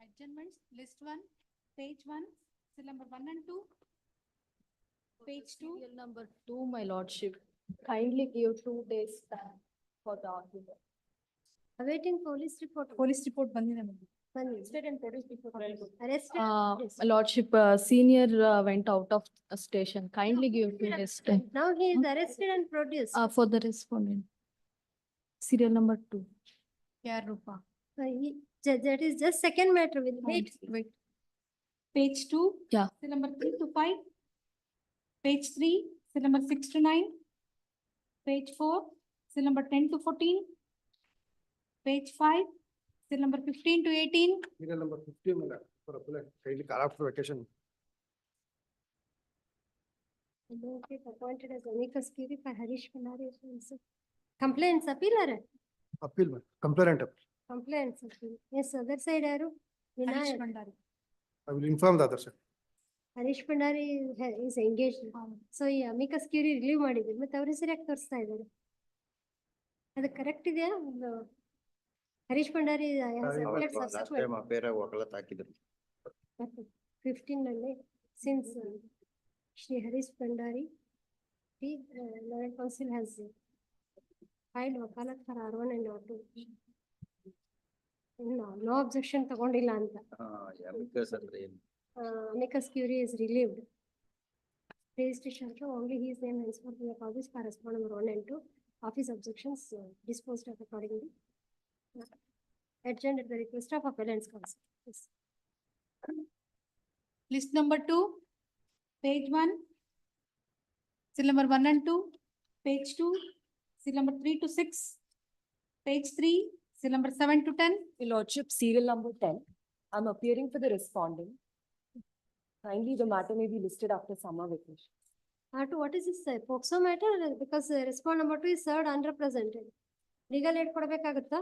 Adjournments, list 1, page 1, seal number 1 and 2. Page 2. Serial number 2, my lordship. Kindly give 2 days time for the argument. Awaiting police report. Police report bandhina madam. Arrested and police report. Arrested. My lordship, senior went out of station. Kindly give 2 days time. Now he is arrested and produced. For the respondent. Serial number 2. Yeah, Rupa. That is just second matter. Will wait. Wait. Page 2. Yeah. Seal number 3 to 5. Page 3, seal number 6 to 9. Page 4, seal number 10 to 14. Page 5, seal number 15 to 18. Serial number 15 for appellate, kindly call after vacation. Advocate appointed as amicus curiae by Harish Pandari. Complaints appeal or? Appeal, ma'am. Complainant appeal. Complaints appeal. Yes, other side yaru? Harish Vinayak. Bandari. I will inform the other side. Harish Pandari is engaged. So ಈ amicus curiae relieve ಮಾಡಿದ್ರು ಮತ್ತೆ ಅವ್ರ ಹೆಸರು ಯಾಕೆ ತೋರಿಸ್ತಾ ಇದ್ದಾರೆ ಅದು correct ಇದೆಯಾ ಹರೀಶ್ ಭಂಡಾರಿ ಹಾಕಿದ್ರು 15 ನಲ್ಲಿ since Shri Harish Bhandari the Lower Council has filed ವಕಾಲತ್ for R1 and R2. No objection ತಗೊಂಡಿಲ್ಲ ಅಂತ amicus curiae is relieved. Registration show only his name henceforth in the office correspond number 1 and 2. Office objections disposed of accordingly. Adjourned at the request of appellant's counsel. Yes. List number 2, page 1, seal number 1 and 2, page 2, seal number 3 to 6, page 3, seal number 7 to 10. My lordship, serial number 10. I'm appearing for the respondent. Kindly, the matter may be listed after summer vacation. R2, what is this POCSO matter? Because respond number 2 is served unrepresented. Legal aid ಕೊಡಬೇಕಾಗುತ್ತಾ?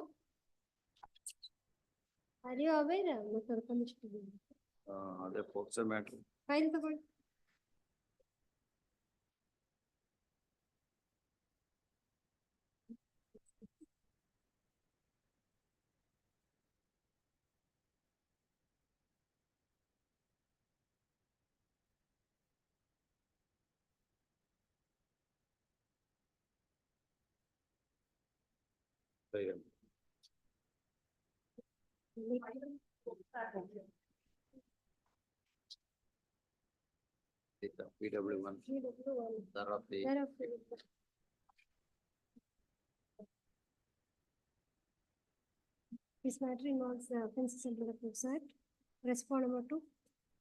Are you aware? ಅದೇ POCSO matter File ತಗೊಳ್ಳಿ. PW1 Therapy. This matter involves the offences under the POCSO Act. Respond number 2,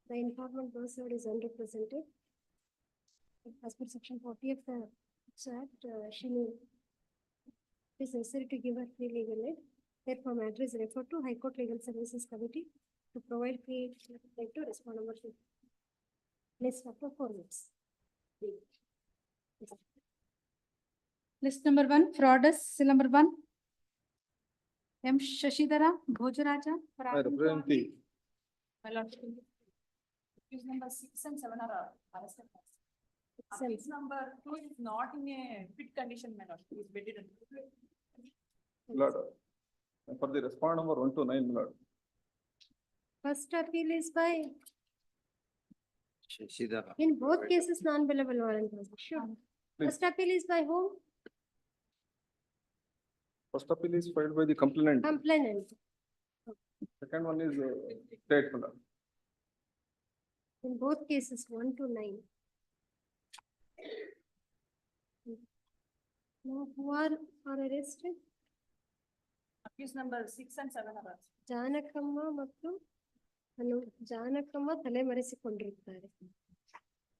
the informant person is unrepresented. As per section 40 of the POCSO Act, she may it is necessary to give her free legal aid. Therefore, matter is referred to High Court Legal Services Committee to provide free aid to respond number 2. List up to 4 weeks. List number 1, fraudus, seal number 1. M. Shashidhara, Bhojaraja. I represent the My lordship. Case number 6 and 7 are arrested. Case number 2 is not in a fit condition, my lordship. He is bedridden. Lord, for the respond number 1 to 9, Lord. First appeal is by, Shashidhar. in both cases, non-billable warrant was issued. First appeal is by whom? First appeal is filed by the complainant. Complainant. Second one is state, Lord. In both cases, 1 to 9. Now, who are arrested? Case number 6 and 7 are arrested. Janakamma ಮತ್ತು ಜಾನಕಮ್ಮ ತಲೆಮರೆಸಿಕೊಂಡಿರುತ್ತಾರೆ.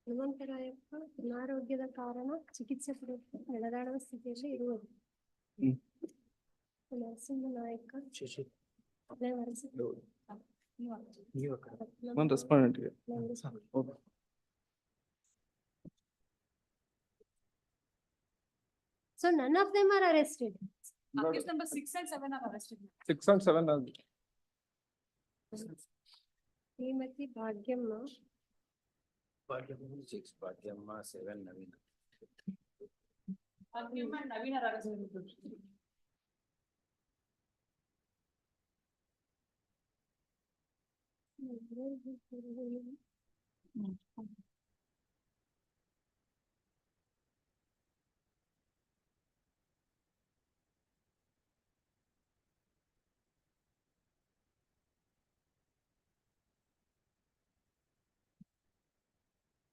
ಹನುಮಂತರಾಯಪ್ಪ ಅನಾರೋಗ್ಯದ ಕಾರಣ ಚಿಕಿತ್ಸೆ ಪಡೆಯುತ್ತಾ ನಡೆದಾಡುವ ಸ್ಥಿತಿಯಲ್ಲಿ ಇರುವುದು. ನರಸಿಂಹ ನಾಯಕ ತಲೆಮರೆಸಿ One respondent here. So none of them are arrested. Lord, Case number 6 and 7 are arrested. 6 and 7 are Shrimati Bhagyamma 6 Bhagyamma, 7 Naveen. Naveen are arrested.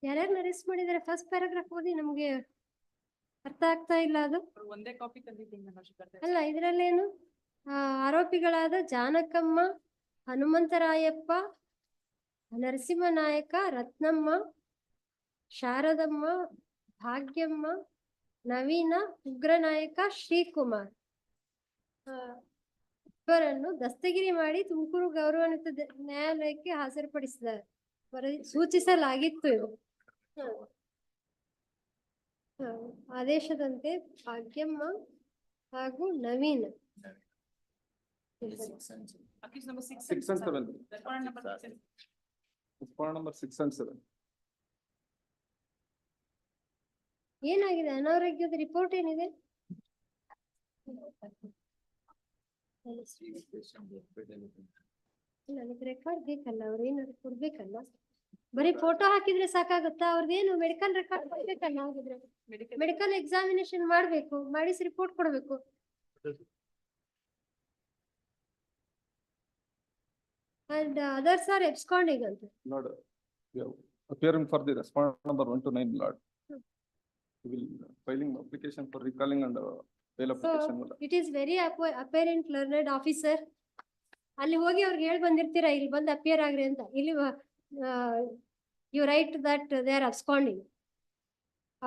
ಯಾರ್ಯಾರನ್ನ arrest ಮಾಡಿದ್ದಾರೆ ಫಸ್ಟ್ ಪ್ಯಾರಾಗ್ರಾಫ್ ಓದಿ, ನಮ್ಗೆ ಅರ್ಥ ಆಗ್ತಾ ಇಲ್ಲ ಅದು. ಒಂದೇ ಕಾಪಿ ತಂದಿದ್ದೀನಿ ಅಲ್ಲ ಇದ್ರಲ್ಲೇನು ಆರೋಪಿಗಳಾದ ಜಾನಕಮ್ಮ, ಹನುಮಂತರಾಯಪ್ಪ, ನರಸಿಂಹನಾಯಕ, ರತ್ನಮ್ಮ, ಶಾರದಮ್ಮ, ಭಾಗ್ಯಮ್ಮ, ನವೀನ, ಉಗ್ರನಾಯಕ, ಶ್ರೀಕುಮಾರ್ ಇವರನ್ನು ದಸ್ತಗಿರಿ ಮಾಡಿ ತುಮಕೂರು ಗೌರವಾನ್ವಿತ ನ್ಯಾಯಾಲಯಕ್ಕೆ ಹಾಜರುಪಡಿಸಿದ್ದಾರೆ, ಸೂಚಿಸಲಾಗಿತ್ತು ಇದು. ಆದೇಶದಂತೆ ಭಾಗ್ಯಮ್ಮ ಹಾಗೂ Naveen Six and seven. Respondent number 6 and 7. ಏನಾಗಿದೆ? ಅನಾರೋಗ್ಯದ ರಿಪೋರ್ಟ್ ಏನಿದೆ? ನನಗೆ ರೆಕಾರ್ಡ್ ಬೇಕಲ್ಲ, ಅವ್ರು ಏನಾದ್ರು ಕೊಡ್ಬೇಕಲ್ಲ. ಬರೀ ಫೋಟೋ ಹಾಕಿದ್ರೆ ಸಾಕಾಗುತ್ತಾ? ಅವ್ರದ್ದೇನು ಮೆಡಿಕಲ್ ರೆಕಾರ್ಡ್ ಕೊಡ್ಬೇಕಲ್ಲ. ಹಾಗಿದ್ರೆ ಮೆಡಿಕಲ್ ಎಕ್ಸಾಮಿನೇಷನ್ ಮಾಡ್ಬೇಕು, ಮಾಡಿಸಿ ರಿಪೋರ್ಟ್ ಕೊಡ್ಬೇಕು. And others are absconding ಅಂತ. Lord, we are appearing for the respondent number 1 to 9, Lord. We will filing application for recalling and bail application. So it is very apparent, learned officer. ಅಲ್ಲಿ ಹೋಗಿ ಅವ್ರಿಗೆ ಹೇಳಿ ಬಂದಿರ್ತೀರಾ ಇಲ್ಲಿ ಬಂದು appear agree ಅಂತ. ಇಲ್ಲಿ you write that they are absconding.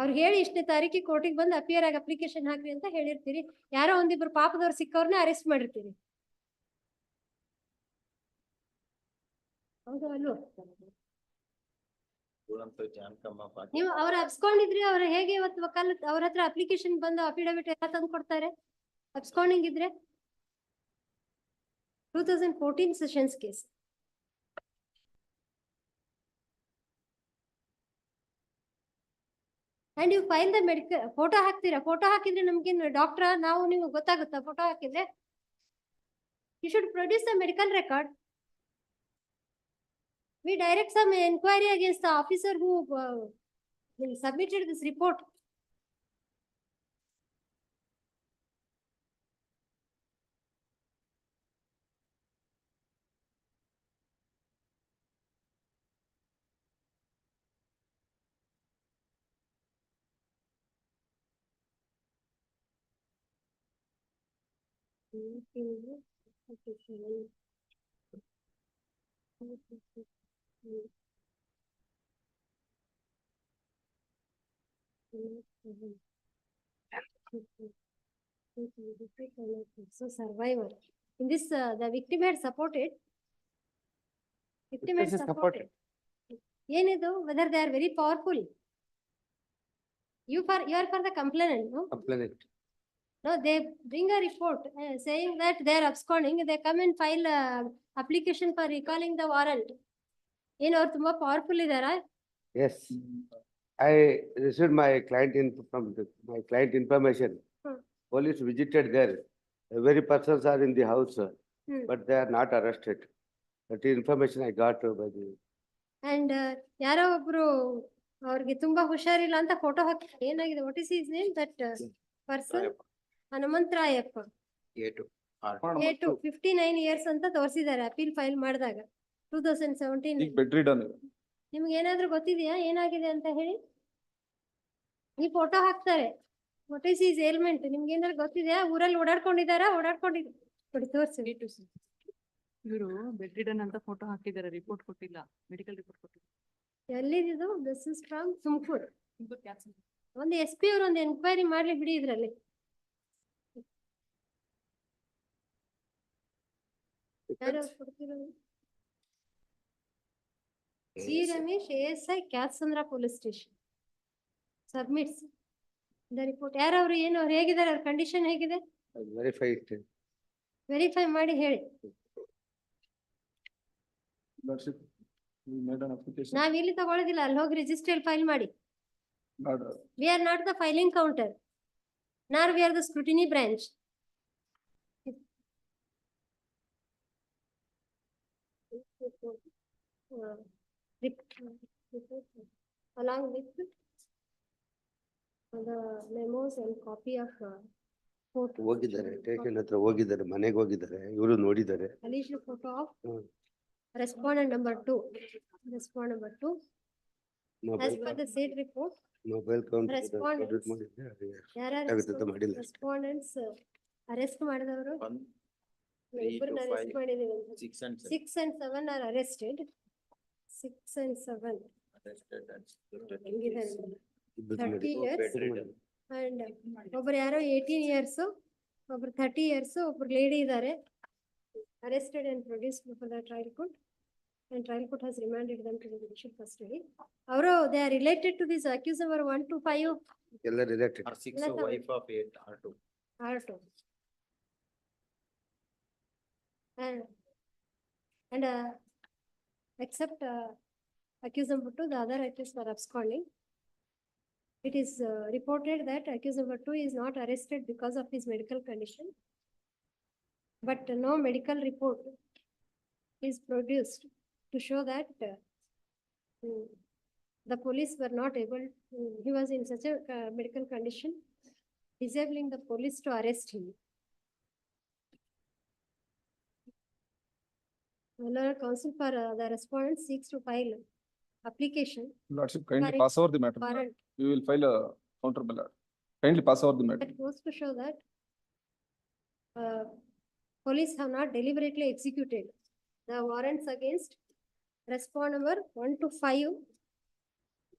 ಅವ್ರಿಗೆ ಹೇಳಿ ಇಷ್ಟನೇ ತಾರೀಕಿಗೆ ಕೋರ್ಟಿಗೆ ಬಂದು ಅಪಿಯರ್ ಆಗಿ ಅಪ್ಲಿಕೇಶನ್ ಹಾಕ್ರಿ ಅಂತ ಹೇಳಿರ್ತೀರಿ. ಯಾರೋ ಒಂದಿಬ್ರು ಪಾಪದವ್ರು ಸಿಕ್ಕವ್ರನ್ನ ಅರೆಸ್ಟ್ ಮಾಡಿರ್ತೀರಿ. ಹೌದು ಅಲ್ವೋ? ನೀವು ಅವ್ರ ಅಬ್ಸ್ಕೊಂಡಿದ್ರಿ, ಅವ್ರ ಹೇಗೆ ಇವತ್ತು ವಕಾಲತ್ ಅವ್ರ ಹತ್ರ ಅಪ್ಲಿಕೇಶನ್ ಬಂದು ಅಫಿಡವಿಟ್ ಎಲ್ಲ ತಂದು ಕೊಡ್ತಾರೆ ಅಬ್ಸ್ಕಾಂಡಿಂಗ್ ಇದ್ರೆ? 2014 sessions case. And you file the medical. Photo ಹಾಕ್ತೀರಾ? ಫೋಟೋ ಹಾಕಿದ್ರೆ ನಮ್ಗೇನು ಡಾಕ್ಟ್ರ ನಾವು ನೀವು ಗೊತ್ತಾಗುತ್ತಾ? ಫೋಟೋ ಹಾಕಿದ್ರೆ you should produce the medical record. We direct some inquiry against the officer who submitted this report. So survivor. In this, the victim had supported. Victim had supported. ಏನಿದು? Whether they are very powerful. You are for the complainant, no? Complainant. No, they bring a report saying that they are absconding. They come and file application for recalling the warrant. ಏನು ಅವ್ರು ತುಂಬಾ powerful ಇದಾರಾ? Yes. I received my client my client information. Police visited there. The very persons are in the house, but they are not arrested. That information I got by the. And ಯಾರೋ ಒಬ್ರು ಅವ್ರಿಗೆ ತುಂಬಾ ಹುಷಾರಿಲ್ಲ ಅಂತ photo ಹಾಕಿ ಏನಾಗಿದೆ? What is his name? That person Hanumantharayappa. A2 59 years ಅಂತ ತೋರಿಸಿದ್ದಾರೆ appeal file ಮಾಡಿದಾಗ 2017. Bed ridden. ನಿಮ್ಗೆ ಏನಾದ್ರು ಗೊತ್ತಿದೆಯಾ ಏನಾಗಿದೆ ಅಂತ ಹೇಳಿ? ಈ ಫೋಟೋ ಹಾಕ್ತಾರೆ. What is is ailment? ನಿಮ್ಗೆ ಏನಾದ್ರು ಗೊತ್ತಿದೆಯಾ? ಊರಲ್ಲಿ ಓಡಾಡ್ಕೊಂಡಿದ್ದಾರೆ ನೋಡಿ ತೋರಿಸಿ. ಇವರು ಬೆಡ್ ರಿಡನ್ ಅಂತ ಫೋಟೋ ಹಾಕಿದ್ದಾರೆ, ರಿಪೋರ್ಟ್ ಕೊಟ್ಟಿಲ್ಲ, ಮೆಡಿಕಲ್ ರಿಪೋರ್ಟ್ ಕೊಟ್ಟಿಲ್ಲ. ಎಲ್ಲಿದು? This is from Tumakuru. ಒಂದು SP ಅವರು ಒಂದು ಎನ್ಕ್ವೈರಿ ಮಾಡ್ಲಿ ಬಿಡಿ ಇದ್ರಲ್ಲಿ. ಯಾರು ಕೊಡ್ತಿರೋದು? C. Ramesh, ASI, Cassandra Police Station. Submits the report. ಯಾರವ್ರು ಏನು ಅವ್ರು ಹೇಗಿದ್ದಾರೆ? ಅವ್ರ ಕಂಡೀಷನ್ ಹೇಗಿದೆ? ವೆರಿಫೈ ಮಾಡಿ ಹೇಳಿ. Lordship, we made an application. ನಾವ್ ಇಲ್ಲಿ ತಗೊಳ್ಳೋದಿಲ್ಲ, ಅಲ್ಲಿ ಹೋಗಿ ರಿಜಿಸ್ಟ್ರೇಲ್ ಫೈಲ್ ಮಾಡಿ. Lord, We are not the filing counter, nor we are the scrutiny branch. report along with the memos and copy of photo. ಹೋಗಿದ್ದಾರೆ, ಸ್ಟೇಷನ್ ಹತ್ರ ಹೋಗಿದ್ದಾರೆ, ಮನೆಗೆ ಹೋಗಿದ್ದಾರೆ, ಇವರು ನೋಡಿದ್ದಾರೆ. Alleged photo of hmm. respondent number 2. Respondent number 2. As mobile per the said report, mobile count respondents. ಮಾಡಿದ್ದೆ, ಅದು there are ಆಗುತ್ತೆ ಮಾಡಿಲ್ಲ. respondents arrest ಮಾಡಿದವರು 1, 3 to ಇಬ್ಬರನ್ನ arrest 5, ಮಾಡಿದೀವಿ ಅಂತ. 6 and 7 6 and 7 are arrested. 6 and 7. arrested and executed. ಹೆಂಗಿದ್ದಾರೆ ನೋಡಿ. ಇಬ್ಬರು 30 ಮಾಡಿ. years and ಒಬ್ರು ಯಾರೋ 18 years, ಒಬ್ರು 30 years, ಒಬ್ರು ಲೇಡಿ ಇದ್ದಾರೆ. Arrested and produced before the trial court. And trial court has remanded them to the judicial custody. ಅವರು they are related to this accused number 1 to 5 ಎಲ್ಲ related. Or 6 Like a- wife of 8 or 2. R2. And except accused number 2, the other accused were absconding. It is reported that accused number 2 is not arrested because of his medical condition. But no medical report is produced to show that the police were not able, he was in such a medical condition, disabling the police to arrest him. Honorable counsel for the respondent seeks to file application Lordship, kindly Correct. pass over the matter. warrant We will file a counter ballot. Kindly pass over the matter. that goes to show that police have not deliberately executed the warrants against respond number 1 to 5.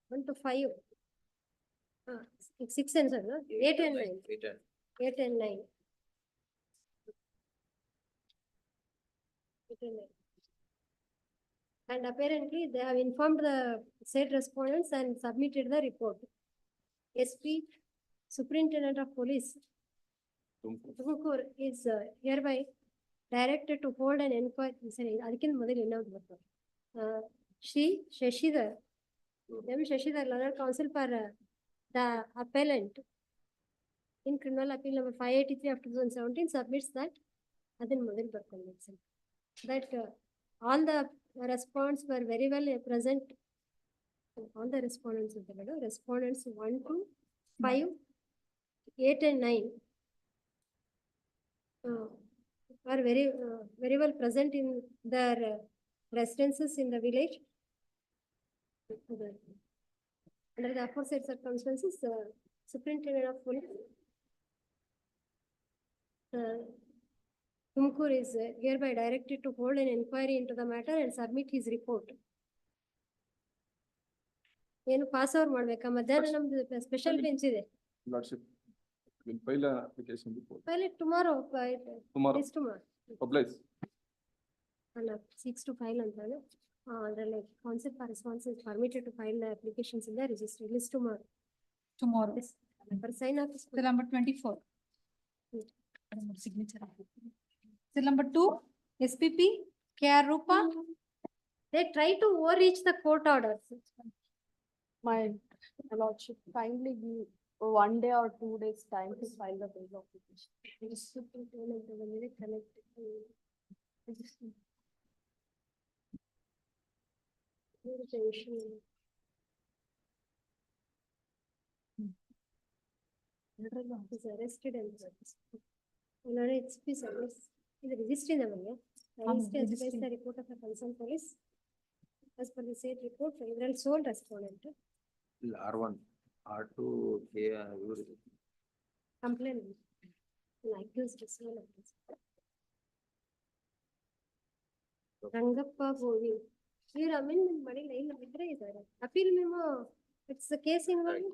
1 to 5. 6 and 7, no? 8 and 9. 8 and 8 and 9. 8 and 9. And apparently they have informed the said respondents and submitted the report. SP, Superintendent of Police, Tumakuru is hereby directed to hold an inquiry. Sorry, ಅದಕ್ಕಿಂತ ಮೊದಲು ಇನ್ನೊಂದು ಬರ್ತದೆ. Shri Shashidhar, M. Shashidhar, Learned Counsel for the appellant in criminal appeal number 583 of 2017 submits that ಅದನ್ನ ಮೊದಲು ಬರ್ಕೊಂಡು that all the response were very well present. All the respondents of the respondents 1 to 5, 8 and 9 are very well present in their residences in the village. Under the aforesaid circumstances, the Superintendent of Police Tumakuru is hereby directed to hold an inquiry into the matter and submit his report. ಏನು pass over ಮಾಡ್ಬೇಕಾ? ಮಧ್ಯಾಹ್ನ ನಮ್ದು special bench ಇದೆ. Lordship, we will file an application report. File it tomorrow. Tomorrow, This tomorrow. publish. And 6 to file ಅಂತಾನೆ. ಅದರಲ್ಲಿ counsel for response is permitted to file the applications in the registry list tomorrow. Tomorrow. Yes. For sign off. Cell number 24. Signature. Cell number 2, SPP, KR Rupa. They try to overreach the court orders. My lordship, kindly give 1 day or 2 days time to file the bail application. Superintendent will be connected to registry. Is arrested and it's peace in the registry ನಮಗೆ registry as per the report of the concerned police. As per the said report, several sole respondent R1, R2, K, ಇವ್ರು complaint accused sole accused. Rangappa ಗೋವಿ ಇವ್ರು amendment ಮಾಡಿಲ್ಲ, ಇಲ್ಲ ಇದ್ರೆ ಇದ್ದಾರೆ. Appeal memo it's case involve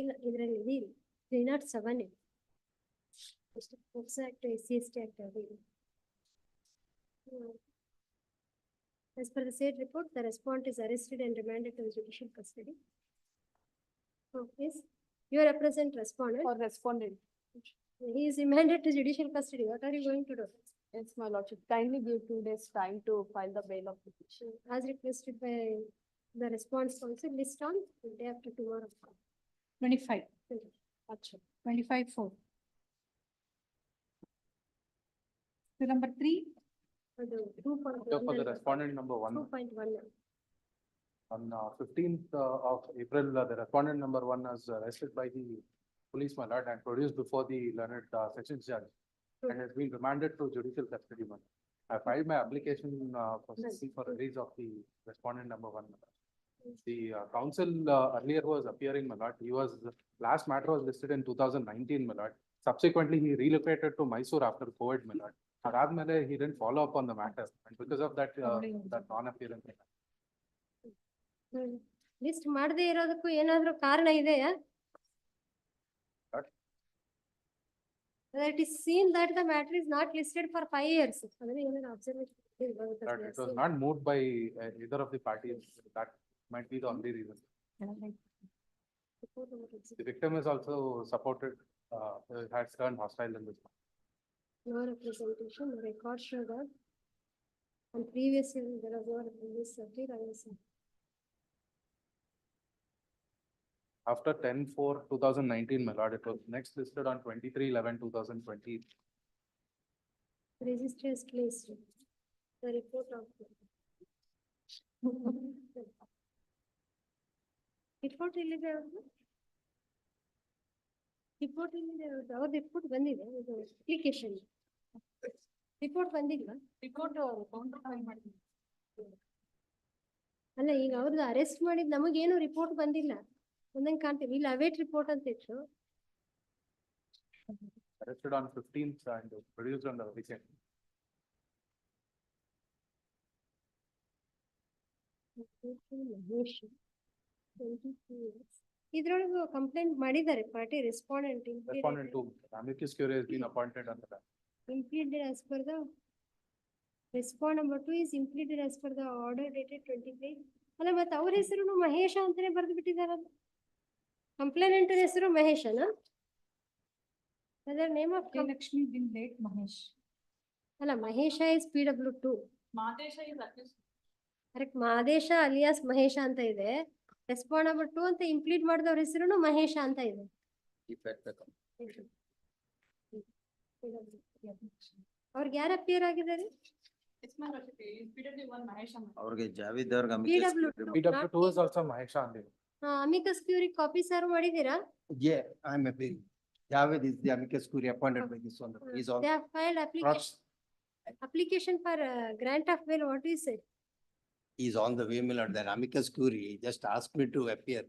ಇಲ್ಲ ಇದರಲ್ಲಿ ಇದೆ 307 ಇದೆ. Act, SC Act ಅದು ಇದೆ. As per the said report, the respondent is arrested and remanded to the judicial custody. Yes, you represent respondent. For respondent, He is remanded to judicial custody. What are you going to do? yes, my lordship, kindly give 2 days time to file the bail application. As requested by the response counsel, list on the day after tomorrow. 25, Acha. 25-4. Cell number 3, ಅದು 2.1 So for the respondent number one, 2.1. on 15th of April, the respondent number one was arrested by the police, my lord, and produced before the learned sessions judge. And has been remanded to judicial custody, my lord. I filed my application for release of the respondent number one, my lord. The counsel earlier was appearing, my lord. He was, last matter was listed in 2019, my lord. Subsequently, he relocated to Mysore after COVID, my lord. Adadmele, he didn't follow up on the matter, and because of that, that non-appearance. List ಮಾಡದೇ ಇರೋದಕ್ಕೂ ಏನಾದ್ರೂ ಕಾರಣ ಇದೆಯಾ? What? It is seen that the matter is not listed for 5 years. ಅದನ್ನ ಏನಾದ್ರು observation That it was not moved by either of the parties. That might be the only reason. The victim is also supported, has turned hostile in this. No representation, the record show that. And previous year, there was no representation. After 10/4/2019, my lord, it was next listed on 23/11/2020. Register is placed. The report of. Report ಎಲ್ಲಿದೆ ಅವ್ರದ್ದು? Report ಎಲ್ಲಿದೆ ಅವ್ರದ್ದು? ಅವ್ರದ್ದು report ಬಂದಿದೆ, ಇದು application. Report ಬಂದಿಲ್ಲ? Report counter file ಮಾಡಿದ್ದೀನಿ. ಅಲ್ಲ, ಈಗ ಅವ್ರದ್ದು ಅರೆಸ್ಟ್ ಮಾಡಿದ್ ನಮಗೇನು ರಿಪೋರ್ಟ್ ಬಂದಿಲ್ಲ. ಒಂದಂಗೆ ಕಾಣ್ತೀವಿ, ಇಲ್ಲಿ ಅವೇಟ್ ರಿಪೋರ್ಟ್ ಅಂತ ಇತ್ತು. Arrested on 15th and produced on the weekend. ಇದ್ರೊಳಗೆ ಕಂಪ್ಲೇಂಟ್ ಮಾಡಿದ್ದಾರೆ party respondent. Respondent to amicus curiae has been appointed on the. Implemented as per the respond number 2 is implemented as per the order dated 23. ಅಲ್ಲ, ಮತ್ತೆ ಅವ್ರ ಹೆಸರು ಮಹೇಶ ಅಂತಾನೆ ಬರೆದು ಬಿಟ್ಟಿದಾರ. Complainant ಹೆಸರು ಮಹೇಶನ? ಅದರ ನೇಮ್ ಆಫ್ ಲಕ್ಷ್ಮಿ ಬಿನ್ ಲೇಟ್ ಮಹೇಶ್. ಅಲ್ಲ, Mahesha is PW2. Madesha is accused. Correct, Madesha alias Mahesha ಅಂತ ಇದೆ. ರೆಸ್ಪಾಂಡ್ ನಂಬರ್ 2 ಅಂತ ಇಂಪ್ಲೀಟ್ ಮಾಡಿದವ್ರ ಹೆಸರು ಮಹೇಶ ಅಂತ ಇದೆ. ಅವ್ರಿಗೆ ಯಾರು ಅಪಿಯರ್ ಆಗಿದ್ದಾರೆ? ಅವ್ರಿಗೆ ಜಾವೇದ್ ಅವ್ರಿಗೆ PW2 is also Mahesha only. Amicus curiae copy sir ಮಾಡಿದೀರಾ? Yeah, I'm appealing. Javed is the amicus curiae appointed by this one. He's on. They have filed application for grant of bail. What is it? He's on the way, my lord. That amicus curiae just asked me to appear.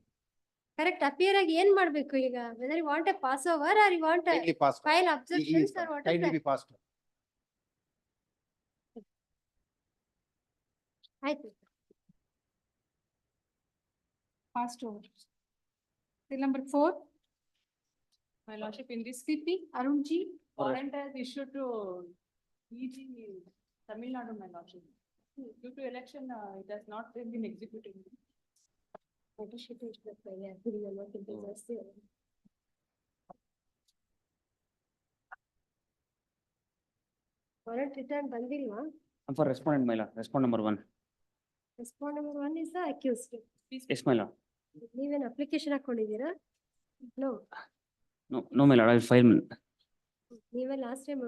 Correct. Appear ಆಗಿ ಏನ್ ಮಾಡ್ಬೇಕು ಈಗ? Whether you want a pass over or you want a Kindly pass. file objections or what is Kindly that? be passed. ಆಯ್ತು. Passed over. Bill number 4. My lordship, in this CP, Arun G, warrant has issued to EG Tamil Nadu, my lordship. Due to election, it has not been executed. Photo sheet is prepared. Yeah, video number is just there. Warrant return ಬಂದಿಲ್ವಾ? For respondent, my lord, respond number one. Respond number 1 is the accused. Yes, my lord. ನೀವೇನ್ application ಹಾಕೊಂಡಿದ್ದೀರಾ? No. No, my lord, I will file. ನೀವೇ last time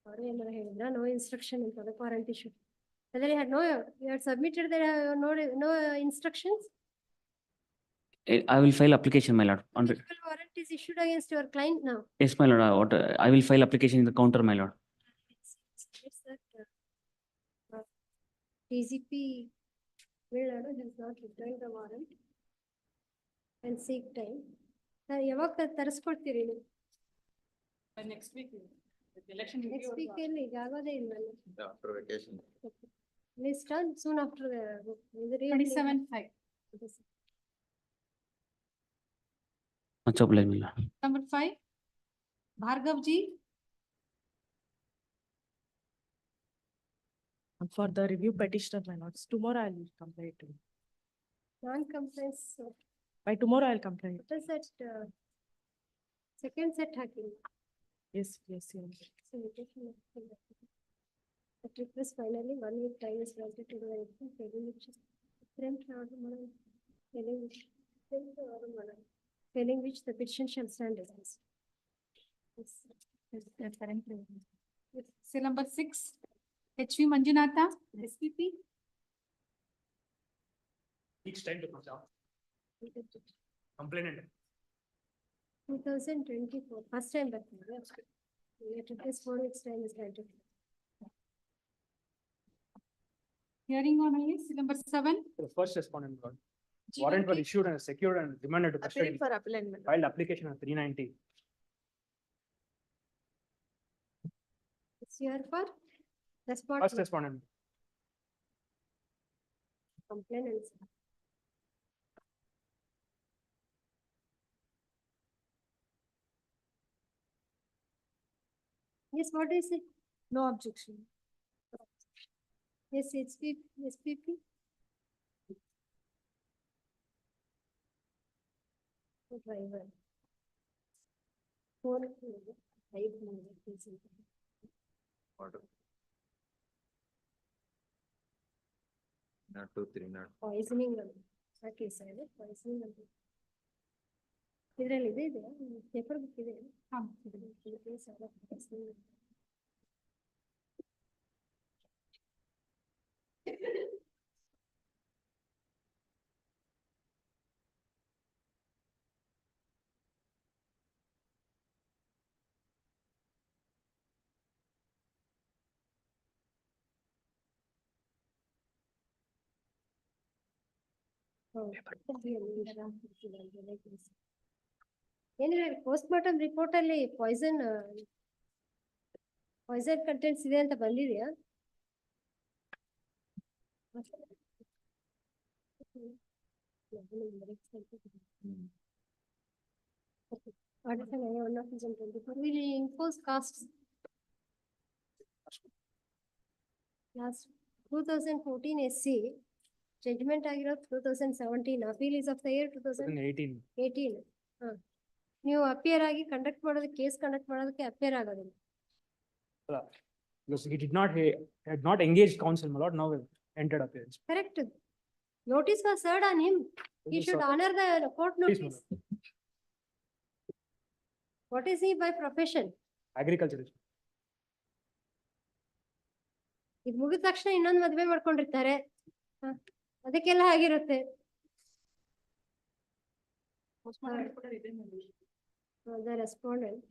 ಅವ್ರು ಏನಾರ ಹೇಳಿದ್ರ? No instruction ಅಂತ ಅದಕ್ಕೆ warrant issue. Whether you had submitted the no instructions? I will file application, my lord. Municipal warrant is issued against your client now. Yes, my lord, I will file application in the counter, my lord. It's that DCP has not returned the warrant and seek time. ಯಾವಾಗ ತರಿಸ್ಕೊಡ್ತೀರಿ ನೀವು? By next week, with election. Next week ಎಲ್ಲಿ ಈಗ ಆಗೋದೇ ಇಲ್ವಲ್ಲ? after vacation. List on soon after the 27/5. Much obliged, my lord. Number 5, Bhargav G. For the review petitioner, my lords, tomorrow I will comply to. non-compliance. By tomorrow I'll comply. What is that? Second set hacking. Yes, yes, yes. So we take at request finally 1 week time is granted to the victim, pending which pending which the petition shall stand dismissed. Yes, currently. Cell number 6, HV Manjunatha, SPP. Each time to come. Complainant. 2024, first time back. We have to test 4 weeks time is granted. Hearing on IS, Cell number 7. The first respondent got warrant was issued and secured and remanded to Appealing custody. for appellant. Filed application on 390. It's here for First respondent respondent. complainants. Yes, what is it? No objection. Yes, SPP. Driver. 4, 5, Order. Not 2, 3, not. Poisoning case ಇದೆ poisoning ಅಂತ ಇದರಲ್ಲಿ ಇದೆ paper book ಇದೆ case ಆದ poisoning ಏನಿಲ್ಲ post mortem report ಅಲ್ಲಿ Poisson contents ಇದೆ ಅಂತ ಬಂದಿದೆಯಾ? Article 1 of 2024 will impose costs. Last 2014 SC judgment ಆಗಿರೋದು 2017 appeal is of the year 2018. 18. ನೀವು ಅಪಿಯರ್ ಆಗಿ ಕಂಡಕ್ಟ್ ಮಾಡೋದಕ್ಕೆ ಕೇಸ್ ಕಂಡಕ್ಟ್ ಮಾಡೋದಕ್ಕೆ ಅಪಿಯರ್ ಆಗೋದಿಲ್ಲ. Because he had not engaged counsel, my lord, now entered appearance. Correct. Notice was served on him. He should honor the court Please, notice. What is he by profession? Agriculture. ಇದು ಮುಗಿದ ತಕ್ಷಣ ಇನ್ನೊಂದು ಮದುವೆ ಮಾಡ್ಕೊಂಡಿರ್ತಾರೆ. ಅದಕ್ಕೆಲ್ಲ ಆಗಿರುತ್ತೆ. The respondent.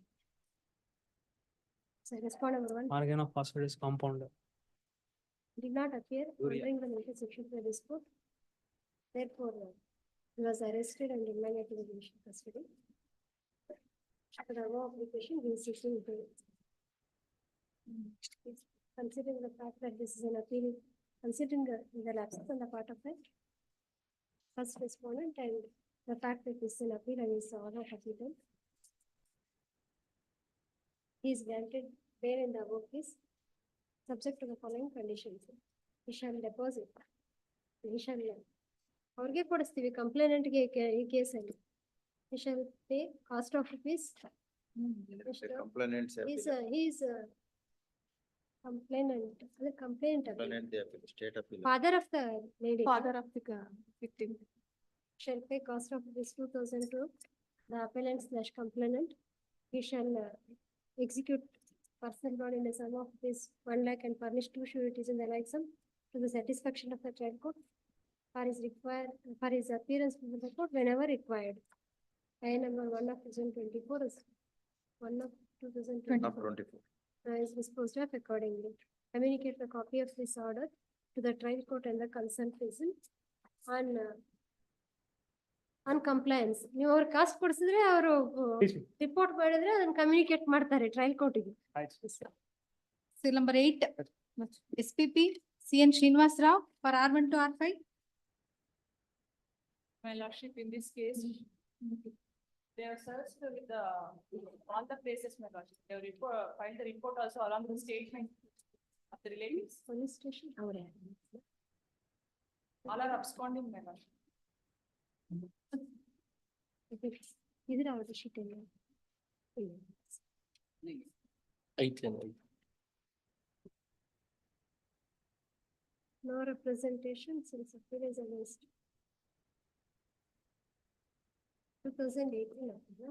So respondent number 1 Organ of phosphorus compound. did not appear during the intersection of this court. Therefore, he was arrested and remanded to the judicial custody. After the above application, he is seeking bail. Considering the fact that this is an appeal, considering the lapses on the part of the first respondent and the fact that this is an appeal and is order of appeal, he is granted bail in the above case, subject to the following conditions. He shall deposit. He shall ಅವ್ರಿಗೆ ಕೊಡಿಸ್ತೀವಿ complainant ಗೆ ಈ ಕೇಸಲ್ಲಿ. He shall pay cost of fees. Complainants. He is complainant. Complainant. Complainant, the appeal, state appeal. Father of the lady. Father of the victim. Shall pay cost of this 2,000 to the appellant slash complainant. He shall execute personal bond in the sum of this 1 lakh and furnish 2 sureties in the like sum to the satisfaction of the trial court for his appearance before the court whenever required. I number 1 of 2024 is 1 of 2024. 24. Is disposed of accordingly. Communicate the copy of this order to the trial court and the concerned person on compliance. ನೀವು ಅವ್ರ cost ಕೊಡಿಸಿದ್ರೆ ಅವರು report ಮಾಡಿದ್ರೆ ಅದನ್ನ communicate ಮಾಡ್ತಾರೆ trial ಕೋರ್ಟಿಗೆ. Cell number 8, SPP CN Srinivas Rao for R1 to R5. My lordship, in this case, they are searched with all the places, my lordship. They will find the report also along the statement of the relatives. Police station ಅವರೇ All are absconding, my lordship. ಇದ್ರ ಅವ್ರ sheet ಇಲ್ಲ. No representation since appeal is against 2018. No?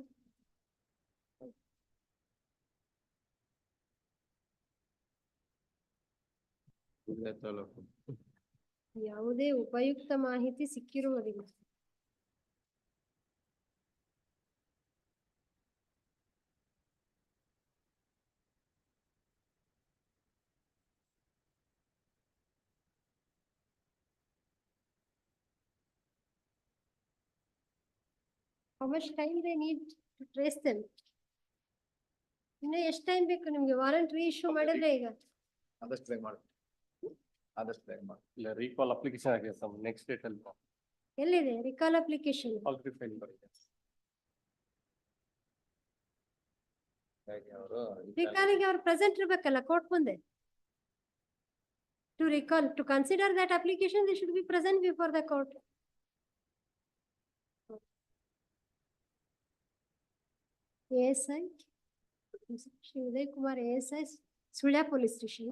ಇಲ್ಲೇ ತಾಲೂಕು. ಯಾವುದೇ ಉಪಯುಕ್ತ ಮಾಹಿತಿ ಸಿಕ್ಕಿರುವುದಿಲ್ಲ. How much time they need to trace them? ಇನ್ನು ಎಷ್ಟು ಟೈಮ್ ಬೇಕು ನಿಮ್ಗೆ ವಾರಂಟ್ ಇಶ್ಯೂ ಮಾಡಿದ್ರೆ ಈಗ? ಆದಷ್ಟು ಬೇಗ ಮಾಡಿ. ಆದಷ್ಟು ಬೇಗ ಮಾಡಿ. ಇಲ್ಲ ರೀಕಾಲ್ ಅಪ್ಲಿಕೇಶನ್ ಆಗಿದೆ ಸಮ್ ನೆಕ್ಸ್ಟ್ ಡೇಟ್ ಅಲ್ಲಿ ಎಲ್ಲಿದೆ ರಿಕಾಲ್ ಅಪ್ಲಿಕೇಶನ್? ಆಲ್ರೆಡಿ ಫೈಲ್ ಮಾಡಿದೆ. ಹಾಗಾಗಿ ಅವರು ರಿಕಾಲಿಗೆ ಅವ್ರು ಪ್ರೆಸೆಂಟ್ ಇರ್ಬೇಕಲ್ಲ ಕೋರ್ಟ್ ಮುಂದೆ. To recall, to consider that application, they should be present before the court. ASI, Shri Uday Kumar ASI, Sulya Police Station.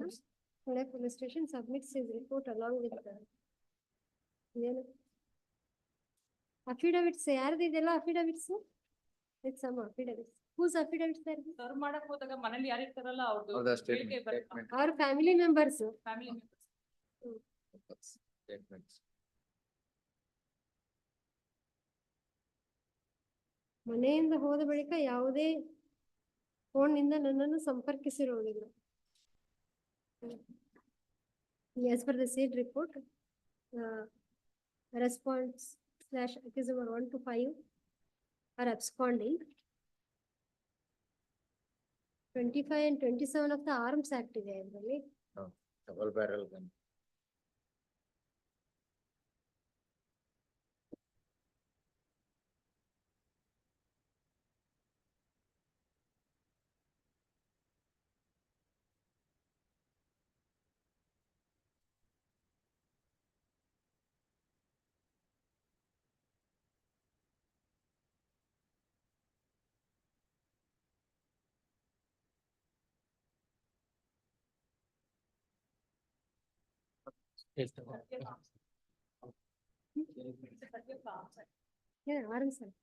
Sulya Police Station submits his report along with the affidavits. ಯಾರ್ದಿದೆಲ್ಲ affidavits? It's some affidavits. Whose affidavits there? Serve ಮಾಡಕ್ ಹೋದಾಗ ಮನೇಲಿ ಯಾರು ಇರ್ತಾರಲ್ಲ ಅವ್ರದ್ದು ಅವ್ರದ್ದು statement Our family members. Family statements. ಮನೆಯಿಂದ ಹೋದ ಬಳಿಕ ಯಾವುದೇ ಫೋನ್ನಿಂದ ನನ್ನನ್ನು ಸಂಪರ್ಕಿಸಿರುವುದಿಲ್ಲ. As per the said report, response/accused number 1 to 5 are absconding. 25 and 27 of the Arms Act ಇದೆ ಇದರಲ್ಲಿ. Double barrel gun. Arms Act.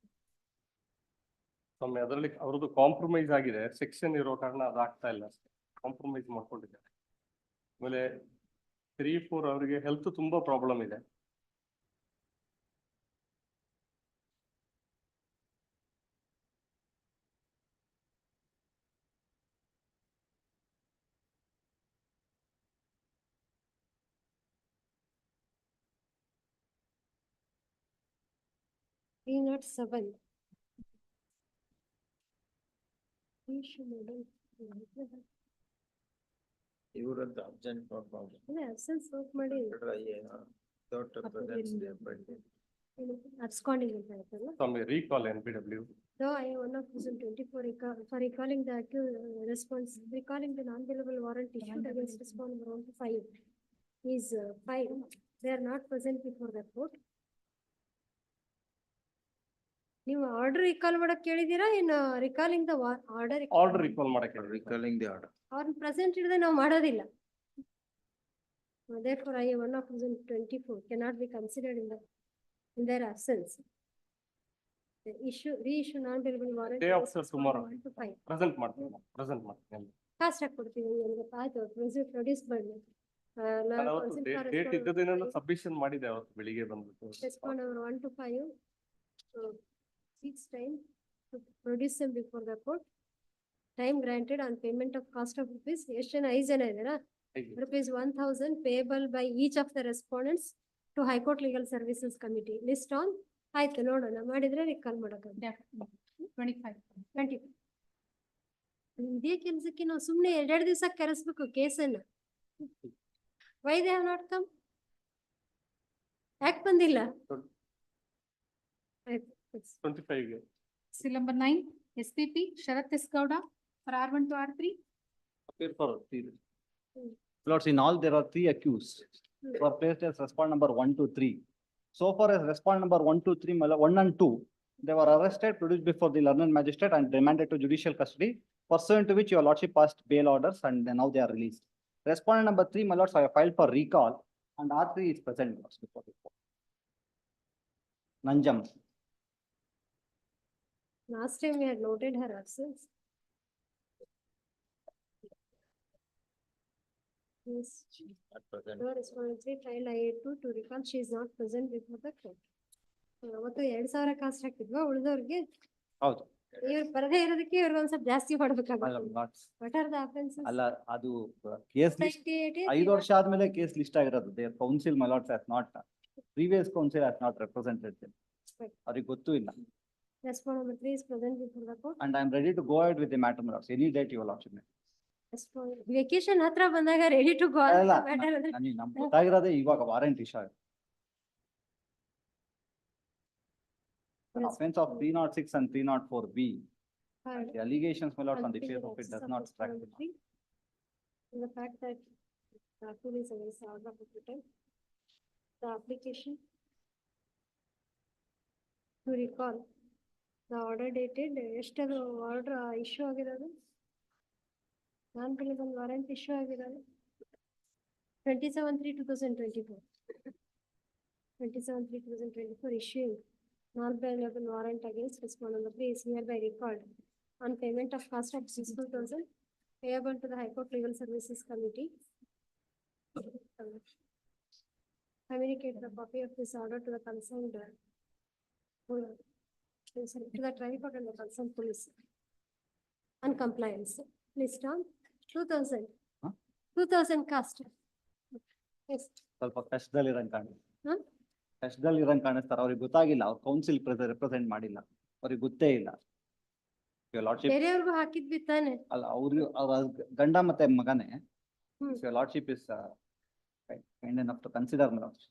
Some ಅದರಲ್ಲಿ ಅವ್ರದ್ದು ಕಾಂಪ್ರಮೈಸ್ ಆಗಿದೆ, ಸೆಕ್ಷನ್ ಇರೋ ಕಾರಣ ಅದಾಗ್ತಾ ಇಲ್ಲ ಅಷ್ಟೇ, ಕಾಂಪ್ರಮೈಸ್ ಮಾಡ್ಕೊಂಡಿದ್ದಾರೆ. ಆಮೇಲೆ 3-4 ಅವರಿಗೆ ಹೆಲ್ತ್ ತುಂಬಾ ಪ್ರಾಬ್ಲಮ್ ಇದೆ. Not 7. ಇವರದ್ದು ಅರ್ಜೆಂಟ್ ಪ್ರಾಬ್ಲಮ್. Absence work ಮಾಡಿ absconding ಅಂತ ಹೇಳ್ತಾರಲ್ಲ. Some recall NPW. So I 1/2024 for recalling the response, recalling the non-bailable warrant issued against respondent 1 to 5 is filed. They are not present before the court. ನೀವು order recall ಮಾಡಕ್ ಕೇಳಿದೀರಾ ಇನ್ನು recalling the order? Order recall ಮಾಡಕ್ಕೆ recalling the order. ಅವ್ರನ್ನ present ಇಡದೆ ನಾವು ಮಾಡೋದಿಲ್ಲ. Therefore, I 1/2024 cannot be considered in their absence. The reissue non-bailable warrant. Day after tomorrow. 1 to 5. Present ಮಾಡ್ತೀನಿ. Cost ಹಾಕ್ಕೊಡ್ತೀವಿ ನಿಮ್ಗೆ ಆಯ್ತು ಪ್ರೊಡ್ಯೂಸ್ ಮಾಡಿ. ಡೇಟ್ ಇದ್ದದೇನೋ ಸಬ್ಮಿಷನ್ ಮಾಡಿದೆ ಅವತ್ತು ಬೆಳಿಗ್ಗೆ ಬಂದ್ಬಿಟ್ಟು. Respond over 1 to 5. Seeks time to produce them before the court. Time granted on payment of cost of rupees. ಎಷ್ಟು ಜನ 5 ಜನ ಇದ್ದೀರಾ? Rupees 1,000 payable by each of the respondents to High Court Legal Services Committee. List on. ಆಯ್ತು ನೋಡೋಣ, ಮಾಡಿದ್ರೆ recall ಮಾಡೋಕ್ಕಾಗುತ್ತೆ. 25. ಇದೇ ಕೆಲ್ಸಕ್ಕೆ ನಾವು ಸುಮ್ನೆ 2 ದಿವಸ ಕರೆಸ್ಬೇಕು ಕೇಸನ್ನ. Why they have not come? ಯಾಕೆ ಬಂದಿಲ್ಲ? 25 Seal number 9, SPP Sharath S. Gowda for R1 to R3. appear for Lords, in all, there are 3 accused who are placed as respond number 1 to 3. So far as respond number 1 to 3, 1 and 2, they were arrested, produced before the learned magistrate and remanded to judicial custody, pursuant to which your lordship passed bail orders and now they are released. Respondent number 3, my lords, I have filed for recall and R3 is present before the court. Nanjam. Last time we had noted her absence. Yes. Not present. No respondent three trial IA2 to recall she is not present before the court. ಅವತ್ತು 2,000 cost ಹಾಕಿದ್ವಾ ಉಳಿದವ್ರಿಗೆ? ಹೌದು. ಇವ್ರು ಬರದೇ ಇರೋದಕ್ಕೆ ಇವ್ರಿಗೆ ಒಂದ್ ಸ್ವಲ್ಪ ಜಾಸ್ತಿ ಅಲ್ಲ, ಮಾಡ್ಬೇಕಾಗುತ್ತೆ. not- What are the offenses? ಅಲ್ಲ, ಅದು ಕೇಸ್ ಲಿಸ್ಟ್ 5 ವರ್ಷ ಆದ್ಮೇಲೆ ಕೇಸ್ ಲಿಸ್ಟ್ ಆಗಿರೋದು. ದೇರ್ ಕೌನ್ಸಿಲ್ ಮಲಾಟ್ಸ್ has not, previous counsel has not represented them. ಅವ್ರಿಗೆ ಗೊತ್ತೂ ಇಲ್ಲ. Respondent number 3 is present before the court. And I am ready to go ahead with the matter, my lords. Any date you will option. Vacation ಹತ್ರ ಬಂದಾಗ ready to go ಅಲ್ಲ, ಅಂತ matter ಅಂದ್ರೆ ನನಗೆ ನಮ್ಗೆ ಗೊತ್ತಾಗಿರೋದೇ ಇವಾಗ ವಾರಂಟ್ ಇಶ್ಯೂ ಆಗಿದೆ. Offense of 306 and 304B. The allegations, my lords, on the face of it does not strike. And the fact that the appeal is against the order of acquittal, the application to recall the order dated, ಎಷ್ಟದು order issue ಆಗಿರೋದು? ನಾನ್ ಒಂದು warrant issue ಆಗಿರೋದು 27/3/2024. 27/3/2024 issuing non-bailable warrant against respondent number 3 is hereby recalled on payment of cost of 62,000 payable to the High Court Legal Services Committee. Communicate the copy of this order to the concerned to the trial court and the concerned police. On compliance, list on 2,000. Huh? 2,000 cost. Yes. ಸ್ವಲ್ಪ ಕಷ್ಟದಲ್ಲಿ ಇರಂಗ್ Huh? ಕಷ್ಟದಲ್ಲಿ ಇರಂಗ್ ಕಾಣಿಸ್ತಾರೆ. ಅವ್ರಿಗೆ ಗೊತ್ತಾಗಿಲ್ಲ, ಅವ್ರ council represent ಮಾಡಿಲ್ಲ, ಅವ್ರಿಗೆ ಗೊತ್ತೇ ಇಲ್ಲ. Your lordship, ಬೇರೆಯವ್ರಿಗೂ ಹಾಕಿದ್ವಿ ತಾನೆ. ಅಲ್ಲ, ಅವ್ರಿಗೆ ಅವ್ರ ಗಂಡ ಮತ್ತೆ ಮಗನೇ. Hmm. Your lordship is kind enough to consider, my lords.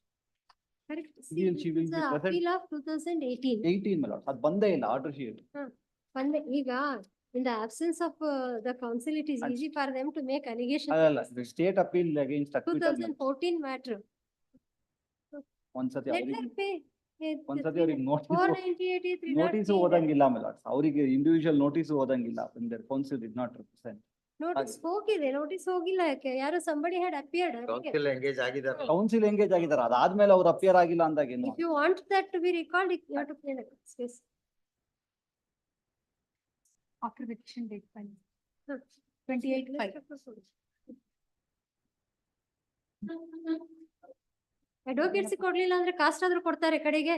Correct. She will be The present. appeal of 2018. 18, my lords. ಅದು ಬಂದೇ ಇಲ್ಲ ಆರ್ಡರ್ ಶೀಟ್. ಈಗ in the absence of the council, it is And- easy for them to make allegations. ಅಲ್ಲ, the state appeal against acquittal. 2014 matter. ಒಂದ್ಸತಿ Let ಅವ್ರಿಗೆ her pay. ಒಂದ್ಸತಿ ಅವ್ರಿಗೆ notice 498 notice ಓದಂಗಿಲ್ಲ, my lords. ಅವರಿಗೆ ಇಂಡಿವಿಜುವಲ್ ನೋಟಿಸ್ ಓದಂಗಿಲ್ಲ. their council did not represent. Notice ಹೋಗಿದೆ, notice ಹೋಗಿಲ್ಲ ಯಾಕೆ? ಯಾರು somebody had appeared. Council engage ಆಗಿದ್ದಾರೆ. ಕೌನ್ಸಿಲ್ ಎಂಗೇಜ್ ಆಗಿದ್ದಾರೆ, ಅದಾದ್ಮೇಲೆ ಅವ್ರು ಅಪಿಯರ್ ಆಗಿಲ್ಲ ಅಂದಾಗ ಏನು? If you want that to be recalled, you have to pay the case. After the petition date file. Huh. 28/5. Advocates ಕೊಡ್ಲಿಲ್ಲ ಅಂದ್ರೆ ಕಾಸ್ಟ್ ಆದ್ರೂ ಕೊಡ್ತಾರೆ ಕಡೆಗೆ.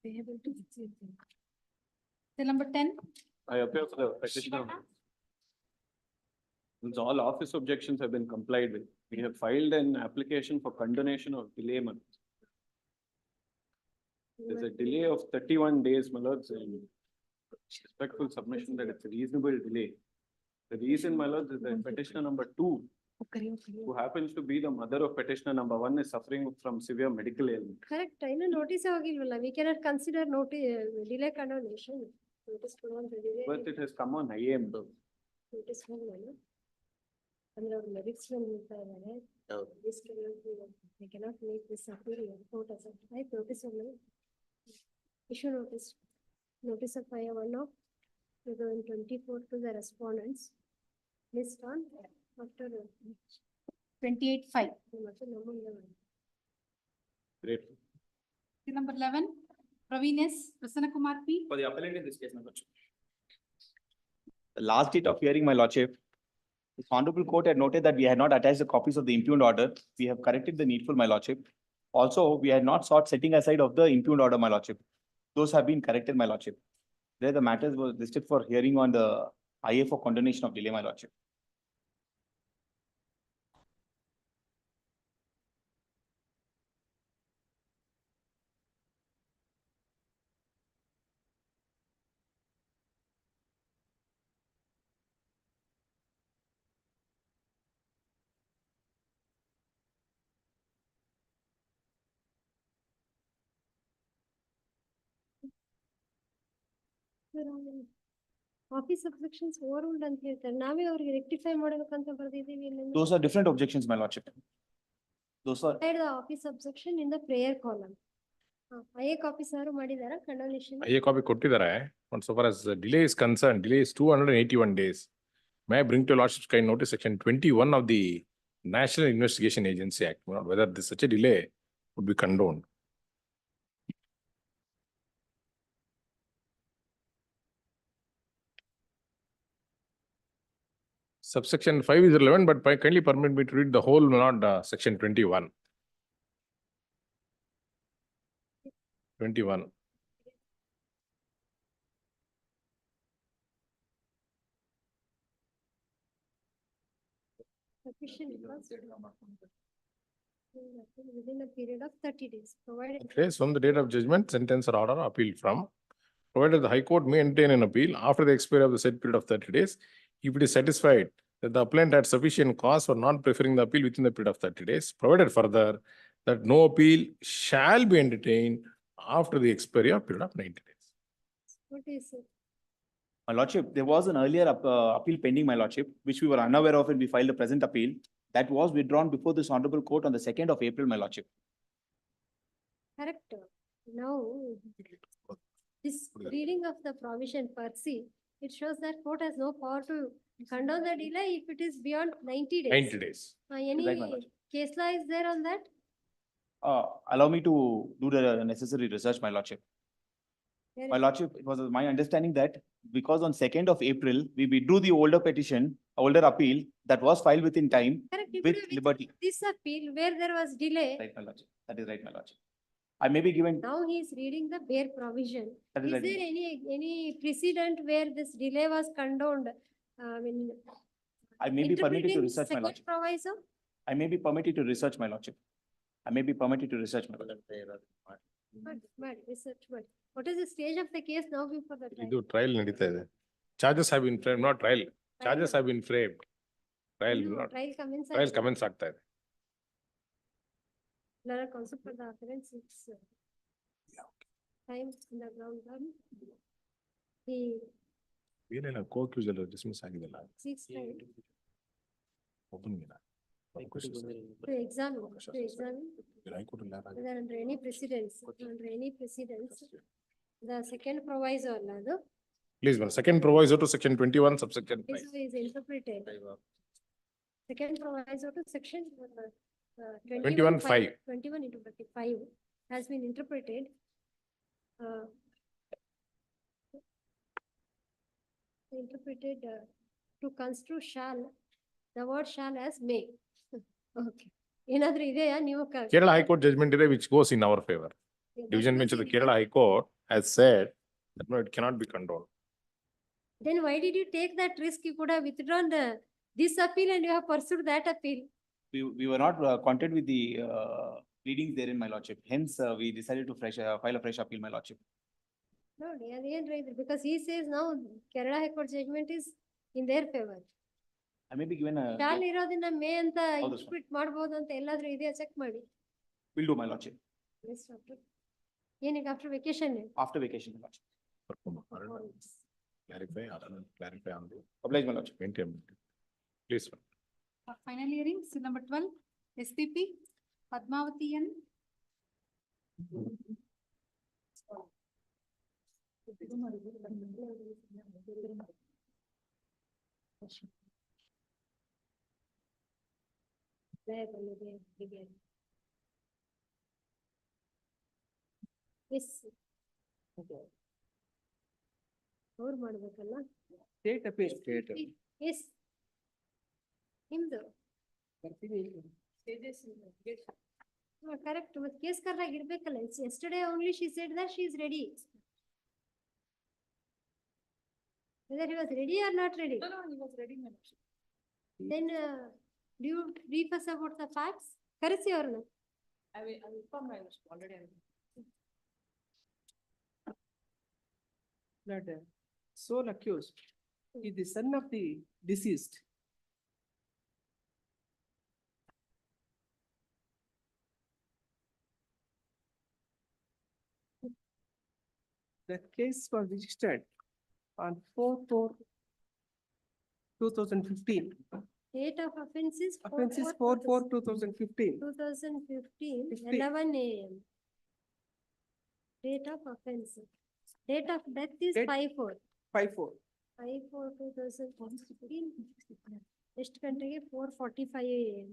Payable to CH-4. Cell number 10. I appear for the petitioner. Since all office objections have been complied with, we have filed an application for condonation of delay. There's a delay of 31 days, my lords, and respectful submission that it's a reasonable delay. The reason, my lords, is that petitioner number 2, who happens to be the mother of petitioner number 1, is suffering from severe medical ailment. Correct, ಇನ್ನು notice ಹೋಗಿಲ್ವಲ್ಲ. We cannot consider delay condonation. Notice ಕೊಡುವಂತ delay. But it has come on IAM though. Notice ಹೋಗ್ಲಿಲ್ಲ. ಅಂದ್ರೆ ಅವ್ರು merits ಹೇಳ್ತಾ ಇದ್ದಾರೆ. ಹೌದು. This cannot be, they cannot make this appeal in court as a type notice only. Issue notice. Notice of fire 1 of 2024 to the respondents. List on after 28/5. Great. Cell number 11. Praveen S. Prasanna Kumar P. For the appellant in this case, my lordship. The last date of hearing, my lordship, the honorable court had noted that we had not attached the copies of the impugned order. We have corrected the needful, my lordship. Also, we had not sought setting aside of the impugned order, my lordship. Those have been corrected, my lordship. There the matters were listed for hearing on the IA for condonation of delay, my lordship. Office objections overruled ಅಂತ ಹೇಳ್ತಾರೆ. ನಾವೇ ಅವ್ರಿಗೆ rectify ಮಾಡಬೇಕಂತ ಬರ್ದಿದ್ದೀವಿ. Those are different objections, my lordship. Those are, The office objection in the prayer column. IA copies ಯಾರು ಮಾಡಿದಾರ condonation? IA copy ಕೊಟ್ಟಿದ್ದಾರೆ. And so far as the delay is concerned, delay is 281 days. May I bring to your lordship's kind notice section 21 of the National Investigation Agency Act, whether this such a delay would be condoned. Subsection 5 is relevant, but kindly permit me to read the whole, not section 21. 21. Sufficient cause within a period of 30 days, provided. Days from the date of judgment, sentence or order appealed from, provided the High Court may entertain an appeal after the expiry of the said period of 30 days, if it is satisfied that the appellant had sufficient cause for not preferring the appeal within the period of 30 days, provided further that no appeal shall be entertained after the expiry of period of 90 days. What is it? My lordship, there was an earlier appeal pending, my lordship, which we were unaware of when we filed the present appeal. That was withdrawn before this honorable court on the 2nd of April, my lordship. Correct. Now, this reading of the provision per se, it shows that court has no power to condone the delay if it is beyond 90 days. 90 days. Any Right, my lordship. case law is there on that? Allow me to do the necessary research, my lordship. Where My is- lordship, it was my understanding that because on 2nd of April, we withdrew the older petition, older appeal that was filed within time Correct. You with could have liberty. This appeal where there was delay, Right, my lordship. That is right, my lordship. I may be given, now he is reading the bare provision. that is Is right. there any precedent where this delay was condoned? When I may be permitted to interpreting research, my second lordship. proviso? I may be permitted to research, my lordship. I may be permitted to research, my lordship. But research, but what is the stage of the case now before the trial? Idu trial nadita ide. Charges have been framed, not trial. Charges have been framed. Trial, No, not, Trial commence. trial commence ಆಗ್ತಾ ಇದೆ. Learner counsel for the appearance, it's time in the ground done. He ಏನೆಲ್ಲ co-accused ಎಲ್ಲ dismiss ಆಗಿದೆಲ್ಲ. seeks time ಒಬ್ಬನಿಗಿಲ್ಲ. to examine whether under any precedents, the second proviso allado, Please, one second proviso to section 21, subsection 5. this is interpreted. Second proviso to section 21(5). 21 into 5 has been interpreted. To construe shall, the word shall as may. Okay. ಏನಾದ್ರೂ ಇದೆಯಾ ನೀವು Kerala High Court judgment ಇದೆ which goes in our favor. Division bench of the Kerala High Court has said that no, it cannot be condoned. Then why did you take that risk? You could have withdrawn this appeal and you have pursued that appeal. We were not content with the pleadings therein, my lordship. Hence, we decided to file a fresh appeal, my lordship. No, because he says now Kerala High Court judgment is in their favor. I may be given a, shall ಇರೋದನ್ನ may ಅಂತ ಹೌದು sir. Interpret ಮಾಡ್ಬೋದು ಅಂತ ಎಲ್ಲಾದ್ರೂ ಇದೆಯಾ check ಮಾಡಿ. will do, my lordship, ಏನೀಗ after vacation after vacation, my lordship. Clarify on the. Oblige, my lordship. Please. Final hearing, seal number 12, SPP, Padmavati N. Yes ಅವ್ರು ಮಾಡ್ಬೇಕಲ್ಲ State appeal. ಎಸ್ ನಿಮ್ದು correct ಮತ್ತೆ ಕೇಸ್ ಕರ್ನಾಗ ಇರ್ಬೇಕಲ್ಲ yesterday only she said that she is ready whether he was ready or not ready. No, he was ready, my lordship. Then do you brief us about the facts? ಕರೆಸಿ ಅವ್ರನ್ನ. I will inform my lordship already. That sole accused is the son of the deceased. The case was registered on 4/4/2015. Date of offense is Offense is 4/4/2015. 2015, 15. 11 AM. Date of offense. Date of death is Date- 5/4. 5/4. 5/4/2015. ಎಷ್ಟು ಗಂಟೆಗೆ 4:45 AM.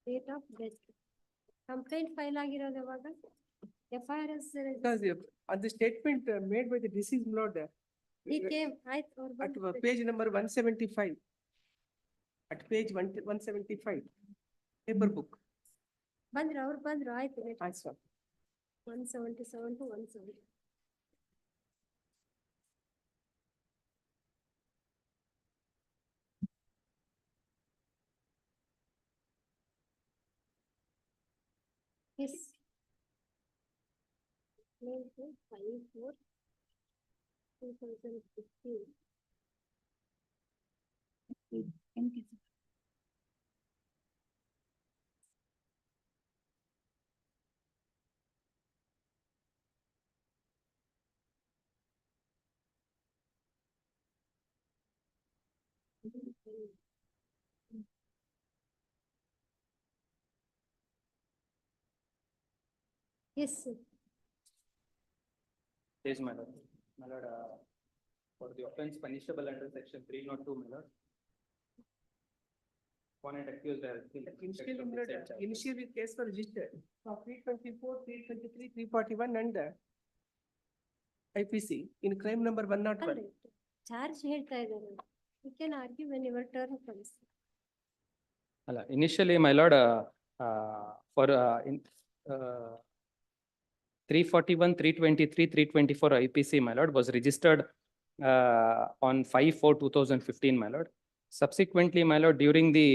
Date of death. Complaint file ಆಗಿರೋದು ಯಾವಾಗ? FIR is Because on the statement made by the deceased lord, He came, or At page number 175. At page 175. Paper book. ಬಂದ್ರು ಅವ್ರು ಬಂದ್ರು ಆಯ್ತು Aye, sir. 177 to 170. Yes. 954 2015. Yes, sir. Yes, my lord. My lord, for the offense punishable under section 302, my lord. Opponent accused has been convicted of the said charge. Initially case was registered for 324, 323, 341 and IPC in crime number 101. Charge ಹೇಳ್ತಾ ಇದ್ದಾರೆ. You can argue when your turn comes. Initially, my lord, for in 341, 323, 324 IPC, my lord, was registered on 5/4/2015, my lord. Subsequently, my lord, during the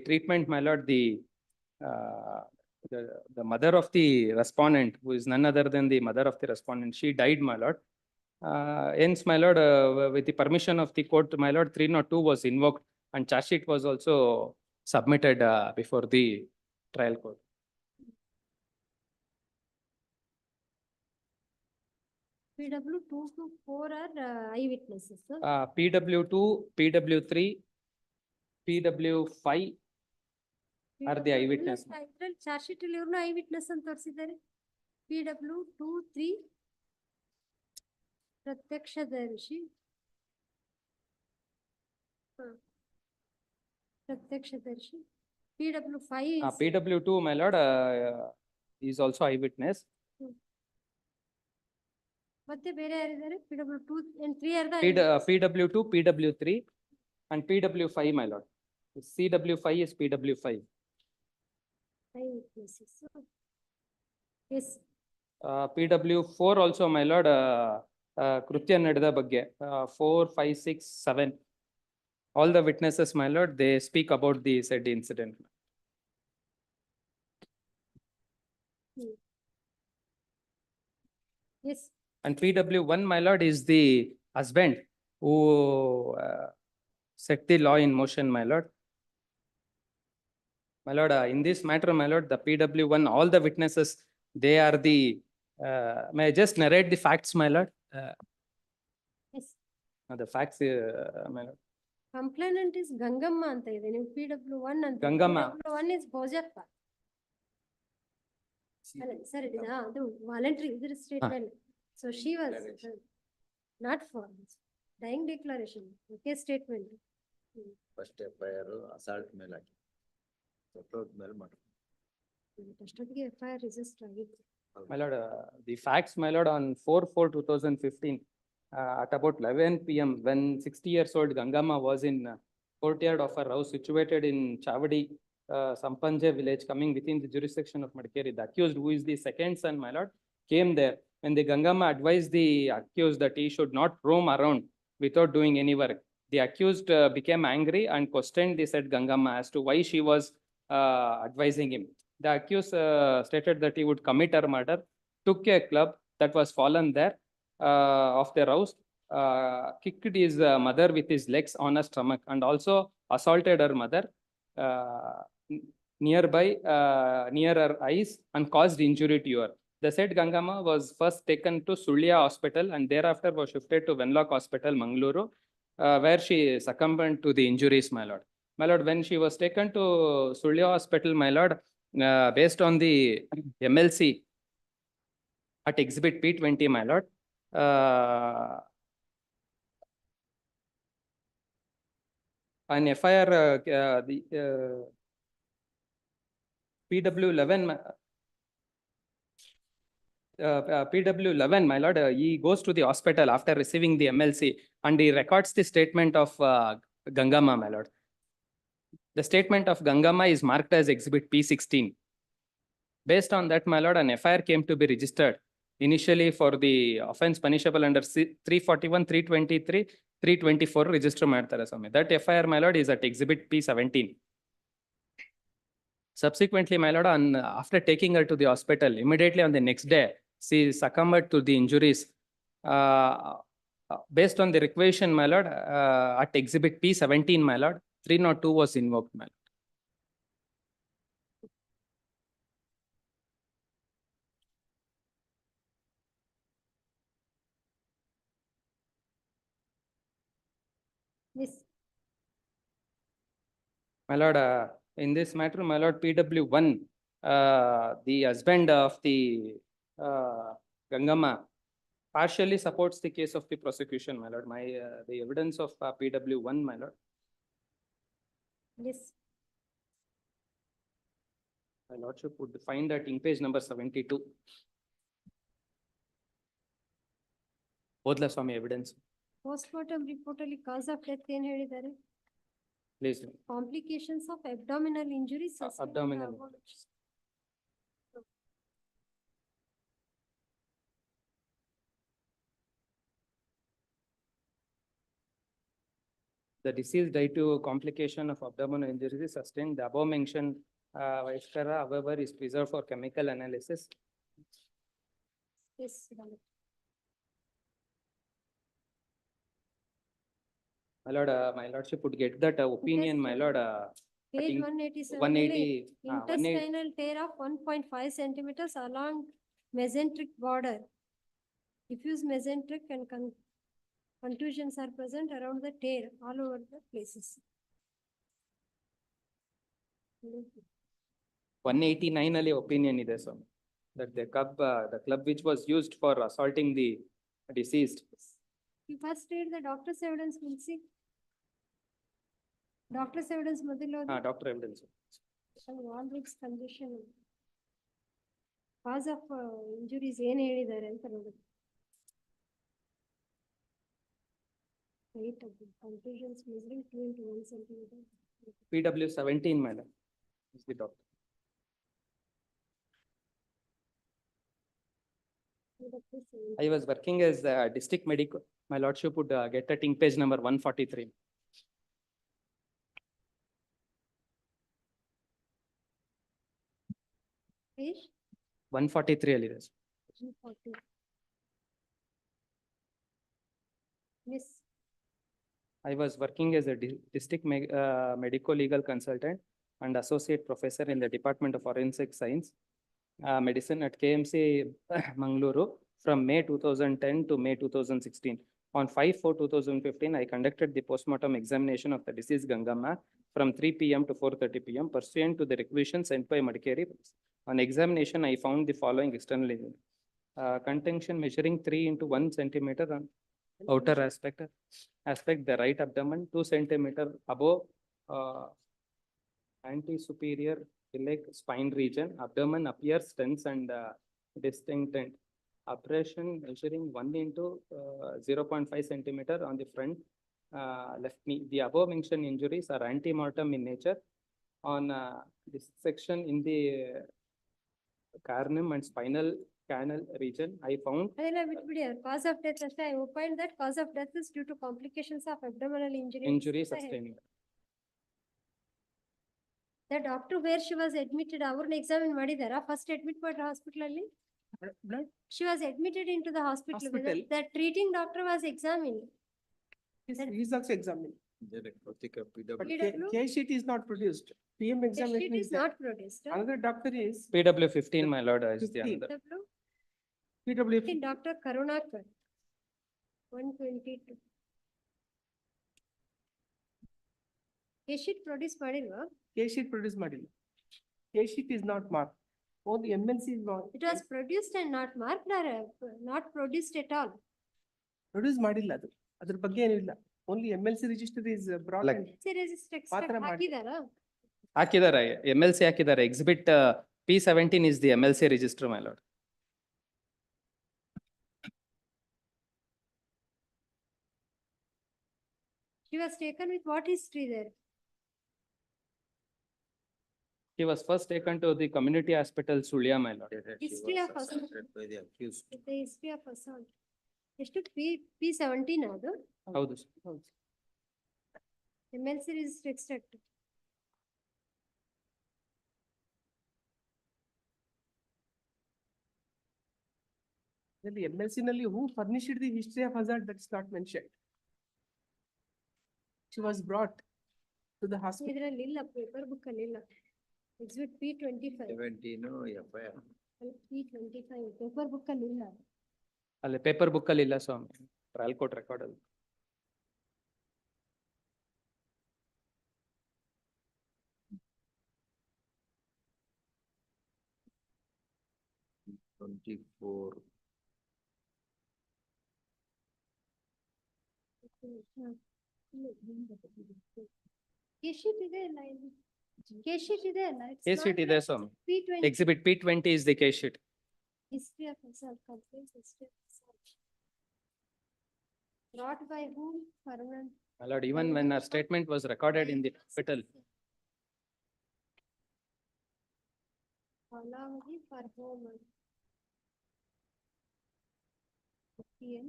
treatment, my lord, the mother of the respondent, who is none other than the mother of the respondent, she died, my lord. Hence, my lord, with the permission of the court, my lord, 302 was invoked and charge sheet was also submitted before the trial court. PW 2 to 4 are eyewitnesses, sir. PW2, PW3, PW5 are the eyewitness. Charge sheet ಅಲ್ಲಿ ಇವ್ರನ್ನ eye witness ಅಂತ ತೋರಿಸಿದ್ದಾರೆ. PW 2, 3 ಪ್ರತ್ಯಕ್ಷದರ್ಶಿ. ಪ್ರತ್ಯಕ್ಷದರ್ಶಿ. PW5 is PW2, my lord, is also eyewitness. ಮತ್ತೆ ಬೇರೆ ಯಾರಿದ್ದಾರೆ? PW2 and 3 are the PW2, PW3 and PW5, my lord. CW5 is PW5. eyewitnesses. Yes. PW4 also, my lord, ಕೃತ್ಯ ನಡೆದ ಬಗ್ಗೆ 4, 5, 6, 7. All the witnesses, my lord, they speak about the said incident. Yes. And PW1, my lord, is the husband who set the law in motion, my lord. My lord, in this matter, my lord, the PW1, all the witnesses, they are the, may I just narrate the facts, my lord? Yes. The facts, my lord. Complainant is Gangamma ಅಂತ ಇದೆ. ನೀವು PW1 ಅಂತ. Gangamma. PW1 is Bhojappa. ಅಲ್ಲ sir, ಅದು voluntary ಇದ್ರ statement. So she was not for dying declaration. Okay, statement. First FIR assault ಮೇಲೆ ಹಾಕಿ. ಮೇಲೆ ಮಾಡಿ. ಅಷ್ಟೊತ್ತಿಗೆ FIR ರಿಜಿಸ್ಟರ್ ಆಗಿತ್ತು. My lord, the facts, my lord, on 4/4/2015, at about 11 p.m. when 60 years old Gangamma was in courtyard of her house situated in Chavadi, Sampanje village, coming within the jurisdiction of Madikeri. The accused, who is the second son, my lord, came there. When the Gangamma advised the accused that he should not roam around without doing any work, the accused became angry and questioned the said Gangamma as to why she was advising him. The accused stated that he would commit her murder, took a club that was fallen there of their house, kicked his mother with his legs on her stomach, and also assaulted her mother nearby, near her eyes, and caused injury to her. The said Gangamma was first taken to Sulya Hospital and thereafter was shifted to Venlock Hospital, Mangaluru, where she succumbed to the injuries, my lord. My lord, when she was taken to Sulya Hospital, my lord, based on the MLC at Exhibit P20, my lord, an FIR, the PW11, PW 11, my lord, he goes to the hospital after receiving the MLC and he records the statement of Gangama, my lord. The statement of Gangama is marked as exhibit P16. Based on that, my lord, an FIR came to be registered initially for the offense punishable under 341, 323, 324 register ಮಾಡ್ತಾರೆ ಸ್ವಾಮಿ. That FIR, my lord, is at exhibit P17. Subsequently, my lord, after taking her to the hospital, immediately on the next day, she succumbed to the injuries. Based on the requisition, my lord, at exhibit P17, my lord, 302 was invoked, my lord. Yes. My lord, in this matter, my lord, PW1, the husband of the Gangama partially supports the case of the prosecution, my lord. The evidence of PW1, my lord. Yes. My lordship would find that in page number 72. Bodla Swami evidence. Postmortem report ಅಲ್ಲಿ cause of death ಏನ್ ಹೇಳಿದ್ದಾರೆ? Please. Complications of abdominal injuries. Abdominal. The deceased died to complication of abdominal injuries sustained. The above mentioned Vaishkara, however, is preserved for chemical analysis. Yes. My lordship would get that opinion, my lord. Page 187. 180. Intestinal tear of 1.5 centimeters along mesenteric border. Diffuse mesenteric and contusions are present around the tear all over the places. 189 ಅಲ್ಲಿ opinion ಇದೆ so that the club which was used for assaulting the deceased. You first read the doctor's evidence, we'll see. Doctor's evidence ಮೊದಲು Doctor evidence. all risk condition. Cause of injuries ಏನ್ ಹೇಳಿದ್ದಾರೆ ಅಂತ ನೋಡಿ. Weight of the contusions measuring 2 into 1 centimeter. PW 17, madam, is the doctor. I was working as the district medical. My lordship would get that in page number 143. Page 143 ಅಲ್ಲಿ ಇದೆ. 140. Yes. I was working as a district medical legal consultant and associate professor in the Department of Forensic Science, Medicine at KMC Mangaluru from May 2010 to May 2016. On 5/4/2015, I conducted the postmortem examination of the deceased Gangama from 3 p.m. to 4:30 p.m. pursuant to the requisition sent by Madikeri. On examination, I found the following external injury. Contention measuring 3 into 1 centimeter on outer aspect, the right abdomen, 2 centimeter above anti-superior iliac spine region. Abdomen appears tense and distended. Abrasion measuring 1 into 0.5 centimeter on the front left knee. The above mentioned injuries are antemortem in nature. On this section in the carnum and spinal canal region, I found cause of death. I opined that cause of death is due to complications of abdominal injury sustained. The doctor where she was admitted, ಅವ್ರನ್ನ examine ಮಾಡಿದಾರಾ? First admit ಮಾಡಿದ hospital ಅಲ್ಲಿ? She was admitted into the hospital. The treating doctor was examined. He's also examined. But PW? case sheet is not produced. PM The examination sheet is is there. not produced. Another doctor is PW 15, my lord, is the 15. other. PW. Dr. Karunakar. 122. Case sheet produce ಮಾಡಿಲ್ವಾ? Case sheet produce ಮಾಡಿಲ್ಲ. Case sheet is not marked. Only MLC is marked. It was produced and not marked or not produced at all. Produce ಮಾಡಿಲ್ಲ ಅದು. ಅದ್ರ ಬಗ್ಗೆ ಏನೂ ಇಲ್ಲ. Only MLC register is brought in. ಮಾತ್ರ ಮಾಡಿ. ಹಾಕಿದಾರಾ? ಹಾಕಿದ್ದಾರೆ MLC ಹಾಕಿದ್ದಾರೆ. Exhibit P17 is the MLC register, my lord. She was taken with what history there? He was first taken to the community hospital, Sulya, my lord. History of assault. By the accused. With the history of assault. ಎಷ್ಟು P17 ಅದು? ಹೌದು sir. MLC register extract. The MLC ನಲ್ಲಿ who furnished the history of hazard, that's not mentioned. She was brought to the hospital. ಇದ್ರಲ್ಲಿ ಇಲ್ಲ, paper book ಅಲ್ಲಿ ಇಲ್ಲ. Exhibit P25. 17 FIR. P25 paper book ಅಲ್ಲಿ ಇಲ್ಲ. ಅಲ್ಲಿ ಪೇಪರ್ ಬುಕ್ ಅಲ್ಲಿ ಇಲ್ಲ ಸ್ವಾಮಿ, ಟ್ರಯಲ್ ಕೋರ್ಟ್ ರೆಕಾರ್ಡ್ ಅಲ್ಲಿ. Case sheet ಇದೆ ಅಲ್ಲ ಇಲ್ಲಿ? Case sheet ಇದೆ ಅಲ್ಲ? It's Case sheet not ಇದೆ like Swami. P20. Exhibit P20 is the case sheet. History of assault, complaints, history of assault. Brought by whom? Permanent. My lord, even when her statement was recorded in the hospital, Kalavadi for home. PN.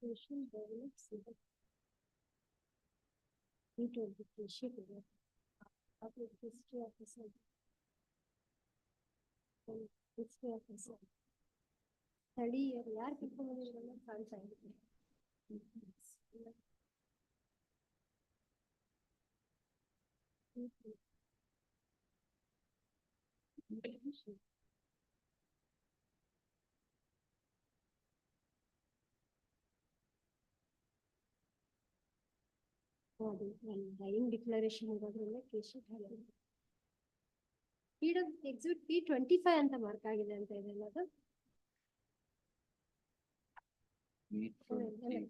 Patient develops. P20 case sheet ಇದೆ. Public history of assault. History of assault. ಸ್ಥಳೀಯರು ಯಾರು ಕಿತ್ಕೊಂಡು ಬಂದಿರೋದನ್ನ ಕಾಣ್ತಾ ಇದೆ. ನೋಡಿ, dying declaration ಇರೋದ್ರಿಂದ case sheet ಹಾಗೆ. Exhibit P25 ಅಂತ ಮಾರ್ಕ್ ಆಗಿದೆ ಅಂತ ಇದೆ ಅಲ್ಲ ಅದು?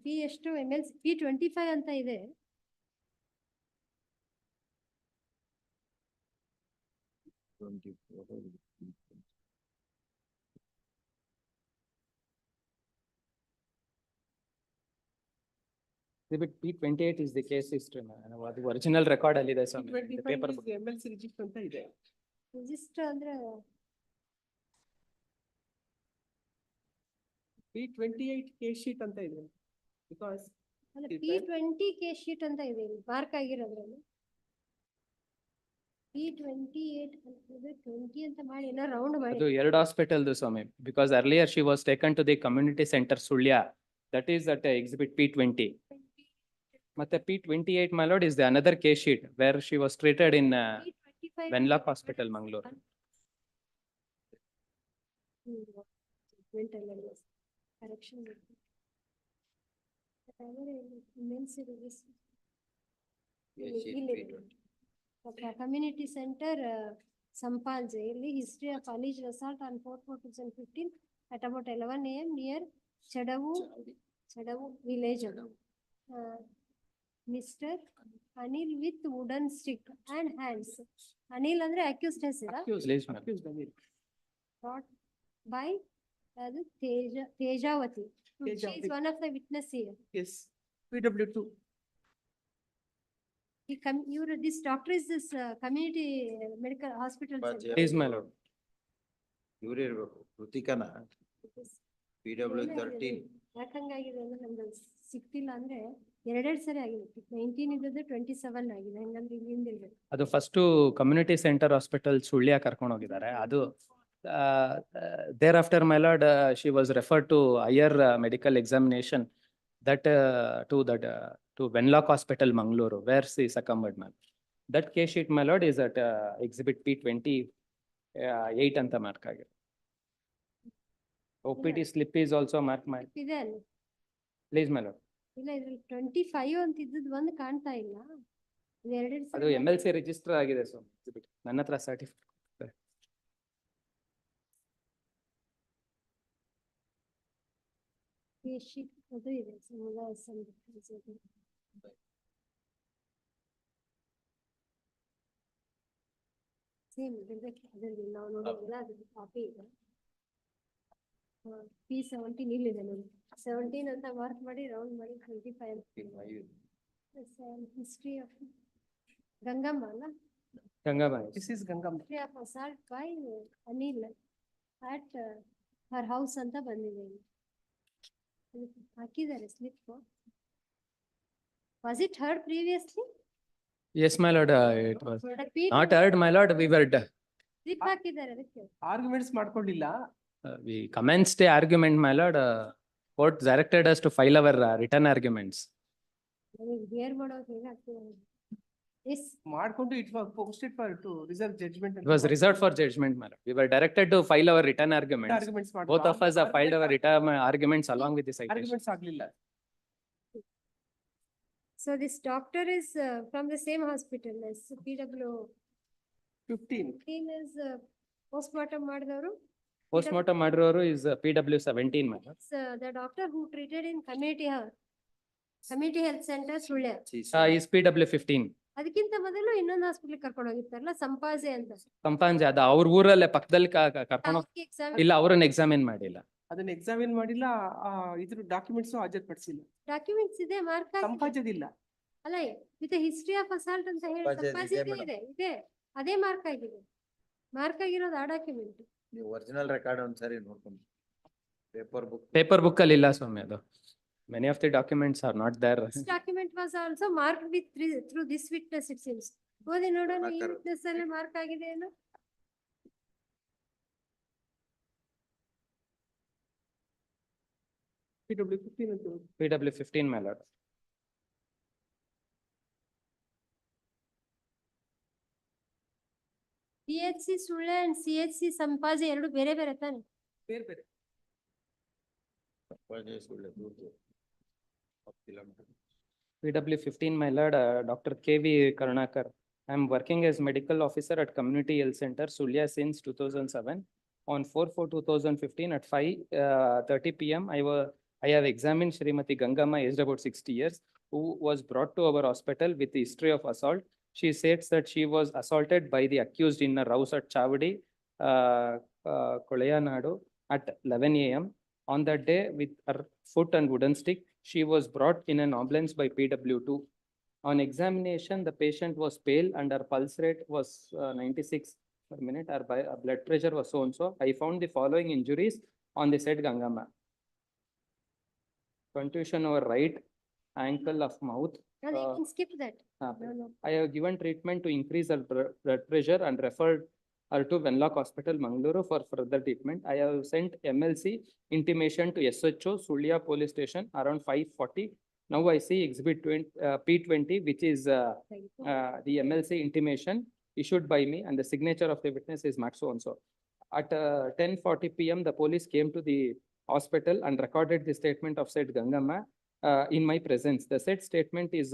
P ಎಷ್ಟು MLC P25 ಅಂತ ಇದೆ. exhibit P28 is the case history. ಅದು ಒರಿಜಿನಲ್ ರೆಕಾರ್ಡ್ ಅಲ್ಲಿ ಇದೆ ಸ್ವಾಮಿ. P25 paper is the MLC register ಅಂತ ಇದೆ. ರಿಜಿಸ್ಟರ್ ಅಂದ್ರೆ P28 case sheet ಅಂತ ಇದೆ. Because ಅಲ್ಲ P20 ಕೇಸ್ ಶೀಟ್ ಅಂತ ಇದೆ ಇಲ್ಲಿ ಮಾರ್ಕ್ ಆಗಿರೋದ್ರಲ್ಲಿ. P28 ಅಂತಂದ್ರೆ 20 ಅಂತ ಮಾಡಿ ಏನೋ ರೌಂಡ್ ಮಾಡಿ. ಅದು ಎರಡು ಹಾಸ್ಪಿಟಲ್ ಸ್ವಾಮಿ, because earlier she was taken to the community center Sulya, that is at exhibit P20. ಮತ್ತೆ P28 my lord is the another case sheet where she was treated in P25 Venlock Hospital, Mangalore. Correction. Community centre Sampaje ಇಲ್ಲಿ history of allege resort on 4/4/2015 at about 11 AM near Chadavu village. Mr. Anil with wooden stick and hands. Anil andre accused ಹೆಸರಾ? Accused. Brought by Tejavati. She is one of the witness here. Yes, PW2. This doctor is this community medical hospital. Please my lord. ಇವ್ರು ಇರ್ಬೇಕು ಕೃತಿಕನ PW13. ಯಾಕಂಗಾಗಿದೆ ಅಂದ್ರೆ ನಮ್ದು ಸಿಕ್ತಿಲ್ಲ ಅಂದ್ರೆ ಎರಡೆರಡು ಸರಿ ಆಗಿದೆ. 19 ಇದ್ದದ್ದು 27 ಆಗಿದೆ. ಹಂಗಂದ್ರೆ ಇಲ್ಲಿಂದ ಇರ್ಬೇಕು. ಅದು first community centre hospital Sullia ಕರ್ಕೊಂಡು ಹೋಗಿದ್ದಾರೆ. ಅದು thereafter my lord she was referred to higher medical examination that to Venlock Hospital, Mangalore, where she succumbed, ma'am. That case sheet my lord is at exhibit P28 ಅಂತ mark ಆಗಿದೆ. OPT slip is also marked, my ಇದೆ ಅಲ್ಲಿ. please my lord. ಇಲ್ಲ ಇದ್ರಲ್ಲಿ 25 ಅಂತ ಇದ್ದದ್ದು ಒಂದು ಕಾಣ್ತಾ ಇಲ್ಲ. ಎರಡೆರಡು ಅದು MLC ರಿಜಿಸ್ಟರ್ ಆಗಿದೆ ಸೊ exhibit. ನನ್ನ ಹತ್ರ ಸರ್ಟಿಫಿಕೇಟ್ ಕೇಸ್ ಶೀಟ್ ಅದು ಇದೆ. ಸಮುದಾಯ ಸೇಮ್ ಇದ್ರದ್ದು ಅದರಲ್ಲಿ ನಾವು ನೋಡೋದಿಲ್ಲ, ಅದ್ರ ಕಾಪಿ ಇದೆ. P17 ಇಲ್ಲಿದೆ ನೋಡಿ. 17 ಅಂತ ಮಾರ್ಕ್ ಮಾಡಿ ರೌಂಡ್ ಮಾಡಿ 25. History of Gangamba ಅಲ್ಲ? Gangama. This is Gangam. History of assault by Anil at her house ಅಂತ ಬಂದಿದೆ. ಹಾಕಿದ್ದಾರೆ slip. Was it heard previously? Yes, my lord, it was not heard, my lord. We were, slip ಹಾಕಿದ್ದಾರೆ ಅದಕ್ಕೆ. Arguments ಮಾಡ್ಕೊಂಡಿಲ್ಲ. we commenced the argument, my lord. Court directed us to file our written arguments. ನನಗೆ hair ಮಾಡೋದು ಹೇಗಾಗ್ತದೆ? S ಮಾಡ್ಕೊಂಡು it was posted for to reserve judgment. It was reserved for judgment, my lord. We were directed to file our written arguments. Arguments Both of us have filed our written arguments along with the citation. Arguments ಆಗ್ಲಿಲ್ಲ. So this doctor is from the same hospital as PW 15. 15 is postmortem ಮಾಡಿದವರು. Postmortem ಮಾಡಿರೋರು is PW 17, my lord. The doctor who treated in community health center Sullia. Is PW 15. ಅದಕ್ಕಿಂತ ಮೊದಲು ಇನ್ನೊಂದು hospital ಕರ್ಕೊಂಡು ಹೋಗಿರ್ತಾರಲ್ಲ ಸಂಪಾಜೆ ಅಂತ. ಸಂಪಾಂಜೆ ಅದ ಅವ್ರ ಊರಲ್ಲೇ ಪಕ್ಕದಲ್ಲಿ ಕರ್ಕೊಂಡು ಎಕ್ಸಾಮ್ ಇಲ್ಲ ಅವ್ರನ್ನ ಎಕ್ಸಾಮಿನ್ ಮಾಡಿಲ್ಲ. ಅದನ್ನ ಎಕ್ಸಾಮಿನ್ ಮಾಡಿಲ್ಲ, ಇದ್ರ ಡಾಕ್ಯುಮೆಂಟ್ಸ್ ಹಾಜರುಪಡಿಸಿಲ್ಲ. ಡಾಕ್ಯುಮೆಂಟ್ಸ್ ಇದೆ ಮಾರ್ಕ್ ಸಂಪಾಜದಿಲ್ಲ. ಅಲ್ಲ ವಿತ್ ಹಿಸ್ಟ್ರಿ ಆಫ್ ಅಸಾಲ್ಟ್ ಅಂತ ಹೇಳಿ ಸಂಪಾಜೆ ಇದೆ ಅದೇ ಮಾರ್ಕ್ ಆಗಿದೆ. ಮಾರ್ಕ್ ಆಗಿರೋದು ಆ ಡಾಕ್ಯುಮೆಂಟ್. ನೀವು ಒರಿಜಿನಲ್ ರೆಕಾರ್ಡ್ ಒಂದ್ಸರಿ ನೋಡ್ಕೊಂಡು ಪೇಪರ್ ಬುಕ್ ಅಲ್ಲಿ ಇಲ್ಲ ಸ್ವಾಮಿ ಅದು. Many of the documents are not there. This document was also marked with through this witness it seems. ಓದಿ ನೋಡೋಣ ಈ ವಿಟ್ನೆಸ್ ಅಲ್ಲಿ ಮಾರ್ಕ್ ಆಗಿದೆ ಏನು? PW 15 ಅಂತ. PW 15, my lord. CHC Sulle and CHC Sampaje ಎರಡು ಬೇರೆ ಬೇರೆ ತಾನೆ? ಬೇರೆ ಬೇರೆ. PW 15, my lord, Dr. KV Karnataka. I am working as medical officer at Community Health Center, Sulya since 2007. On 4/4/2015 at 5:30 PM, I have examined Srimati Gangama, aged about 60 years, who was brought to our hospital with the history of assault. She says that she was assaulted by the accused in a house at Chavadi, Koleyanadu at 11 AM. On that day, with her foot and wooden stick, she was brought in an ambulance by PW2. On examination, the patient was pale and her pulse rate was 96 per minute. Her blood pressure was so and so. I found the following injuries on the said Gangama. Contusion over right ankle of mouth. No, you can skip that. No. I have given treatment to increase her blood pressure and referred her to Venlock Hospital, Mangaluru for further treatment. I have sent MLC intimation to SHO, Sulya Police Station around 5:40. Now I see exhibit P20, which is the MLC intimation issued by me and the signature of the witness is Max so and so. At 10:40 PM, the police came to the hospital and recorded the statement of said Gangama in my presence. The said statement is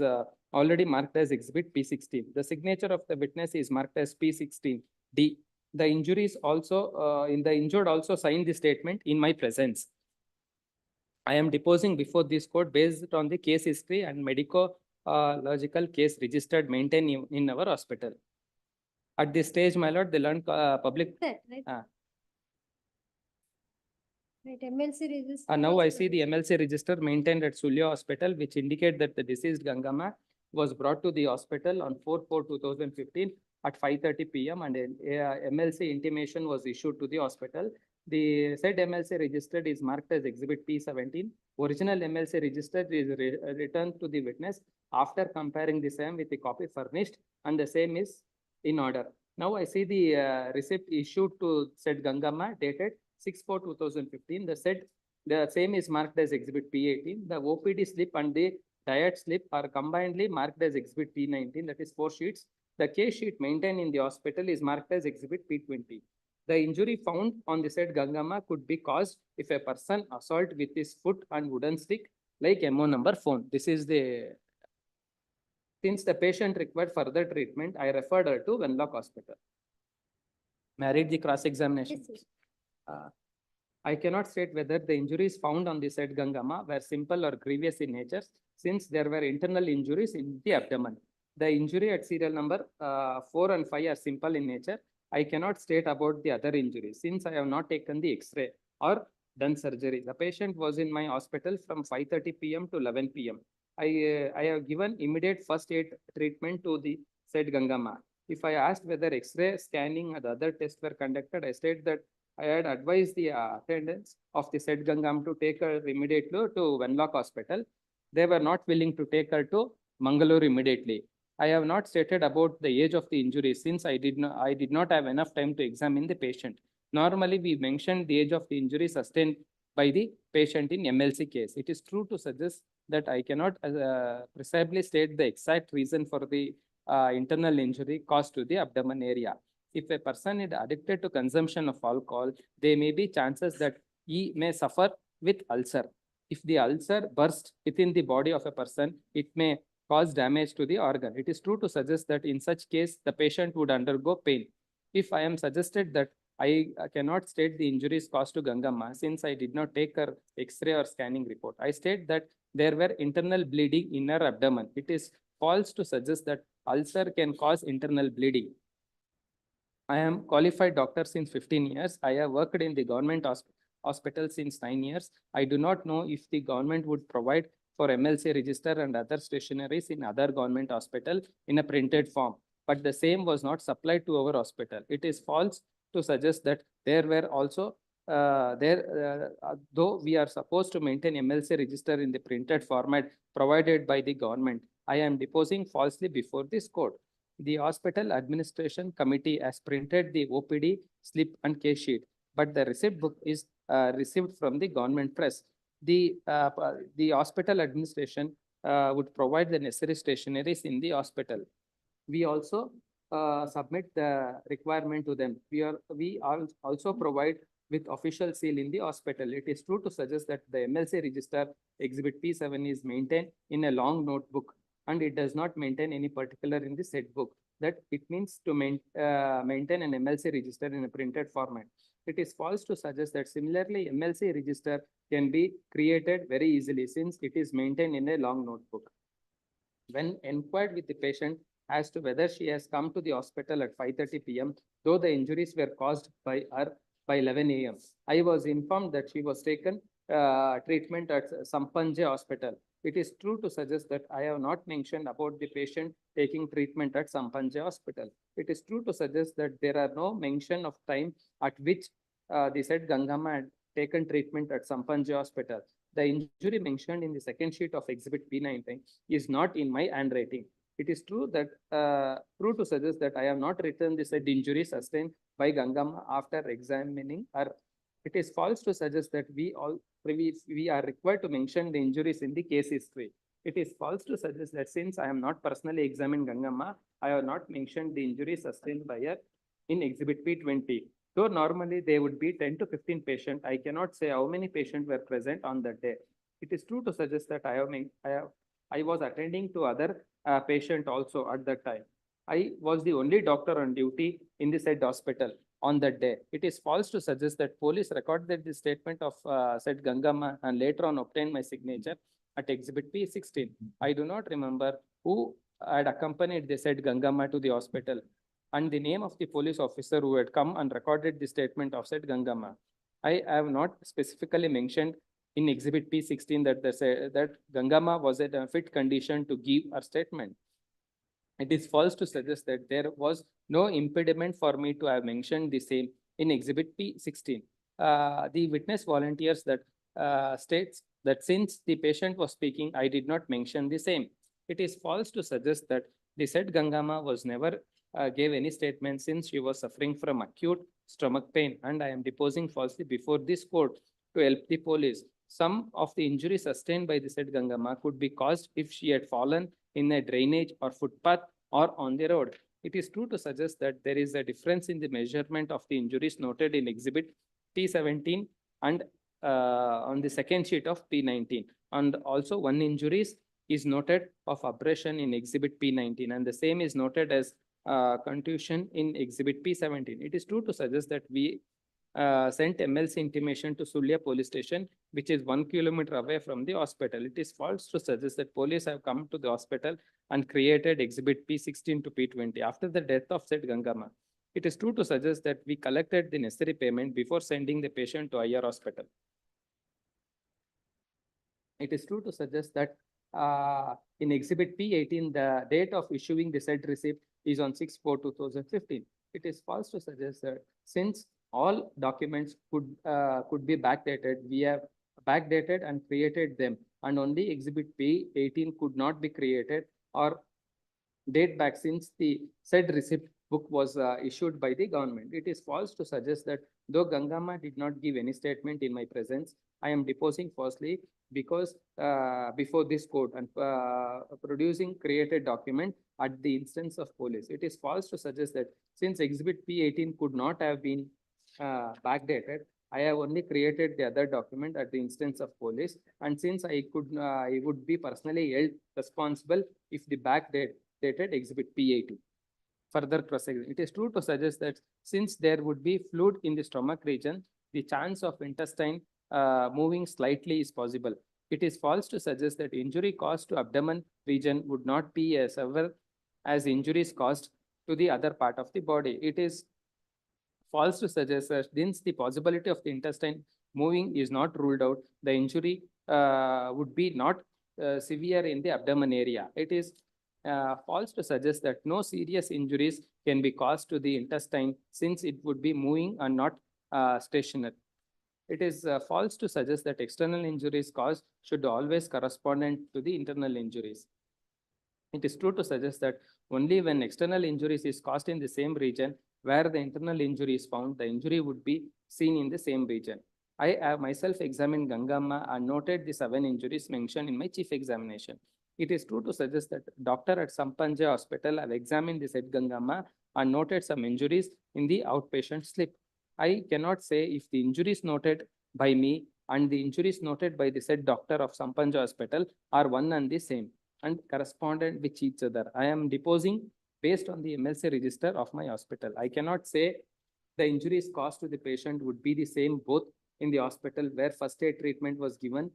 already marked as exhibit P16. The signature of the witness is marked as P16D. The injuries also, the injured also signed the statement in my presence. I am deposing before this court based on the case history and medico-logical case registered maintained in our hospital. At this stage, my lord, the learned public. Right. Right, MLC register. Now I see the MLC register maintained at Sulya Hospital, which indicate that the deceased Gangama was brought to the hospital on 4/4/2015 at 5:30 PM and MLC intimation was issued to the hospital. The said MLC registered is marked as exhibit P17. Original MLC registered is returned to the witness after comparing the same with the copy furnished and the same is in order. Now I see the receipt issued to said Gangama dated 6/4/2015. The same is marked as exhibit P18. The OPD slip and the diet slip are combinedly marked as exhibit P19, that is 4 sheets. The case sheet maintained in the hospital is marked as exhibit P20. The injury found on the said Gangama could be caused if a person assault with his foot and wooden stick like MO number phone. This is the, since the patient required further treatment, I referred her to Venlock Hospital. May I read the cross-examination? Yes, I cannot state whether the injuries found on the said Gangama were simple or grievous in nature, since there were internal injuries in the abdomen. The injury at serial number 4 and 5 are simple in nature. I cannot state about the other injuries, since I have not taken the X-ray or done surgery. The patient was in my hospital from 5:30 PM to 11 PM. I have given immediate first aid treatment to the said Gangama. If I asked whether X-ray scanning and other tests were conducted, I said that I had advised the attendants of the said Gangam to take her immediately to Wenlock Hospital. They were not willing to take her to Mangalore immediately. I have not stated about the age of the injury since I did not have enough time to examine the patient. Normally, we mentioned the age of the injury sustained by the patient in MLC case. It is true to suggest that I cannot precisely state the exact reason for the internal injury caused to the abdomen area. If a person is addicted to consumption of alcohol, there may be chances that he may suffer with ulcer. If the ulcer bursts within the body of a person, it may cause damage to the organ. It is true to suggest that in such case, the patient would undergo pain. If I am suggested that I cannot state the injuries caused to Gangama since I did not take her X-ray or scanning report. I state that there were internal bleeding in her abdomen. It is false to suggest that ulcer can cause internal bleeding. I am qualified doctor since 15 years. I have worked in the government hospital since 9 years. I do not know if the government would provide for MLC register and other stationaries in other government hospital in a printed form, but the same was not supplied to our hospital. It is false to suggest that there were also though we are supposed to maintain MLC register in the printed format provided by the government, I am deposing falsely before this court. The hospital administration committee has printed the OPD slip and case sheet, but the receipt book is received from the government press. The hospital administration would provide the necessary stationaries in the hospital. We also submit the requirement to them. We also provide with official seal in the hospital. It is true to suggest that the MLC register exhibit P7 is maintained in a long notebook and it does not maintain any particular in the said book. That it means to maintain an MLC register in a printed format. It is false to suggest that similarly MLC register can be created very easily since it is maintained in a long notebook. When inquired with the patient as to whether she has come to the hospital at 5:30 PM, though the injuries were caused by her by 11 AM, I was informed that she was taken treatment at Sampanje Hospital. It is true to suggest that I have not mentioned about the patient taking treatment at Sampanje Hospital. It is true to suggest that there are no mention of time at which the said Gangama had taken treatment at Sampanje Hospital. The injury mentioned in the second sheet of exhibit P19 is not in my handwriting. It is true that true to suggest that I have not written the said injury sustained by Gangama after examining her. It is false to suggest that we are required to mention the injuries in the case history. It is false to suggest that since I am not personally examined Gangama, I have not mentioned the injuries sustained by her in exhibit P20. Though normally there would be 10 to 15 patients, I cannot say how many patients were present on that day. It is true to suggest that I was attending to other patient also at that time. I was the only doctor on duty in the said hospital on that day. It is false to suggest that police recorded the statement of said Gangama and later on obtained my signature at exhibit P16. I do not remember who had accompanied the said Gangama to the hospital and the name of the police officer who had come and recorded the statement of said Gangama. I have not specifically mentioned in exhibit P16 that Gangama was in a fit condition to give her statement. It is false to suggest that there was no impediment for me to have mentioned the same in exhibit P16. The witness volunteers that states that since the patient was speaking, I did not mention the same. It is false to suggest that the said Gangama was never gave any statement since she was suffering from acute stomach pain, and I am deposing falsely before this court to help the police. Some of the injuries sustained by the said Gangama could be caused if she had fallen in a drainage or footpath or on the road. It is true to suggest that there is a difference in the measurement of the injuries noted in exhibit P17 and on the second sheet of P19. And also one injuries is noted of abrasion in exhibit P19 and the same is noted as contusion in exhibit P17. It is true to suggest that we sent MLC intimation to Sulya police station, which is 1 kilometer away from the hospital. It is false to suggest that police have come to the hospital and created exhibit P16 to P20 after the death of said Gangama. It is true to suggest that we collected the necessary payment before sending the patient to IR hospital. It is true to suggest that in Exhibit P18, the date of issuing the said receipt is on 6/4/2015. It is false to suggest that since all documents could be backdated, we have backdated and created them, and only Exhibit P18 could not be created or date back since the said receipt book was issued by the government. It is false to suggest that though Gangama did not give any statement in my presence, I am deposing falsely because before this court and producing created document at the instance of police. It is false to suggest that since Exhibit P18 could not have been backdated, I have only created the other document at the instance of police, and since I would be personally held responsible if the backdated Exhibit P18. Further proceeding, it is true to suggest that since there would be fluid in the stomach region, the chance of intestine moving slightly is possible. It is false to suggest that injury caused to abdomen region would not be as severe as injuries caused to the other part of the body. It is false to suggest that since the possibility of the intestine moving is not ruled out, the injury would be not severe in the abdomen area. It is false to suggest that no serious injuries can be caused to the intestine since it would be moving and not stationary. It is false to suggest that external injuries caused should always correspond to the internal injuries. It is true to suggest that only when external injuries is caused in the same region where the internal injury is found, the injury would be seen in the same region. I have myself examined Gangama and noted the 7 injuries mentioned in my chief examination. It is true to suggest that doctor at Sampanja Hospital have examined the said Gangama and noted some injuries in the outpatient slip. I cannot say if the injuries noted by me and the injuries noted by the said doctor of Sampanja Hospital are one and the same and correspondent with each other. I am deposing based on the MLC register of my hospital. I cannot say the injuries caused to the patient would be the same both in the hospital where first aid treatment was given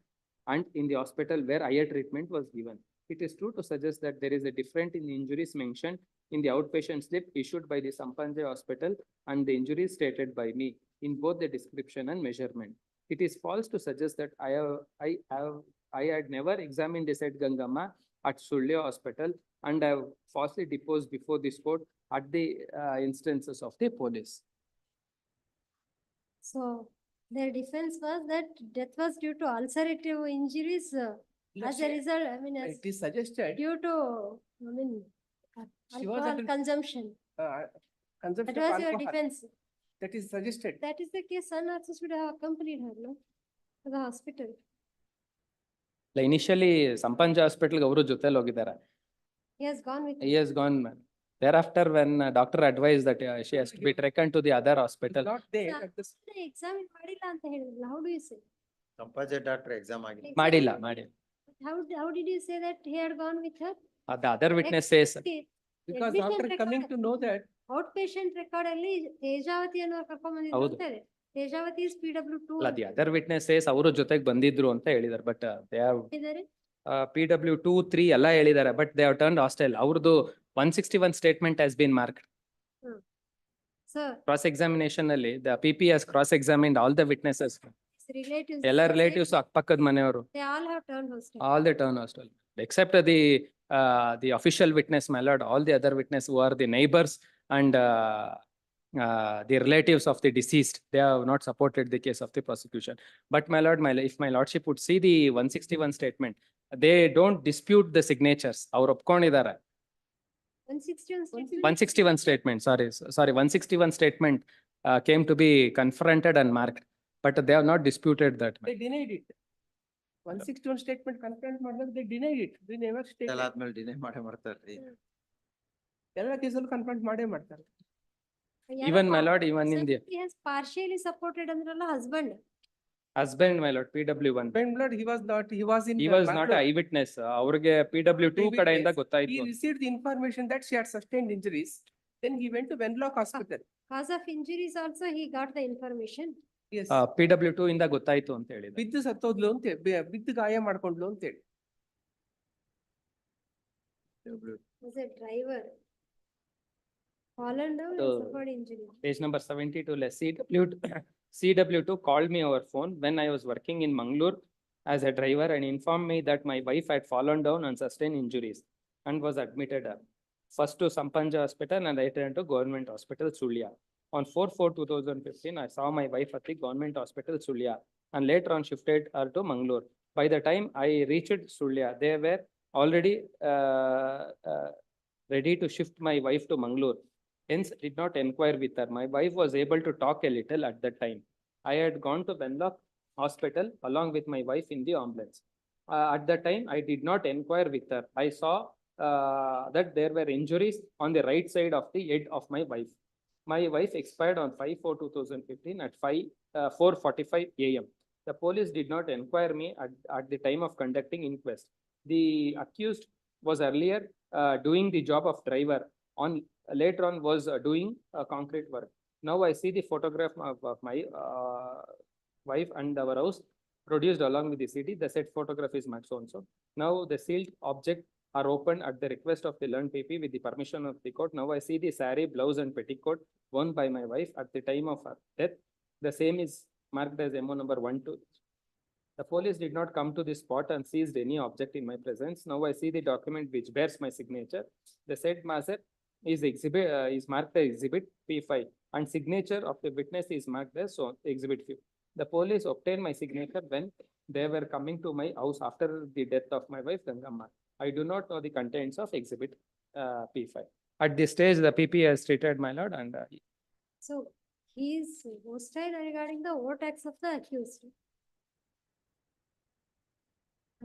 and in the hospital where higher treatment was given. It is true to suggest that there is a difference in the injuries mentioned in the outpatient slip issued by the Sampanja Hospital and the injuries stated by me in both the description and measurement. It is false to suggest that I had never examined the said Gangama at Sulya Hospital and I have falsely deposed before this court at the instances of the police. So their defense was that death was due to ulcerative injuries as a result, I mean, as It is suggested. due to, She was alcohol under- consumption. Consumption That of was your alcohol. defense. That is suggested. That is the case, son also should have accompanied her, no? To the hospital. Initially, Sampanja Hospital ಅವರು ಜೊತೆಲಿ ಹೋಗಿದ್ದಾರೆ. He has gone with. He has gone. Thereafter, when doctor advised that she has to be taken to the other hospital. Not there at this. Examine ಮಾಡಿಲ್ಲ ಅಂತ ಹೇಳಿದ್ರಲ್ಲ, how do you say? Sampaja doctor exam ಆಗಿದೆ. ಮಾಡಿಲ್ಲ. How did you say that he had gone with her? The other witness says. Because Admission after coming record- to know that. Outpatient record ಅಲ್ಲಿ ತೇಜಾವತಿ ಅನ್ನೋ ಕರ್ಕೊಂಡ್ ಬಂದಿದ್ರು ಹೌದು. ಅಂತಾರೆ. Tejavati is PW2 The other witness says ಅವರು ಜೊತೆಗೆ ಬಂದಿದ್ರು ಅಂತ ಹೇಳಿದ್ದಾರೆ. But they have ಇದ್ದಾರೆ. PW2, 3 ಎಲ್ಲ ಹೇಳಿದ್ದಾರೆ. But they have turned hostile. ಅವ್ರದ್ದು 161 statement has been marked. Sir, Cross examination ಅಲ್ಲಿ the PP has cross examined all the witnesses. his relatives. ಎಲ್ಲ relatives ಅಕ್ಕಪಕ್ಕದ ಮನೆಯವರು. They all have turned hostile. All they turn hostile, except the official witness, my lord. All the other witness who are the neighbors and the relatives of the deceased, they have not supported the case of the prosecution. But my lord, if my lordship would see the 161 statement, they don't dispute the signatures. Our ಒಪ್ಕೊಂಡಿದ್ದಾರೆ. 161 statement, sorry, 161 statement came to be confronted and marked, but they have not disputed that. They denied it. 161 statement confront ಮಾಡಿದಾಗ they denied it. They never stated. ಎಲ್ಲ ಆದ್ಮೇಲೆ deny ಮಾಡೇ ಮಾಡ್ತಾರ್ರಿ. ಎಲ್ಲ ಕೇಸಲ್ಲೂ confront ಮಾಡೇ ಮಾಡ್ತಾರೆ. Even my lord, even in the He has partially supported ಅಂದ್ರಲ್ಲ husband. husband, my lord, PW1. Ben blood, he was not in. He was not an eyewitness. ಅವ್ರಿಗೆ PW2 ಕಡೆಯಿಂದ He ಗೊತ್ತಾಯ್ತು. received the information that she had sustained injuries. Then he went to Venlock Hospital. Cause of injuries also he got the information. Yes. PW2 ಇಂದ ಗೊತ್ತಾಯ್ತು ಅಂತ ಹೇಳಿದ್ರು. ಬಿದ್ದು ಸತ್ತೋದ್ಲು ಅಂತ ಬಿದ್ದು ಗಾಯ ಮಾಡ್ಕೊಂಡ್ಲು ಅಂತ ಹೇಳಿ. Was a driver. Fallen down and So, suffered injury. Page number 72, CW2 called me over phone when I was working in Mangalore as a driver and informed me that my wife had fallen down and sustained injuries and was admitted first to Sampanja Hospital and later into Government Hospital, Sulya. On 4/4/2015, I saw my wife at the Government Hospital, Sulya, and later on shifted her to Mangalore. By the time I reached Sulya, they were already ready to shift my wife to Mangalore. Hence, did not inquire with her. My wife was able to talk a little at that time. I had gone to Venlock Hospital along with my wife in the ambulance. At that time, I did not inquire with her. I saw that there were injuries on the right side of the head of my wife. My wife expired on 5/4/2015 at 4:45 a.m. The police did not inquire me at the time of conducting inquest. The accused was earlier doing the job of driver. Later on was doing concrete work. Now I see the photograph of my wife and our house produced along with the CD. The said photograph is my so-and-so. Now the sealed object are opened at the request of the learned PP with the permission of the court. Now I see the saree, blouse and petticoat worn by my wife at the time of her death. The same is marked as MO number 12. The police did not come to the spot and seized any object in my presence. Now I see the document which bears my signature. The said matter is marked as exhibit P5 and signature of the witness is marked as exhibit 5. The police obtained my signature when they were coming to my house after the death of my wife Gangamma. I do not know the contents of exhibit P5. At this stage, the PP has stated, my lord, and So he is hostile regarding the overtax of the accused.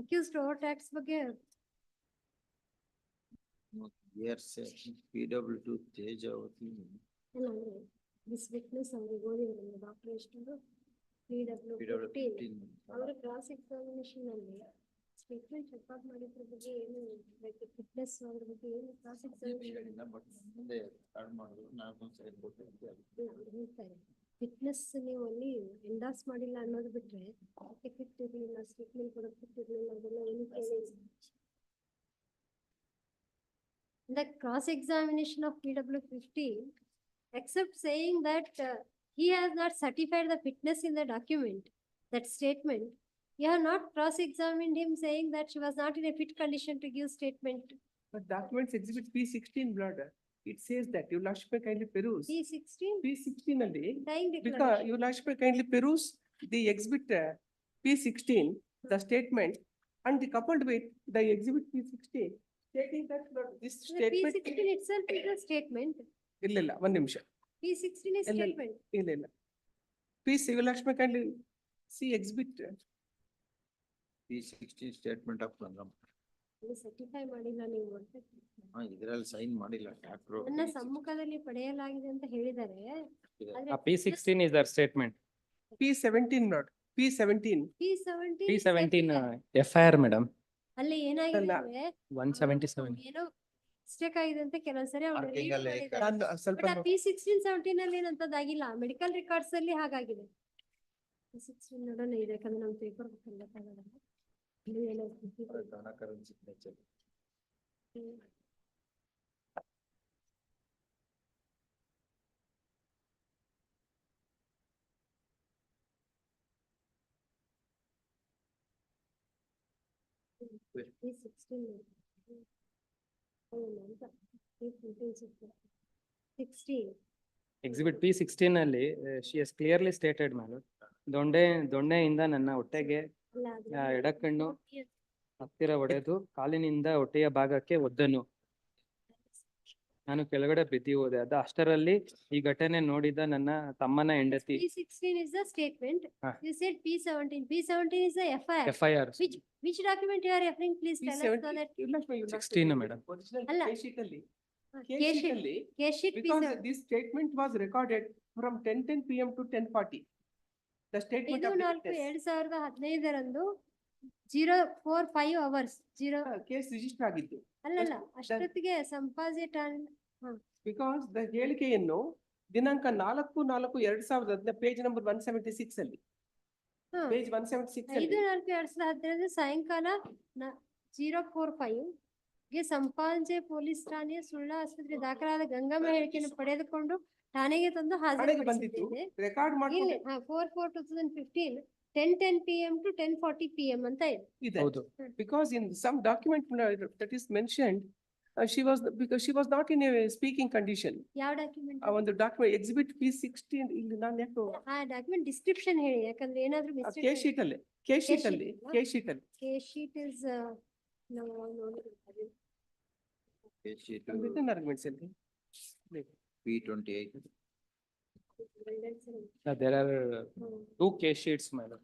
Accused overtax ಬಗ್ಗೆ Yes, PW2 Tejavati. ಇಲ್ಲ ಅಂದ್ರೆ this witness ಅವ್ರಿಗೆ ಓದಿದ್ರು doctor ಎಷ್ಟು PW15 ಅವರ cross examination ಅಲ್ಲಿ statement record ಮಾಡಿದ್ರ ಬಗ್ಗೆ ಏನು ಫಿಟ್ನೆಸ್ ಅದ್ರ ಬಗ್ಗೆ ಏನು ಕ್ರಾಸ್ ಎಕ್ಸಾಮಿನೇಷನ್ ಮುಂದೆ ಕಾರ್ಡ್ ಮಾಡಿದ್ರು ನಾನು ಸರಿ ಹೇಳ್ತಾರೆ ಫಿಟ್ನೆಸ್ ನೀವು ಅಲ್ಲಿ ಎಂಡಾರ್ಸ್ ಮಾಡಿಲ್ಲ ಅನ್ನೋದು ಬಿಟ್ರೆ ಫಿಟ್ ಇರಲಿಲ್ಲ ಸ್ಟೇಟ್ಮೆಂಟ್ ಕೊಡೋದು ಫಿಟ್ ಇರಲಿಲ್ಲ ಅದೆಲ್ಲ ಏನು ಕೇಳಿ the cross-examination of PW15, except saying that he has not certified the fitness in the document, that statement, you have not cross-examined him saying that she was not in a fit condition to give statement. But documents exhibit P16 blood. It says that you last may kindly peruse. P16? P16 only. Dying Because declaration. you last may kindly peruse the exhibit P16, the statement, and the coupled with the exhibit P16. Stating that this The statement. P16 itself is a statement. ಇಲ್ಲ ಒಂದು ನಿಮಿಷ P16 is statement. ಇಲ್ಲ P Sivalakshmi kindly see exhibit P16 statement of Gangam. Certify ಮಾಡಿಲ್ಲ ನೀವು ಇದರಲ್ಲಿ sign ಮಾಡಿಲ್ಲ doctor. ನನ್ನ ಸಮ್ಮುಖದಲ್ಲಿ ಪಡೆಯಲಾಗಿದೆ ಅಂತ ಹೇಳಿದ್ದಾರೆ. P16 is their statement. P17 not P17. P17 FIR, madam. ಅಲ್ಲಿ ಏನಾಗಿದೆ ಅಂದ್ರೆ 177. ಏನೋ ಮಿಸ್ಟೇಕ್ ಆಗಿದೆ ಅಂತ ಕೆಲವೊಂದ್ಸರಿ ಸ್ವಲ್ಪ P16 17 ಅಲ್ಲಿ ಏನಂತದ್ದಾಗಿಲ್ಲ ಮೆಡಿಕಲ್ ರೆಕಾರ್ಡ್ಸ್ ಅಲ್ಲಿ ಹಾಗಾಗಿದೆ. P16 ನೋಡೋಣ ಇದೆ ಯಾಕಂದ್ರೆ ನಮ್ಮ ಪೇಪರ್ ಸಿಗ್ನೇಚರ್ Exhibit P16 ಅಲ್ಲಿ she has clearly stated, madam, ದೊಣ್ಣೆಯಿಂದ ನನ್ನ ಹೊಟ್ಟೆಗೆ ಎಡಕಣ್ಣು ಹತ್ತಿರ ಹೊಡೆದು ಕಾಲಿನಿಂದ ಹೊಟ್ಟೆಯ ಭಾಗಕ್ಕೆ ಒದ್ದನು. ನಾನು ಕೆಳಗಡೆ ಬಿದ್ದು ಹೋದೆ. ಅಷ್ಟರಲ್ಲಿ ಈ ಘಟನೆ ನೋಡಿದ ನನ್ನ ತಮ್ಮನ ಹೆಂಡತಿ. P16 is the statement. You said P17. P17 is the FIR. FIR. Which document you are referring? Please tell us so that. 16, madam. ಅಲ್ಲ. Case sheet because this statement was recorded from 10:10 PM to 10:40. The statement of the witness. 5/4/2015 045 hours. Case register ಆಗಿತ್ತು. ಅಲ್ಲಲ್ಲ ಅಷ್ಟೊತ್ತಿಗೆ Sampaje because the ಹೇಳಿಕೆಯನ್ನು ದಿನಾಂಕ 4/4/2015 page number 176 ಅಲ್ಲಿ page 176 ಅಲ್ಲಿ 5/4/2015 ಸಾಯಂಕಾಲ 045 ಗೆ ಸಂಪಾಜೆ ಪೊಲೀಸ್ ಠಾಣೆಯ ಸುಳ್ಳ ಆಸ್ಪತ್ರೆ ದಾಖಲಾದ ಗಂಗಮ್ಮ ಹೇಳಿಕೆಯನ್ನು ಪಡೆದುಕೊಂಡು ಠಾಣೆಗೆ ತಂದು ಹಾಜರುಪಡಿಸಿದ್ದೇನೆ. ರೆಕಾರ್ಡ್ ಮಾಡಿ 4/4/2015 10 PM to 10:40 PM ಅಂತ ಇದೆ. ಇದೆ. ಹೌದು. Because in some document that is mentioned, because she was not in a speaking condition. ಯಾವ ಡಾಕ್ಯುಮೆಂಟ್? ಆ ಒಂದು document exhibit P16 ಇಲ್ಲಿ ನಾನು ಯಾಕೋ ಆ ಡಾಕ್ಯುಮೆಂಟ್ ಡಿಸ್ಕ್ರಿಪ್ಷನ್ ಹೇಳಿ, ಯಾಕಂದ್ರೆ ಏನಾದ್ರೂ ಮಿಸ್ಟೇಕ್. K sheet ಅಲ್ಲಿ. K sheet ಅಲ್ಲಿ. K sheet is ನಾವು ನೋಡಿದ್ದೀವಿ. Written arguments ಅಲ್ಲಿ. P28. There are two case sheets, my lord.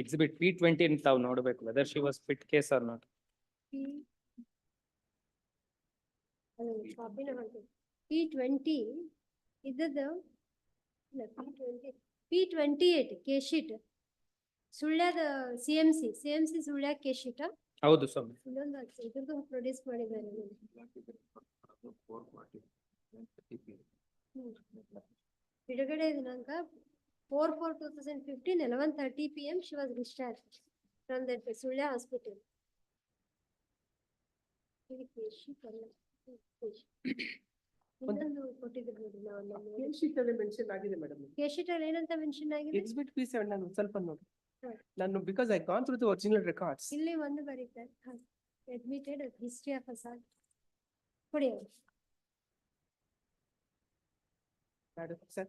Exhibit P20 ಅಂತ ತಾವು ನೋಡ್ಬೇಕು, whether she was fit case or not. P20 ಇದ್ದದ್ದು ಇಲ್ಲ, P28 K sheet ಸುಳ್ಯದ CMC Sullia K sheet. ಹೌದು ಸ್ವಾಮಿ. ಇನ್ನೊಂದು ಇದ್ರದ್ದು ಪ್ರೊಡ್ಯೂಸ್ ಮಾಡಿದ್ದಾರೆ. ಬಿಡುಗಡೆ ದಿನಾಂಕ 4/4/2015 11:30 PM she was discharged from that Sullia hospital. ಇನ್ನೊಂದು ಕೊಟ್ಟಿದ್ರು ನೋಡಿ ನಾವು. K sheet ಅಲ್ಲಿ ಮೆನ್ಷನ್ ಆಗಿದೆ ಮೇಡಮ್. K sheet ಅಲ್ಲಿ ಏನಂತ ಮೆನ್ಷನ್ ಆಗಿದೆ? Exhibit P7 ನಾನು ಸ್ವಲ್ಪ ನೋಡಿ. ನಾನು because I gone through the original records. ಇಲ್ಲಿ ಒಂದು ಬರೀತಾರೆ, admitted history of assault. ಕೊಡಿ ಅವ್ರು. Madam, sir.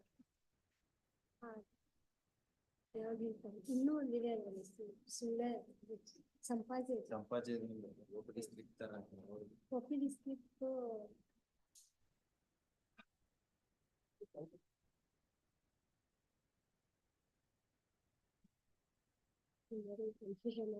ಇನ್ನೂ ಒಂದಿದೆ ಅಲ್ವಾ ಸುಳ್ಳ ಸಂಪಾಜೆ ಕಾಪಿ ಡಿಸ್ಕ್ರಿಪ್ಟ್ confusion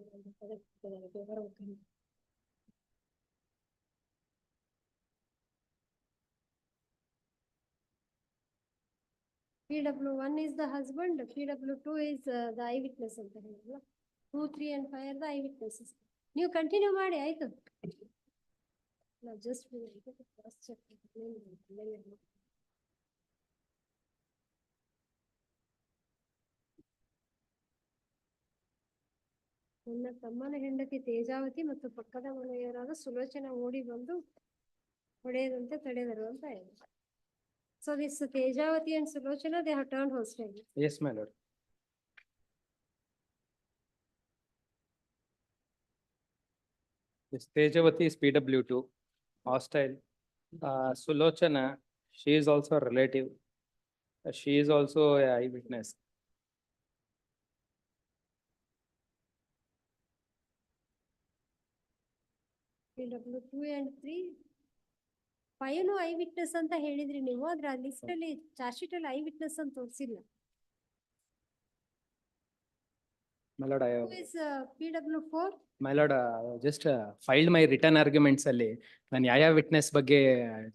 PW1 is the husband, PW2 is the eyewitness ಅಂತ ಹೇಳಿದ್ರಲ್ಲ. 2, 3 and 5 are the eyewitnesses. ನೀವು ಕಂಟಿನ್ಯೂ ಮಾಡಿ ಆಯ್ತು. ನಾವು ಜಸ್ಟ್ ಕ್ರಾಸ್ ಚೆಕ್ ನನ್ನ ತಮ್ಮನ ಹೆಂಡತಿ ತೇಜಾವತಿ ಮತ್ತು ಪಕ್ಕದ ಮನೆಯವರಾದ ಸುಲೋಚನಾ ಓಡಿ ಬಂದು ಹೊಡೆಯದಂತೆ ತಡೆದರು ಅಂತ ಇದೆ. So this Tejavati and Sulochana, they have turned hostile. Yes, my lord. This Tejavati is PW2, hostile. Sulochana, she is also a relative. She is also a eyewitness. PW2 and 3. 5 eye witness ಅಂತ ಹೇಳಿದ್ರಿ ನೀವು, ಆದ್ರೆ ಆ list ಅಲ್ಲಿ charge sheet ಅಲ್ಲಿ eye witness ಅಂತ ತೋರಿಸಿಲ್ಲ. My lord, I Who is PW4? My lord, just filed my written arguments ಅಲ್ಲಿ ನಾನು ಯಾವ ವಿಟ್ನೆಸ್ ಬಗ್ಗೆ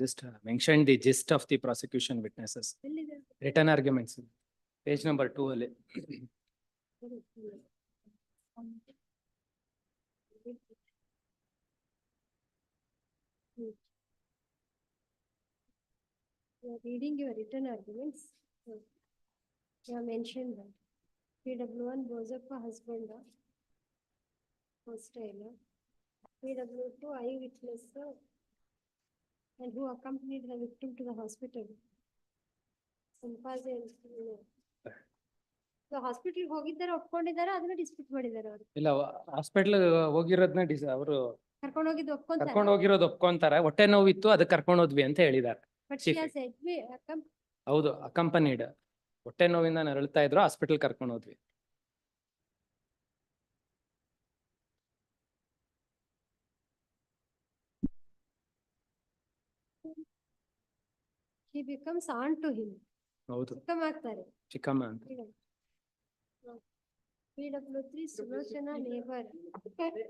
just mentioned the gist of the prosecution witnesses. ಎಲ್ಲಿದೆ? Written arguments, page number 2 ಅಲ್ಲಿ. You are reading your written arguments. You have mentioned that PW1 Bozappa husband, hostile, PW2 eyewitness, and who accompanied the victim to the hospital. Sampaje hospital ಹೋಗಿದ್ದಾರೆ, ಒಪ್ಕೊಂಡಿದ್ದಾರೆ, ಅದನ್ನ dispute ಮಾಡಿದ್ದಾರೆ ಅವರು. ಇಲ್ಲ, hospital ಹೋಗಿರೋದನ್ನ ಅವರು ಕರ್ಕೊಂಡು ಹೋಗಿದ್ದು ಒಪ್ಕೊಂತಾರೆ. ಕರ್ಕೊಂಡು ಹೋಗಿರೋದು ಒಪ್ಕೊಂತಾರೆ. ಹೊಟ್ಟೆ ನೋವಿತ್ತು, ಅದಕ್ಕೆ ಕರ್ಕೊಂಡು ಹೋದ್ವಿ ಅಂತ ಹೇಳಿದ್ದಾರೆ. But she has ಹೌದು, ಅಕಂಪನಿಡ್. ಹೊಟ್ಟೆ ನೋವಿಂದ ನರಳ್ತಾ ಇದ್ರು, ಹಾಸ್ಪಿಟಲ್ ಕರ್ಕೊಂಡು ಹೋದ್ವಿ. She becomes aunt to him. ಹೌದು, ಚಿಕ್ಕಮ್ಮ ಆಗ್ತಾರೆ. ಚಿಕ್ಕಮ್ಮ ಅಂತ. PW3 Sulochana neighbor.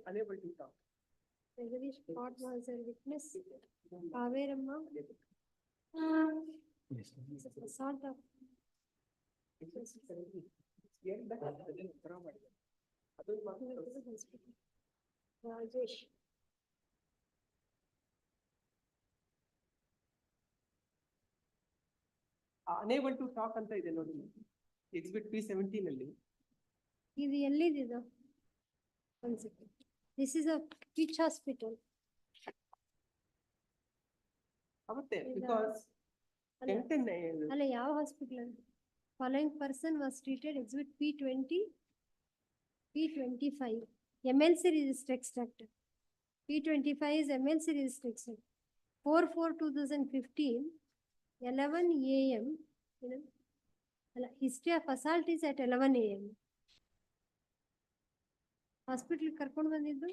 Unable to talk. Jagadish Pot was a witness. Kaveramma. Assault of. Rajesh. Unable to talk ಅಂತ ಇದೆ ನೋಡಿ. Exhibit P17 ಅಲ್ಲಿ. ಇದು ಎಲ್ಲಿದೆ? One second. This is a which hospital? ಅವತ್ತೆ because ಅಲ್ಲ, ಯಾವ hospital? Following person was treated, exhibit P20. P25, MLC register extract. P25 is MLC register extract. 4/4/2015, 11 AM. History of assault is at 11 AM. Hospital ಕರ್ಕೊಂಡು ಬಂದಿದ್ದು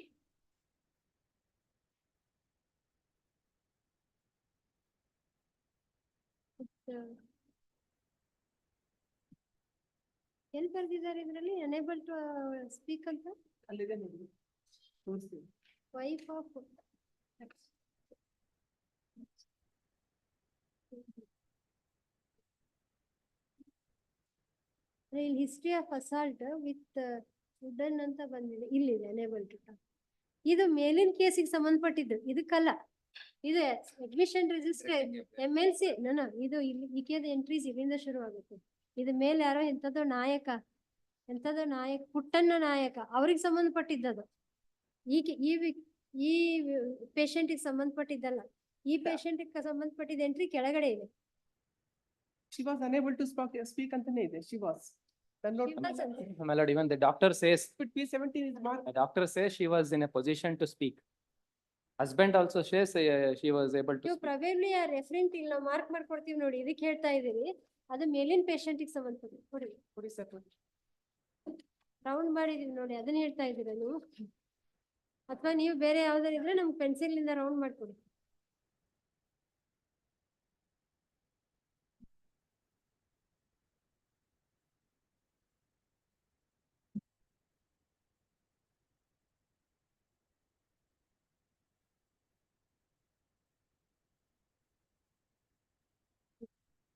ಎಲ್ಲಿ ಬರ್ದಿದ್ದಾರೆ ಇದರಲ್ಲಿ unable to speak ಅಂತ ಅಲ್ಲಿದೆ ನೋಡಿ ತೋರಿಸ್ತೀನಿ. ವೈಫ್ ಆಫ್ ಇಲ್ಲಿ history of assault with wooden ಅಂತ ಬಂದಿದೆ, ಇಲ್ಲಿದೆ ಅನೇಬಲ್ ಟು ಟಾಕ್. ಇದು ಮೇಲಿನ ಕೇಸಿಗೆ ಸಂಬಂಧಪಟ್ಟಿದ್ದು, ಇದಕ್ಕಲ್ಲ. ಇದು ಅಡ್ಮಿಷನ್ ರಿಜಿಸ್ಟರ್ MLC ಇದು ಇಲ್ಲಿ ಈಕೆದ ಎಂಟ್ರೀಸ್ ಇಲ್ಲಿಂದ ಶುರು ಆಗುತ್ತೆ. ಇದು ಮೇಲೆ ಯಾರೋ ಎಂಥದೋ ನಾಯಕ ಪುಟ್ಟಣ್ಣ ನಾಯಕ ಅವ್ರಿಗೆ ಸಂಬಂಧಪಟ್ಟಿದ್ದದು. ಈ ಪೇಷಂಟಿಗೆ ಸಂಬಂಧಪಟ್ಟಿದ್ದಲ್ಲ. ಈ ಪೇಷಂಟಿಗೆ ಸಂಬಂಧಪಟ್ಟಿದ್ದ ಎಂಟ್ರಿ ಕೆಳಗಡೆ ಇದೆ. She was unable to speak ಅಂತಾನೆ ಇದೆ. She was. My lord, even the doctor says, But P17 is marked. the doctor says she was in a position to speak. Husband also says she was able to ನೀವು speak. ಪ್ರವೇಬ್ಲಿ ಆ ರೆಫರೆಂಟ್ ಇಲ್ಲಿ ನಾವು mark ಮಾಡ್ಕೊಡ್ತೀವಿ ನೋಡಿ, ಇದಕ್ಕೆ ಹೇಳ್ತಾ ಇದೀರಿ. ಅದು ಮೇಲಿನ ಪೇಷಂಟಿಗೆ ಸಂಬಂಧಪಟ್ಟಿದೆ. ಕೊಡಿ ರೌಂಡ್ ಮಾಡಿದೀವಿ ನೋಡಿ, ಅದನ್ನ ಹೇಳ್ತಾ ಇದ್ದೀರಾ ನೀವು? ಅಥವಾ ನೀವು ಬೇರೆ ಯಾವ್ದಾರು ಇದ್ರೆ ನಮ್ಗೆ ಪೆನ್ಸಿಲ್ ಇಂದ ರೌಂಡ್ ಮಾಡ್ಕೊಡಿ.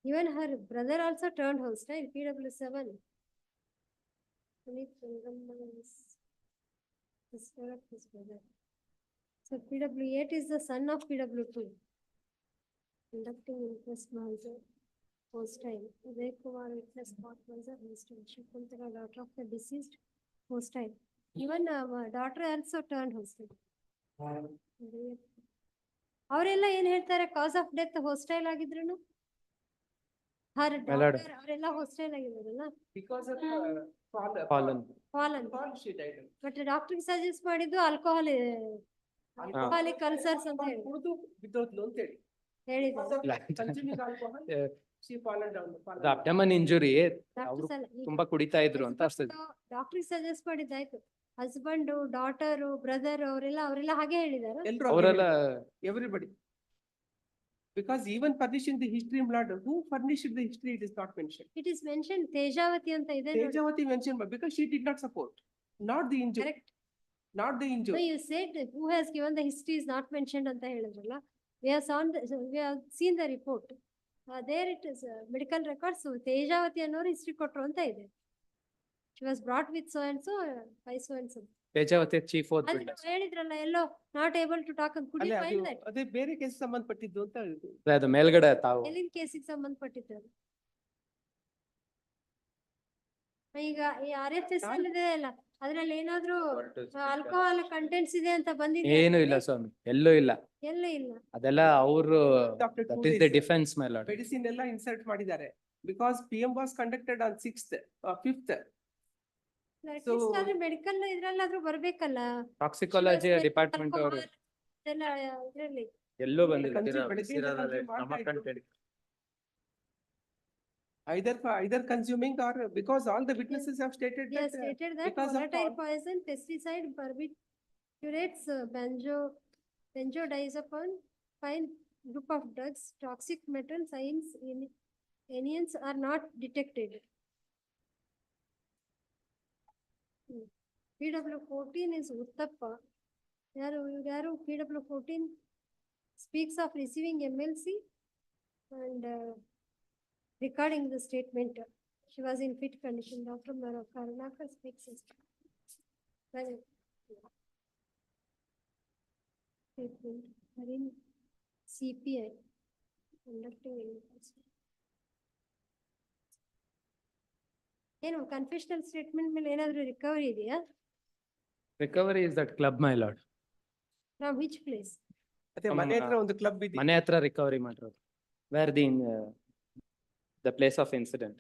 Even her brother also turned hostile, PW7. Puneet Sungamma is sister of his brother. So PW8 is the son of PW2. Conducting interest Mahajan, hostile. Uday Kumar witness court was a hostile. Shakuntala, daughter of the deceased, hostile. Even daughter also turned hostile. ಅವರೆಲ್ಲ ಏನ್ ಹೇಳ್ತಾರೆ, ಕಾಸ್ of death hostile ಆಗಿದ್ರು. ಅವರೆಲ್ಲ hostile ಆಗಿದಾರಲ್ಲ, Because of Fallen. fall she died. But doctor suggest ಮಾಡಿದ್ದು alcoholic ulcers ಅಂತ ಹೇಳಿ ಕುಡಿದು ಬಿದ್ದೋದ್ಲು ಅಂತ ಹೇಳಿ. ಹೇಳಿದ್ದಾರೆ. Consuming alcohol, she fallen down. The abdomen injury, Doctors ಅವರು ಅಲ್ಲ, ಈಗ ತುಂಬಾ ಕುಡಿತಾ ಇದ್ರು ಅಂತ ಅಷ್ಟೇ. ಡಾಕ್ಟರ್ ಸಜೆಸ್ಟ್ ಮಾಡಿದ್ದಾಯ್ತು. ಹಸ್ಬೆಂಡ್, ಡಾಟರ್, ಬ್ರದರ್ ಅವರೆಲ್ಲ ಹಾಗೆ ಹೇಳಿದಾರ. ಅವರೆಲ್ಲ Everybody. Because even furnishing the history, blood, who furnished the history, it is not mentioned. It is mentioned Tejavati ಅಂತ ಇದೆ ನೋಡಿ. Tejavati mentioned, but because she did not support, not the injury. Correct. Not the So injury. you said who has given the history is not mentioned ಅಂತ ಹೇಳಿದ್ರಲ್ಲ. We have seen the report. There it is medical records. Tejavati ಅನ್ನೋರು history ಕೊಟ್ರು ಅಂತ ಇದೆ. She was brought with so and so by so and so. Tejavati chief ಓದ್ ಅದು ನೀವು ಹೇಳಿದ್ರಲ್ಲ ಎಲ್ಲೋ ನಾಟ್ ಏಬಲ್ ಟು ಟಾಕ್ ಅಂತ. ಅಲ್ಲೇ ಅದೇ ಬೇರೆ ಕೇಸ್ ಸಂಬಂಧಪಟ್ಟಿದ್ದು ಅಂತ ಹೇಳಿದ್ರು. ಅದು ಮೇಲ್ಗಡೆ ತಾವು ಎಲ್ಲಿನ ಕೇಸಿಗೆ ಸಂಬಂಧಪಟ್ಟಿದ್ದು? ಈಗ ಈ RFS ಅಲ್ಲಿ ಇದೆ ಅಲ್ಲ, ಅದ್ರಲ್ಲಿ ಏನಾದ್ರು ಆಲ್ಕೋಹಾಲ್ ಕಂಟೆಂಟ್ಸ್ ಇದೆ ಅಂತ ಬಂದಿದೆ? ಏನು ಇಲ್ಲ ಸ್ವಾಮಿ, ಎಲ್ಲೂ ಇಲ್ಲ. ಎಲ್ಲೂ ಇಲ್ಲ. ಅದೆಲ್ಲ ಅವರು that is the defense, my lord. Medicine ಎಲ್ಲ ಇನ್ಸರ್ಟ್ ಮಾಡಿದ್ದಾರೆ. Because PM was conducted on 6th, 5th. Medical ಇದ್ರಲ್ಲಾದ್ರೂ ಬರ್ಬೇಕಲ್ಲ. ಟಾಕ್ಸಿಕಾಲಜಿ ಡಿಪಾರ್ಟ್ಮೆಂಟ್ ಅವರು ಇದ್ರಲ್ಲಿ ಎಲ್ಲೂ ಬಂದಿಲ್ಲ. Either consuming or because all the witnesses have stated They have that. stated that because of volatile all- poison, pesticide, barbiturates, benzodiazepine, fine group of drugs, toxic metal, signs, anions are not detected. PW14 is Uttappa. Yaru PW14 speaks of receiving MLC and recording the statement. She was in fit condition. Dr. Karnataka speaks. Statement. Marine CPI conducting investigation. ಏನು ಕನ್ಫೆಷನಲ್ statement ಮೇಲೆ ಏನಾದ್ರು recovery ಇದೆಯಾ? Recovery is that club, my lord. From which place? ಅದೇ ಮನೆ ಹತ್ರ ಒಂದು club ಇದೆ. ಮನೆ ಹತ್ರ ರಿಕವರಿ ಮಾಡಿರೋದು. Where the place of incident.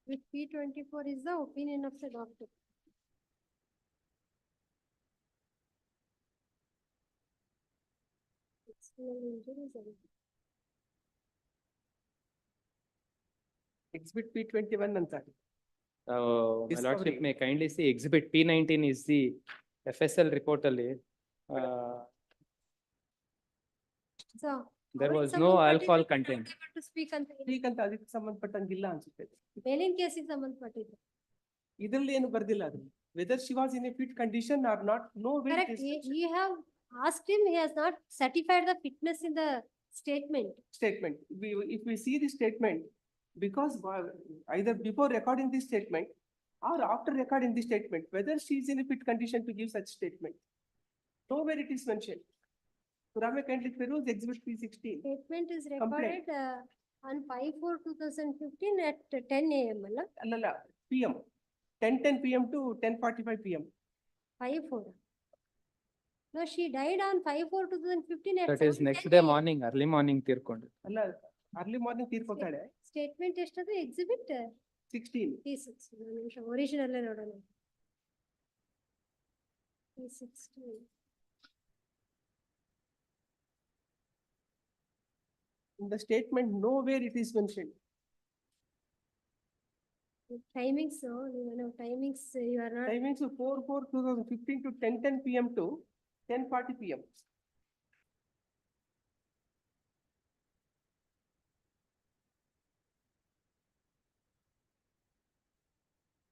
With P24 is the opinion of the doctor. External injuries and Exhibit P21 ಅಂತಾರೆ. My Discovery. lordship may kindly see exhibit P19 is the FSL report ಅಲ್ಲಿ. So. There ಅವ್ರಿಗೆ was no ಸಂಬಂಧಪಟ್ಟಿದ್ದು alcohol content. to speak ಅಂತ ಹೇಳಿ. Speak ಅಂತ ಅದಕ್ಕೆ ಸಂಬಂಧಪಟ್ಟಂಗಿಲ್ಲ ಅನ್ಸುತ್ತೆ. ಮೇಲಿನ ಕೇಸಿಗೆ ಸಂಬಂಧಪಟ್ಟಿದ್ದು. ಇದ್ರಲ್ಲಿ ಏನು ಬರ್ದಿಲ್ಲ ಅದ್ರಲ್ಲಿ. Whether she was in a fit condition or not, no way. it Correct. is You have asked him, he has not certified the fitness in the statement. Statement. If we see the statement, because either before recording this statement or after recording the statement, whether she is in a fit condition to give such statement. Nowhere it is mentioned. Surame kindly peruse exhibit P16. Statement is recorded on 5/4/2015 at 10 AM. Allala, PM. 10:10 PM to 10:45 PM. 5/4. No, she died on 5/4/2015 at That is 7:10 next day AM. morning, early morning ತೀರ್ಕೊಂಡು. ಅಲ್ಲ, early morning ತೀರ್ಕೊತಾಳೆ. Statement ಎಷ್ಟದು exhibit 16. P16. ಒಂದು ನಿಮಿಷ ಒರಿಜಿನಲ್ಲೇ ನೋಡೋಣ. P16. In the statement, nowhere it is mentioned. Timings, timings you are not. Timings 4/4/2015 to 10:10 PM to 10:40 PM.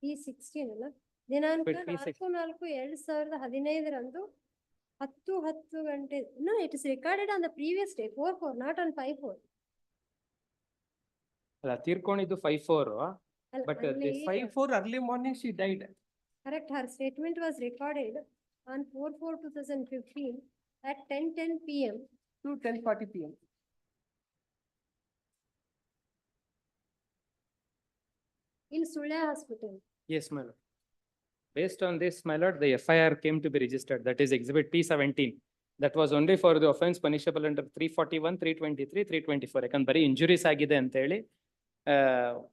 P16 ಅಲ್ಲ ದಿನಾಂಕ But P16. 4/4/2015 10:10 ಗಂಟೆ. No, it is recorded on the previous day, 4/4, not on 5/4. ಅಲ್ಲ ತೀರ್ಕೊಂಡಿದ್ದು 5/4. ಅಲ್ಲ, But ಅಲ್ಲಿ this 5/4 early morning she died. correct, her statement was recorded on 4/4/2015 at 10:10 PM. To 10:40 PM. In Sulya Hospital. Yes, my lord. Based on this, my lord, the FIR came to be registered, that is exhibit P17. That was only for the offense punishable under 341, 323, 324. ಯಾಕಂದ್ರೆ ಬರೀ injuries ಆಗಿದೆ ಅಂತ ಹೇಳಿ,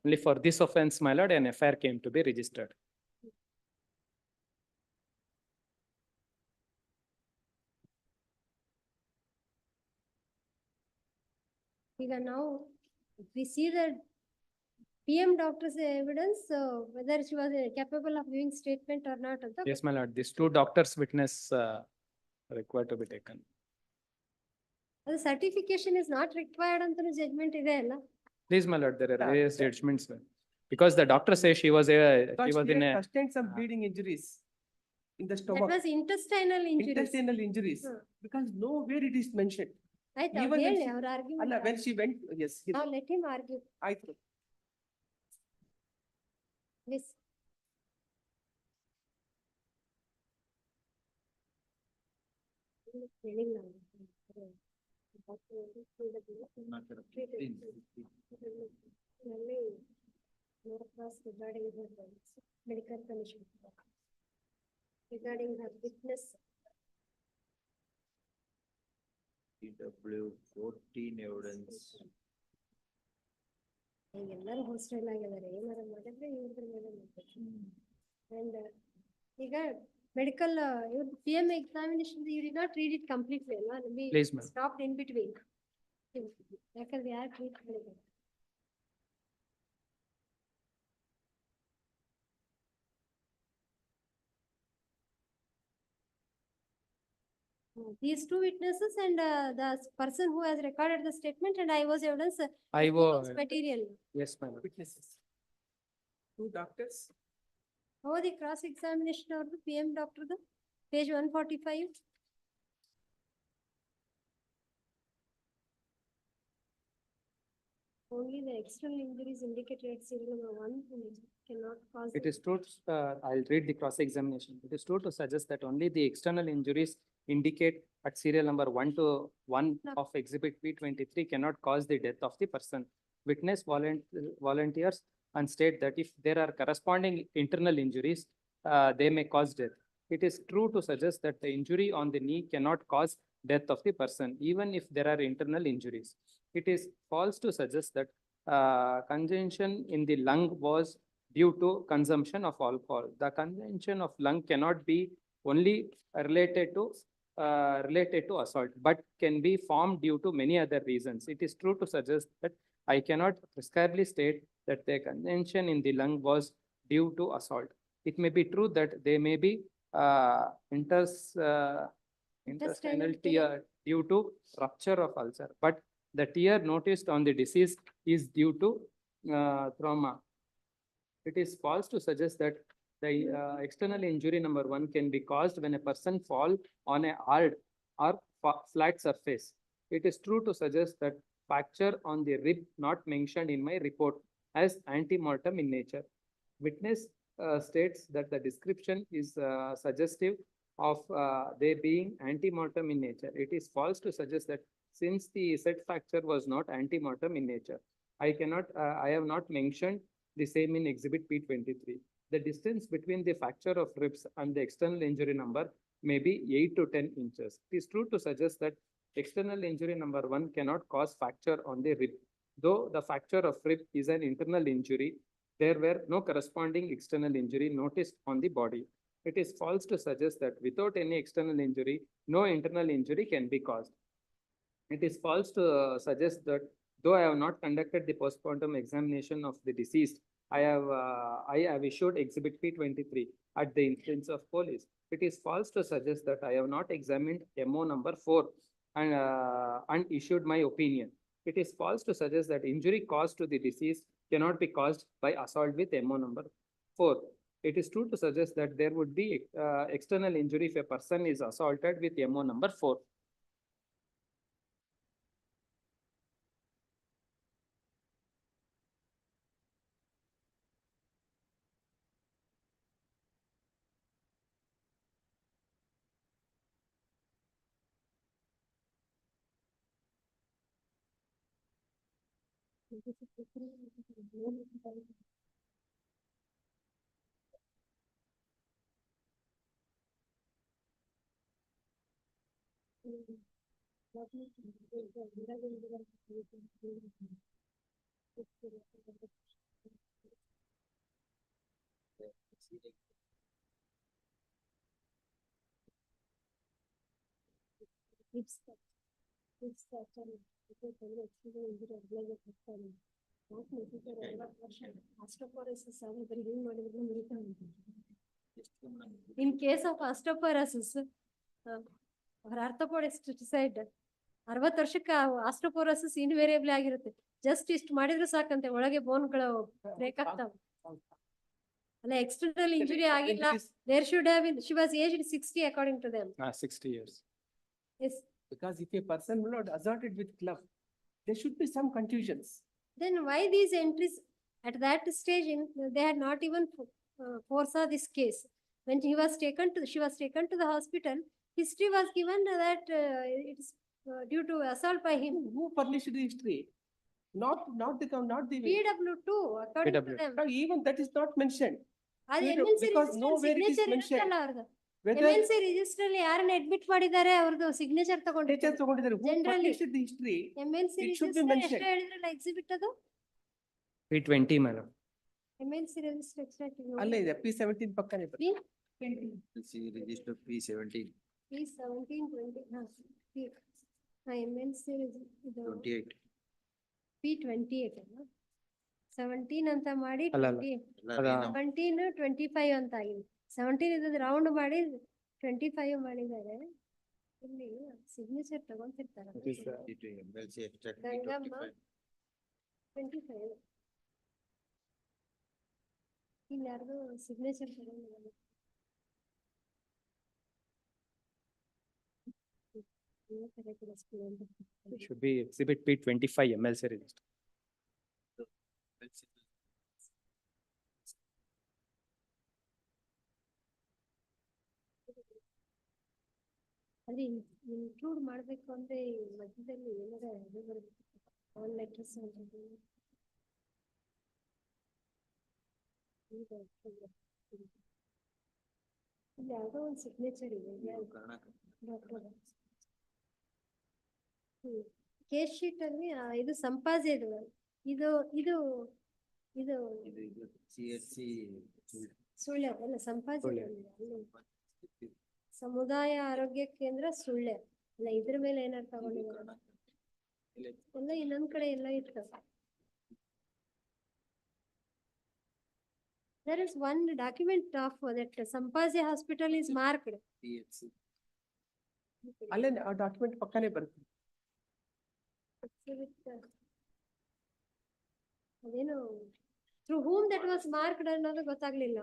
only for this offense, my lord, an FIR came to be registered. ಈಗ now, if we see the PM doctor's evidence, whether she was capable of giving statement or not ಅಂತ. Yes, my lord, these two doctors witness required to be taken. ಅದು certification is not required ಅಂತ judgment ಇದೆ ಅಲ್ಲ. Please, my lord, there are Yeah, various yeah. judgments. Because the doctor says she was Because she in had a, sustained some bleeding injuries in the That stomach. was intestinal injuries. Intestinal injuries. Because nowhere it is mentioned. ಆಯ್ತು, Even ಅವ್ರು when ಹೇಳಿ she- ಅವ್ರ ಅಲ್ಲ, argument. when she went, yes. Now let him argue, ಆಯ್ತು. please. ಹೇಳಿಲ್ಲ ಅವ್ರು. ನಲ್ಲಿ no cross regarding her medical condition. Regarding her witness. PW14 evidence. ಎಲ್ಲರೂ ಹಾಸ್ಟೆಲ್ ಆಗಿದ್ದಾರೆ, ಏನಾರ ಮಾಡಿದ್ರೆ ಇವ್ರ ಮೇಲೆ ಮಾಡ್ಬೇಕು. And ಈಗ ಮೆಡಿಕಲ್ ಇವ್ರದ್ದು PM examination, you did not read it completely ಅಲ್ಲ, we Please, ma'am. stopped in between. ಯಾಕಂದ್ರೆ ಯಾರು ಟ್ರೀಟ್ ಮಾಡಿದ್ದಾರೆ. These two witnesses and the person who has recorded the statement and I was evidence. I was, Material. yes, my lord. Witnesses. Two doctors. How the cross examination of the PM doctor, the page 145. Only the external injuries indicated at serial number 1 cannot cause. It is true, I'll read the cross-examination. It is true to suggest that only the external injuries indicate at serial number 1 to 1 No. of exhibit P23 cannot cause the death of the person. Witness volunteers and state that if there are corresponding internal injuries, they may cause death. It is true to suggest that the injury on the knee cannot cause death of the person, even if there are internal injuries. It is false to suggest that congestion in the lung was due to consumption of alcohol. The consumption of lung cannot be only related to assault, but can be formed due to many other reasons. It is true to suggest that I cannot prescribely state that the consumption in the lung was due to assault. It may be true that they may be intestinal tear due to rupture of ulcer, but the tear noticed on the deceased is due to trauma. It is false to suggest that the external injury number 1 can be caused when a person fall on a hard or flat surface. It is true to suggest that fracture on the rib not mentioned in my report as antemortem in nature. Witness states that the description is suggestive of they being antemortem in nature. It is false to suggest that since the said fracture was not antemortem in nature, I have not mentioned the same in exhibit P23. The distance between the fracture of ribs and the external injury number may be 8 to 10 inches. It is true to suggest that external injury number 1 cannot cause fracture on the rib. Though the fracture of rib is an internal injury, there were no corresponding external injury noticed on the body. It is false to suggest that without any external injury, no internal injury can be caused. It is false to suggest that though I have not conducted the postmortem examination of the deceased, I have issued exhibit P23 at the instance of police. It is false to suggest that I have not examined MO number 4 and issued my opinion. It is false to suggest that injury caused to the deceased cannot be caused by assault with MO number 4. It is true to suggest that there would be external injury if a person is assaulted with MO number 4. In case of osteoporosis, orthopaedist side 60 ವರ್ಷಕ್ಕೆ ಆಸ್ಟ್ರೋಪೋರೋಸಿಸ್ ಇನ್ವೇರಿಯಬಲ್ ಆಗಿರುತ್ತೆ. Just ಇಷ್ಟು ಮಾಡಿದ್ರೆ ಸಾಕಂತೆ ಒಳಗೆ ಬೋನ್ಗಳು break ಆಗ್ತಾವ. ಅಲ್ಲ external injury ಆಗಿಲ್ಲ. There should have been, she was aged 60 according to them. 60 years. Yes. Because if a person will not assaulted with club, there should be some confusions. Then why these entries at that stage they had not even foresaw this case. When she was taken to the hospital, history was given that it is due to assault by him. Who furnished the history? Not the PW2 according to them. No, even that is not mentioned. Because nowhere it is mentioned. MNC register ಅಲ್ಲಿ ಯಾರನ್ನ admit ಮಾಡಿದ್ದಾರೆ ಅವ್ರದ್ದು signature ತಗೊಂಡಿದ್ದಾರೆ. Generally the history. MNC It should be register mentioned. ಎಷ್ಟು ಹೇಳಿದ್ರಲ್ಲ exhibit ಅದು P20 madam. MNC register extract ಅಲ್ಲ ಇದೆ P17 ಪಕ್ಕನೇ ಬರುತ್ತೆ. Register P17. P17 20 MNC ಇದು 28. P28 ಅಲ್ಲ 17 ಅಂತ ಮಾಡಿ ಅಲ್ಲ. 17 25 ಅಂತ ಆಗಿದೆ. 17 ಇದು ರೌಂಡ್ ಮಾಡಿ 25 ಮಾಡಿದ್ದಾರೆ. ಇಲ್ಲಿ ಸಿಗ್ನೇಚರ್ ತಗೊಂತಿರ್ತಾರೆ. MLC extract ಗಂಗಮ್ಮ 25 ಇಲ್ಲಿ ಯಾರ್ದು ಸಿಗ್ನೇಚರ್ ತಗೊಂಡಿದ್ದಾರೆ. It should be exhibit P25 MLC register. ಅಲ್ಲಿ ಇನ್ಕ್ಲೂಡ್ ಮಾಡ್ಬೇಕು ಅಂದ್ರೆ ಮಧ್ಯದಲ್ಲಿ ಏನಾರ ಇದು ಬರಬೇಕು. ಆಲ್ ಲೆಟರ್ಸ್ ಇಲ್ಲಿ ಯಾವುದೋ ಒಂದು ಸಿಗ್ನೇಚರ್ ಇದೆ. ಕೇಸ್ ಶೀಟ್ ಅಲ್ಲಿ ಇದು ಸಂಪಾಜೆ ಇದು ಇದು ಸುಳ್ಯ ಅಲ್ಲ ಸಂಪಾಜಿ ಸಮುದಾಯ ಆರೋಗ್ಯ ಕೇಂದ್ರ ಸುಳ್ಯ ಅಲ್ಲ ಇದ್ರ ಮೇಲೆ ಏನಾರು ತಗೊಂಡಿದ್ದಾರೆ ಎಲ್ಲ ಇನ್ನೊಂದ್ ಕಡೆ ಎಲ್ಲ ಇಟ್ಟು there is one document of that Sampazi hospital is marked. ಅಲ್ಲೇ ಆ ಡಾಕ್ಯುಮೆಂಟ್ ಪಕ್ಕನೇ ಬರುತ್ತೆ. ಅದೇನು through whom that was marked ಅನ್ನೋದು ಗೊತ್ತಾಗ್ಲಿಲ್ಲ.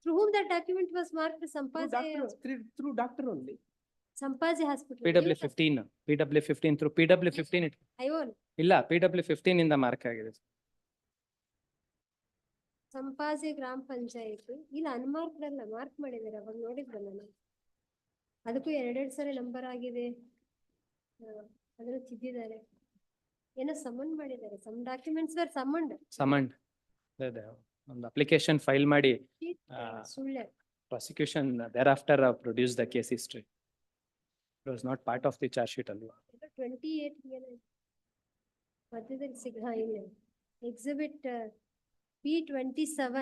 Through whom that document was marked Sampazi. Through doctor only. Sampazi hospital. PW15 through PW15 Ion. ಇಲ್ಲ PW15 ಇಂದ mark ಆಗಿದೆ. ಸಂಪಾಜಿ ಗ್ರಾಮ ಪಂಚಾಯತಿ ಇಲ್ಲ ಅನ್ಮಾರ್ಕ್ಡ್ ಅಲ್ಲ ಮಾರ್ಕ್ ಮಾಡಿದ್ದಾರೆ ಅವಾಗ ನೋಡಿದ್ದೆ ನಾನು ಅದಕ್ಕೂ ಎರಡೆರಡು ಸರಿ ನಂಬರ್ ಆಗಿದೆ ಅದನ್ನು ತಿದ್ದಿದ್ದಾರೆ ಏನೋ ಸಮನ್ ಮಾಡಿದ್ದಾರೆ ಸಮ್ ಡಾಕ್ಯುಮೆಂಟ್ಸ್ ಆರ್ ಸಮನ್ಡ್ ಒಂದು ಅಪ್ಲಿಕೇಶನ್ ಫೈಲ್ ಮಾಡಿ ಸುಳ್ಳೆ prosecution thereafter produced the case history. It was not part of the charge sheet alone. 28 ಮಧ್ಯದಲ್ಲಿ ಇಲ್ಲ ಎಕ್ಸಿಬಿಟ್ P27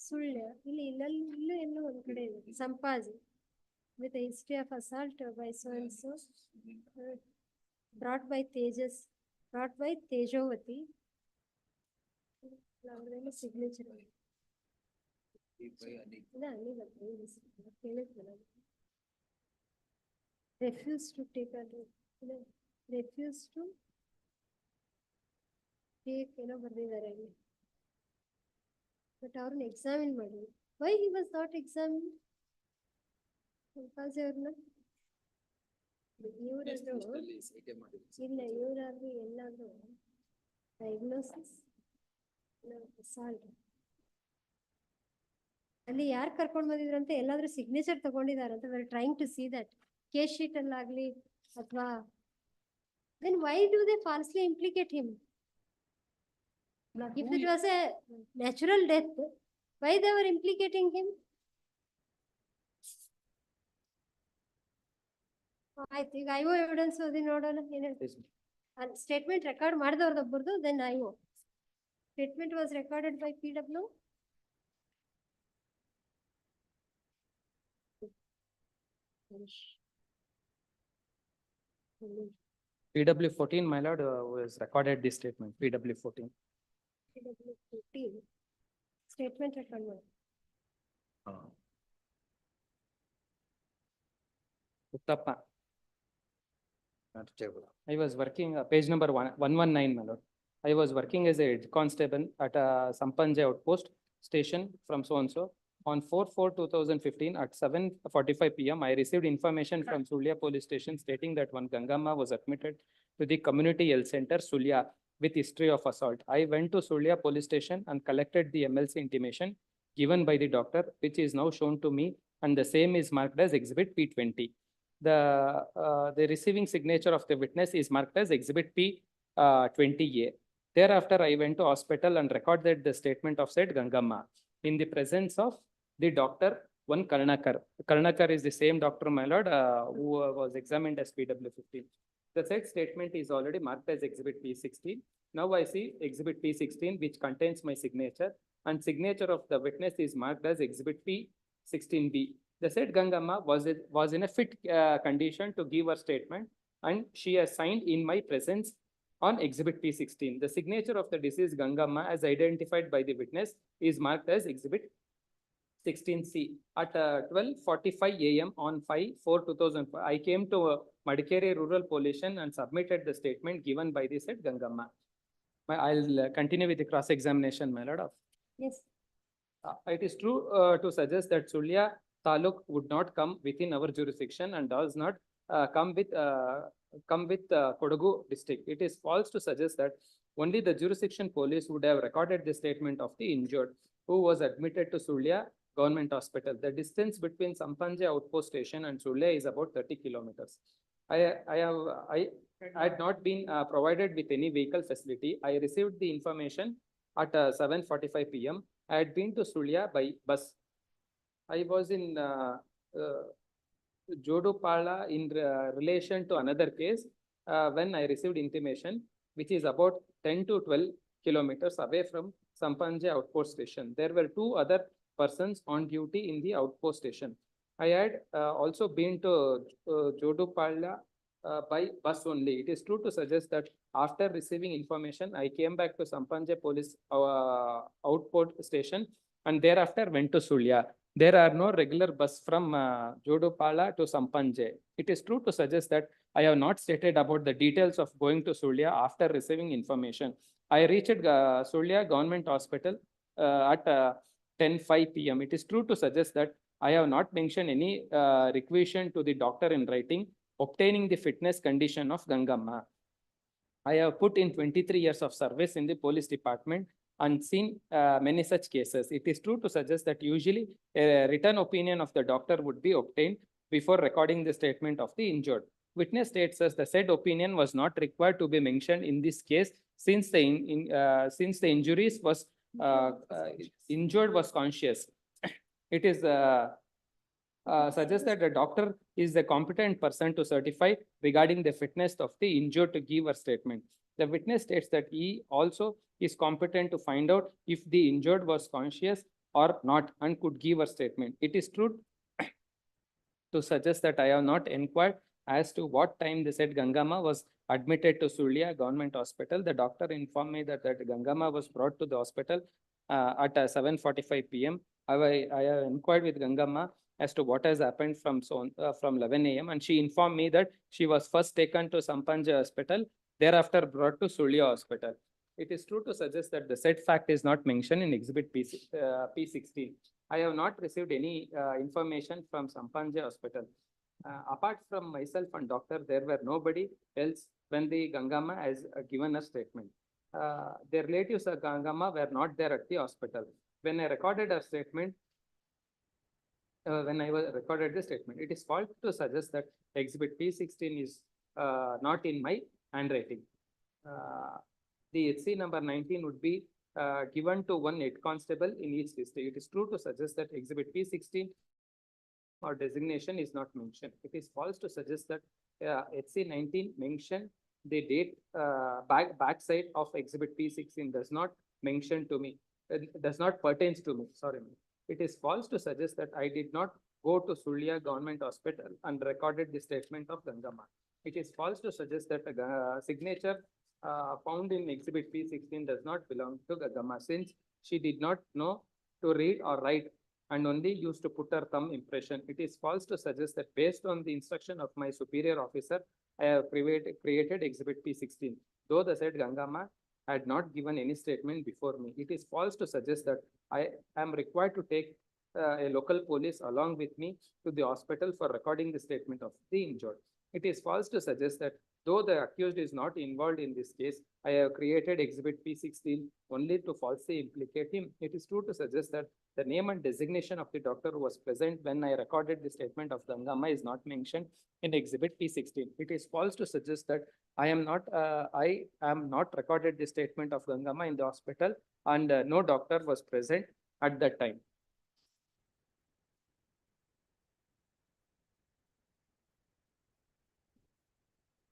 ಸುಳ್ಳ ಇಲ್ಲಿ ಇಲ್ಲೂ ಎಲ್ಲೋ ಒಂದ್ ಕಡೆ ಇದೆ Sampaje with a history of assault by so and so brought by Tejavati signature refuse to take ಏನೋ ಬರ್ದಿದ್ದಾರೆ ಅಲ್ಲಿ ಬಟ್ ಅವ್ರನ್ನ ಎಕ್ಸಾಮಿನ್ ಮಾಡಿ why he was not examine Sampaje ಅವ್ರನ್ನ ಇವರಾದ್ರು ಇಲ್ಲ ಇವರಾದ್ರು ಎಲ್ಲಾದ್ರು ಡಯಾಗ್ನೋಸಿಸ್ ಅಲ್ಲಿ ಯಾರು ಕರ್ಕೊಂಡ್ ಬಂದಿದ್ರಂತೆ ಎಲ್ಲಾದ್ರೂ ಸಿಗ್ನೇಚರ್ ತಗೊಂಡಿದಾರಂತ we are trying to see that case sheet ಅಲ್ಲಾಗ್ಲಿ ಅಥವಾ then why do they falsely implicate him? If it was a natural death, why they were implicating him? I think IO evidence ಓದಿ ನೋಡೋಣ ಏನ್ ಹೇಳ್ತೀವಿ statement record ಮಾಡಿದವ್ರದೊಬ್ಬರದು then IO statement was recorded by PW. PW14, my lord, was recorded this statement, PW14. PW14 statement record ಮಾಡಿ Uttappa. I was working, page number 119, my lord. I was working as a head constable at a Sampanje outpost station from so and so. On 4/4/2015 at 7:45 PM, I received information from Sulya police station stating that one Gangama was admitted to the community health center Sulya with history of assault. I went to Sulya police station and collected the MLC intimation given by the doctor, which is now shown to me, and the same is marked as exhibit P20. The receiving signature of the witness is marked as exhibit P20A. Thereafter, I went to hospital and recorded the statement of said Gangama in the presence of the doctor, one Karnakar. Karnakar is the same doctor, my lord, who was examined as PW15. The said statement is already marked as exhibit P16. Now I see exhibit P16, which contains my signature, and signature of the witness is marked as exhibit P16B. The said Gangama was in a fit condition to give her statement, and she has signed in my presence on exhibit P16. The signature of the deceased Gangama as identified by the witness is marked as exhibit 16C. At 12:45 AM on 5/4/2005, I came to Madikeri Rural Police Station and submitted the statement given by the said Gangama. I'll continue with the cross-examination, my lord. Yes. It is true to suggest that Sulya Taluk would not come within our jurisdiction and does not come with Kodagu district. It is false to suggest that only the jurisdiction police would have recorded the statement of the injured who was admitted to Sulya Government Hospital. The distance between Sampanje outpost station and Sulya is about 30 kilometers. I had not been provided with any vehicle facility. I received the information at 7:45 PM. I had been to Sulya by bus. I was in Jodupala in relation to another case when I received intimation, which is about 10 to 12 kilometers away from Sampanje outpost station. There were two other persons on duty in the outpost station. I had also been to Jodupalla by bus only. It is true to suggest that after receiving information, I came back to Sampanje police outpost station and thereafter went to Sulya. There are no regular bus from Jodupalla to Sampanje. It is true to suggest that I have not stated about the details of going to Sulya after receiving information. I reached Sulya Government Hospital at 10:05 p.m. It is true to suggest that I have not mentioned any requisition to the doctor in writing obtaining the fitness condition of Gangamma. I have put in 23 years of service in the police department and seen many such cases. It is true to suggest that usually a written opinion of the doctor would be obtained before recording the statement of the injured. Witness states as the said opinion was not required to be mentioned in this case since the injuries was injured was conscious. It is suggests that the doctor is the competent person to certify regarding the fitness of the injured to give a statement. The witness states that he also is competent to find out if the injured was conscious or not and could give a statement. It is true to suggest that I have not inquired as to what time the said Gangamma was admitted to Sulya Government Hospital. The doctor informed me that Gangamma was brought to the hospital at 7:45 p.m. I have inquired with Gangamma as to what has happened from 11 a.m. and she informed me that she was first taken to Sampanje Hospital, thereafter brought to Sulya Hospital. It is true to suggest that the said fact is not mentioned in Exhibit P16. I have not received any information from Sampanje Hospital. Apart from myself and doctor, there were nobody else when the Gangamma has given a statement. The relatives of Gangamma were not there at the hospital. When I recorded a statement, recorded the statement, it is false to suggest that Exhibit P16 is not in my handwriting. The HC number 19 would be given to one head constable in each district. It is true to suggest that Exhibit P16 or designation is not mentioned. It is false to suggest that HC 19 mentioned the date backside of Exhibit P16 does not mention to me, does not pertains to me. Sorry, it is false to suggest that I did not go to Sulya Government Hospital and recorded the statement of Gangamma. It is false to suggest that a signature found in Exhibit P16 does not belong to Gangamma since she did not know to read or write and only used to put her thumb impression. It is false to suggest that based on the instruction of my superior officer, I have created Exhibit P16, though the said Gangamma had not given any statement before me. It is false to suggest that I am required to take a local police along with me to the hospital for recording the statement of the injured. It is false to suggest that though the accused is not involved in this case, I have created Exhibit P16 only to falsely implicate him. It is true to suggest that the name and designation of the doctor who was present when I recorded the statement of Gangamma is not mentioned in Exhibit P16. It is false to suggest that I am not recorded the statement of Gangamma in the hospital and no doctor was present at that time.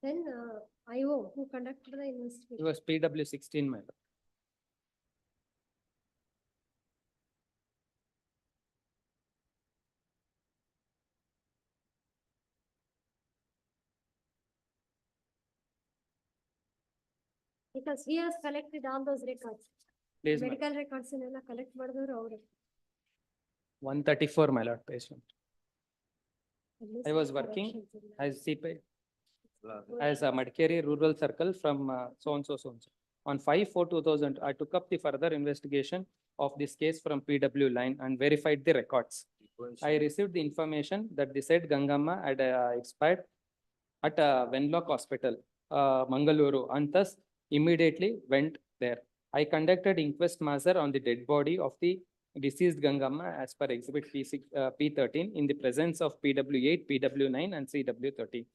Then IO who conducted the investigation. It was PW16, madam. Because he has collected all those records. Please, Medical records and all collect ಮಾಡಿದವರು ಅವರು. 134, my lord, patient. I was working as CPI, as a Madikeri Rural Circle from so-and-so. On 5/4/2000, I took up the further investigation of this case from PW line and verified the records. I received the information that the said Gangamma had expired at Venlock Hospital, Mangaluru, and thus immediately went there. I conducted inquest measure on the dead body of the deceased Gangamma as per Exhibit P13 in the presence of PW8, PW9 and CW13.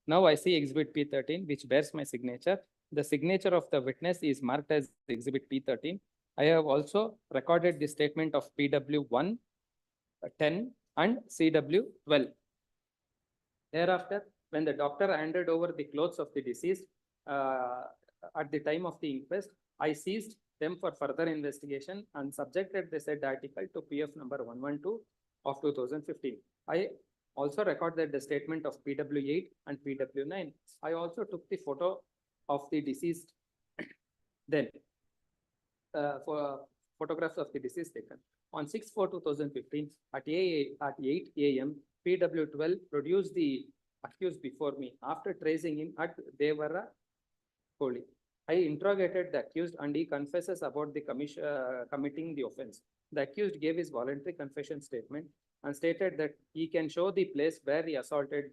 Now I see Exhibit P13 which bears my signature. The signature of the witness is marked as Exhibit P13. I have also recorded the statement of PW1, 10 and CW12. Thereafter, when the doctor handed over the clothes of the deceased at the time of the inquest, I seized them for further investigation and subjected the said article to PF number 112 of 2015. I also recorded the statement of PW8 and PW9. I also took the photo of the deceased then for photographs of the deceased taken. On 6/4/2015 at 8 AM, PW12 produced the accused before me after tracing him at Devara Koli. I interrogated the accused and he confesses about the committing the offense. The accused gave his voluntary confession statement and stated that he can show the place where he assaulted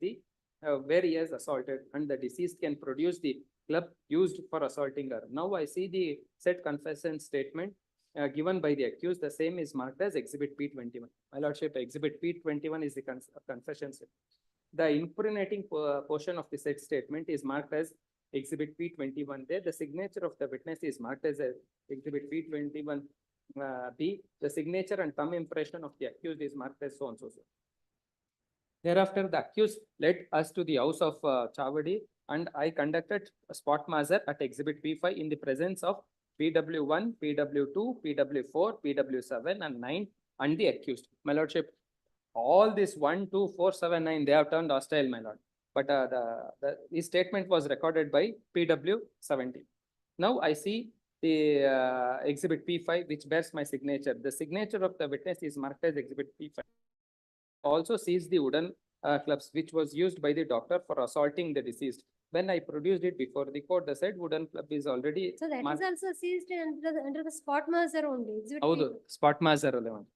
where he has assaulted, and the deceased can produce the club used for assaulting her. Now I see the said confession statement given by the accused. The same is marked as Exhibit P21. My lordship, Exhibit P21 is the confession statement. The incriminating portion of the said statement is marked as Exhibit P21 there. The signature of the witness is marked as Exhibit P21 B. The signature and thumb impression of the accused is marked as so and so. Thereafter, the accused led us to the house of Chavadi, and I conducted a spot measure at Exhibit P5 in the presence of PW1, PW2, PW4, PW7 and 9 and the accused. My lordship, all this 1, 2, 4, 7, 9, they have turned hostile, my lord. But the statement was recorded by PW17. Now I see the Exhibit P5 which bears my signature. The signature of the witness is marked as Exhibit P5. Also sees the wooden clubs which was used by the doctor for assaulting the deceased. When I produced it before the court, the said wooden club is already So that marked. is also seized under the spot measure only. Exhibit Houdu, P. spot measure relevant.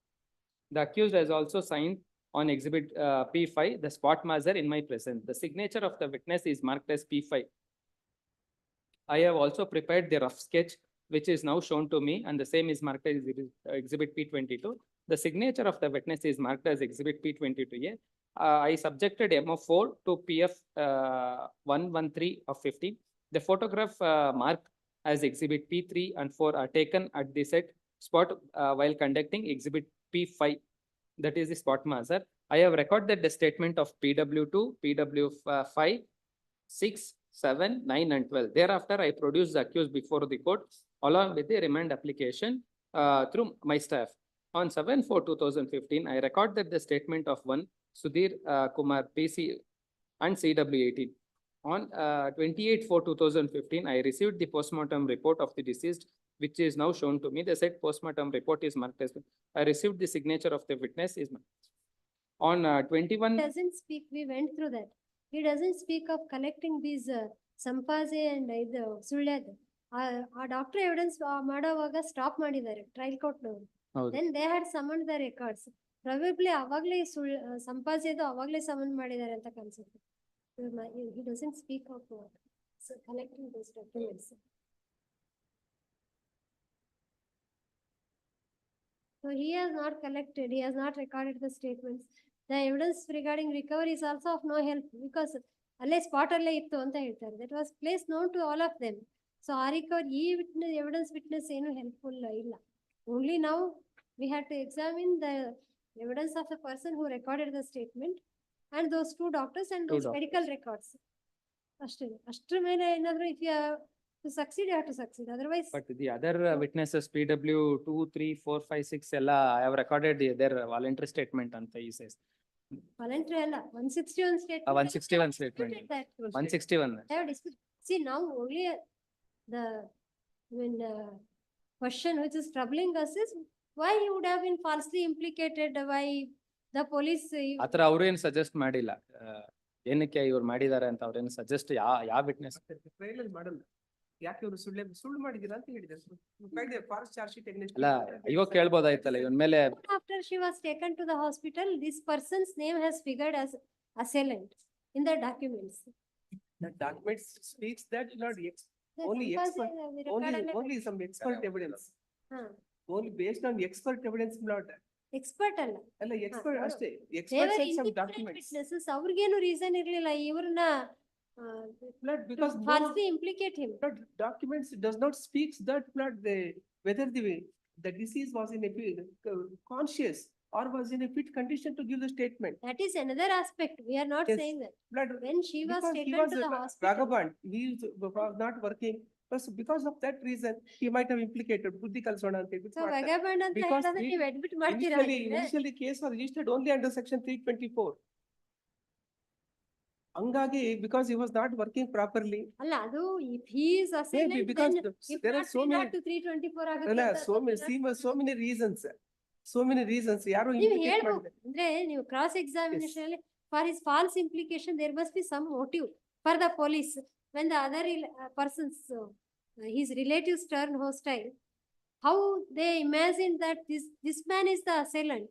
The accused has also signed on Exhibit P5 the spot measure in my presence. The signature of the witness is marked as P5. I have also prepared the rough sketch which is now shown to me, and the same is marked as Exhibit P22. The signature of the witness is marked as Exhibit P22A. I subjected MO4 to PF 113 of 50. The photograph marked as Exhibit P3 and 4 are taken at the said spot while conducting Exhibit P5. That is the spot measure. I have recorded the statement of PW2, PW5, 6, 7, 9 and 12. Thereafter, I produced the accused before the court along with the remand application through my staff. On 7/4/2015, I recorded the statement of one Sudhir Kumar PC and CW18. On 28/4/2015, I received the postmortem report of the deceased, which is now shown to me. The said postmortem report is marked as I received the signature of the witness is marked. On 21. Doesn't speak, we went through that. He doesn't speak of collecting these Sampaje and ಇದು ಸುಳ್ಳ್ಯದು ಆ doctor evidence ಮಾಡೋವಾಗ stop ಮಾಡಿದ್ದಾರೆ trial ಕೋರ್ಟ್ನವರು. Then they had summoned the records. Probably ಅವಾಗ್ಲೇ ಸಂಪಾಜೆದು ಅವಾಗ್ಲೇ summon ಮಾಡಿದ್ದಾರೆ ಅಂತ ಕಾಣಿಸುತ್ತೆ. He doesn't speak of collecting those documents. So he has not collected, he has not recorded the statements. The evidence regarding recovery is also of no help because ಅಲ್ಲೇ spot ಅಲ್ಲೇ ಇತ್ತು ಅಂತ ಹೇಳ್ತಾರೆ. That was placed known to all of them. So ಆ recovery ಈ evidence witness ಏನು helpful ಇಲ್ಲ. Only now we had to examine the evidence of the person who recorded the statement and those two doctors and those medical records. ಅಷ್ಟೇ. ಅಷ್ಟ್ರ ಮೇಲೆ ಏನಾದ್ರು if you have to succeed, you have to succeed. Otherwise. But the other witnesses PW 2, 3, 4, 5, 6 ಎಲ್ಲ I have recorded their voluntary statement ಅಂತ he says. Voluntary ಅಲ್ಲ 161 statement. 161 statement. 161. See now only the question which is troubling us is why he would have been falsely implicated, why the police. ಆತರ ಅವರು ಏನು suggest ಮಾಡಿಲ್ಲ ಏನಕ್ಕೆ ಇವ್ರು ಮಾಡಿದ್ದಾರೆ ಅಂತ ಅವ್ರೇನು ಸಜೆಸ್ಟ್ ಯಾವ ವಿಟ್ನೆಸ್ ಟ್ರಯಲ್ ಮಾಡಲ್ಲ. ಯಾಕೆ ಇವರು ಸುಳ್ಳು ಮಾಡಿದೀರಾ ಅಂತ ಹೇಳಿದ್ದಾರೆ. ಫಾರೆಸ್ಟ್ ಚಾರ್ಜ್ ಶೀಟ್ ಅಲ್ಲ ಇವಾಗ ಕೇಳ್ಬೋದಾಯ್ತಲ್ಲ ಇವನ್ ಮೇಲೆ. After she was taken to the hospital, this person's name has figured as assailant in the documents. The documents speaks that not only some expert evidence. Only based on expert evidence not. Expert ಅಲ್ಲ. ಅಲ್ಲ expert ಅಷ್ಟೇ. Experts and some documents. Witnesses ಅವ್ರಿಗೇನು reason ಇರ್ಲಿಲ್ಲ ಇವ್ರನ್ನ because falsely implicate him. Documents does not speaks that whether the disease was in a conscious or was in a fit condition to give the statement. That is another aspect. We are not saying that. Blood, when she was taken to the hospital. Vagabond, he was not working Because of that reason, he might have implicated ಬುದ್ಧಿ ಕಲ್ಸೋಣ ಅಂತ ಹೇಳ್ಬಿಟ್ಟು So ಮಾಡ್ತಾರೆ. vagabond ಅಂತ Because ಹೇಳಿದ್ರೆ ನೀವು admit ಮಾಡ್ತೀರಾ ಹಾಗಿದ್ರೆ? Initially case was registered only under section 324. ಹಂಗಾಗಿ because he was not working properly. ಅಲ್ಲ ಅದು if he is assailant because then if there are not so three many- not to 324 ಆಗುತ್ತೆ ಅಲ್ಲ ಅಂತ so many reasons. So many reasons. ಯಾರು ನೀವು implicate ಹೇಳ್ಬೋದು ಮಾಡಿದ್ದಾರೆ. ಅಂದ್ರೆ ನೀವು ಕ್ರಾಸ್ ಎಕ್ಸಾಮಿನೇಷನ್ ಅಲ್ಲಿ for his false implication there must be some motive for the police when the other persons his relatives turn hostile, how they imagine that this man is the assailant.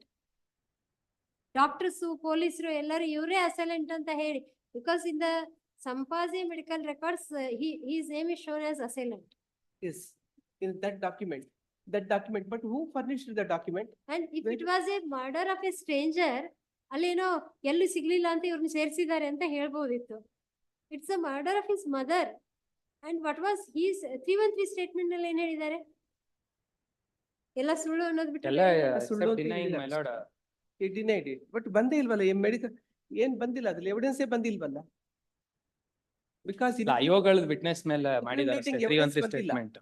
Doctors, police ಎಲ್ಲರೂ ಇವರೇ assailant ಅಂತ ಹೇಳಿ, because in the Sampazi medical records, his name is shown as assailant. Yes, in that document, but who furnished the document? And if it was a murder of a stranger, ಅಲ್ಲೇನೋ ಎಲ್ಲೂ ಸಿಗ್ಲಿಲ್ಲ ಅಂತ ಇವ್ರನ್ನ ಸೇರಿಸಿದ್ದಾರೆ ಅಂತ ಹೇಳ್ಬೋದಿತ್ತು. It's a murder of his mother. And what was his 313 statement ನಲ್ಲಿ ಏನ್ ಹೇಳಿದ್ದಾರೆ? ಎಲ್ಲ ಸುಳ್ಳು ಅನ್ನೋದು ಬಿಟ್ಟು ಎಲ್ಲ ಸುಳ್ಳು ಅಂತ denying, ಹೇಳಿಲ್ಲ. my lord. He denied it, but ಬಂದೇ ಇಲ್ವಲ್ಲ ಮೆಡಿಕಲ್ ಏನ್ ಬಂದಿಲ್ಲ ಅದ್ರಲ್ಲಿ ಎವಿಡೆನ್ಸೇ ಬಂದಿಲ್ವಲ್ಲ. Because ಇಲ್ಲ, ಆಯೋಗದ ವಿಟ್ನೆಸ್ ಮೇಲೆ ಮಾಡಿದ್ದಾರೆ Incriminating evidence 313 ಬಂದಿಲ್ಲ. ಸ್ಟೇಟ್ಮೆಂಟ್.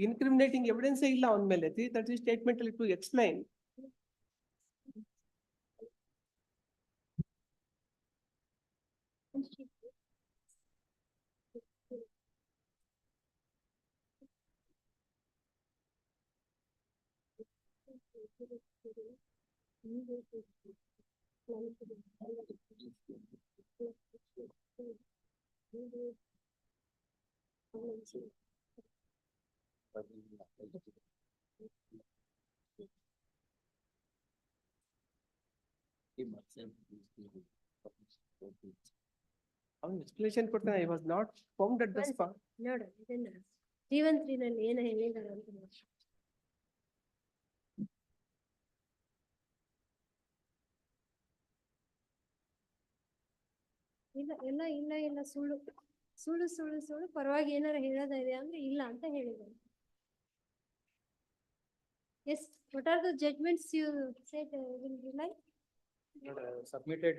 ಇನ್ಕ್ರಿಮಿನೇಟಿಂಗ್ ಎವಿಡೆನ್ಸೇ ಇಲ್ಲ ಅವನ ಮೇಲೆ 313 ಸ್ಟೇಟ್ಮೆಂಟ್ ಅಲ್ಲಿ ಟು ಎಕ್ಸ್ಪ್ಲೈನ್. ಅವನು ಎಕ್ಸ್ಪ್ಲೇಷನ್ ಕೊಡ್ತಾನೆ, I was not found at the spot. ನೋಡು ಇದನ್ನ 313 ನಲ್ಲಿ ಏನ ಹೇಳಿದ್ದಾರೆ ಅಂತ ನೋಡಿ. ಇಲ್ಲ ಸುಳ್ಳು ಸುಳ್ಳು ಸುಳ್ಳು ಸುಳ್ಳು ಪರವಾಗಿ ಏನಾರ ಹೇಳೋದಿದೆ ಅಂದ್ರೆ ಇಲ್ಲ ಅಂತ ಹೇಳಿದ್ದಾರೆ. Yes, what are the judgments you said will rely? Submitted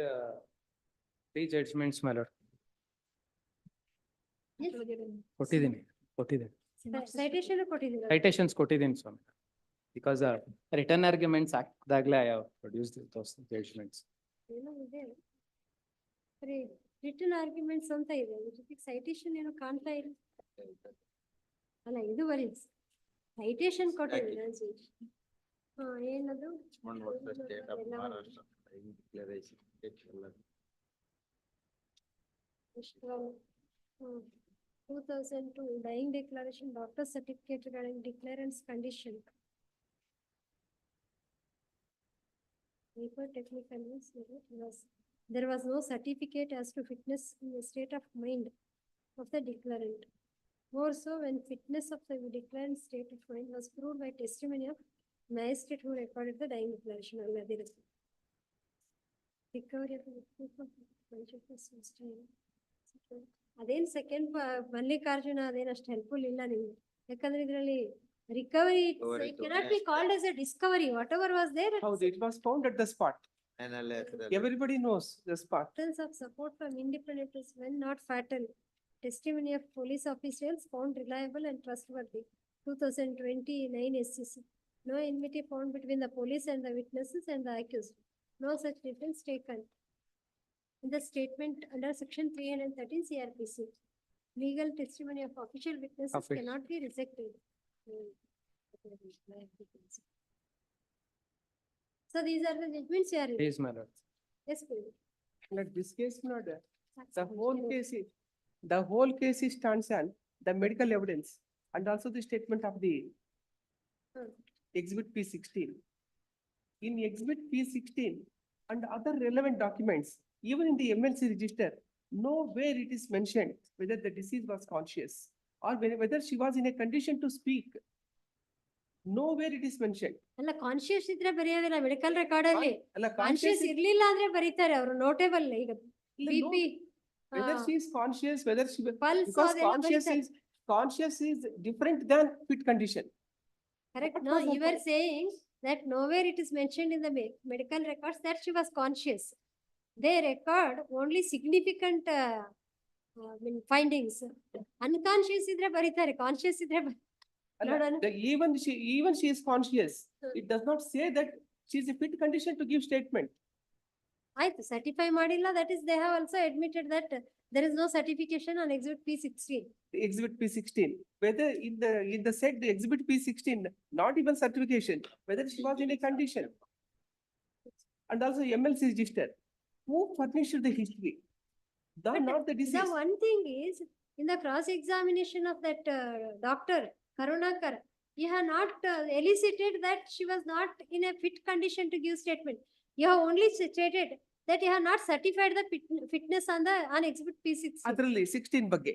3 judgments, my lord. Yes. ಕೊಟ್ಟಿದ್ದೀನಿ. Citation ಕೊಟ್ಟಿದ್ದೀರಾ? Citations ಕೊಟ್ಟಿದ್ದೀನಿ ಸ್ವಾಮಿ. Because written arguments ಆಗ್ದಾಗ್ಲೇ I have produced those judgments. ಏನೋ ಇದೆ. ಸರಿ, ರಿಟನ್ ಆರ್ಗ್ಯುಮೆಂಟ್ಸ್ ಅಂತ ಇದೆ, ಜೊತೆಗೆ ಸೈಟೇಷನ್ ಏನು ಕಾಣ್ತಾ ಇಲ್ಲ. ಅಲ್ಲ ಇದು ಬರೀ ಸೈಟೇಷನ್ ಕೊಟ್ಟಿದ್ದೀರಾ? ಏನದು? 2002 dying declaration, doctor certificate regarding declarant's condition. Paper technical use, there was no certificate as to fitness in the state of mind of the declarant. More so, when fitness of the declarant's state of mind was proved by testimony of magistrate who recorded the dying declaration. Recovery of the proof of consciousness was time. ಅದೇನ್ second Mallikarjuna ಅದೇನ್ ಅಷ್ಟು helpful ಇಲ್ಲ ನಿಮ್ಗೆ, ಯಾಕಂದ್ರೆ ಇದರಲ್ಲಿ recovery cannot be called as a discovery. Whatever was there, ಹೌದು, it was found at the spot. Everybody knows the spot. Absence of support from independent is when not fatal. Testimony of police officials found reliable and trustworthy. 2029 SCC. No enmity found between the police and the witnesses and the accused. No such defense taken. In the statement under section 313 CRPC, legal testimony of official witnesses cannot be rejected. So these are the judgments you are reading. Please, my lord. Yes, please. Like this case, not the whole case is stands on the medical evidence and also the statement of the exhibit P16. In exhibit P16 and other relevant documents, even in the MLC register, nowhere it is mentioned whether the deceased was conscious or whether she was in a condition to speak. Nowhere it is mentioned. ಅಲ್ಲ conscious ಇದ್ರೆ ಬರೆಯೋದಿಲ್ಲ medical record ಅಲ್ಲಿ. ಅಲ್ಲ conscious ಇರ್ಲಿಲ್ಲ ಅಂದ್ರೆ ಬರೀತಾರೆ ಅವರು, notable. ಈಗ BP whether she is conscious, whether she pulse, because conscious is different than fit condition. Correct. No, you were saying that nowhere it is mentioned in the medical records that she was conscious. They record only significant findings. Unconscious idre ಬರೀತಾರೆ, conscious idre ನೋಡೋಣ. Even she is conscious. It does not say that she is in fit condition to give statement. ಆಯ್ತು, certify ಮಾಡಿಲ್ಲ, that is they have also admitted that there is no certification on exhibit P16. Exhibit P16, whether in the said exhibit P16, not even certification, whether she was in a condition. And also MLC register, who furnished the history? Not the The disease. one thing is, in the cross examination of that doctor Karnataka, you have not elicited that she was not in a fit condition to give statement. You have only stated that you have not certified the fitness on exhibit P16. Adralli 16 ಬಗ್ಗೆ.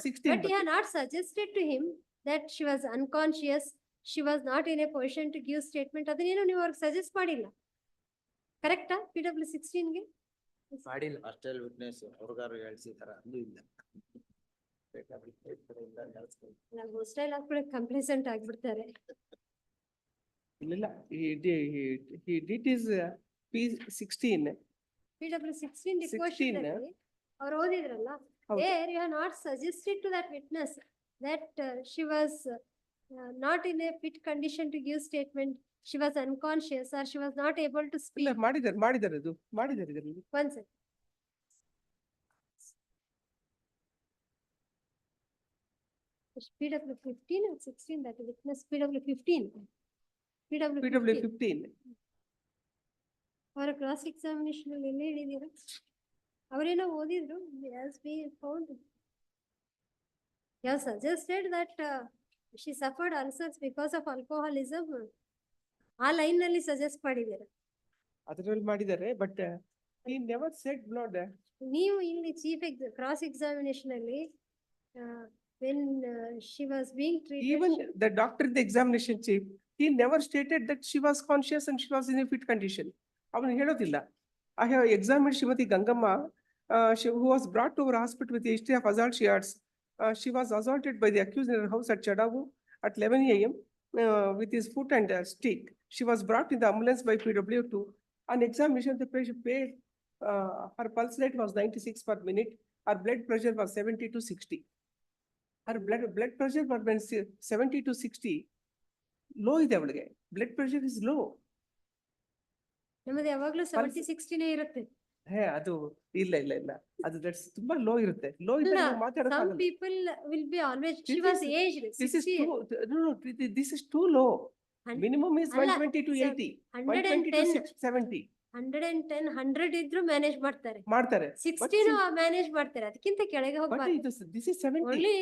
16 But you have not suggested to him that she was unconscious, she was not in a position to give statement. ಅದನ್ನೇನು ನೀವು ಅವ್ರಿಗೆ suggest ಮಾಡಿಲ್ಲ, ಕರೆಕ್ಟಾ? PW16 ಗೆ ಮಾಡಿಲ್ಲ. Hostel witness ಅವ್ರಿಗಾರು ಹೇಳ್ಸಿದಾರ ಅಂದು ಇಲ್ಲ. ನಾವು ಹೋಸ್ಟೆಲ್ ಹಾಕ್ಬಿಡ ಕಂಪ್ಲೇಸೆಂಟ್ ಆಗ್ಬಿಡ್ತಾರೆ. ಇಲ್ಲ, he did his P16. PW16 deposition ಅಲ್ಲಿ ಅವ್ರು ಓದಿದ್ರಲ್ಲ, ಹೌದು. there you have not suggested to that witness that she was not in a fit condition to give statement, she was unconscious or she was not able to speak. ಇಲ್ಲ, ಮಾಡಿದ್ದಾರೆ ಅದು ಮಾಡಿದ್ದಾರೆ ಇದರಲ್ಲಿ. One second. PW15 or 16, that witness PW15. PW15. ಅವರ cross examination ಅಲ್ಲಿ ಎಲ್ಲಿ ಹೇಳಿದೀರಾ? ಅವರೇನೋ ಓದಿದ್ರು, as we found. You have suggested that she suffered ulcers because of alcoholism. ಆ ಲೈನ್ ನಲ್ಲಿ ಸಜೆಸ್ಟ್ ಮಾಡಿದ್ದೀರಾ? ಅದರಲ್ಲಿ ಮಾಡಿದ್ದಾರೆ, but he never said blood. ನೀವು ಇಲ್ಲಿ ಚೀಫ್ ಕ್ರಾಸ್ ಎಕ್ಸಾಮಿನೇಷನ್ ಅಲ್ಲಿ when she was being treated. Even the doctor in the examination chief, he never stated that she was conscious and she was in a fit condition. ಅವನು ಹೇಳೋದಿಲ್ಲ. I have examined Shrimati Gangama, who was brought to our hospital with a history of assault yards. She was assaulted by the accused in her house at Chadavu at 11 a.m. With his foot and stick. She was brought in the ambulance by PW2. On examination, the patient paid, her pulse rate was 96 per minute. Her blood pressure was 70 to 60. Her blood pressure was 70 to 60. Low ಇದೆ ಅವಳಿಗೆ. Blood pressure is low. ನಮ್ಮದು ಯಾವಾಗ್ಲೂ 70-60 ಇರುತ್ತೆ. ಅದು ಇಲ್ಲ. ಅದು that's ತುಂಬಾ low ಇರುತ್ತೆ. Low ಇದ್ದಾಗ ಇಲ್ಲ, ನಾವು ಮಾತಾಡೋಕ್ಕಾಗಲ್ಲ. some people will be always, she was aged. This is 60 too, no, this is too low. Minimum is ಅಲ್ಲ, 120 to 80, 120 to 70. 110, 100 ಇದ್ರು ಮ್ಯಾನೇಜ್ ಮಾಡ್ತಾರೆ. ಮಾಡ್ತಾರೆ. 60 ಮ್ಯಾನೇಜ್ ಮಾಡ್ತಾರೆ, ಅದಕ್ಕಿಂತ ಕೆಳಗೆ But ಹೋಗ್ಬಾರ್ದು. this is 70. only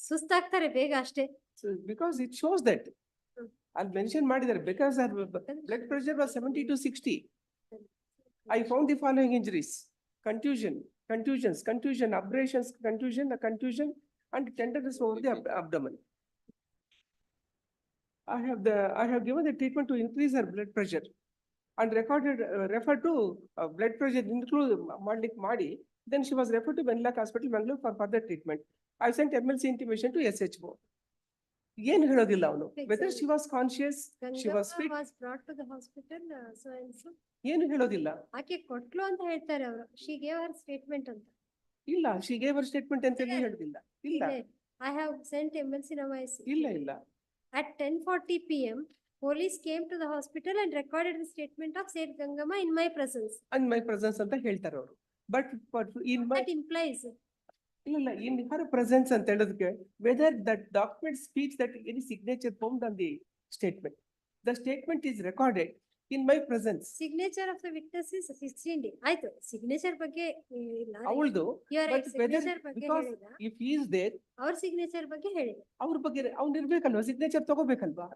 ಸುಸ್ತಾಗ್ತಾರೆ ಬೇಗ ಅಷ್ಟೇ. So because it shows that. I'll mention ಮಾಡಿದ್ದಾರೆ, because her blood pressure was 70 to 60. I found the following injuries: contusions, abrasions, contusion, and tenderness over the abdomen. I have given the treatment to increase her blood pressure and referred to blood pressure include Madi. Then she was referred to Venlak Hospital, Bangalore for further treatment. I sent MLC intimation to SH4. ಏನು ಹೇಳೋದಿಲ್ಲ ಅವನು, whether she was conscious, she was fit. was brought to the hospital, so and so. ಏನು ಹೇಳೋದಿಲ್ಲ. ಆಕೆ ಕೊಟ್ಲು ಅಂತ ಹೇಳ್ತಾರೆ ಅವರು. She gave her statement ಅಂತ. ಇಲ್ಲ, she gave her statement ಅಂತ ಹೇಳೋದಿಲ್ಲ. ಇಲ್ಲ. I have sent MLC now. ಇಲ್ಲ. At 10:40 p.m, police came to the hospital and recorded the statement of said Gangama in my presence. And my presence ಅಂತ ಹೇಳ್ತಾರೆ ಅವರು. But in my, that implies. ಇಲ್ಲ, in her presence ಅಂತ ಹೇಳೋದಕ್ಕೆ, whether that document speaks that any signature formed on the statement. The statement is recorded in my presence. Signature of the witness is 16 day. ಆಯ್ತು, signature ಬಗ್ಗೆ ಇಲ್ಲ. ಅವಳದು, but whether, because if he is there, ಅವ್ರ signature ಬಗ್ಗೆ ಹೇಳಿದೆ. ಅವ್ರ ಬಗ್ಗೆ ಅವ್ನು ಇರ್ಬೇಕಲ್ವಾ, ಸಿಗ್ನೇಚರ್ ತಗೋಬೇಕಲ್ವಾ.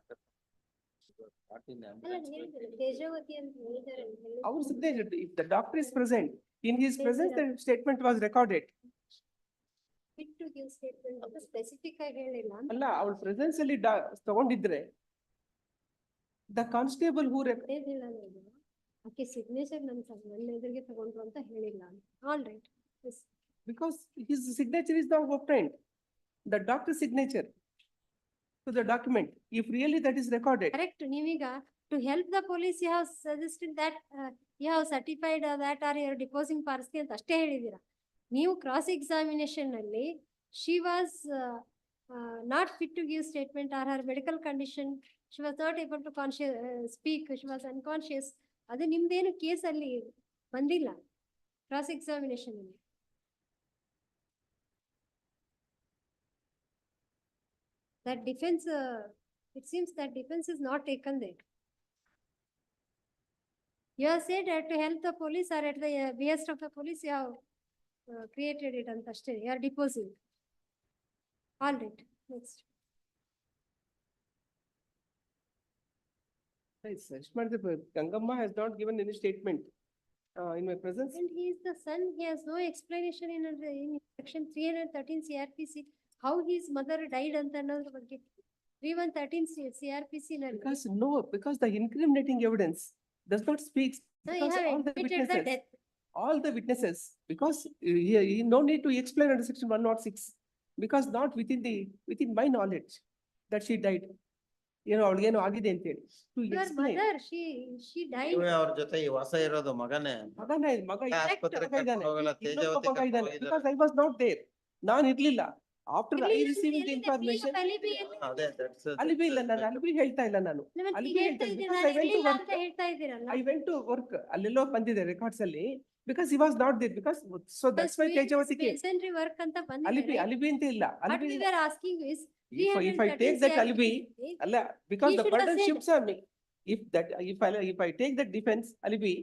ತೇಜಾವತಿ ಅಂತ ಹೇಳಿದ್ದಾರೆ. Our signature, if the doctor is present, in his presence, the statement was recorded. Fit to give statement ಅಂತ specific ಆಗಿ ಹೇಳಿಲ್ಲ. ಅಲ್ಲ, ಅವಳ ಪ್ರೆಸೆನ್ಸ್ ಅಲ್ಲಿ ತಗೊಂಡಿದ್ರೆ, the constable who ಹೇಳಿಲ್ಲ ನಾನು. ಆಕೆ ಸಿಗ್ನೇಚರ್ ನನ್ನ ಎದುರಿಗೆ ತಗೊಂಡ್ರು ಅಂತ ಹೇಳಿಲ್ಲ. All right. Yes. Because his signature is now obtained, the doctor's signature to the document, if really that is recorded. Correct. ನೀವೀಗ to help the police, you have suggested that you have certified that or you are deposing parsley ಅಂತ ಅಷ್ಟೇ ಹೇಳಿದೀರಾ. ನೀವು cross examination ಅಲ್ಲಿ she was not fit to give statement or her medical condition, she was not able to speak, she was unconscious. ಅದು ನಿಮ್ದೇನು case ಅಲ್ಲಿ ಬಂದಿಲ್ಲ cross examination ಅಲ್ಲಿ. That defense, it seems that defense is not taken there. You have said to help the police or at the behest of the police, you have created it and you are deposing. All right, next. Gangamma has not given any statement in my presence. And he is the son, he has no explanation in section 313 CRPC, how his mother died and another 3113 CRPC. Because the incriminating evidence does not speak. No, you have admitted the death. All the witnesses, because no need to explain under section 106, because not within my knowledge that she died. You know, again, to Your explain. mother, she died. ಅವ್ರ ಜೊತೆ ಈ ವಾಸ ಇರೋದು ಮಗನೇ. Because I was not there. ನಾನು ಇರ್ಲಿಲ್ಲ. After I received the information. ಅದೇ that's alibi ಇಲ್ಲ ನಾನು alibi ಹೇಳ್ತಾ ಇಲ್ಲ ನಾನು. alibi ಹೇಳ್ತಾ ಇಲ್ಲ because I went to work. ಅಲ್ಲೆಲ್ಲೋ ಬಂದಿದೆ records ಅಲ್ಲಿ because he was not there because so that's why Tejavati came. Sedentary work ಅಂತ ಬಂದಿದೆ. alibi ಅಂತ ಇಲ್ಲ. What we were asking is if I take that alibi, ಅಲ್ಲ because the burden shifts on me. If I take that defense alibi,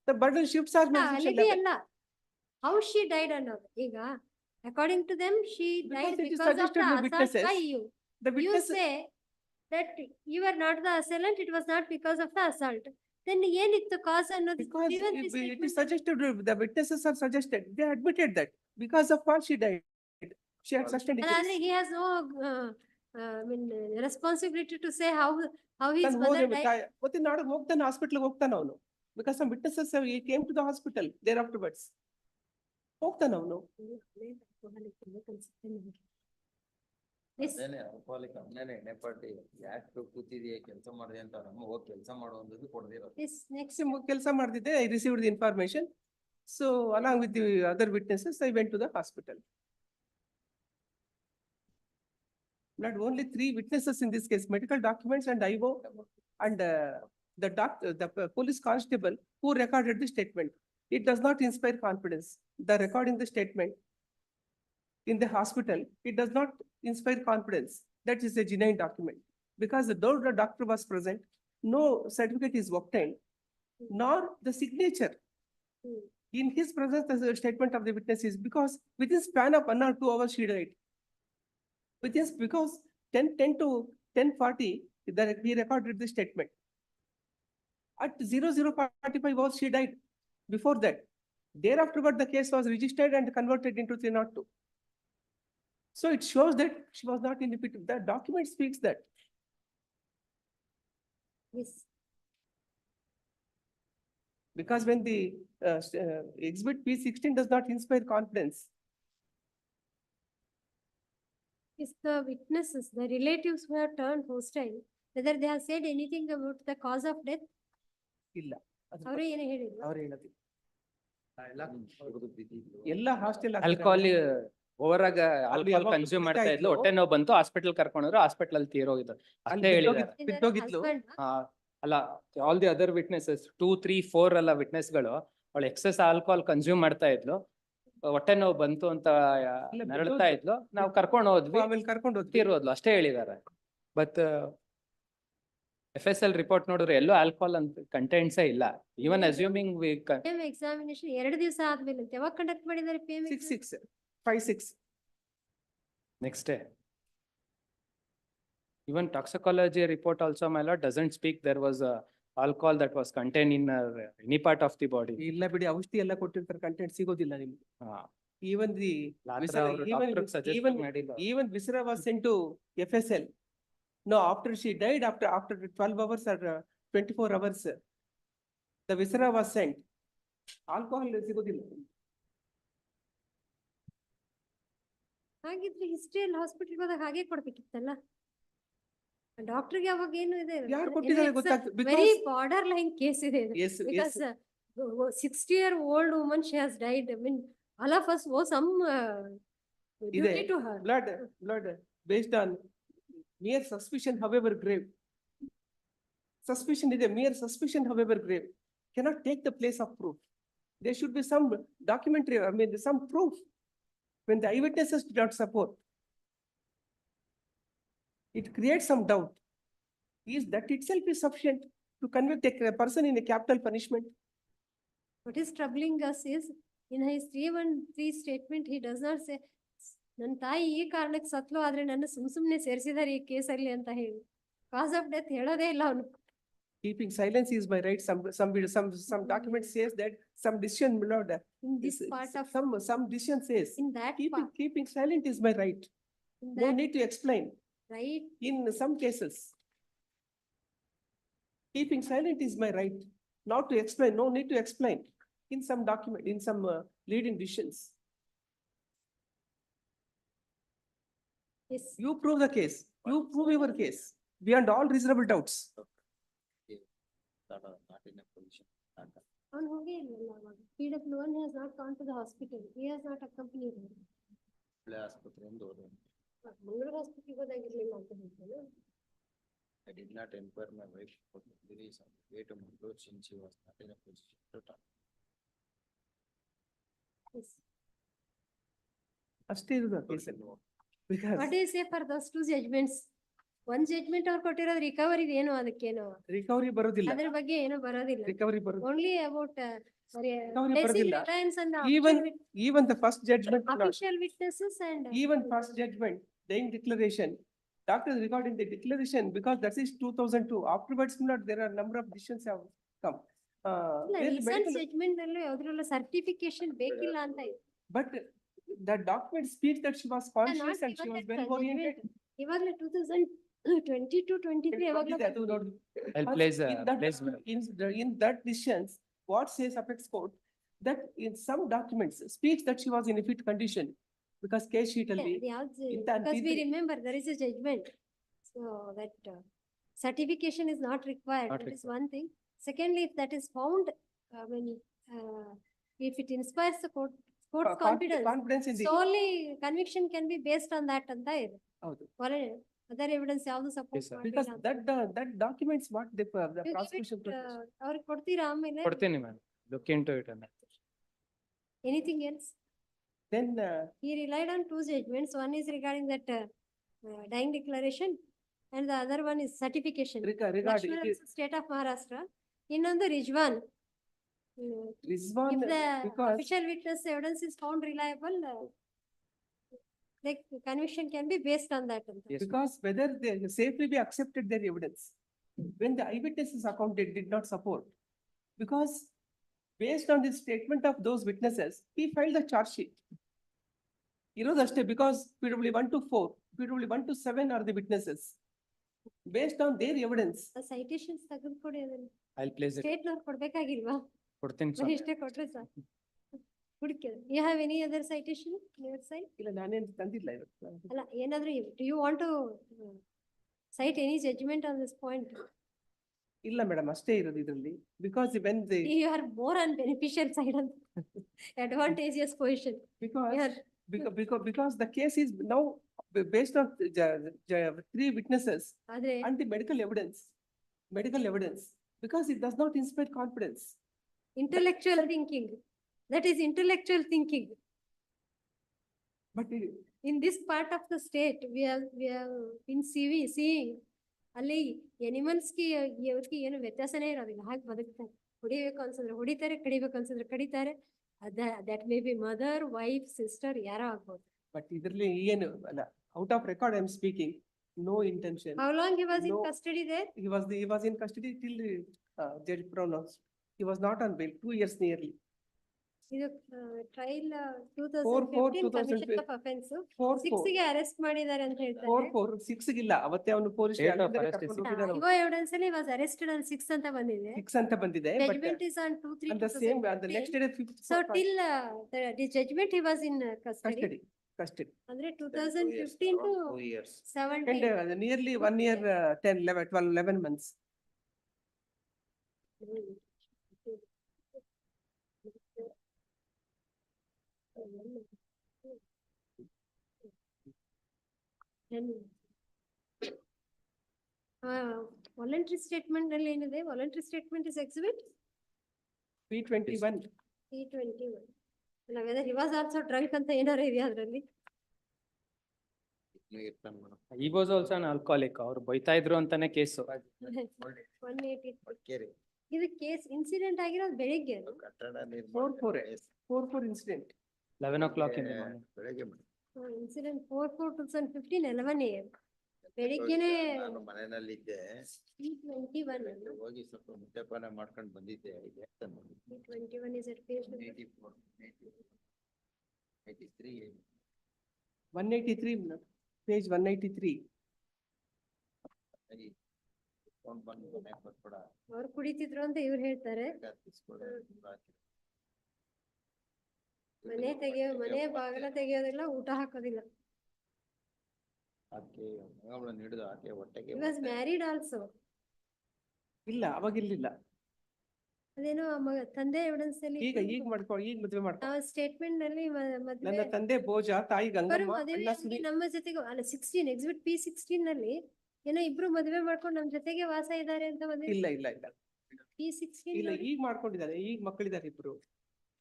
the burden shifts on me. alibi ಅಲ್ಲ. How she died ಅನ್ನೋದು ಈಗ according to them she died because of the assault by you. You say that you were not the assailant, it was not because of the assault. Then ಏನಿತ್ತು cause ಅನ್ನೋದು? Because it is suggested, the witnesses are suggested, they admitted that because of what she died. She had sustained injuries. He has no responsibility to say how his mother died. ಮತ್ತೆ ನಾಳೆ ಹೋಗ್ತಾನೆ hospital ಹೋಗ್ತಾನೆ ಅವನು because some witnesses came to the hospital there afterwards. ಹೋಗ್ತಾನೆ ಅವನು. ಅಲ್ಪೋಲಿಕ್ ಅವನೇನೆ ಎಣ್ಣೆ party ಯಾಕೆ ಕೂತಿದೀಯ ಕೆಲಸ ಮಾಡಿದೆ ಅಂತ ನಮ್ಮ ಹೋಗಿ ಕೆಲಸ ಮಾಡುವಂಥದ್ದು ಕೊಡ್ದಿರೋ. Next ಕೆಲಸ ಮಾಡ್ತಿದ್ದೆ, I received the information. So along with the other witnesses, I went to the hospital. Not only 3 witnesses in this case, medical documents and IO and the police constable who recorded the statement. It does not inspire confidence. The recording the statement in the hospital, it does not inspire confidence. That is a genuine document. Because though the doctor was present, no certificate is obtained, nor the signature. In his presence, the statement of the witness is because within span of 1 or 2 hours she died. Because 10 to 10:40, he recorded the statement. At 00:45 hours she died. Before that, thereafter the case was registered and converted into 302. So it shows that she was not in the pit. The document speaks that. Yes. Because when the exhibit P16 does not inspire confidence. Is the witnesses, the relatives who have turned hostile, whether they have said anything about the cause of death? ಇಲ್ಲ. ಅವರು ಏನು ಹೇಳಿದ್ರು? ಅವರು ಹೇಳೋದು. ಎಲ್ಲ hostel alcohol over ಆಗ alcohol consume ಮಾಡ್ತಾ ಇದ್ಲು, ಹೊಟ್ಟೆ ನೋವು ಬಂತು, ಹಾಸ್ಪಿಟಲ್ ಕರ್ಕೊಂಡ್ರು, ಹಾಸ್ಪಿಟಲ್ ಅಲ್ಲಿ ತೀರೋಗಿದ್ದು ಅಷ್ಟೇ ಹೇಳಿದ್ದಾರೆ. ಬಿದ್ದೋಗಿದ್ಲು. ಅಲ್ಲ, ಆಲ್ ದಿ ಅದರ್ ವಿಟ್ನೆಸಸ್ 2, 3, 4 ಎಲ್ಲ ವಿಟ್ನೆಸ್ ಗಳು ಅವಳು ಎಕ್ಸೆಸ್ ಆಲ್ಕೋಹಾಲ್ ಕನ್ಸ್ಯೂಮ್ ಮಾಡ್ತಾ ಇದ್ಲು, ಹೊಟ್ಟೆ ನೋವು ಬಂತು ಅಂತ ನರಳ್ತಾ ಇದ್ಲು, ನಾವು ಕರ್ಕೊಂಡು ಹೋದ್ವಿ, ಆಮೇಲೆ ಕರ್ಕೊಂಡು ಹೋದ್ವಿ, ತೀರೋದ್ಲು ಅಷ್ಟೇ ಹೇಳಿದ್ದಾರೆ. ಬಟ್ FSL ರಿಪೋರ್ಟ್ ನೋಡಿದ್ರೆ ಎಲ್ಲೂ ಆಲ್ಕೋಹಾಲ್ ಅಂತ ಕಂಟೆಂಟ್ಸ್ ಇಲ್ಲ. ಈವನ್ ಅಸ್ಯೂಮಿಂಗ್ ಎಕ್ಸಾಮಿನೇಷನ್ 2 ದಿವಸ ಆದ್ಮೇಲೆ ಯಾವಾಗ ಕಂಡಕ್ಟ್ ಮಾಡಿದ್ದಾರೆ? 5-6 next day. Even toxicology report also, my lord, doesn't speak there was a alcohol that was contained in any part of the body. ಇಲ್ಲ ಬಿಡಿ, ಔಷಧಿ ಎಲ್ಲ ಕೊಟ್ಟಿರ್ತಾರೆ, ಕಂಟೆಂಟ್ ಸಿಗೋದಿಲ್ಲ ನಿಮ್ಗೆ. Even the even Visera was sent to FSL. No, after she died, after 12 hours or 24 hours, the Visera was sent. Alcohol ಸಿಗೋದಿಲ್ಲ. ಹಾಗಿದ್ರೆ ಹಿಸ್ಟ್ರಿಯಲ್ಲಿ hospital ಹೋದಾಗ ಹಾಗೆ ಕೊಡ್ಬೇಕಿತ್ತಲ್ಲ. ಡಾಕ್ಟರ್ಗೆ ಅವಾಗ ಏನು ಇದೆ? ಯಾರು ಕೊಟ್ಟಿದ್ದಾರೆ ಗೊತ್ತಾಗ್ತದೆ. ವೆರಿ ಬಾರ್ಡರ್ ಲೈನ್ ಕೇಸ್ ಇದೆ. Yes, because 60-year-old woman, she has died. I mean, all of us owe some duty to her. Blood, based on mere suspicion, however grave. Suspicion is a mere suspicion, however grave, cannot take the place of proof. There should be some documentary, some proof. When the eyewitnesses do not support, it creates some doubt. Is that itself is sufficient to convict a person in a capital punishment? What is troubling us is, in his 313 statement, he does not say, ನನ್ನ ತಾಯಿ ಈ ಕಾರಣಕ್ಕೆ ಸತ್ಲು ಆದ್ರೆ ನನ್ನ ಸುಮ್ನೆ ಸೇರಿಸಿದಾರೆ ಈ ಕೇಸಲ್ಲಿ ಅಂತ ಹೇಳಿ. ಕಾಸ್ ಆಫ್ ಡೆತ್ ಹೇಳೋದೇ ಇಲ್ಲ ಅವನು. Keeping silence is my right. Some document says that some decision, my lord. In this part of. Some decision says. In that part. Keeping silent is my right. No need to explain. Right. In some cases. Keeping silent is my right. Not to explain, no need to explain. In some document, in some leading decisions. Yes. You prove the case. You prove your case beyond all reasonable doubts. That are not in a position. ಅವನು ಹೋಗೇ ಇಲ್ವಲ್ಲ ಅವಾಗ. PW1 has not gone to the hospital. He has not accompanied her. ಒಳ್ಳೆ ಆಸ್ಪತ್ರೆಯಿಂದ ಹೋದ್ರು. ಮಂಗಳೂರು ಹಾಸ್ಪಿಟಲ್ಗೆ ಹೋದಾಗಿರ್ಲಿಲ್ಲ ಅಂತ ಹೇಳ್ತೇನೆ. I did not inquire my wife for the reason. Way to Mangalore since she was not in a position to talk. Yes. ಅಷ್ಟೇ ಇರೋದು ಆ ಕೇಸಲ್ಲಿ. Because What do you say for those two judgments? One judgment ಅವ್ರು ಕೊಟ್ಟಿರೋದು recovery ಏನೋ ಅದಕ್ಕೇನೋ. Recovery ಬರೋದಿಲ್ಲ. ಅದ್ರ ಬಗ್ಗೆ ಏನೋ ಬರೋದಿಲ್ಲ. ರಿಕವರಿ ಬರೋದಿಲ್ಲ. Only about Recovery ಬರೋದಿಲ್ಲ. and Even the first judgment. official witnesses and. Even first judgment, dying declaration, doctors recording the declaration because that is 2002. Afterwards, there are number of decisions have come. Recent judgment ಅಲ್ಲೂ ಯಾವ್ದ್ರಲ್ಲೂ certification ಬೇಕಿಲ್ಲ ಅಂತ ಇದೆ. But the document speaks that she was conscious and she was well oriented. ಇವಾಗಲೇ 2022-23 ಯಾವಾಗಲೂ. I'll place In that decisions, what says apex court that in some documents speaks that she was in a fit condition because case sheet ಅಲ್ಲಿ. Because we remember there is a judgment. So that certification is not required. Not That is one thing. Secondly, if that is found, if it inspires the court's Confidence in the. solely conviction can be based on that ಅಂತ ಇದೆ. ಹೌದು. For other evidence ಯಾವ್ದು support Because ಮಾಡಿಲ್ಲ ಅಂತ. that documents what the You give it, prosecution. ಅವ್ರಿಗೆ ಕೊಡ್ತೀರಾ ಆಮೇಲೆ? ಕೊಡ್ತೀನಿ ma'am. Look into it. Anything else? Then He relied on two judgments. One is regarding that dying declaration and the other one is certification. regarding Lakshmana versus State of Maharashtra. Innondu Rijwan. Rizwan If the because official witness evidence is found reliable, like conviction can be based on that. because whether they safely be accepted their evidence when the eyewitnesses account did not support because based on the statement of those witnesses he filed the charge sheet. Aste because PW 1 to 4, PW 1 to 7 are the witnesses. Based on their evidence. The citations ತೆಗೆದುಕೊಡಿ ಅದನ್ನ. I'll place it. State ನವ್ರು ಕೊಡ್ಬೇಕಾಗಿಲ್ವಾ? ಕೊಡ್ತೀನಿ ಬರೀ ಇಷ್ಟೇ ಕೊಟ್ರೆ ಸಾಕು. ಹುಡುಕಿದ್ರು. You have any other citation on your side? ಇಲ್ಲ ನಾನೇನು ತಂದಿಲ್ಲ ಇವತ್ತು. ಅಲ್ಲ ಏನಾದ್ರೂ do you want to cite any judgment on this point? ಇಲ್ಲ ಮೇಡಮ್ ಅಷ್ಟೇ ಇರೋದು ಇದರಲ್ಲಿ because when they. You are more on beneficial side on advantageous position. Because the case is now based on three witnesses ಆದ್ರೆ and the medical evidence because it does not inspire confidence. intellectual thinking. That is intellectual thinking. But In this part of the state, we have been seeing ಅಲ್ಲಿ ಎನಿಮಲ್ಸ್ಗೆ ಇವ್ರಿಗೆ ಏನು ವ್ಯತ್ಯಾಸನೇ ಇರೋದಿಲ್ಲ, ಹಾಗೆ ಬದುಕ್ತಾರೆ. ಹೊಡಿಬೇಕು ಅನ್ಸಿದ್ರೆ ಹೊಡಿತಾರೆ, ಕಡಿಬೇಕು ಅನ್ಸಿದ್ರೆ ಕಡಿತಾರೆ. That may be mother, wife, sister ಯಾರೋ ಆಗ್ಬೋದು. But ಇದರಲ್ಲಿ ಏನು ಅಲ್ಲ, out of record I am speaking, no intention. How long he was in custody there? He was in custody till judge pronounced. He was not on bail, 2 years nearly. ಇದು trial 2015 commission of offence 6 ಗೆ arrest ಮಾಡಿದ್ದಾರೆ ಅಂತ ಹೇಳ್ತಾರೆ. 6 ಗಿಲ್ಲ, ಅವತ್ತೇ ಅವನು police ಇಗೋ evidence ಅಲ್ಲಿ was arrested on 6 ಅಂತ ಬಂದಿದೆ. 6 ಅಂತ ಬಂದಿದೆ. Judgment is on 2-3. And the same, the next day 5th. So till the judgment he was in custody. ಅಂದ್ರೆ 2015 to 2 years. 17. And nearly 1 year, 10, 11, 12, 11 months. Voluntary statement ಅಲ್ಲಿ ಏನಿದೆ? Voluntary statement is exhibit P21. P21. ಅಲ್ಲ, whether he was also drunk ಅಂತ ಏನಾರ ಇದೆಯಾ ಅದ್ರಲ್ಲಿ? He was also an alcoholic. ಅವ್ರು ಬೈತಾ ಇದ್ರು ಅಂತಾನೆ ಕೇಸು. 180. ಇದು ಕೇಸ್ ಇನ್ಸಿಡೆಂಟ್ ಆಗಿರೋದು ಬೆಳಿಗ್ಗೆ. ಕಟ್ಟಡ 4/4 incident. 11 o'clock in the morning. ಬೆಳಗ್ಗೆ ಇನ್ಸಿಡೆಂಟ್ 4/4/2015 11 AM. ಬೆಳಿಗ್ಗೆನೆ ನಾನು ಮನೆಯಲ್ಲಿದ್ದೆ. P21 ಅಲ್ಲ? ಹೋಗಿ ಸ್ವಲ್ಪ ಮುದ್ದೆಪಾನ ಮಾಡ್ಕೊಂಡು ಬಂದಿದ್ದೆ. P21 is at page 84, 83. 183, page 183. ಅವ್ರು ಕುಡಿತಿದ್ರು ಅಂತ ಇವ್ರು ಹೇಳ್ತಾರೆ. ಮನೆ ಬಾಗಿಲ ತೆಗೆಯೋದಿಲ್ಲ, ಊಟ ಹಾಕೋದಿಲ್ಲ. ಆಕೆ ಮಗಳನ್ನು ಹಿಡಿದು ಆಕೆ ಹೊಟ್ಟೆಗೆ. He was married also. ಇಲ್ಲ, ಅವಾಗಿರ್ಲಿಲ್ಲ. ಅದೇನೋ ತಂದೆ ಎವಿಡೆನ್ಸ್ ಅಲ್ಲಿ ಈಗ ಮದುವೆ ಮಾಡ್ಕೊ. ಸ್ಟೇಟ್ಮೆಂಟ್ ನಲ್ಲಿ ಮದ್ವೆ ನನ್ನ ತಂದೆ ಭೋಜ, ತಾಯಿ ಗಂಗಮ್ಮ, ಅಣ್ಣ ಸುನಿ. ನಮ್ಮ ಜೊತೆಗೆ ಅಲ್ಲ 16 ಎಕ್ಸಿಬಿಟ್ P16 ನಲ್ಲಿ ಏನೋ ಇಬ್ರು ಮದುವೆ ಮಾಡ್ಕೊಂಡು ನಮ್ ಜೊತೆಗೆ ವಾಸ ಇದ್ದಾರೆ ಅಂತ ಇಲ್ಲ P16 ಇಲ್ಲ, ಈಗ ಮಾಡ್ಕೊಂಡಿದ್ದಾರೆ. ಈಗ ಮಕ್ಕಳಿದ್ದಾರೆ ಇಬ್ರು.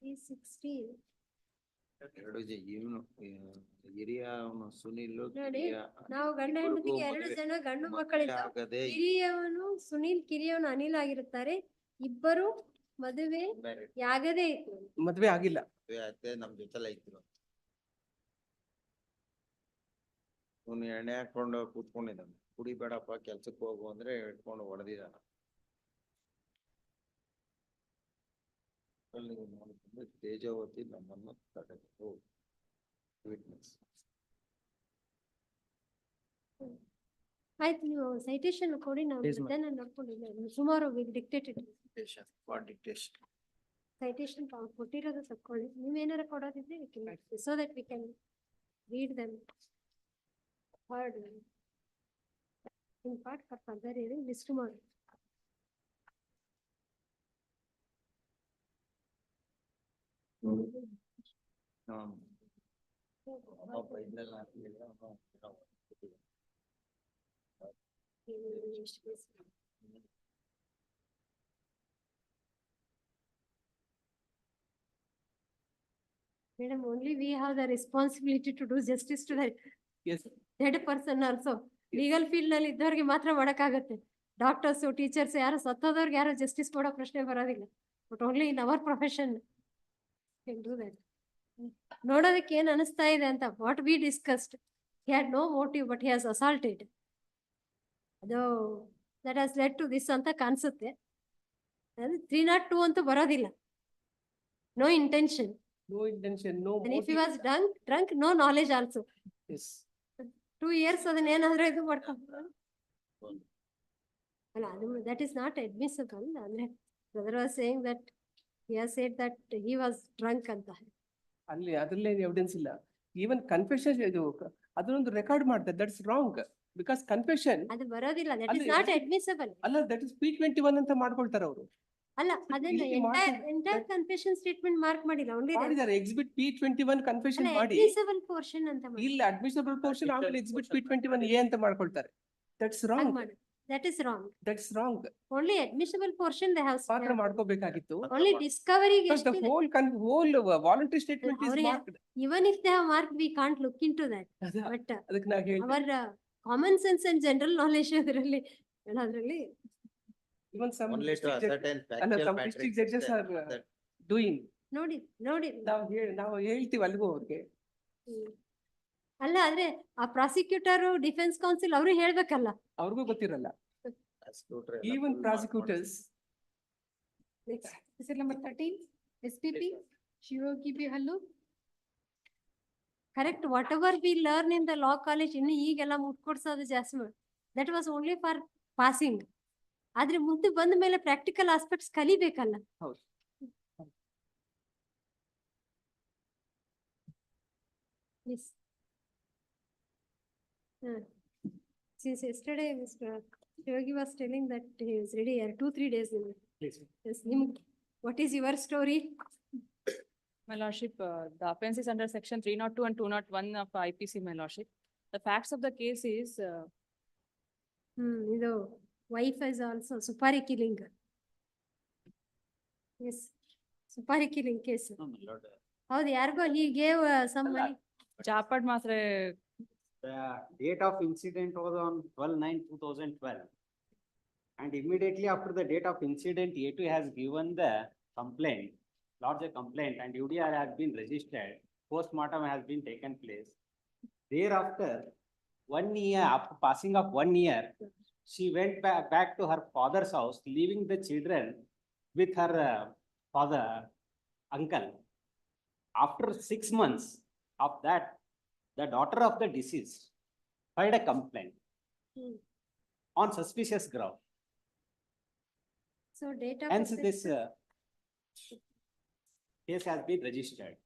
P16 ಎರಡು ಇವನು ಹಿರಿಯ ಅವನು ಸುನಿಲ್. ನೋಡಿ, ನಾವು ಗಂಡ ಹೆಂಡತಿಗೆ 2 ಜನ ಗಂಡು ಮಕ್ಕಳಿದ್ದಾರೆ. ಹಿರಿಯವನು ಸುನಿಲ್, ಕಿರಿಯವನು ಅನಿಲ್ ಆಗಿರುತ್ತಾರೆ. ಇಬ್ಬರು ಮದುವೆ ಆಗದೇ ಇತ್ತು. ಮದ್ವೆ ಆಗಿಲ್ಲ. ನಮ್ ಜೊತೆಲ್ಲ ಇದ್ರು. ಅವನು ಎಣ್ಣೆ ಹಾಕೊಂಡು ಕೂತ್ಕೊಂಡಿದ್ದಾನೆ. ಕುಡಿಬೇಡಪ್ಪ ಕೆಲ್ಸಕ್ಕೆ ಹೋಗು ಅಂದ್ರೆ ಇಟ್ಕೊಂಡು ಹೊಡೆದಿದ್ದಾನ. ತೇಜಾವತಿ ನಮ್ಮನ್ನು ತಡೆದು ವಿಟ್ನೆಸ್. ಆಯ್ತು, ನೀವು ಸೈಟೇಷನ್ ಕೊಡಿ, ನಾವು ಮಧ್ಯಾಹ್ನ ನೋಡ್ಕೊಂಡಿದ್ದೇವೆ. ಸುಮಾರು ಡಿಕ್ಟೇಟೆಡ್ ಸೈಟೇಷನ್ ಕೊಟ್ಟಿರೋದು ತಕ್ಕೊಳ್ಳಿ. ನೀವೇನಾರ ಕೊಡೋದಿದ್ರೆ so that we can read them heard in part for further hearing list ಮಾಡಿ. Madam, only we have the responsibility to do justice to that dead person also. Legal field ನಲ್ಲಿ ಇದ್ದವ್ರಿಗೆ ಮಾತ್ರ ಮಾಡಕ್ಕಾಗತ್ತೆ. Doctors, teachers ಯಾರು ಸತ್ತೋದವ್ರಿಗೆ ಯಾರು justice ಕೊಡೋ ಪ್ರಶ್ನೆ ಬರೋದಿಲ್ಲ. But only in our profession can do that. ನೋಡೋದಕ್ಕೆ ಏನ್ ಅನಿಸ್ತಾ ಇದೆ ಅಂತ, what we discussed, he had no motive but he has assaulted. ಅದು that has led to this ಅಂತ ಕಾಣಿಸುತ್ತೆ. ಅದು 302 ಅಂತೂ ಬರೋದಿಲ್ಲ. No intention. No intention, no And if he motive. was drunk, no knowledge also. Yes. 2 years ಅದನ್ನ ಏನಾದ್ರೂ ಇದು ಮಾಡ್ಕೊಂಡು ಅಲ್ಲ, ಅದು that is not admissible. ಅಂದ್ರೆ brother was saying that he has said that he was drunk ಅಂತ. ಅಲ್ಲಿ ಅದ್ರಲ್ಲೇ ಎವಿಡೆನ್ಸ್ ಇಲ್ಲ. ಈವನ್ ಕನ್ಫೆಷನ್ ಇದು ಅದನ್ನೊಂದು ರೆಕಾರ್ಡ್ ಮಾಡ್ತಾರೆ. ದಟ್ಸ್ ರಾಂಗ್ ಬಿಕಾಸ್ ಕನ್ಫೆಷನ್ ಅದು ಬರೋದಿಲ್ಲ. that is not admissible. ಅಲ್ಲ, ದಟ್ ಇಸ್ P21 ಅಂತ ಮಾಡ್ಕೊಳ್ತಾರೆ ಅವರು. ಅಲ್ಲ, ಅದನ್ನ ಎಂಟೈರ್ ಕನ್ಫೆಷನ್ ಸ್ಟೇಟ್ಮೆಂಟ್ ಮಾರ್ಕ್ ಮಾಡಿಲ್ಲ. ಓನ್ಲಿ ಮಾಡಿದ್ದಾರೆ ಎಕ್ಸಿಬಿಟ್ P21 ಕನ್ಫೆಷನ್ ಮಾಡಿ. admissible portion ಅಂತ ಮಾಡಿ. ಇಲ್ಲ, ಅಡ್ಮಿಸಿಬಲ್ ಪೋರ್ಷನ್ ಆಮೇಲೆ ಎಕ್ಸಿಬಿಟ್ P21A ಅಂತ ಮಾಡ್ಕೊಳ್ತಾರೆ. That's wrong. That is wrong. That's wrong. Only admissible portion they have ಮಾತ್ರ ಮಾಡ್ಕೋಬೇಕಾಗಿತ್ತು. only discovery. The whole voluntary statement is marked. Even if they have marked, we can't look into that. But ಅದಕ್ಕೆ ನಾ ಹೇಳ್ತೀನಿ. our common sense and general knowledge ಅದರಲ್ಲಿ even some Only to ascertain some district judges are doing. ನೋಡಿ ನಾವು ಹೇಳ್ತೀವಿ ಅಲ್ಲಿಗೂ ಅವ್ರಿಗೆ. ಅಲ್ಲ, ಆದ್ರೆ ಆ ಪ್ರಾಸಿಕ್ಯೂಟರ್, ಡಿಫೆನ್ಸ್ ಕೌನ್ಸಿಲ್ ಅವರು ಹೇಳ್ಬೇಕಲ್ಲ. ಅವ್ರಿಗೂ ಗೊತ್ತಿರಲ್ಲ. Even prosecutors. Next, this is number 13, SPP, Shivogi B. Hallu. Correct, whatever we learn in the law college, ಇನ್ನು ಈಗೆಲ್ಲ ಮುಟ್ಕೊಡ್ಸೋದು ಜಾಸ್ತಿ ಮಾಡಿ. That was only for passing. ಆದ್ರೆ ಮುಂದೆ ಬಂದ ಮೇಲೆ ಪ್ರಾಕ್ಟಿಕಲ್ ಆಸ್ಪೆಕ್ಟ್ಸ್ ಕಲಿಬೇಕಲ್ಲ. ಹೌದು. Yes. Since yesterday, Mr. Shivogi was telling that he is ready 2-3 days. Please. Yes, what is your story? My lordship, the offence is under section 302 and 201 of IPC, my lordship. The facts of the case is, ಇದು wife is also supari killing. Yes, supari killing case. No, my lord. ಹೌದು ಯಾರಿಗೋ he gave some money. ಜಾಪಡ್ ಮಾತ್ರ The date of incident was on 12/9/2012. And immediately after the date of incident, A2 has given the complaint, lodged a complaint, and UDR has been registered. Postmortem has been taken place. Thereafter, 1 year, after passing of 1 year, she went back to her father's house, leaving the children with her father, uncle. After 6 months of that, the daughter of the deceased filed a complaint on suspicious ground. So date of Hence, offence- this case has been registered.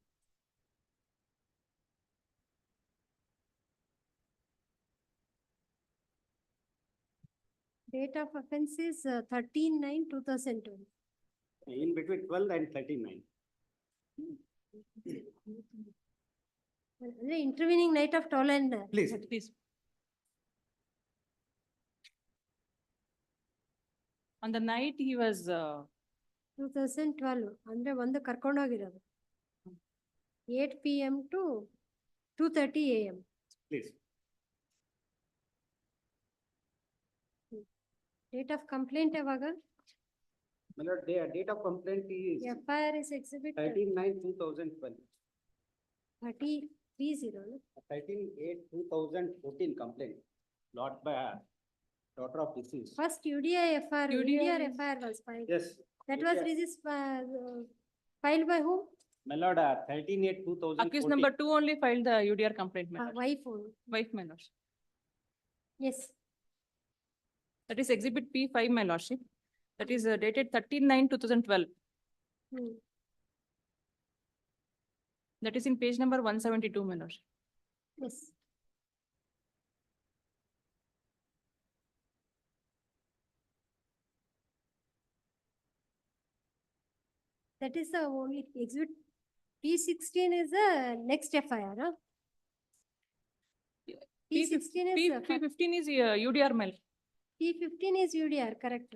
Date of offence is 13/9/2012. In between 12 and 39. ಅಂದ್ರೆ intervening night of 12 and Please. please. On the night he was, 2012 ಅಂದ್ರೆ ಒಂದು ಕರ್ಕೊಂಡು ಹೋಗಿರೋದು 8 PM to 2:30 AM. Please. Date of complaint ಯಾವಾಗ? My lord, date of complaint is FIR is exhibit 13/9/2012. 3030 no? 13/8/2014 complaint lodged by daughter of deceased. First UDI FIR, UDR FIR was filed. Yes. That was filed by whom? My lord, 13/8/2014. accused number 2 only filed the UDR complaint, my lordship. Wife only. Wife, my lordship. Yes. That is exhibit P5, my lordship. That is dated 13/9/2012. Hmm. That is in page number 172, my lordship. Yes. That is the only exhibit. P16 is the next FIR, huh? P16 is P15 is UDR, my lord. P15 is UDR, correct.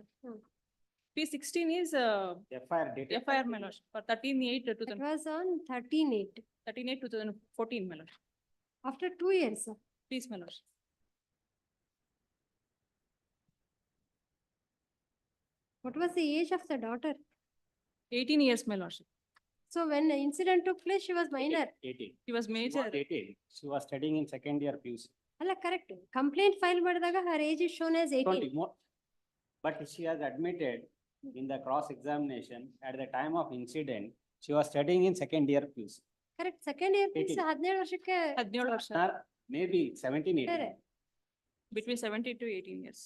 P16 is FIR date. FIR, my lordship, for 13/8/2014. It was on 13/8. 13/8/2014, my lordship. After 2 years, sir. Please, my lordship. What was the age of the daughter? 18 years, my lordship. So when the incident took place, she was minor. 18. He was She major. was 18. She was studying in second year PUC. Alla correct. Complaint file ಮಾಡಿದಾಗ her age is shown as 18. 20 more. But she has admitted in the cross examination at the time of incident, she was studying in second year PUC. Correct. Second year means 18. 17 ವರ್ಷಕ್ಕೆ 17 ವರ್ಷ. Or maybe 17, 18. ಬೇರೆ. Between 17 to 18 years.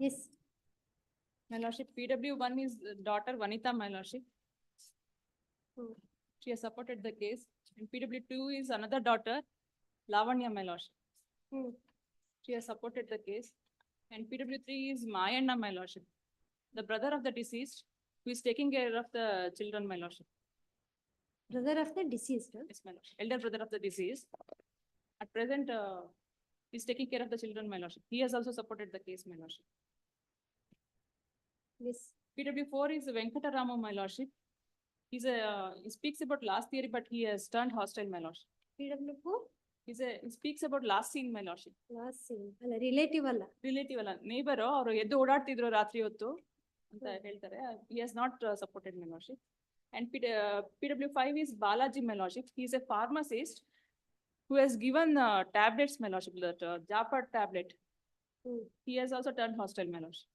Yes. My lordship, PW1 is daughter Vanita, my lordship. Hmm. She has supported the case. And PW2 is another daughter, Lavanya, my lordship. Hmm. She has supported the case. And PW3 is Mayanna, my lordship. The brother of the deceased, who is taking care of the children, my lordship. Brother of the deceased. Huh? Yes, my lordship. Elder brother of the deceased. At present, is taking care of the children, my lordship. He has also supported the case, my lordship. Yes. PW4 is Venkatarama, my lordship. He speaks about last theory, but he has turned hostile, my lordship. PW4? He speaks about last scene, my lordship. Last scene. ಅಲ್ಲ relative ಅಲ್ಲ. Relative ಅಲ್ಲ, neighbor, ಅವರು ಎದ್ದು ಓಡಾಡ್ತಿದ್ರು ರಾತ್ರಿ ಹೊತ್ತು ಅಂತ ಹೇಳ್ತಾರೆ. He has not supported, my lordship. And PW5 is Balaji, my lordship. He is a pharmacist who has given tablets, my lordship, that Japad tablet. Hmm. He has also turned hostile, my lordship.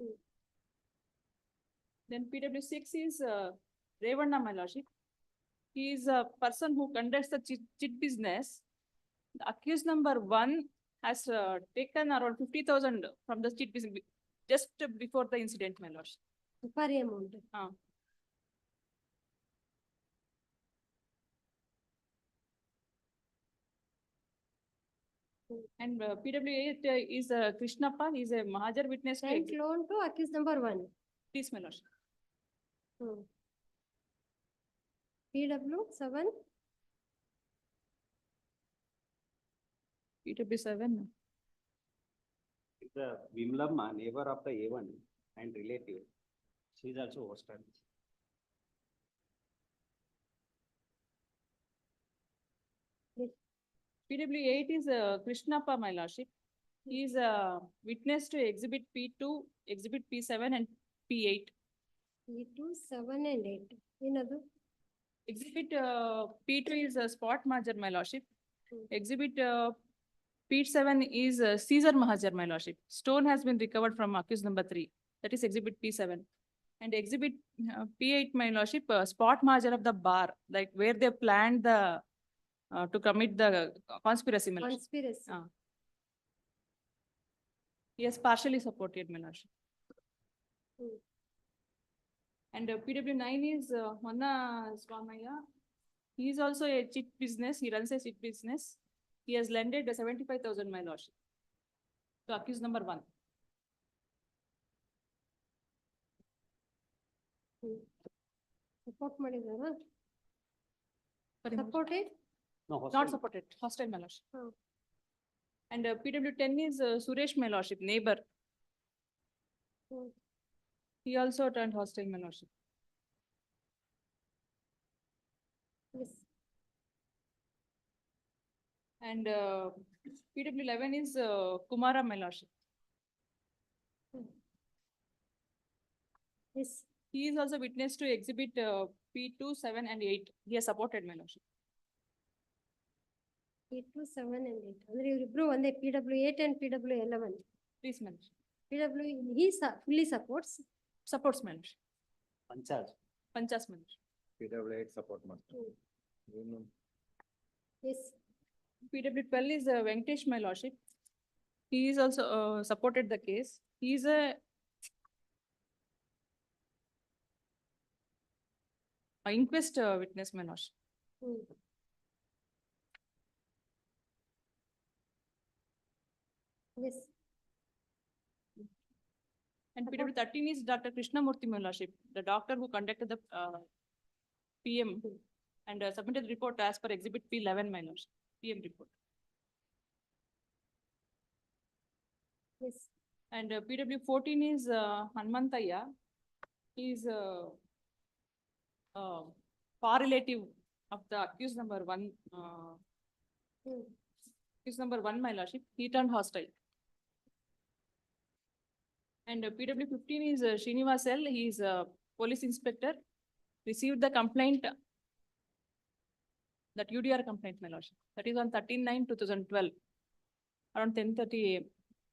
Hmm. Then PW6 is Revanna, my lordship. He is a person who conducts the chit business. The accused number 1 has taken around 50,000 from the chit business just before the incident, my lordship. Supari amount. And PW8 is Krishnappa, he is a Mahajar witness to Bank exhibit. loan to accused number 1. Please, my lordship. PW 7. PW7. The Vimlamma, neighbor of the A1 and relative, she is also hosted. PW8 is Krishnappa, my lordship. He is a witness to exhibit P2, exhibit P7 and P8. P2, 7 and 8. Another. Exhibit P2 is a spot Mahajar, my lordship. Hmm. Exhibit P7 is Caesar Mahajar, my lordship. Stone has been recovered from accused number 3. That is exhibit P7. And exhibit P8, my lordship, spot Mahajar of the bar, like where they planned the to commit the conspiracy, my lordship. Conspiracy. Yes, partially supported, my lordship. Hmm. And PW9 is Honna Swamaya. He is also a chit business. He runs a chit business. He has lended 75,000, my lordship, to accused number 1. Support ಮಾಡಿದಾರಾ? Sorry, Supported? No, not supported. Hostile, my lordship. Oh. And PW10 is Suresh, my lordship, neighbor. Hmm. He also turned hostile, my lordship. Yes. And PW11 is Kumara, my lordship. Yes. He is also witness to exhibit P2, 7 and 8. He has supported, my lordship. P2, 7 and 8. ಅಂದ್ರೆ ಇವರಿಬ್ರು ಒಂದೇ PW8 and PW11. Please, my lordship. PW, he fully supports. Supports, my lordship. Panchas. Panchas, my lordship. PW8 support master. Yes. PW12 is Venkatesh, my lordship. He is also supported the case. He is a inquest witness, my lordship. Hmm. Yes. And PW13 is Dr. Krishnamurthy, my lordship, the doctor who conducted the PM and submitted the report as per exhibit P11, my lordship, PM report. Yes. And PW14 is Hanmantaya. He is far relative of the accused number 1. Accused number 1, my lordship. He turned hostile. And PW15 is Srinivasel. He is a police inspector. Received the complaint, that UDR complaint, my lordship. That is on 13/9/2012, around 10:30 AM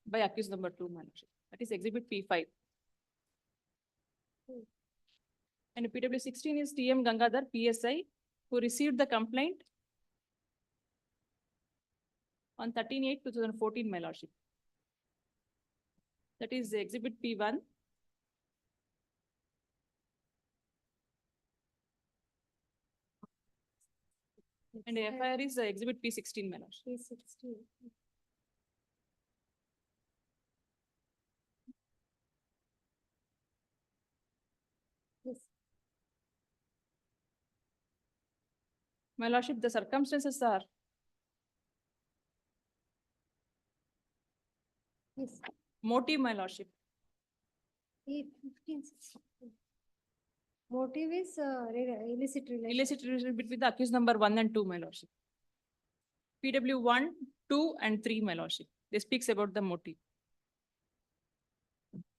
by accused number 2, my lordship. That is exhibit P5. And PW16 is TM Gangadhar, PSI, who received the complaint on 13/8/2014, my lordship. That is exhibit P1. And FIR is exhibit P16, my lordship. P16. Yes. My lordship, the circumstances are Yes. motive, my lordship. P15. Motive is illicit relation. Illicit relationship between the accused number 1 and 2, my lordship. PW1, 2 and 3, my lordship. They speaks about the motive.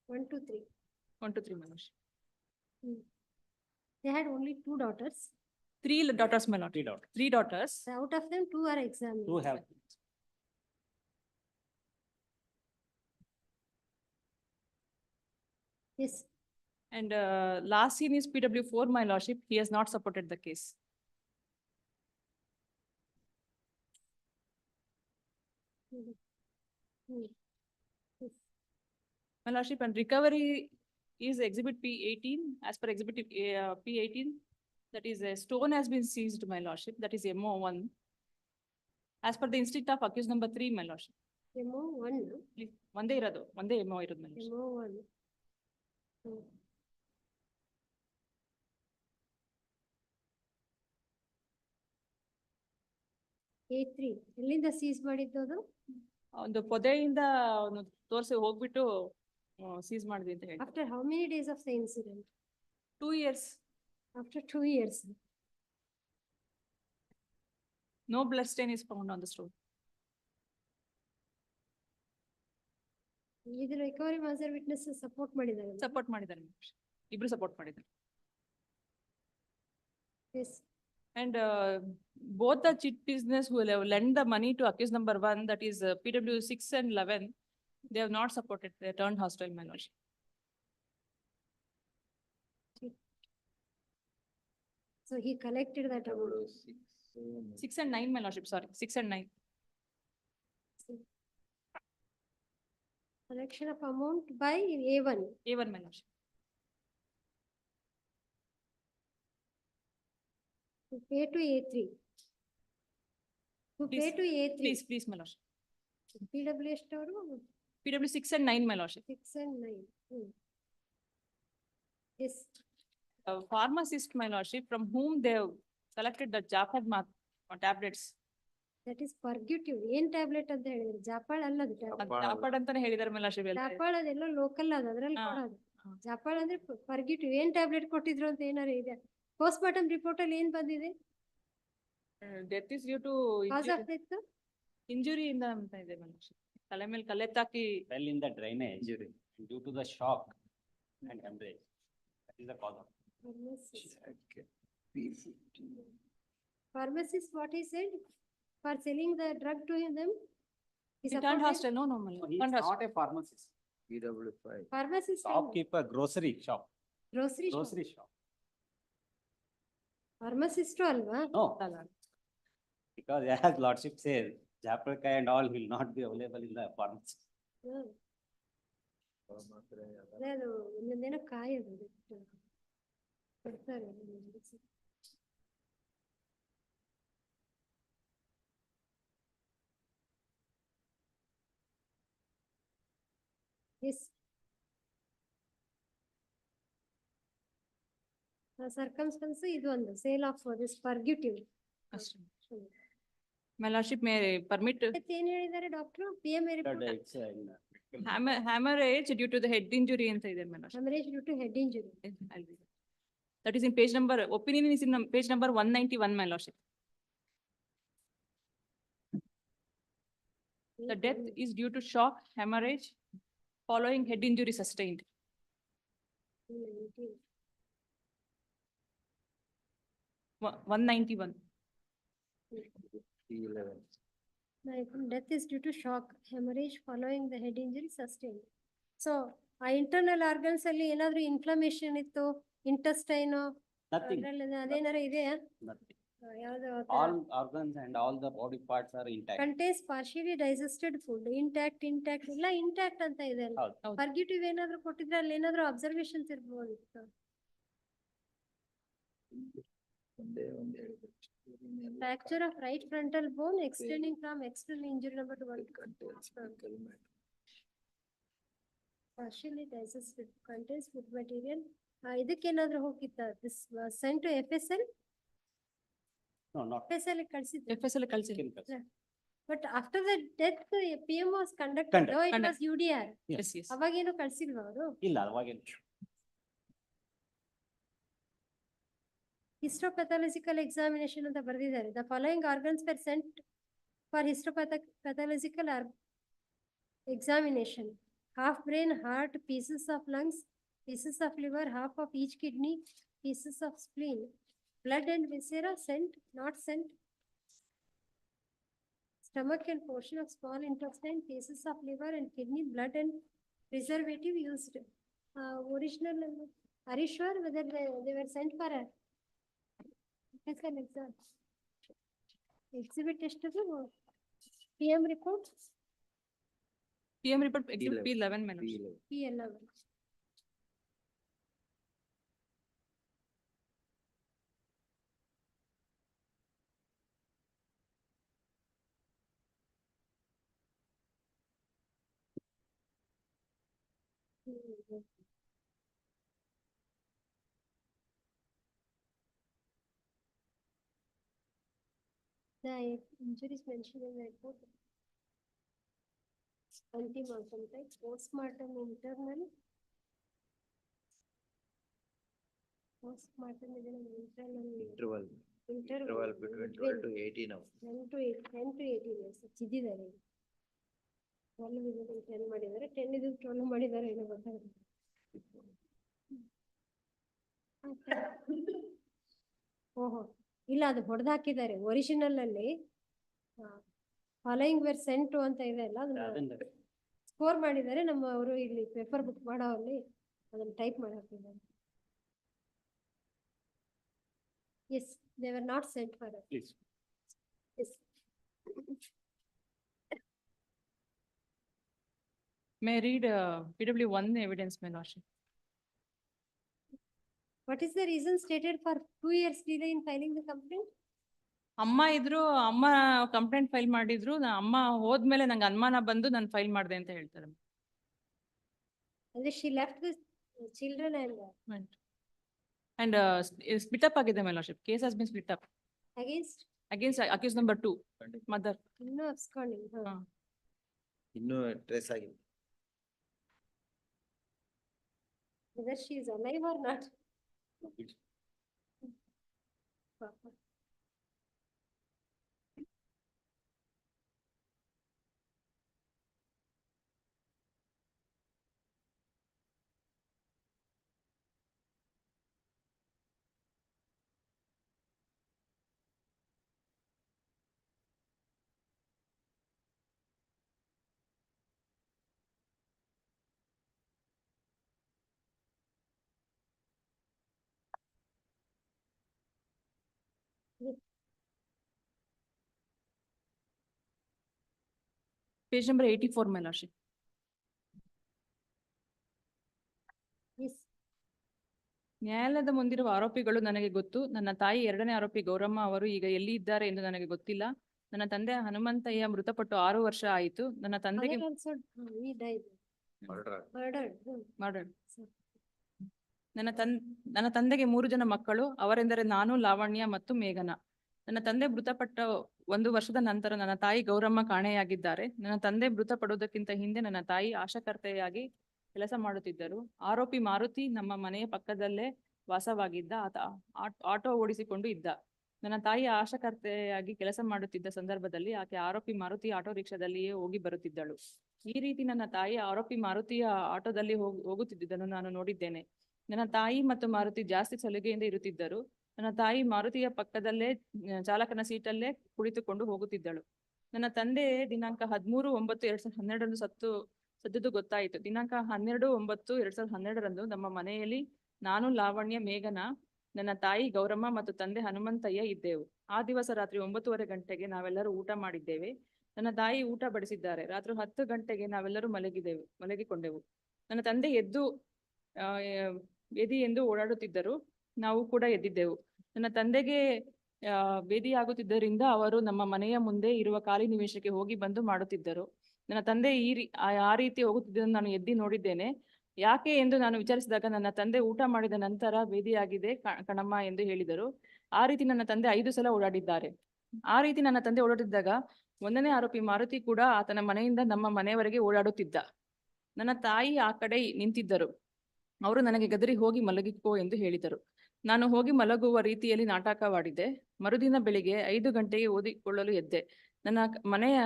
1, 2, 3. 1 to 3, my lordship. They had only 2 daughters. 3 daughters, my lord. 3 daughters. 3 daughters. Out of them, 2 are examined. 2 have. Yes. And last scene is PW4, my lordship. He has not supported the case. Yes. My lordship, and recovery is exhibit P18 as per exhibit P18. That is a stone has been seized, my lordship. That is MO1. As per the instinct of accused number 3, my lordship. MO one, Please, ಒಂದೇ ಇರೋದು, ಒಂದೇ MO ಇರೋದು, my lordship. MO one. A3, ಎಲ್ಲಿಂದ seize ಮಾಡಿದ್ದು ಅದು? ಒಂದು ಪೊದೆಯಿಂದ ಅವನು ತೋರಿಸಿ ಹೋಗ್ಬಿಟ್ಟು ಸೀಸ್ ಮಾಡಿದ್ವಿ ಅಂತ ಹೇಳಿ. After how many days of the incident? 2 years. After 2 years. No blood stain is found on the stone. ಇದು ರಿಕವರಿ ಮಾಸ್ಟರ್ ವಿಟ್ನೆಸ್ ಸಪೋರ್ಟ್ ಮಾಡಿದ್ದಾರೆ. ಸಪೋರ್ಟ್ ಮಾಡಿದ್ದಾರೆ, ಇಬ್ರು ಸಪೋರ್ಟ್ ಮಾಡಿದ್ದಾರೆ. Yes. And both the cheat business who have lent the money to accused number 1, that is PW 6 and 11, they have not supported, they turned hostile, my lordship. So he collected that amount. 6 and 9, my lordship, sorry, 6 and 9. Collection of amount by A1. A1, my lordship. To pay to A3. To pay Please, to A3. Please, my lordship. PW ಎಷ್ಟವರು? PW 6 and 9, my lordship. 6 and 9. Yes. Pharmacist, my lordship, from whom they have collected the Japad tablets. That is purgative. ಏನ್ tablet ಅಂತ ಹೇಳಿದ್ರೆ ಜಾಪಾಳ್ ಅಲ್ಲದು tablet. Japad ಅಂತಾನೆ ಹೇಳಿದ್ದಾರೆ, my lordship. ಜಾಪಾಳ್ ಅದೆಲ್ಲ local ಅದು ಅದ್ರಲ್ಲಿ ಕೊಡೋದು. ಜಾಪಾಳ್ ಅಂದ್ರೆ ಪರ್ಗಿಟಿವ್. ಏನ್ ಟ್ಯಾಬ್ಲೆಟ್ ಕೊಟ್ಟಿದ್ರು ಅಂತ ಏನಾರ ಇದೆ? ಪೋಸ್ಟ್ ಮಾರ್ಟಮ್ ರಿಪೋರ್ಟ್ ಅಲ್ಲಿ ಏನ್ ಬಂದಿದೆ? Death is due to cause of death injury ಇಂದ ಅಂತ ಇದೆ, my lordship. ತಲೆ ಮೇಲೆ ಕಲ್ಲೆತ್ತಾಕಿ Fell in the drainage due to the shock and hemorrhage. That is the cause of. Pharmacist, what he said? For selling the drug to them? he turned hostile. No, my lord. He is Turned hostile. not a pharmacist. PW5. Pharmacist. Shopkeeper, grocery shop. Grocery shop. Grocery shop. Pharmacist ಅಲ್ವಾ? No. Because as lordship says, Japarkai and all will not be available in the pharmacy. ಅದೇ ಅದು ಒಂದೊಂದೇನೋ ಕಾಯೋದು ಕೊಡ್ತಾರೆ. Yes. Circumstance ಇದು ಒಂದು sale of this purgative. My lordship may permit ಏನ್ ಹೇಳಿದ್ದಾರೆ doctor? PMA report. hemorrhage due to the head injury ಅಂತ ಇದೆ, my lordship. Hemorrhage due to head injury. I'll read it. That is in page number, opinion is in page number 191, my lordship. The death is due to shock, hemorrhage, following head injury sustained. 191. Death is due to shock, hemorrhage following the head injury sustained. So, ಆ internal organs ಅಲ್ಲಿ ಏನಾದ್ರು inflammation ಇತ್ತು, intestine Nothing. ಅದೇನಾರ ಇದೆಯಾ? Nothing. ಯಾವ್ದು All organs and all the body parts are intact. Contains partially digested food, intact ಎಲ್ಲ intact ಅಂತ ಇದೆ ಅಲ್ಲ. ಹೌದು. ಪರ್ಗ್ಯೂಟಿವ್ ಏನಾದ್ರು ಕೊಟ್ಟಿದ್ರೆ ಅಲ್ಲಿ ಏನಾದ್ರು observations ಇರ್ಬೋದಿತ್ತು. Fracture of right frontal bone extending from external injury number 1. Partially digested, contains food material. ಇದಕ್ಕೇನಾದ್ರೂ ಹೋಗಿತ್ತ? This was sent to FSL? No, not. FSL ಕಳ್ಸಿದ್ರು. FSL ಕಳ್ಸಿದ್ರು. But after the death, PM was conducted, Conduct. though it was UDR. Yes, yes. ಅವಾಗೇನು ಕಳ್ಸಿಲ್ವಾ ಅವರು? ಇಲ್ಲ ಅವಾಗೇನು. Histopathological examination ಅಂತ ಬರೆದಿದ್ದಾರೆ. The following organs were sent for histopathological examination. Half brain, heart, pieces of lungs, pieces of liver, half of each kidney, pieces of spleen. Blood and viscera sent, not sent. Stomach and portion of small intestine, pieces of liver and kidney, blood and preservative used. Original, are you sure whether they were sent for a physical exam? Exhibit test or PM report? PM report exhibit P11, my lordship. P11. The injuries mentioned in the report. Antemortem, right? Postmortem internal. Postmortem is an internal. Interval between 12 to 18 hours. 10 to 18 years. ಚಿದ್ದಿದ್ದಾರೆ. 12 ಇದನ್ನು 10 ಮಾಡಿದ್ದಾರೆ, 10 ಇದು 12 ಮಾಡಿದ್ದಾರೆ ಏನೋ ಗೊತ್ತಾಗುತ್ತೆ. ಓಹೋ, ಇಲ್ಲ ಅದು ಹೊಡೆದು ಹಾಕಿದ್ದಾರೆ. ಒರಿಜಿನಲ್ ಅಲ್ಲಿ ಫಾಲೋಯಿಂಗ್ ವೇರ್ ಸೆಂಟ್ ಟು ಅಂತ ಇದೆ ಅಲ್ಲ, ಅದನ್ನ ಸ್ಕೋರ್ ಮಾಡಿದ್ದಾರೆ. ನಮ್ಮ ಅವರು ಇಲ್ಲಿ ಪೇಪರ್ ಬುಕ್ ಮಾಡೋ ಅಲ್ಲಿ ಅದನ್ನ ಟೈಪ್ ಮಾಡಿ ಹಾಕಿದ್ದಾರೆ. Yes, they were not sent for us. Please. Yes. May I read PW1 evidence, my lordship? What is the reason stated for 2 years delay in filing the complaint? ಅಮ್ಮ ಇದ್ರು, ಅಮ್ಮ complaint file ಮಾಡಿದ್ರು, ಅಮ್ಮ ಹೋದ್ಮೇಲೆ ನಂಗೆ ಅನುಮಾನ ಬಂದು ನಾನು ಫೈಲ್ ಮಾಡಿದೆ ಅಂತ ಹೇಳ್ತಾರೆ. And she left with children And split up ಆಗಿದೆ my lordship. Case has been split up against accused number 2, mother. ಇನ್ನೂ absconding. ಇನ್ನೂ ಟ್ರೇಸ್ ಆಗಿದೆ. Whether she is alive or not. Papa. Page number 84, my lordship. Yes. ನ್ಯಾಯಾಲಯದ ಮುಂದಿರುವ ಆರೋಪಿಗಳು ನನಗೆ ಗೊತ್ತು. ನನ್ನ ತಾಯಿ ಎರಡನೇ ಆರೋಪಿ ಗೌರಮ್ಮ ಅವರು ಈಗ ಎಲ್ಲಿ ಇದ್ದಾರೆ ಎಂದು ನನಗೆ ಗೊತ್ತಿಲ್ಲ. ನನ್ನ ತಂದೆ ಹನುಮಂತಯ್ಯ ಮೃತಪಟ್ಟು 6 ವರ್ಷ ಆಯಿತು. ನನ್ನ ತಂದೆಗೆ He died. Murdered. Murdered. ನನ್ನ ತಂದೆಗೆ 3 ಜನ ಮಕ್ಕಳು. ಅವರೆಂದರೆ ನಾನು, ಲಾವಣ್ಯ ಮತ್ತು ಮೇಘನ. ನನ್ನ ತಂದೆ ಮೃತಪಟ್ಟ 1 ವರ್ಷದ ನಂತರ ನನ್ನ ತಾಯಿ ಗೌರಮ್ಮ ಕಾಣೆಯಾಗಿದ್ದಾರೆ. ನನ್ನ ತಂದೆ ಮೃತಪಡುವುದಕ್ಕಿಂತ ಹಿಂದೆ ನನ್ನ ತಾಯಿ ಆಶಾಕರ್ತೆಯಾಗಿ ಕೆಲಸ ಮಾಡುತ್ತಿದ್ದರು. ಆರೋಪಿ ಮಾರುತಿ ನಮ್ಮ ಮನೆಯ ಪಕ್ಕದಲ್ಲೇ ವಾಸವಾಗಿದ್ದ. ಆತ ಆಟೋ ಓಡಿಸಿಕೊಂಡು ಇದ್ದ. ನನ್ನ ತಾಯಿ ಆಶಾಕರ್ತೆಯಾಗಿ ಕೆಲಸ ಮಾಡುತ್ತಿದ್ದ ಸಂದರ್ಭದಲ್ಲಿ ಆಕೆ ಆರೋಪಿ ಮಾರುತಿ ಆಟೋ ರಿಕ್ಷಾದಲ್ಲಿಯೇ ಹೋಗಿ ಬರುತ್ತಿದ್ದಳು. ಈ ರೀತಿ ನನ್ನ ತಾಯಿ ಆರೋಪಿ ಮಾರುತಿಯ ಆಟೋದಲ್ಲಿ ಹೋಗುತ್ತಿದ್ದುದನ್ನು ನಾನು ನೋಡಿದ್ದೇನೆ. ನನ್ನ ತಾಯಿ ಮತ್ತು ಮಾರುತಿ ಜಾಸ್ತಿ ಸಲುಗೆಯಿಂದ ಇರುತ್ತಿದ್ದರು. ನನ್ನ ತಾಯಿ ಮಾರುತಿಯ ಪಕ್ಕದಲ್ಲೇ ಚಾಲಕನ ಸೀಟಲ್ಲೇ ಕುಳಿತುಕೊಂಡು ಹೋಗುತ್ತಿದ್ದಳು. ನನ್ನ ತಂದೆ ದಿನಾಂಕ 13/9/2012 ಸದ್ದುದು ಗೊತ್ತಾಯಿತು. ದಿನಾಂಕ 12/9/2012 ನಮ್ಮ ಮನೆಯಲ್ಲಿ ನಾನು, ಲಾವಣ್ಯ, ಮೇಘನ, ನನ್ನ ತಾಯಿ ಗೌರಮ್ಮ ಮತ್ತು ತಂದೆ ಹನುಮಂತಯ್ಯ ಇದ್ದೆವು. ಆ ದಿವಸ ರಾತ್ರಿ 9:30 ಗಂಟೆಗೆ ನಾವೆಲ್ಲರೂ ಊಟ ಮಾಡಿದ್ದೇವೆ. ನನ್ನ ತಾಯಿ ಊಟ ಬಡಿಸಿದ್ದಾರೆ. ರಾತ್ರಿ 10 ಗಂಟೆಗೆ ನಾವೆಲ್ಲರೂ ಮಲಗಿಕೊಂಡೆವು. ನನ್ನ ತಂದೆ ಎದ್ದು ಬೇದಿ ಎಂದು ಓಡಾಡುತ್ತಿದ್ದರು. ನಾವು ಕೂಡ ಎದ್ದಿದ್ದೆವು. ನನ್ನ ತಂದೆಗೆ ಬೇದಿಯಾಗುತ್ತಿದ್ದರಿಂದ ಅವರು ನಮ್ಮ ಮನೆಯ ಮುಂದೆ ಇರುವ ಖಾಲಿ ನಿವೇಶಕ್ಕೆ ಹೋಗಿ ಬಂದು ಮಾಡುತ್ತಿದ್ದರು. ನನ್ನ ತಂದೆ ಆ ರೀತಿ ಹೋಗುತ್ತಿದ್ದನ್ನು ನಾನು ಎದ್ದಿ ನೋಡಿದ್ದೇನೆ. ಯಾಕೆ ಎಂದು ನಾನು ವಿಚಾರಿಸಿದಾಗ ನನ್ನ ತಂದೆ ಊಟ ಮಾಡಿದ ನಂತರ ಬೇದಿಯಾಗಿದೆ ಕಣಮ್ಮ ಎಂದು ಹೇಳಿದರು. ಆ ರೀತಿ ನನ್ನ ತಂದೆ 5 ಸಲ ಓಡಾಡಿದ್ದಾರೆ. ಆ ರೀತಿ ನನ್ನ ತಂದೆ ಓಡಾಡಿದ್ದಾಗ 1ನೇ ಆರೋಪಿ ಮಾರುತಿ ಕೂಡ ಆತನ ಮನೆಯಿಂದ ನಮ್ಮ ಮನೆಯವರೆಗೆ ಓಡಾಡುತ್ತಿದ್ದ. ನನ್ನ ತಾಯಿ ಆ ಕಡೆ ನಿಂತಿದ್ದರು. ಅವರು ನನಗೆ ಗದರಿ ಹೋಗಿ ಮಲಗಿಕೋ ಎಂದು ಹೇಳಿದರು. ನಾನು ಹೋಗಿ ಮಲಗುವ ರೀತಿಯಲ್ಲಿ ನಾಟಕವಾಡಿದೆ. ಮರುದಿನ ಬೆಳಿಗ್ಗೆ 5 ಗಂಟೆಗೆ ಓದಿಕೊಳ್ಳಲು ಎದ್ದೆ. ನನ್ನ ಮನೆಯ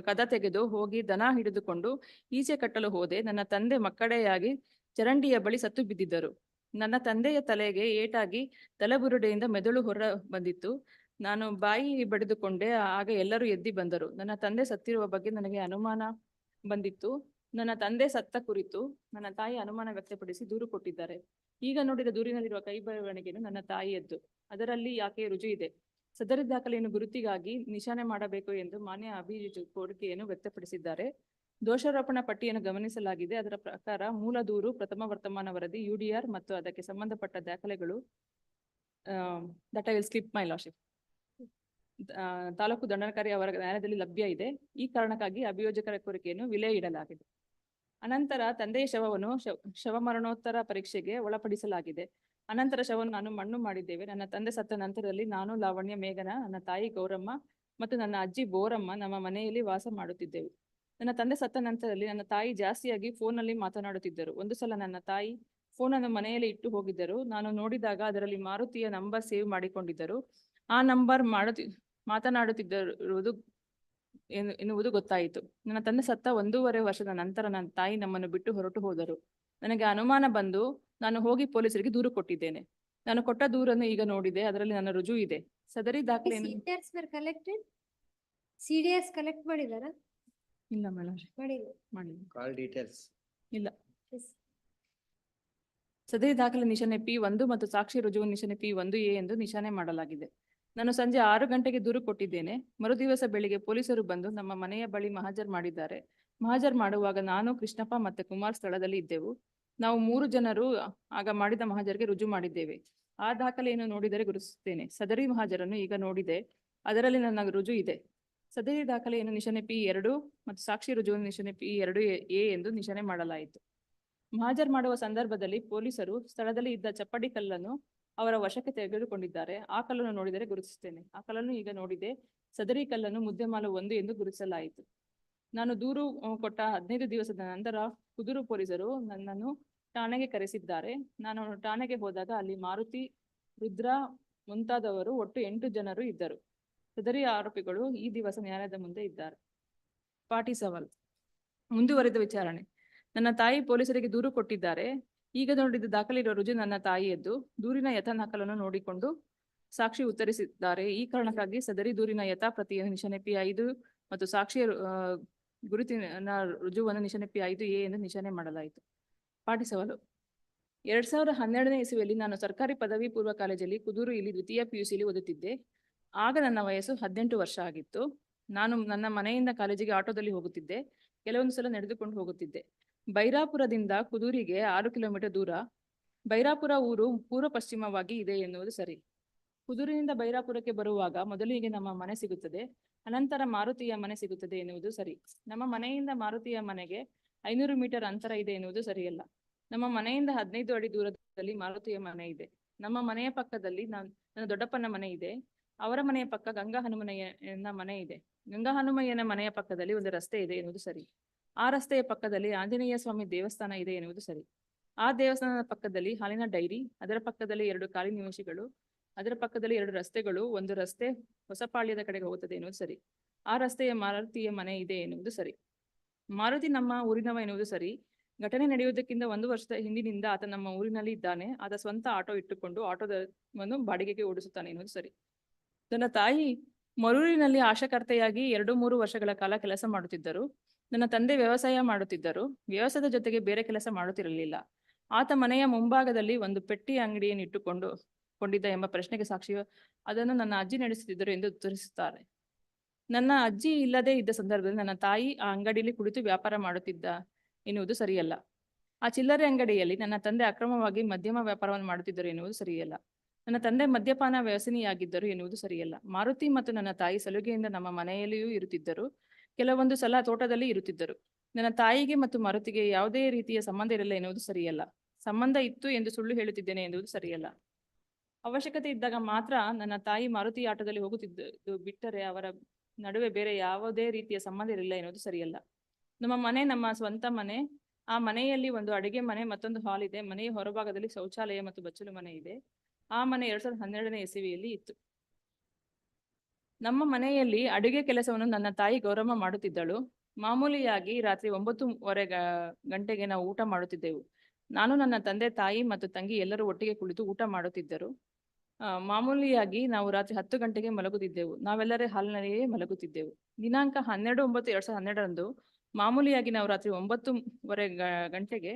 ಕದ ತೆಗೆದು ಹೋಗಿ ದನ ಹಿಡಿದುಕೊಂಡು ಈಚೆ ಕಟ್ಟಲು ಹೋದೆ. ನನ್ನ ತಂದೆ ಮಕ್ಕಡೆಯಾಗಿ ಚರಂಡಿಯ ಬಳಿ ಸತ್ತು ಬಿದ್ದಿದ್ದರು. ನನ್ನ ತಂದೆಯ ತಲೆಗೆ ಏಟಾಗಿ ತಲೆಬುರುಡೆಯಿಂದ ಮೆದುಳು ಹೊರ ಬಂದಿತ್ತು. ನಾನು ಬಾಯಿ ಬಡಿದುಕೊಂಡೆ. ಆಗ ಎಲ್ಲರೂ ಎದ್ದಿ ಬಂದರು. ನನ್ನ ತಂದೆ ಸತ್ತಿರುವ ಬಗ್ಗೆ ನನಗೆ ಅನುಮಾನ ಬಂದಿತ್ತು. ನನ್ನ ತಂದೆ ಸತ್ತ ಕುರಿತು ನನ್ನ ತಾಯಿ ಅನುಮಾನ ವ್ಯಕ್ತಪಡಿಸಿ ದೂರು ಕೊಟ್ಟಿದ್ದಾರೆ. ಈಗ ನೋಡಿದ ದೂರಿನಲ್ಲಿರುವ ಕೈ ಬರವಣಿಗೆಯನ್ನು ನನ್ನ ತಾಯಿಯದ್ದು. ಅದರಲ್ಲಿ ಯಾಕೆ ರುಜು ಇದೆ. ಸದರಿ ದಾಖಲೆಯನ್ನು ಗುರುತಿಗಾಗಿ ನಿಶಾನೆ ಮಾಡಬೇಕು ಎಂದು ಮಾನ್ಯ ಅಭಿಜಿತ್ ಕೋರಿಕೆಯನ್ನು ವ್ಯಕ್ತಪಡಿಸಿದ್ದಾರೆ. ದೋಷಾರೋಪಣಾ ಪಟ್ಟಿಯನ್ನು ಗಮನಿಸಲಾಗಿದೆ. ಅದರ ಪ್ರಕಾರ ಮೂಲ ದೂರು, ಪ್ರಥಮ ವರ್ತಮಾನ ವರದಿ, UDR ಮತ್ತು ಅದಕ್ಕೆ ಸಂಬಂಧಪಟ್ಟ ದಾಖಲೆಗಳು that I will slip my lordship ತಾಲೂಕು ದಂಡನಾಧಿಕಾರಿ ಅವರ ನ್ಯಾಯಾಲಯದಲ್ಲಿ ಲಭ್ಯ ಇದೆ. ಈ ಕಾರಣಕ್ಕಾಗಿ ಅಭಿಯೋಜಕರ ಕೋರಿಕೆಯನ್ನು ವಿಲೆ ಇಡಲಾಗಿದೆ. ಅನಂತರ ತಂದೆಯ ಶವವನ್ನು ಶವ ಮರಣೋತ್ತರ ಪರೀಕ್ಷೆಗೆ ಒಳಪಡಿಸಲಾಗಿದೆ. ಅನಂತರ ಶವವನ್ನು ನಾನು ಮಣ್ಣು ಮಾಡಿದ್ದೇವೆ. ನನ್ನ ತಂದೆ ಸತ್ತ ನಂತರದಲ್ಲಿ ನಾನು, ಲಾವಣ್ಯ, ಮೇಘನ, ನನ್ನ ತಾಯಿ ಗೌರಮ್ಮ ಮತ್ತು ನನ್ನ ಅಜ್ಜಿ ಬೋರಮ್ಮ ನಮ್ಮ ಮನೆಯಲ್ಲಿ ವಾಸ ಮಾಡುತ್ತಿದ್ದೆವು. ನನ್ನ ತಂದೆ ಸತ್ತ ನಂತರದಲ್ಲಿ ನನ್ನ ತಾಯಿ ಜಾಸ್ತಿಯಾಗಿ ಫೋನಲ್ಲಿ ಮಾತನಾಡುತ್ತಿದ್ದರು. ಒಂದು ಸಲ ನನ್ನ ತಾಯಿ ಫೋನನ್ನು ಮನೆಯಲ್ಲಿ ಇಟ್ಟು ಹೋಗಿದ್ದರು. ನಾನು ನೋಡಿದಾಗ ಅದರಲ್ಲಿ ಮಾರುತಿಯ ನಂಬರ್ ಸೇವ್ ಮಾಡಿಕೊಂಡಿದ್ದರು. ಆ ನಂಬರ್ ಮಾತನಾಡುತ್ತಿದ್ದಿರುವುದು ಎನ್ನುವುದು ಗೊತ್ತಾಯಿತು. ನನ್ನ ತಂದೆ ಸತ್ತ 1.5 ವರ್ಷದ ನಂತರ ನನ್ನ ತಾಯಿ ನಮ್ಮನ್ನು ಬಿಟ್ಟು ಹೊರಟು ಹೋದರು. ನನಗೆ ಅನುಮಾನ ಬಂದು ನಾನು ಹೋಗಿ ಪೊಲೀಸರಿಗೆ ದೂರು ಕೊಟ್ಟಿದ್ದೇನೆ. ನಾನು ಕೊಟ್ಟ ದೂರನ್ನು ಈಗ ನೋಡಿದೆ, ಅದರಲ್ಲಿ ನನ್ನ ರುಜು ಇದೆ. ಸದರಿ ದಾಖಲೆಯನ್ನು CDS ಕಲೆಕ್ಟ್ ಮಾಡಿದಾರ? ಇಲ್ಲ ಮೇಡಮ್, ಮಾಡಿಲ್ಲ. ಕಾಲ್ ಡೀಟೇಲ್ಸ್ ಇಲ್ಲ. ಸದರಿ ದಾಖಲೆ ನಿಶಾನೆ P1 ಮತ್ತು ಸಾಕ್ಷಿ ರುಜುವು ನಿಶಾನೆ P1A ಎಂದು ನಿಶಾನೆ ಮಾಡಲಾಗಿದೆ. ನಾನು ಸಂಜೆ 6 ಗಂಟೆಗೆ ದೂರು ಕೊಟ್ಟಿದ್ದೇನೆ. ಮರುದಿವಸ ಬೆಳಿಗ್ಗೆ ಪೊಲೀಸರು ಬಂದು ನಮ್ಮ ಮನೆಯ ಬಳಿ ಮಹಾಜರ್ ಮಾಡಿದ್ದಾರೆ. ಮಹಾಜರ್ ಮಾಡುವಾಗ ನಾನು, ಕೃಷ್ಣಪ್ಪ ಮತ್ತು ಕುಮಾರ್ ಸ್ಥಳದಲ್ಲಿ ಇದ್ದೆವು. ನಾವು 3 ಜನರು ಆಗ ಮಾಡಿದ ಮಹಾಜರ್ಗೆ ರುಜು ಮಾಡಿದ್ದೇವೆ. ಆ ದಾಖಲೆಯನ್ನು ನೋಡಿದರೆ ಗುರುತಿಸುತ್ತೇನೆ. ಸದರಿ ಮಹಾಜರನ್ನು ಈಗ ನೋಡಿದೆ, ಅದರಲ್ಲಿ ನನ್ನ ರುಜು ಇದೆ. ಸದರಿ ದಾಖಲೆಯನ್ನು ನಿಶಾನೆ P2 ಮತ್ತು ಸಾಕ್ಷಿ ರುಜುವನ್ನು ನಿಶಾನೆ P2A ಎಂದು ನಿಶಾನೆ ಮಾಡಲಾಯಿತು. ಮಹಾಜರ್ ಮಾಡುವ ಸಂದರ್ಭದಲ್ಲಿ ಪೊಲೀಸರು ಸ್ಥಳದಲ್ಲಿ ಇದ್ದ ಚಪ್ಪಡಿ ಕಲ್ಲನ್ನು ಅವರ ವಶಕ್ಕೆ ತೆಗೆದುಕೊಂಡಿದ್ದಾರೆ. ಆ ಕಲ್ಲನ್ನು ನೋಡಿದರೆ ಗುರುತಿಸುತ್ತೇನೆ. ಆ ಕಲ್ಲನ್ನು ಈಗ ನೋಡಿದೆ. ಸದರಿ ಕಲ್ಲನ್ನು ಮುದ್ದೆಮಾಲು 1 ಎಂದು ಗುರುತಿಸಲಾಯಿತು. ನಾನು ದೂರು ಕೊಟ್ಟ 15 ದಿವಸದ ನಂತರ ಕುದೂರು ಪೊಲೀಸರು ನನ್ನನ್ನು ಠಾಣೆಗೆ ಕರೆಸಿದ್ದಾರೆ. ನಾನು ಠಾಣೆಗೆ ಹೋದಾಗ ಅಲ್ಲಿ ಮಾರುತಿ, ರುದ್ರ ಮುಂತಾದವರು ಒಟ್ಟು 8 ಜನರು ಇದ್ದರು. ಸದರಿ ಆರೋಪಿಗಳು ಈ ದಿವಸ ನ್ಯಾಯಾಲಯದ ಮುಂದೆ ಇದ್ದಾರೆ. ಪಾಟಿ ಸವಾಲ್. ಮುಂದುವರೆದ ವಿಚಾರಣೆ. ನನ್ನ ತಾಯಿ ಪೊಲೀಸರಿಗೆ ದೂರು ಕೊಟ್ಟಿದ್ದಾರೆ. ಈಗ ನೋಡಿದ ದಾಖಲೆ ಇರುವ ರುಜು ನನ್ನ ತಾಯಿಯದ್ದು. ದೂರಿನ ಯಥಾ ನಕಲನ್ನು ನೋಡಿಕೊಂಡು ಸಾಕ್ಷಿ ಉತ್ತರಿಸಿದ್ದಾರೆ. ಈ ಕಾರಣಕ್ಕಾಗಿ ಸದರಿ ದೂರಿನ ಯಥಾ ಪ್ರತಿಯನ್ನು ನಿಶಾನೆ P5 ಮತ್ತು ಸಾಕ್ಷಿಯ ಗುರುತಿನ ರುಜುವನ್ನು ನಿಶಾನೆ P5A ಎಂದು ನಿಶಾನೆ ಮಾಡಲಾಯಿತು. ಪಾಟಿ ಸವಾಲು. 2012ನೇ ಇಸವಿಯಲ್ಲಿ ನಾನು ಸರ್ಕಾರಿ ಪದವಿ ಪೂರ್ವ ಕಾಲೇಜಲ್ಲಿ ಕುದೂರು ಇಲ್ಲಿ ದ್ವಿತೀಯ PUCಲಿ ಓದುತ್ತಿದ್ದೆ. ಆಗ ನನ್ನ ವಯಸ್ಸು 18 ವರ್ಷ ಆಗಿತ್ತು. ನಾನು ನನ್ನ ಮನೆಯಿಂದ ಕಾಲೇಜಿಗೆ ಆಟೋದಲ್ಲಿ ಹೋಗುತ್ತಿದ್ದೆ. ಕೆಲವೊಂದು ಸಲ ನಡೆದುಕೊಂಡು ಹೋಗುತ್ತಿದ್ದೆ. ಬೈರಾಪುರದಿಂದ ಕುದೂರಿಗೆ 6 ಕಿಲೋಮೀಟರ್ ದೂರ. ಬೈರಾಪುರ ಊರು ಪೂರ್ವ ಪಶ್ಚಿಮವಾಗಿ ಇದೆ ಎನ್ನುವುದು ಸರಿ. ಕುದೂರಿನಿಂದ ಬೈರಾಪುರಕ್ಕೆ ಬರುವಾಗ ಮೊದಲಿಗೆ ನಮ್ಮ ಮನೆ ಸಿಗುತ್ತದೆ, ಅನಂತರ ಮಾರುತಿಯ ಮನೆ ಸಿಗುತ್ತದೆ ಎನ್ನುವುದು ಸರಿ. ನಮ್ಮ ಮನೆಯಿಂದ ಮಾರುತಿಯ ಮನೆಗೆ 500 ಮೀಟರ್ ಅಂತರ ಇದೆ ಎನ್ನುವುದು ಸರಿಯಲ್ಲ. ನಮ್ಮ ಮನೆಯಿಂದ 15 ಅಡಿ ದೂರದಲ್ಲಿ ಮಾರುತಿಯ ಮನೆ ಇದೆ. ನಮ್ಮ ಮನೆಯ ಪಕ್ಕದಲ್ಲಿ ನನ್ನ ದೊಡ್ಡಪ್ಪನ ಮನೆ ಇದೆ. ಅವರ ಮನೆಯ ಪಕ್ಕ ಗಂಗಾ ಹನುಮಯ್ಯನ ಮನೆ ಇದೆ. ಗಂಗಾ ಹನುಮಯ್ಯನ ಮನೆಯ ಪಕ್ಕದಲ್ಲಿ ಒಂದು ರಸ್ತೆ ಇದೆ ಎನ್ನುವುದು ಸರಿ. ಆ ರಸ್ತೆಯ ಪಕ್ಕದಲ್ಲಿ ಆಂಜನೇಯ ಸ್ವಾಮಿ ದೇವಸ್ಥಾನ ಇದೆ ಎನ್ನುವುದು ಸರಿ. ಆ ದೇವಸ್ಥಾನದ ಪಕ್ಕದಲ್ಲಿ ಹಾಲಿನ ಡೈರಿ, ಅದರ ಪಕ್ಕದಲ್ಲಿ 2 ಖಾಲಿ ನಿವಾಸಿಗಳು, ಅದರ ಪಕ್ಕದಲ್ಲಿ 2 ರಸ್ತೆಗಳು, ಒಂದು ರಸ್ತೆ ಹೊಸಪಾಳ್ಯದ ಕಡೆಗೆ ಹೋಗುತ್ತದೆ ಎನ್ನುವುದು ಸರಿ. ಆ ರಸ್ತೆಯ ಮಾರುತಿಯ ಮನೆ ಇದೆ ಎನ್ನುವುದು ಸರಿ. ಮಾರುತಿ ನಮ್ಮ ಊರಿನವ ಎನ್ನುವುದು ಸರಿ. ಘಟನೆ ನಡೆಯುವುದಕ್ಕಿಂತ 1 ವರ್ಷದ ಹಿಂದಿನಿಂದ ಆತ ನಮ್ಮ ಊರಿನಲ್ಲಿ ಇದ್ದಾನೆ. ಆತ ಸ್ವಂತ ಆಟೋ ಇಟ್ಟುಕೊಂಡು ಆಟೋವನ್ನು ಬಾಡಿಗೆಗೆ ಓಡಿಸುತ್ತಾನೆ ಎನ್ನುವುದು ಸರಿ. ನನ್ನ ತಾಯಿ ಮರೂರಿನಲ್ಲಿ ಆಶಾಕರ್ತೆಯಾಗಿ 2-3 ವರ್ಷಗಳ ಕಾಲ ಕೆಲಸ ಮಾಡುತ್ತಿದ್ದರು. ನನ್ನ ತಂದೆ ವ್ಯವಸಾಯ ಮಾಡುತ್ತಿದ್ದರು. ವ್ಯವಸಾಯದ ಜೊತೆಗೆ ಬೇರೆ ಕೆಲಸ ಮಾಡುತ್ತಿರಲಿಲ್ಲ. ಆತ ಮನೆಯ ಮುಂಭಾಗದಲ್ಲಿ ಒಂದು ಪೆಟ್ಟಿ ಅಂಗಡಿಯನ್ನು ಕೊಂಡಿದ್ದ ಎಂಬ ಪ್ರಶ್ನೆಗೆ ಸಾಕ್ಷಿಯು ಅದನ್ನು ನನ್ನ ಅಜ್ಜಿ ನಡೆಸುತ್ತಿದ್ದರು ಎಂದು ಉತ್ತರಿಸುತ್ತಾರೆ. ನನ್ನ ಅಜ್ಜಿ ಇಲ್ಲದೆ ಇದ್ದ ಸಂದರ್ಭದಲ್ಲಿ ನನ್ನ ತಾಯಿ ಆ ಅಂಗಡಿಯಲ್ಲಿ ಕುಳಿತು ವ್ಯಾಪಾರ ಮಾಡುತ್ತಿದ್ದ ಎನ್ನುವುದು ಸರಿಯಲ್ಲ. ಆ ಚಿಲ್ಲರೆ ಅಂಗಡಿಯಲ್ಲಿ ನನ್ನ ತಂದೆ ಅಕ್ರಮವಾಗಿ ಮದ್ಯಮ ವ್ಯಾಪಾರವನ್ನು ಮಾಡುತ್ತಿದ್ದರು ಎನ್ನುವುದು ಸರಿಯಲ್ಲ. ನನ್ನ ತಂದೆ ಮದ್ಯಪಾನ ವ್ಯಸನಿಯಾಗಿದ್ದರು ಎನ್ನುವುದು ಸರಿಯಲ್ಲ. ಮಾರುತಿ ಮತ್ತು ನನ್ನ ತಾಯಿ ಸಲುಗೆಯಿಂದ ನಮ್ಮ ಮನೆಯಲ್ಲಿಯೂ ಇರುತ್ತಿದ್ದರು. ಕೆಲವೊಂದು ಸಲ ತೋಟದಲ್ಲಿ ಇರುತ್ತಿದ್ದರು. ನನ್ನ ತಾಯಿಗೆ ಮತ್ತು ಮಾರುತಿಗೆ ಯಾವುದೇ ರೀತಿಯ ಸಂಬಂಧ ಇರಲಿಲ್ಲ ಎನ್ನುವುದು ಸರಿಯಲ್ಲ. ಸಂಬಂಧ ಇತ್ತು ಎಂದು ಸುಳ್ಳು ಹೇಳುತ್ತಿದ್ದೇನೆ ಎನ್ನುವುದು ಸರಿಯಲ್ಲ. ಅವಶ್ಯಕತೆ ಇದ್ದಾಗ ಮಾತ್ರ ನನ್ನ ತಾಯಿ ಮಾರುತಿ ಆಟೋದಲ್ಲಿ ಹೋಗುತ್ತಿದ್ದು ಬಿಟ್ಟರೆ ಅವರ ನಡುವೆ ಬೇರೆ ಯಾವುದೇ ರೀತಿಯ ಸಂಬಂಧ ಇರಲಿಲ್ಲ ಎನ್ನುವುದು ಸರಿಯಲ್ಲ. ನಮ್ಮ ಮನೆ ನಮ್ಮ ಸ್ವಂತ ಮನೆ. ಆ ಮನೆಯಲ್ಲಿ ಒಂದು ಅಡುಗೆ ಮನೆ, ಮತ್ತೊಂದು ಹಾಲ್ ಇದೆ. ಮನೆಯ ಹೊರಭಾಗದಲ್ಲಿ ಶೌಚಾಲಯ ಮತ್ತು ಬಚ್ಚಲು ಮನೆ ಇದೆ. ಆ ಮನೆ 2012ನೇ ಇಸವಿಯಲ್ಲಿ ಇತ್ತು. ನಮ್ಮ ಮನೆಯಲ್ಲಿ ಅಡುಗೆ ಕೆಲಸವನ್ನು ನನ್ನ ತಾಯಿ ಗೌರಮ್ಮ ಮಾಡುತ್ತಿದ್ದಳು. ಮಾಮೂಲಿಯಾಗಿ ರಾತ್ರಿ 9:15 ಗಂಟೆಗೆ ನಾವು ಊಟ ಮಾಡುತ್ತಿದ್ದೆವು. ನಾನು, ನನ್ನ ತಂದೆ, ತಾಯಿ ಮತ್ತು ತಂಗಿ ಎಲ್ಲರೂ ಒಟ್ಟಿಗೆ ಕುಳಿತು ಊಟ ಮಾಡುತ್ತಿದ್ದರು. ಮಾಮೂಲಿಯಾಗಿ ನಾವು ರಾತ್ರಿ 10 ಗಂಟೆಗೆ ಮಲಗುತ್ತಿದ್ದೆವು. ನಾವೆಲ್ಲರೇ ಹಾಲಿನಲ್ಲಿಯೇ ಮಲಗುತ್ತಿದ್ದೆವು. ದಿನಾಂಕ 12/9/2012ರಂದು ಮಾಮೂಲಿಯಾಗಿ ನಾವು ರಾತ್ರಿ 9:15 ಗಂಟೆಗೆ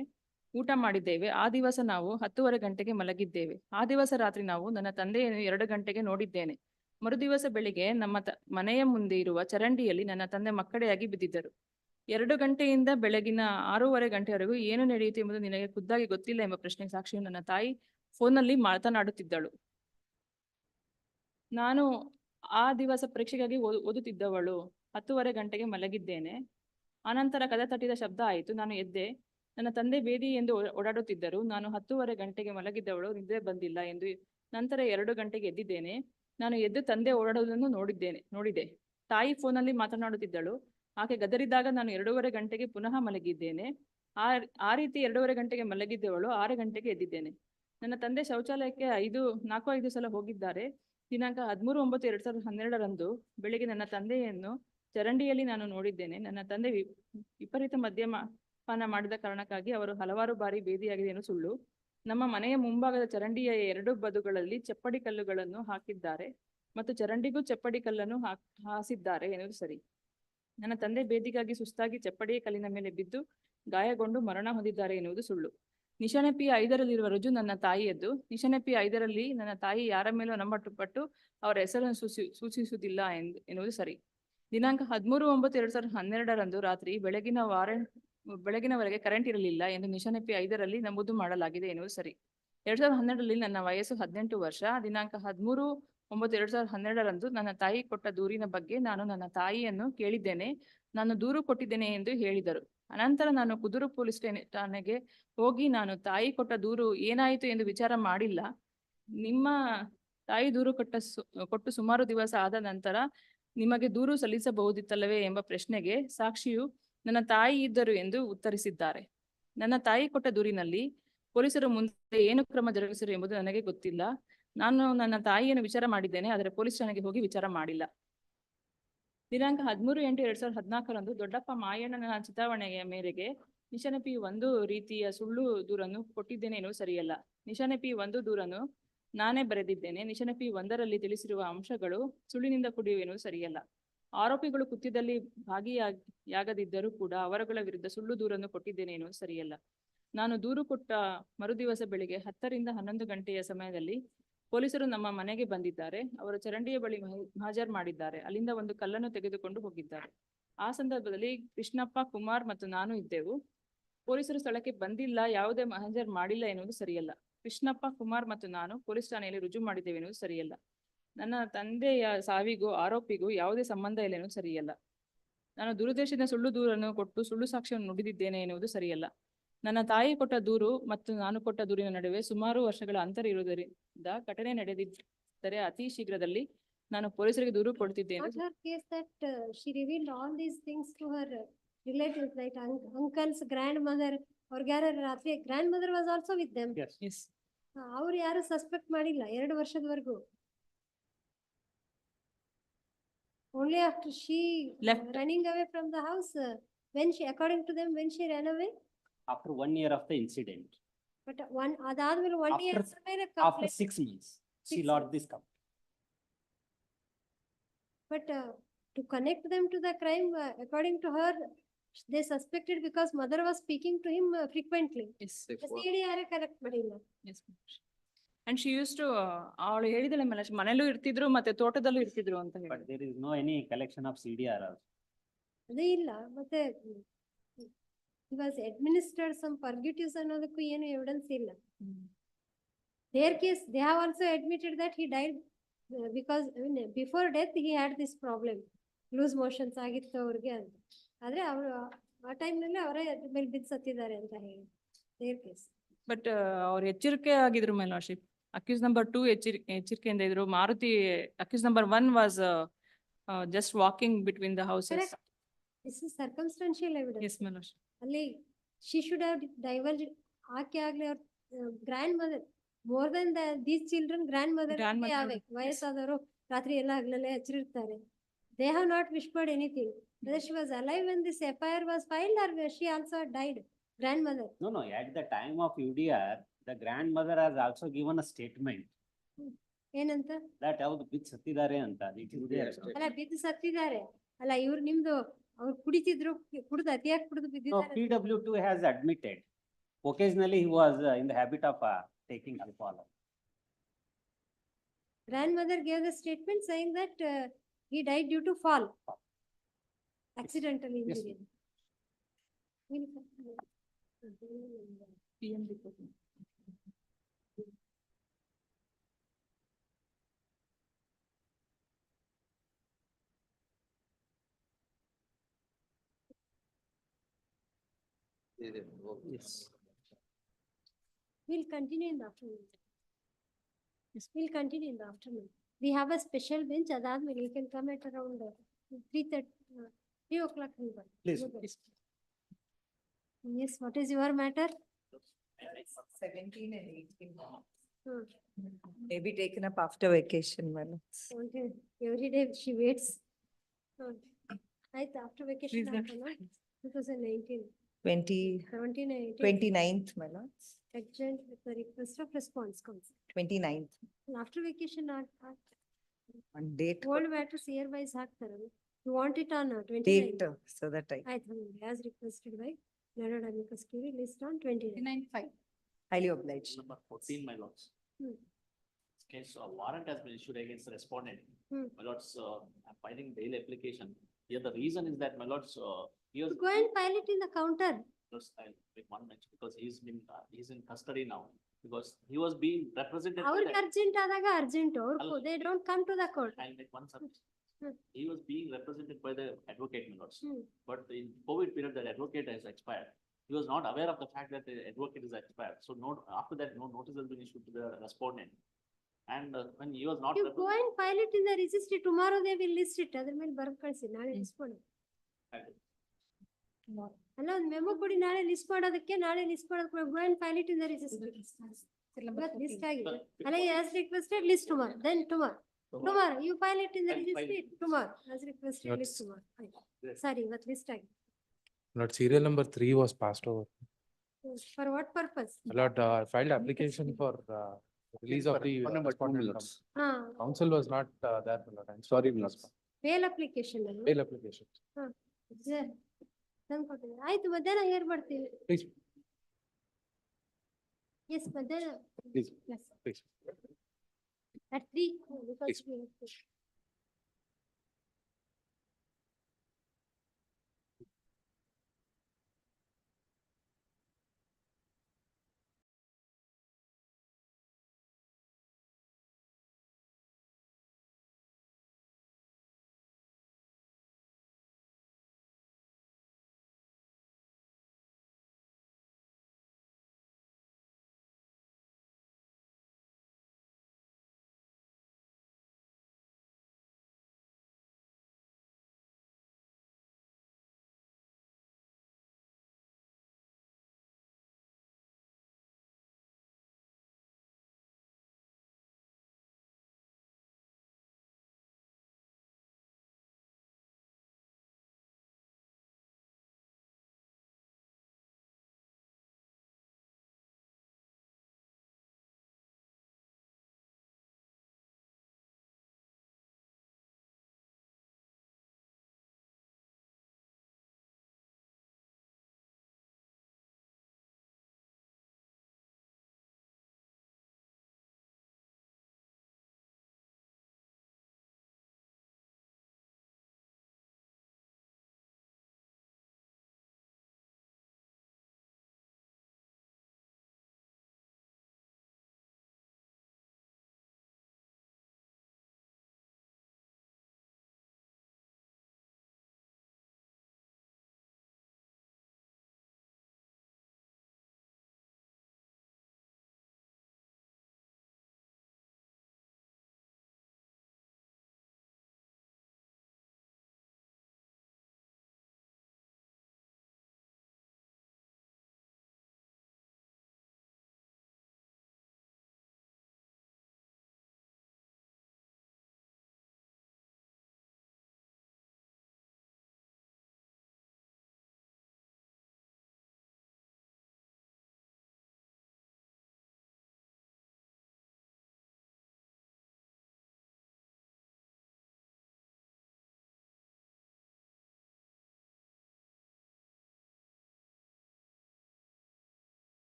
ಊಟ ಮಾಡಿದ್ದೇವೆ. ಆ ದಿವಸ ನಾವು 10:15 ಗಂಟೆಗೆ ಮಲಗಿದ್ದೇವೆ. ಆ ದಿವಸ ರಾತ್ರಿ ನಾವು ನನ್ನ ತಂದೆಯನ್ನು 2 ಗಂಟೆಗೆ ನೋಡಿದ್ದೇನೆ. ಮರುದಿವಸ ಬೆಳಿಗ್ಗೆ ನಮ್ಮ ಮನೆಯ ಮುಂದೆ ಇರುವ ಚರಂಡಿಯಲ್ಲಿ ನನ್ನ ತಂದೆ ಮಕ್ಕಡೆಯಾಗಿ ಬಿದ್ದಿದ್ದರು. 2 ಗಂಟೆಯಿಂದ ಬೆಳಗಿನ 6:15 ಗಂಟೆವರೆಗೂ ಏನು ನಡೆಯಿತು ಎಂಬುದು ನಿನಗೆ ಖುದ್ದಾಗಿ ಗೊತ್ತಿಲ್ಲ ಎಂಬ ಪ್ರಶ್ನೆಗೆ ಸಾಕ್ಷಿಯು ನನ್ನ ತಾಯಿ ಫೋನ್ನಲ್ಲಿ ಮಾತನಾಡುತ್ತಿದ್ದಳು. ನಾನು ಆ ದಿವಸ ಪರೀಕ್ಷೆಗಾಗಿ ಓದುತ್ತಿದ್ದವಳು. 10:15 ಗಂಟೆಗೆ ಮಲಗಿದ್ದೇನೆ. ಆನಂತರ ಕದ ತಟ್ಟಿದ ಶಬ್ದ ಆಯಿತು. ನಾನು ಎದ್ದೆ. ನನ್ನ ತಂದೆ ಬೇದಿ ಎಂದು ಓಡಾಡುತ್ತಿದ್ದರು. ನಾನು 10:30 ಗಂಟೆಗೆ ಮಲಗಿದ್ದವಳು ನಿದ್ದೆ ಬಂದಿಲ್ಲ ಎಂದು ನಂತರ 2 ಗಂಟೆಗೆ ಎದ್ದಿದ್ದೇನೆ. ನಾನು ಎದ್ದು ತಂದೆ ಓಡಾಡುವುದನ್ನು ನೋಡಿದೆ. ತಾಯಿ ಫೋನಲ್ಲಿ ಮಾತನಾಡುತ್ತಿದ್ದಳು. ಆಕೆ ಗದರಿದಾಗ ನಾನು 2:30 ಗಂಟೆಗೆ ಪುನಃ ಮಲಗಿದ್ದೇನೆ. ಆ ರೀತಿ 2:30 ಗಂಟೆಗೆ ಮಲಗಿದ್ದವಳು 6 ಗಂಟೆಗೆ ಎದ್ದಿದ್ದೇನೆ. ನನ್ನ ತಂದೆ ಶೌಚಾಲಯಕ್ಕೆ 4-5 ಸಲ ಹೋಗಿದ್ದಾರೆ. ದಿನಾಂಕ 13/9/2012 ಬೆಳಿಗ್ಗೆ ನನ್ನ ತಂದೆಯನ್ನು ಚರಂಡಿಯಲ್ಲಿ ನಾನು ನೋಡಿದ್ದೇನೆ. ನನ್ನ ತಂದೆ ವಿಪರೀತ ಮದ್ಯಪಾನ ಮಾಡಿದ ಕಾರಣಕ್ಕಾಗಿ ಅವರು ಹಲವಾರು ಬಾರಿ ಬೇದಿಯಾಗಿದೆ ಎಂದು ಸುಳ್ಳು. ನಮ್ಮ ಮನೆಯ ಮುಂಭಾಗದ ಚರಂಡಿಯ 2 ಬದುಗಳಲ್ಲಿ ಚಪ್ಪಡಿ ಕಲ್ಲುಗಳನ್ನು ಹಾಕಿದ್ದಾರೆ ಮತ್ತು ಚರಂಡಿಗೂ ಚಪ್ಪಡಿ ಕಲ್ಲನ್ನು ಹಾಸಿದ್ದಾರೆ ಎನ್ನುವುದು ಸರಿ. ನನ್ನ ತಂದೆ ಬೇದಿಗಾಗಿ ಸುಸ್ತಾಗಿ ಚಪ್ಪಡಿಯ ಕಲ್ಲಿನ ಮೇಲೆ ಬಿದ್ದು ಗಾಯಗೊಂಡು ಮರಣ ಹೊಂದಿದ್ದಾರೆ ಎನ್ನುವುದು ಸುಳ್ಳು. ನಿಶಾನೆ P5ರಲ್ಲಿರುವ ರುಜು ನನ್ನ ತಾಯಿಯದ್ದು. ನಿಶಾನೆ P5ರಲ್ಲಿ ನನ್ನ ತಾಯಿ ಯಾರ ಮೇಲೂ ನಂಬಟ್ಟು ಅವರ ಹೆಸರನ್ನು ಸೂಚಿಸುವುದಿಲ್ಲ ಎನ್ನುವುದು ಸರಿ. ದಿನಾಂಕ 13/9/2012 ರಾತ್ರಿ ಬೆಳಗಿನವರೆಗೆ ಕರೆಂಟ್ ಇರಲಿಲ್ಲ ಎಂದು ನಿಶಾನೆ P5ರಲ್ಲಿ ನಮೂದು ಮಾಡಲಾಗಿದೆ ಎನ್ನುವುದು ಸರಿ. 2012ರಲ್ಲಿ ನನ್ನ ವಯಸ್ಸು 18 ವರ್ಷ. ದಿನಾಂಕ 13/9/2012 ನನ್ನ ತಾಯಿ ಕೊಟ್ಟ ದೂರಿನ ಬಗ್ಗೆ ನಾನು ನನ್ನ ತಾಯಿಯನ್ನು ಕೇಳಿದ್ದೇನೆ. ನಾನು ದೂರು ಕೊಟ್ಟಿದ್ದೇನೆ ಎಂದು ಹೇಳಿದರು. ಅನಂತರ ನಾನು ಕುದೂರು ಪೊಲೀಸ್ ಠಾಣೆಗೆ ಹೋಗಿ ನಾನು ತಾಯಿ ಕೊಟ್ಟ ದೂರು ಏನಾಯಿತು ಎಂದು ವಿಚಾರ ಮಾಡಿಲ್ಲ. ನಿಮ್ಮ ತಾಯಿ ದೂರು ಕೊಟ್ಟು ಸುಮಾರು ದಿವಸ ಆದ ನಂತರ ನಿಮಗೆ ದೂರು ಸಲ್ಲಿಸಬಹುದಿತ್ತಲ್ಲವೇ ಎಂಬ ಪ್ರಶ್ನೆಗೆ ಸಾಕ್ಷಿಯು ನನ್ನ ತಾಯಿ ಇದ್ದರು ಎಂದು ಉತ್ತರಿಸಿದ್ದಾರೆ. ನನ್ನ ತಾಯಿ ಕೊಟ್ಟ ದೂರಿನಲ್ಲಿ ಪೊಲೀಸರು ಮುಂದೆ ಏನು ಕ್ರಮ ಜರುಗಿಸರು ಎಂಬುದು ನನಗೆ ಗೊತ್ತಿಲ್ಲ. ನಾನು ನನ್ನ ತಾಯಿಯನ್ನು ವಿಚಾರ ಮಾಡಿದ್ದೇನೆ, ಆದರೆ ಪೊಲೀಸ್ ಠಾಣೆಗೆ ಹೋಗಿ ವಿಚಾರ ಮಾಡಿಲ್ಲ. ದಿನಾಂಕ 13/8/2014 ದೊಡ್ಡಪ್ಪ ಮಾಯಣ್ಣನ ಚಿತಾವಣೆಯ ಮೇರೆಗೆ ನಿಶಾನೆ P1 ರೀತಿಯ ಸುಳ್ಳು ದೂರನ್ನು ಕೊಟ್ಟಿದ್ದೇನೆ ಎನ್ನುವುದು ಸರಿಯಲ್ಲ. ನಿಶಾನೆ P1 ದೂರನ್ನು ನಾನೇ ಬರೆದಿದ್ದೇನೆ. ನಿಶಾನೆ P1ರಲ್ಲಿ ತಿಳಿಸಿರುವ ಅಂಶಗಳು ಸುಳ್ಳಿನಿಂದ ಕೂಡಿವೆ ಎನ್ನುವುದು ಸರಿಯಲ್ಲ. ಆರೋಪಿಗಳು ಕೃತ್ಯದಲ್ಲಿ ಭಾಗಿಯಾಗದಿದ್ದರೂ ಕೂಡ ಅವರುಗಳ ವಿರುದ್ಧ ಸುಳ್ಳು ದೂರನ್ನು ಕೊಟ್ಟಿದ್ದೇನೆ ಎನ್ನುವುದು ಸರಿಯಲ್ಲ. ನಾನು ದೂರು ಕೊಟ್ಟ ಮರುದಿವಸ ಬೆಳಿಗ್ಗೆ 10ರಿಂದ 11 ಗಂಟೆಯ ಸಮಯದಲ್ಲಿ ಪೊಲೀಸರು ನಮ್ಮ ಮನೆಗೆ ಬಂದಿದ್ದಾರೆ. ಅವರು ಚರಂಡಿಯ ಬಳಿ ಹಾಜರು ಮಾಡಿದ್ದಾರೆ. ಅಲ್ಲಿಂದ ಒಂದು ಕಲ್ಲನ್ನು ತೆಗೆದುಕೊಂಡು ಹೋಗಿದ್ದಾರೆ. ಆ ಸಂದರ್ಭದಲ್ಲಿ ಕೃಷ್ಣಪ್ಪ, ಕುಮಾರ್ ಮತ್ತು ನಾನು ಇದ್ದೆವು. ಪೊಲೀಸರು ಸ್ಥಳಕ್ಕೆ ಬಂದಿಲ್ಲ, ಯಾವುದೇ ಹಾಜರು ಮಾಡಿಲ್ಲ ಎನ್ನುವುದು ಸರಿಯಲ್ಲ. ಕೃಷ್ಣಪ್ಪ, ಕುಮಾರ್ ಮತ್ತು ನಾನು ಪೊಲೀಸ್ ಠಾಣೆಯಲ್ಲಿ ರುಜು ಮಾಡಿದ್ದೇವೆ ಎನ್ನುವುದು ಸರಿಯಲ್ಲ. ನನ್ನ ತಂದೆಯ ಸಾವಿಗೂ ಆರೋಪಿಗೂ ಯಾವುದೇ ಸಂಬಂಧ ಇಲ್ಲ ಎನ್ನುವುದು ಸರಿಯಲ್ಲ. ನಾನು ದುರುದ್ದೇಶದಿಂದ ಸುಳ್ಳು ದೂರನ್ನು ಕೊಟ್ಟು ಸುಳ್ಳು ಸಾಕ್ಷ್ಯವನ್ನು ನುಡಿದಿದ್ದೇನೆ ಎನ್ನುವುದು ಸರಿಯಲ್ಲ. ನನ್ನ ತಾಯಿ ಕೊಟ್ಟ ದೂರು ಮತ್ತು ನಾನು ಕೊಟ್ಟ ದೂರಿನ ನಡುವೆ ಸುಮಾರು ವರ್ಷಗಳ ಅಂತರ ಇರುವುದರಿಂದ ಘಟನೆ ನಡೆದಿದ್ದರೆ ಅತಿ ಶೀಘ್ರದಲ್ಲಿ ನಾನು ಪೊಲೀಸರಿಗೆ ದೂರು ಕೊಡ್ತಿದ್ದೇನೆ. Not her case that she revealed all these things to her relatives, like uncles, grandmother, ಅವ್ರಿಗೆ ಯಾರು ರಾತ್ರಿ grandmother was also with them. Yes. ಅವ್ರು ಯಾರು ಸಸ್ಪೆಕ್ಟ್ ಮಾಡಿಲ್ಲ 2 ವರ್ಷದವರೆಗೂ. Only after she Left. running away from the house, when she, according to them, when she ran away, After 1 year of the incident, but ಅದಾದ್ಮೇಲೆ 1 year ಮೇಲೆ after 6 months, she 6 lodged this complaint. But to connect them to the crime, according to her, they suspected because mother was speaking to him frequently. Yes. CID ಯಾರೇ connect ಮಾಡಿಲ್ಲ. Yes. And she used to ಅವಳು ಹೇಳಿದಳೆ ಮನೆಯಲ್ಲೂ ಇರ್ತಿದ್ರು ಮತ್ತೆ ತೋಟದಲ್ಲೂ ಇರ್ತಿದ್ರು ಅಂತ ಹೇಳಿ. But there is no any collection of CDR also. ಅದೇ ಇಲ್ಲ, ಮತ್ತೆ he was administered some purgatives ಅನ್ನೋದಕ್ಕೂ ಏನು ಎವಿಡೆನ್ಸ್ ಇಲ್ಲ. Their case, they have also admitted that he died because before death he had this problem, loose motions ಆಗಿತ್ತು ಅವ್ರಿಗೆ ಅಂತ. ಆದ್ರೆ ಅವರು ಆ ಟೈಮ್ನಲ್ಲಿ ಅವರೇ ಅದ್ರ ಮೇಲೆ ಬಿದ್ದು ಸತ್ತಿದ್ದಾರೆ ಅಂತ ಹೇಳಿ their case. ಬಟ್ ಅವ್ರು ಎಚ್ಚರಿಕೆ ಆಗಿದ್ರು ಮೈ ಲಾರ್ಡ್ಶಿಪ್. ಅಕ್ಯೂಸ್ ನಂಬರ್ 2 ಎಚ್ಚರಿಕೆಯಿಂದ ಇದ್ರು. Maruti accused number 1 was just walking between the houses. This is circumstantial evidence. Yes, my lordship. ಅಲ್ಲಿ she should have divulged, ಆಕೆ ಆಗ್ಲಿ ಅವ್ರ grand mother more than these children grand mother ವಯಸ್ಸಾದವರು ರಾತ್ರಿ ಎಲ್ಲ ಹಗಲಲ್ಲೇ ಹಚ್ಚಿರ್ತಾರೆ. They have not whispered anything. Whether she was alive when this FIR was filed or she also died, grandmother. No, at the time of UDR, the grandmother has also given a statement ಏನಂತ? that ಯಾವ್ದು ಬಿದ್ದು ಸತ್ತಿದ್ದಾರೆ ಅಂತ. ಅಲ್ಲ ಬಿದ್ದು ಸತ್ತಿದ್ದಾರೆ ಅಲ್ಲ, ಇವ್ರು ನಿಮ್ದು ಅವ್ರು ಕುಡಿತಿದ್ರು, ಕುಡಿದು ಅತಿಯಾಗಿ ಕುಡಿದು No, ಬಿದ್ದಿದ್ದಾರೆ. PW2 has admitted occasionally he was in the habit of taking alcohol. Grandmother gave the statement saying that he died due to fall, accidental injury. PM report. Yes. We'll continue in the afternoon. Yes, we'll continue in the afternoon. We have a special bench, Adadmel, you can come at around 3:30, 3 o'clock. Please. Yes, what is your matter? 17 and 18. Hmm. Maybe taken up after vacation, my lords. Okay, every day she waits. Right, after vacation, Please, after, no? 2019, 20, 17, 18. 29th, my lords. Urgent with the request of response comes. 29th. And after vacation, not. On date. All matters hereby is ಹಾಕ್ತಾರೆ. You want it on 29th? Date, so that I ಆಯ್ತು, as requested by Leonard Amicus Curie, list on 29th. highly obliged. Number 14, my lords. Hmm. Okay, so a warrant has been issued against the respondent. Hmm. My lords, I'm filing bail application. Here, the reason is that, my lords, he was. Go and file it in the counter. Just I'll make one mention because he's in custody now because he was being represented. by ಅವ್ರಿಗೆ the- urgent ಆದಾಗ urgent ಅವ್ರು Hello. they don't come to the court. I'll make one submission. Hmm. He was being represented by the advocate, my lords. Hmm. But in COVID period, that advocate has expired. He was not aware of the fact that the advocate is expired. So no, after that, no notice has been issued to the respondent. And when he was not. You go and file it in the registry, tomorrow they will list it, ಅದ್ರ ಮೇಲೆ ಬರ್ದ್ ಕಳ್ಸಿ, ನಾಳೆ list ಮಾಡಿ. ಅಲ್ಲ ಒಂದು memo ಕೊಡಿ, ನಾಳೆ ಲಿಸ್ಟ್ ಮಾಡೋದಕ್ಕೆ, ನಾಳೆ ಲಿಸ್ಟ್ ಮಾಡೋದಕ್ಕೆ go and file it in the registry. ಇವತ್ತು ಲಿಸ್ಟ್ ಆಗಿದೆ ಅಲ್ಲ, as requested list tomorrow, then tomorrow you file it in the registry tomorrow, as requested list tomorrow. Sorry, ಇವತ್ತು ಲಿಸ್ಟ್ ಆಗಿದೆ. Lord, serial number 3 was passed over. For what purpose? Lord, filed application for release of the respondent. Counsel was not there, my lord. I'm sorry, my lord. Bail application ಅಲ್ವಾ? Bail application. ತಂದು ಕೊಟ್ಟಿದ್ದಾರೆ. ಆಯ್ತು, ಮಧ್ಯಾಹ್ನ hair ಬರ್ತೀವಿ. Please, Yes, ಮಧ್ಯಾಹ್ನ. please, Yes. please. At 3, because we have to.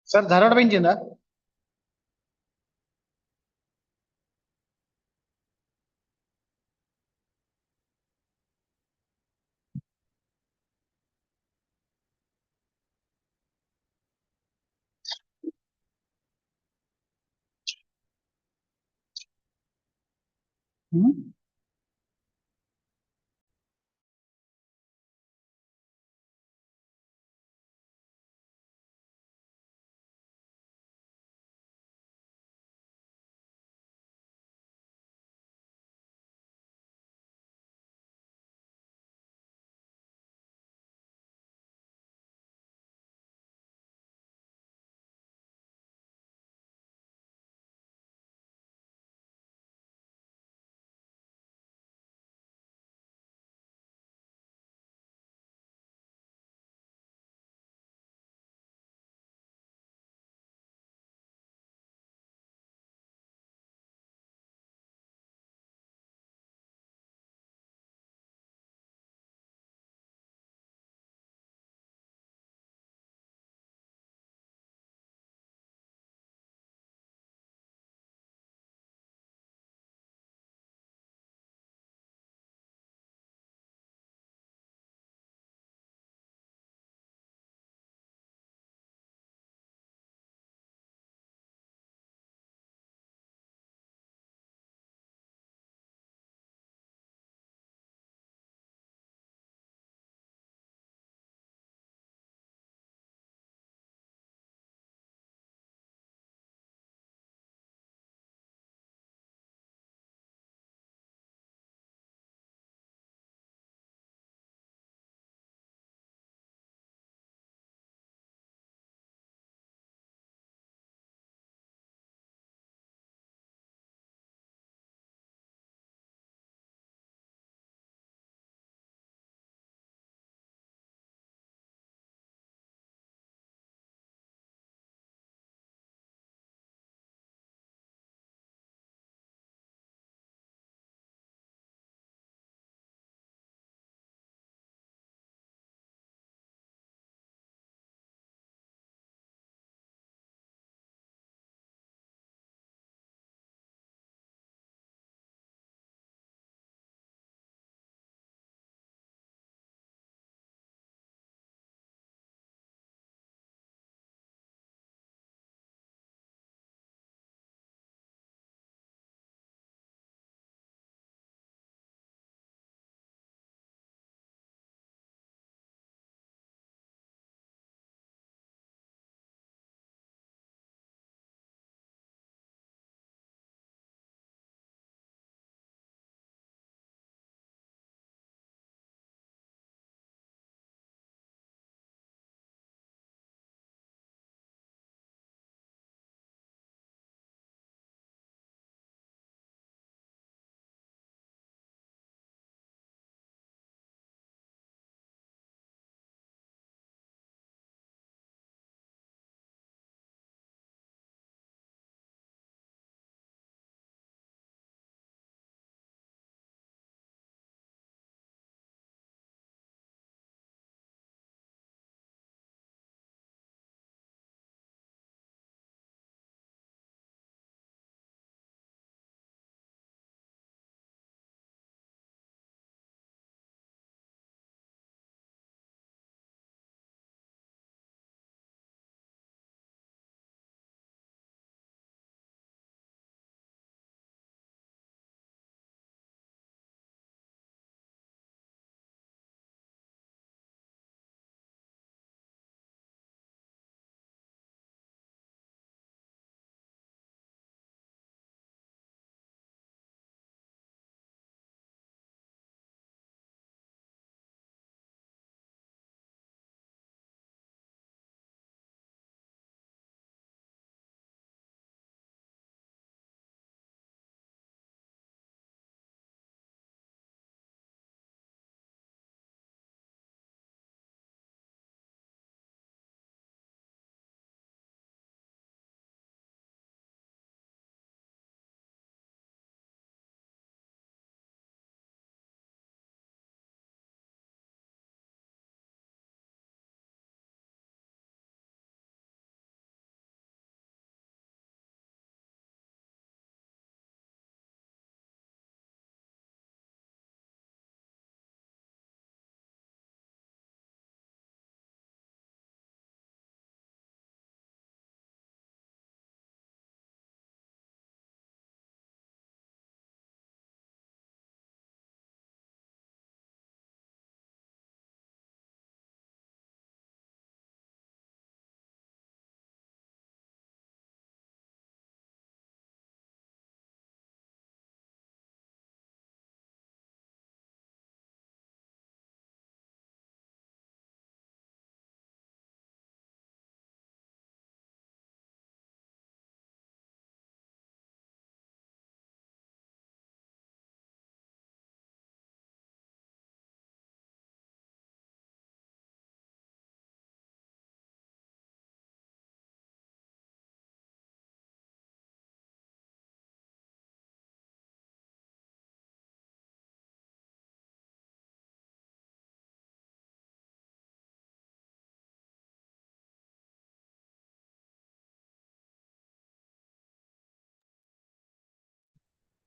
Sir Dharwad ಬೆಂಚಿಂದ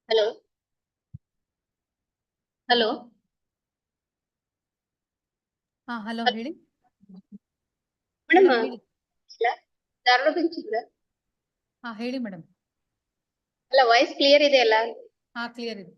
hello hello ಹಾ hello ಹೇಳಿ ಮೇಡಮ್ Madam, ಹೇಳಿ. ಧಾರವಾಡ ಬೆಂಚ್ ಇದ್ರ ಹಾ ಹೇಳಿ ಮೇಡಮ್. ಅಲ್ಲ ವಾಯ್ಸ್ ಕ್ಲಿಯರ್ ಇದೆ ಅಲ್ಲ? ಹಾ ಕ್ಲಿಯರ್ ಇದೆ.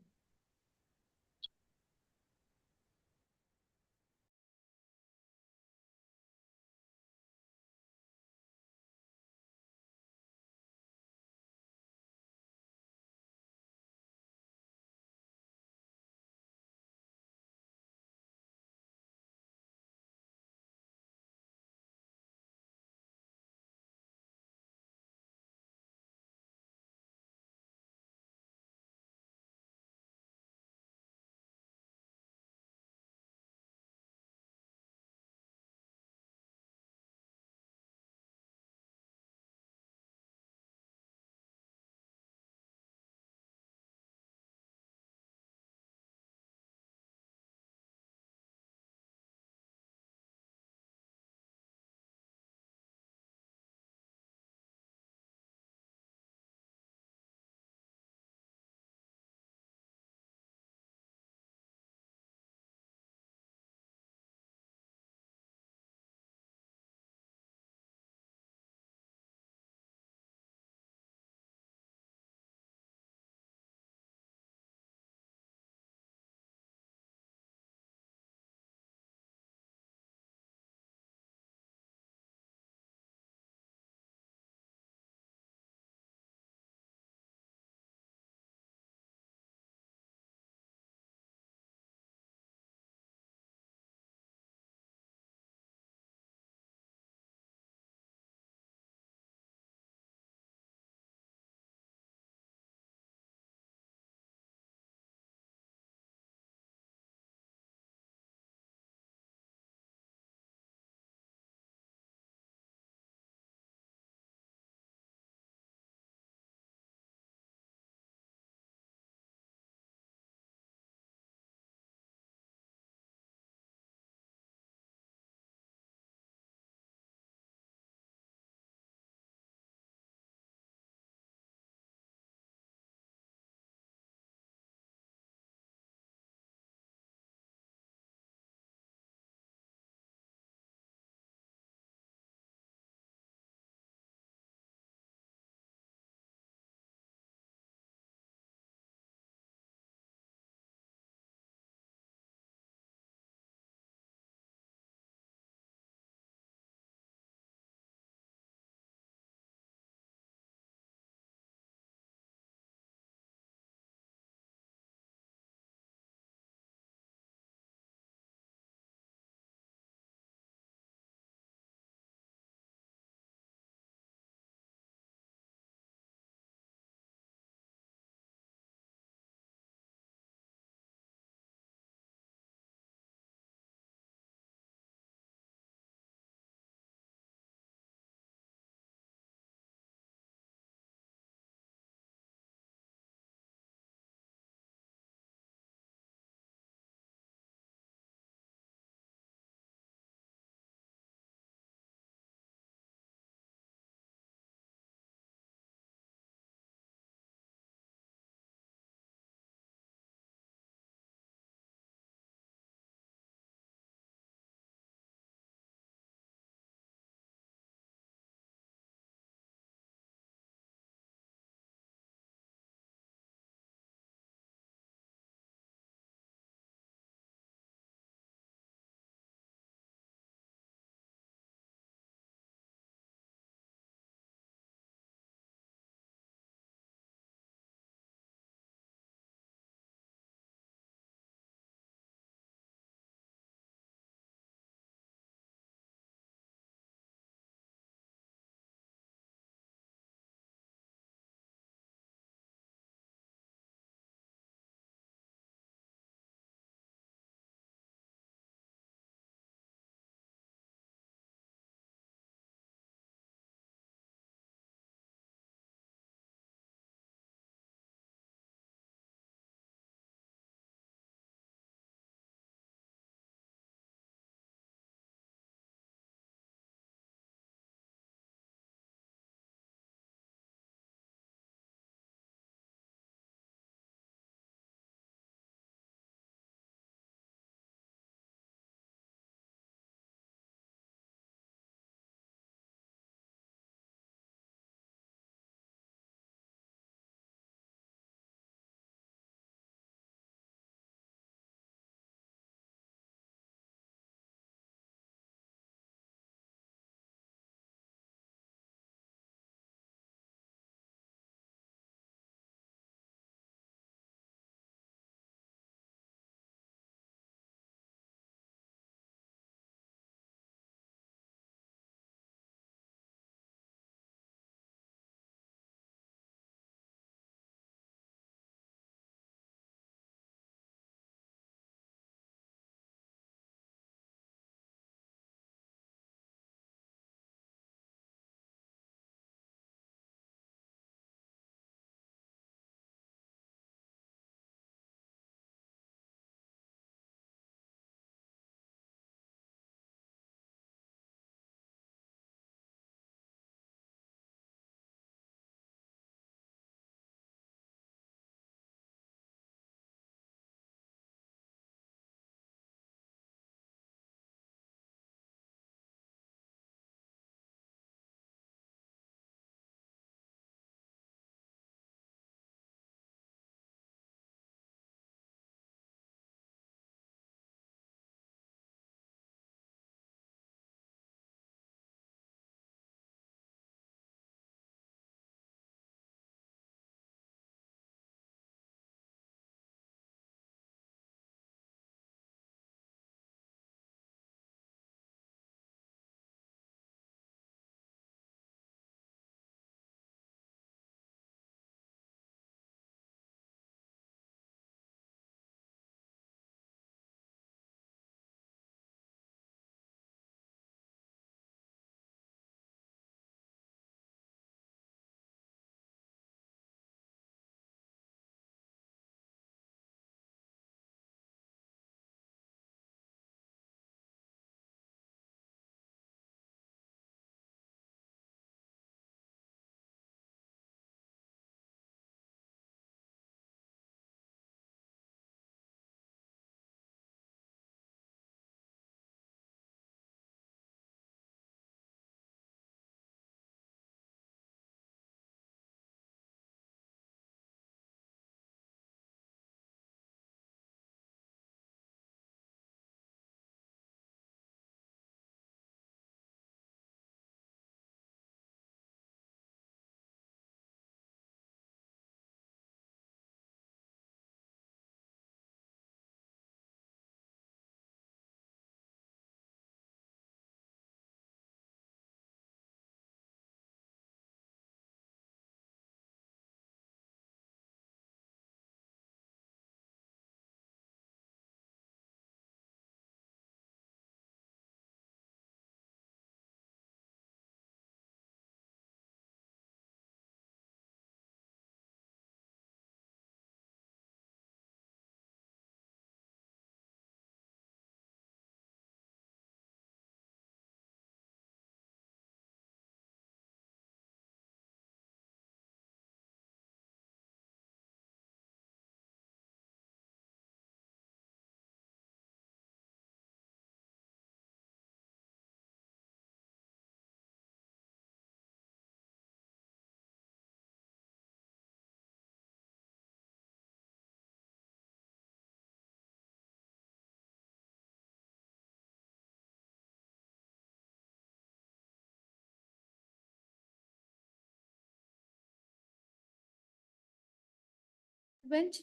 bench?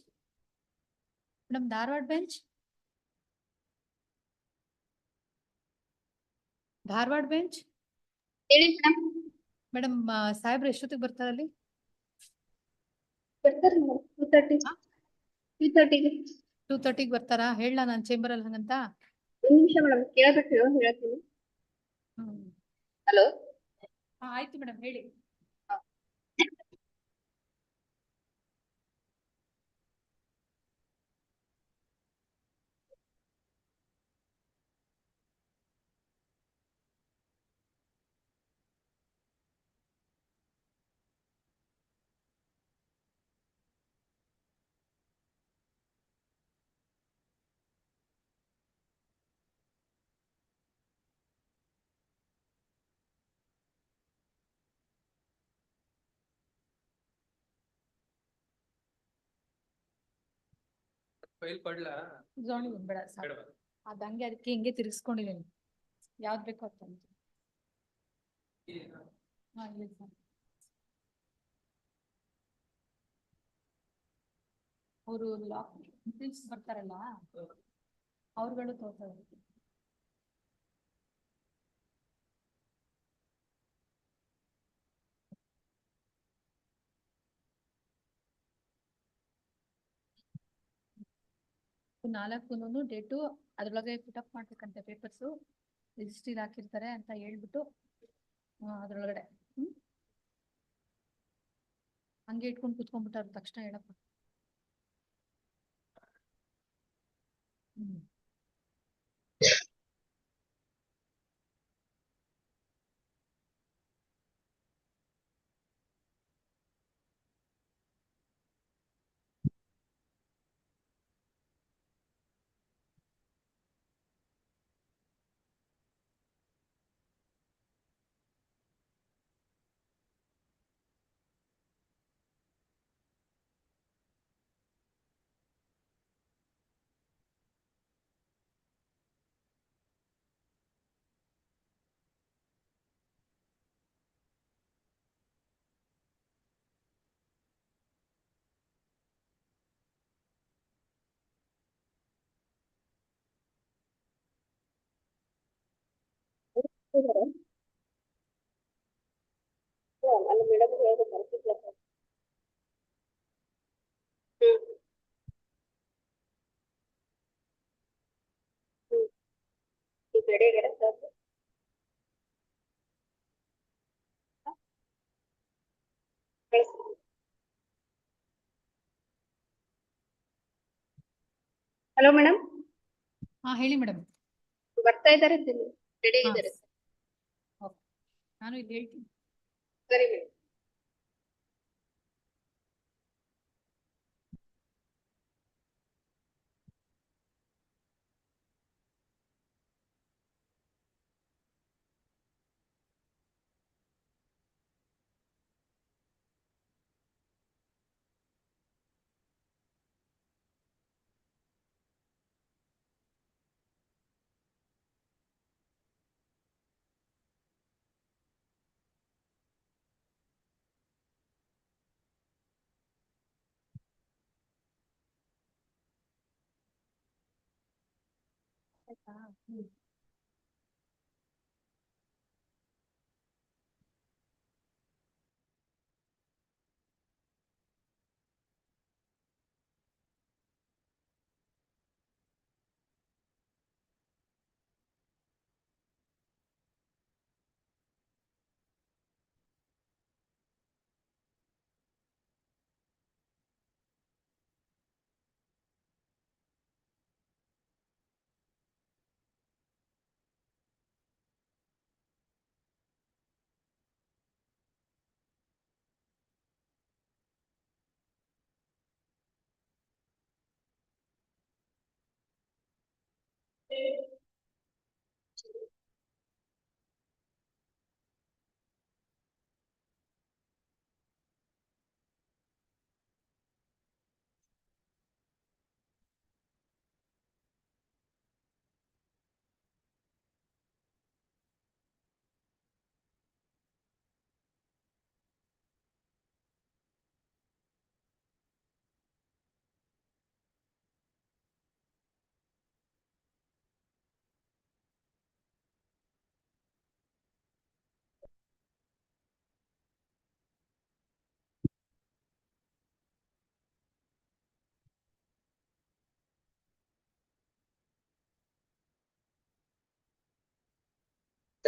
Madam Dharwad bench? Dharwad bench? ಹೇಳಿ ಮೇಡಮ್. ಮೇಡಮ್ ಸಾಹೇಬ್ರು ಎಷ್ಟೊತ್ತಿಗೆ ಬರ್ತಾರಲ್ಲಿ? ಬರ್ತಾರೆ ಮೇಡಮ್ 2:30. 2:30ಗೆ. 2:30ಗೆ ಬರ್ತಾರಾ? ಹೇಳ ನಾನು ಚೇಂಬರ್ ಅಲ್ಲಿ ಹಂಗಂತ. ಒಂದ್ ನಿಮಿಷ ಮೇಡಮ್ ಕೇಳ್ಬಿಟ್ಟು ಹೇಳ್ತೀನಿ. ಹಲೋ. ಆಯ್ತು ಮೇಡಮ್ ಹೇಳಿ. ಫೈಲ್ ಕೊಡ್ಲಾ? ಜೋಣಿ ಬೇಡ ಸಾಕು. ಅದ್ ಹಂಗೆ ಅದಕ್ಕೆ ಹಿಂಗೆ ತಿರ್ಗಿಸ್ಕೊಂಡಿದ್ದೀನಿ. ಯಾವ್ದು ಬೇಕೋ ಅಂತ. ಹಾ ಇಲ್ಲ ಸರ್. ಅವರು ಲಾಕ್ ಬರ್ತಾರಲ್ಲ ಅವ್ರುಗಳು ತೋರ್ತಾರೆ. ನಾಲ್ಕುನು ಡೇಟು ಅದ್ರೊಳಗೆ ಪುಟಪ್ ಮಾಡ್ಬೇಕಂತೆ ಪೇಪರ್ಸು ರಿಜಿಸ್ಟ್ರಿಲ್ ಹಾಕಿರ್ತಾರೆ ಅಂತ ಹೇಳ್ಬಿಟ್ಟು ಅದ್ರೊಳಗಡೆ ಹಂಗೆ ಇಟ್ಕೊಂಡು ಕುತ್ಕೊಂಡ್ಬಿಟ್ಟಾರ ತಕ್ಷಣ ಹೇಳಪ್ಪ. ಅಲ್ಲಿ ಮೇಡಮ್ ಹೇಳ್ಬೇಕು. ಈ ಕಡೆಗಡೆ ಸರ್ ಹಲೋ ಮೇಡಮ್. ಹಾ ಹೇಳಿ ಮೇಡಮ್. ಬರ್ತಾ ಇದ್ದಾರೆ ರೆಡಿ ಇದ್ದಾರೆ. ನಾನು ಇಲ್ಲಿ ಹೇಳ್ತೀನಿ. ಸರಿ ಮೇಡಮ್.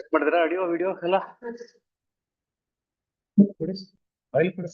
ಚೆಕ್ ಮಾಡಿದ್ರ ಆಡಿಯೋ ವಿಡಿಯೋ ಎಲ್ಲ ಫೈಲ್ ಕೊಡಿ.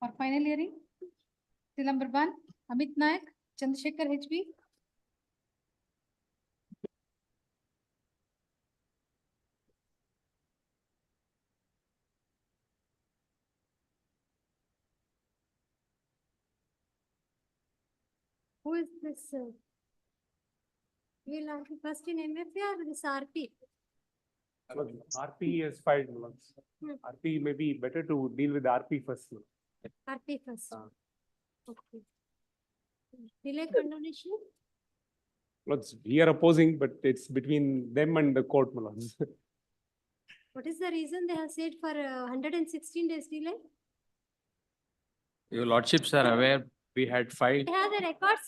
For final hearing, till number 1, Amit Nayak, Chandrasekhar HB. Who is this? Will argue first in MFA or this RP? RP is filed, my lords. RP may be better to deal with RP first. RP first. Okay. Delay condonation? Lords, we are opposing, but it's between them and the court, my lords. What is the reason they have said for 116 days delay? Your lordships are aware, we had filed. They have the records?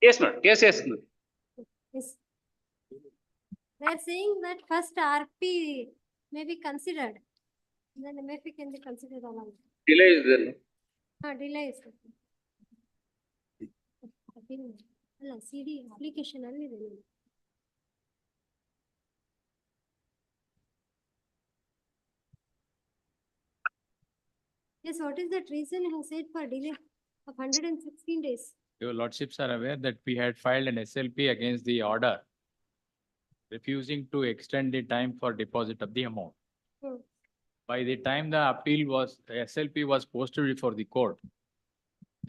Yes, ma'am. Yes, yes. ma'am. Yes. They are saying that first RP may be considered. Then MFA can be considered along. Delay is there. Delay is. ಅಲ್ಲ CD application ಅಲ್ಲಿ ಇದೆ ನೋಡಿ. Yes, what is that reason you have said for delay of 116 days? Your lordships are aware that we had filed an SLP against the order, refusing to extend the time for deposit of the amount. By the time the SLP was posted before the court,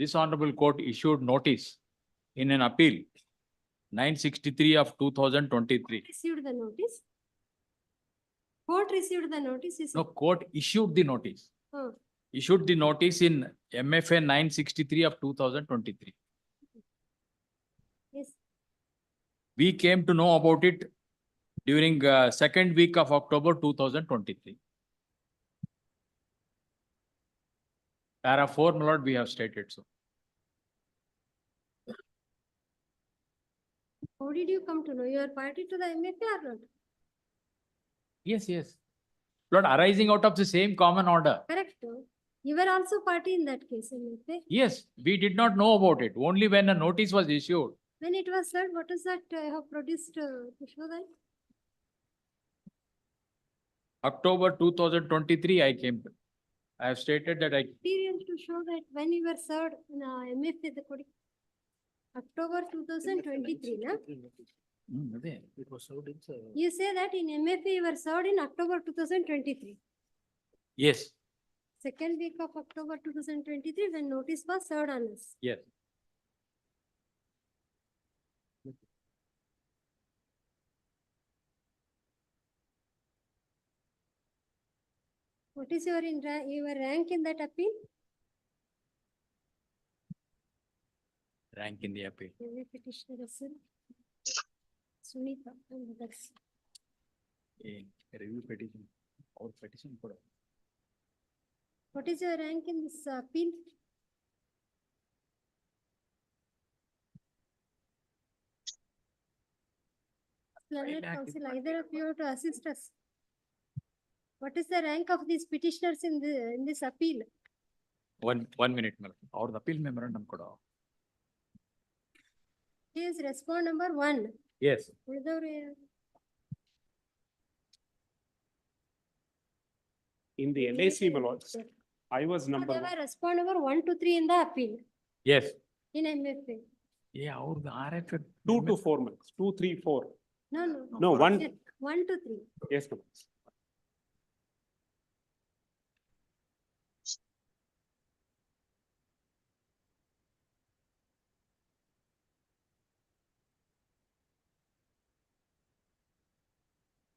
this honorable court issued notice in an appeal 963 of 2023. Received the notice? Court received the notice? No, court issued the notice. Issued the notice in MFA 963 of 2023. Yes. We came to know about it during second week of October 2023. Para 4, my lord, we have stated so. How did you come to know? You are party to the MFA or not? Yes, yes. Lord, arising out of the same common order. Correct. You were also party in that case, MFA. Yes, we did not know about it. Only when a notice was issued. When it was said, what is that I have produced to show that? October 2023, I came. I have stated that I. Experience to show that when you were served in MFA, the October 2023, na? It was served in. You say that in MFA you were served in October 2023. Yes, Second week of October 2023, when notice was served on us. yes. What is your rank in that appeal? Rank in the appeal. Petitioner Russell, Sunita and others. Review petition or petition. What is your rank in this appeal? Learned counsel, either of you have to assist us. What is the rank of these petitioners in this appeal? One minute, madam. Our appeal memorandum koda. He is respond number 1. Yes. ಉಳಿದವ್ರು In the LAC, my lords, I was So number they one. were respond number 1 to 3 in the appeal Yes, in MFA. Yeah, ಅವ್ರದ್ದು RF 2 to 4 months, 2, 3, 4. No, no. No, one. 1 to 3. Yes, my lords.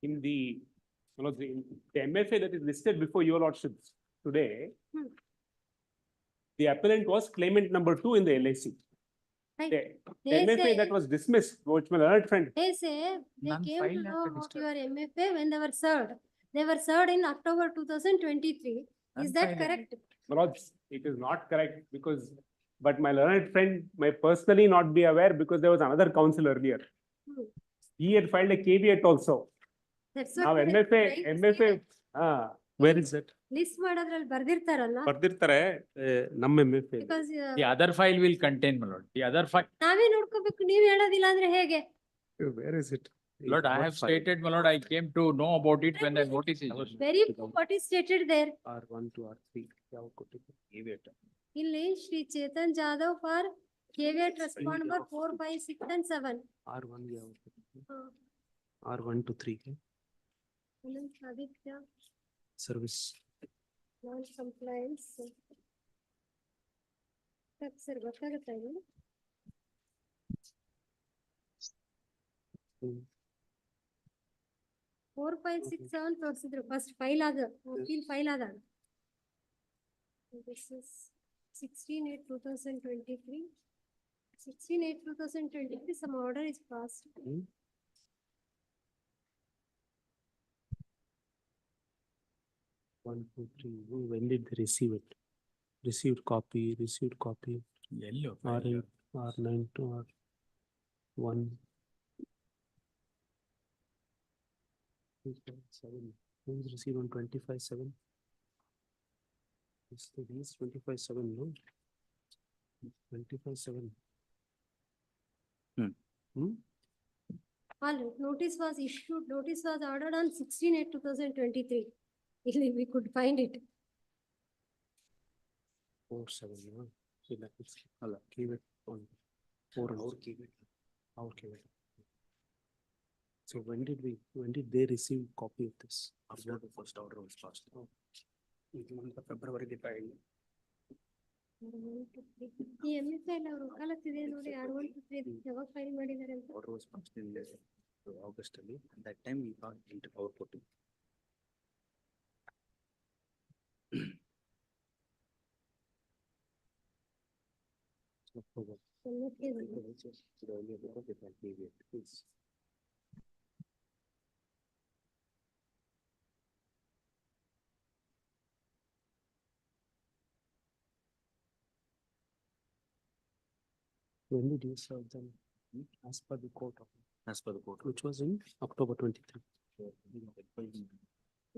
In the, you know, the MFA that is listed before your lordships today, the appellant was claimant number 2 in the LAC. Right. The They MFA say- that was dismissed, which my learned friend, They say they None came filed to at know the of district. your MFA when they were served. They were served in October 2023. Is that Unfiled. correct? my lords, it is not correct because, but my learned friend may personally not be aware because there was another counsel earlier. Hmm. He had filed a caveat also. That's Now what. MFA, where is it? List ಮಾಡೋದ್ರಲ್ಲಿ ಬರ್ದಿರ್ತಾರಲ್ಲ ಬರ್ದಿರ್ತಾರೆ ನಮ್ಮ MFA. Because The other file will contain, my lord. The other file, ನಾವೇ ನೋಡ್ಕೋಬೇಕು, ನೀವ್ ಹೇಳೋದಿಲ್ಲ ಅಂದ್ರೆ ಹೇಗೆ? Where is it? Lord, I have stated, my lord, I came to know about it when the notice is. Very what is stated there. R1 to R3 ಯಾವ ಕೊಟ್ಟಿದ್ದು? Caveat. ಇಲ್ಲಿ Shri Chetan Jadhav for KVAT respond number 4, 5, 6 and 7. R1 ಯಾವ ಕೊಟ್ಟಿದ್ದು? R1 to 3 Aditya service. Non compliance sir ಗೊತ್ತಾಗುತ್ತಾ ಇದು? 4, 5, 6, 7 ತೋರಿಸಿದ್ರು first file ಆದ appeal file ಆದಾಗ. This is 16/8/2023. 16/8/2023 some order is passed. One, two, three. When did they receive it? Received copy. Yellow. R8, R9 to R1. 7. Who is received on 25/7? These 25/7, no? 25/7. All right, notice was issued, notice was ordered on 16/8/2023. ಇಲ್ಲಿ we could find it. 4/7, no? So that is, keep it on 4 and our keep it. So when did they receive copy of this? After the first order was passed. In the month of February they filed. ಈ MFA ಎಲ್ಲ ಅವ್ರ ವಕಾಲತ್ತಿದೆ ನೋಡಿ, 6123 ಯಾವಾಗ file ಮಾಡಿದ್ದಾರೆ ಅಂತ. Order was passed in August ಅಲ್ಲಿ. At that time we got into our portal. October. MFA ಇದೆ. When did you serve them? As per the court. As per the court. Which was in October 23.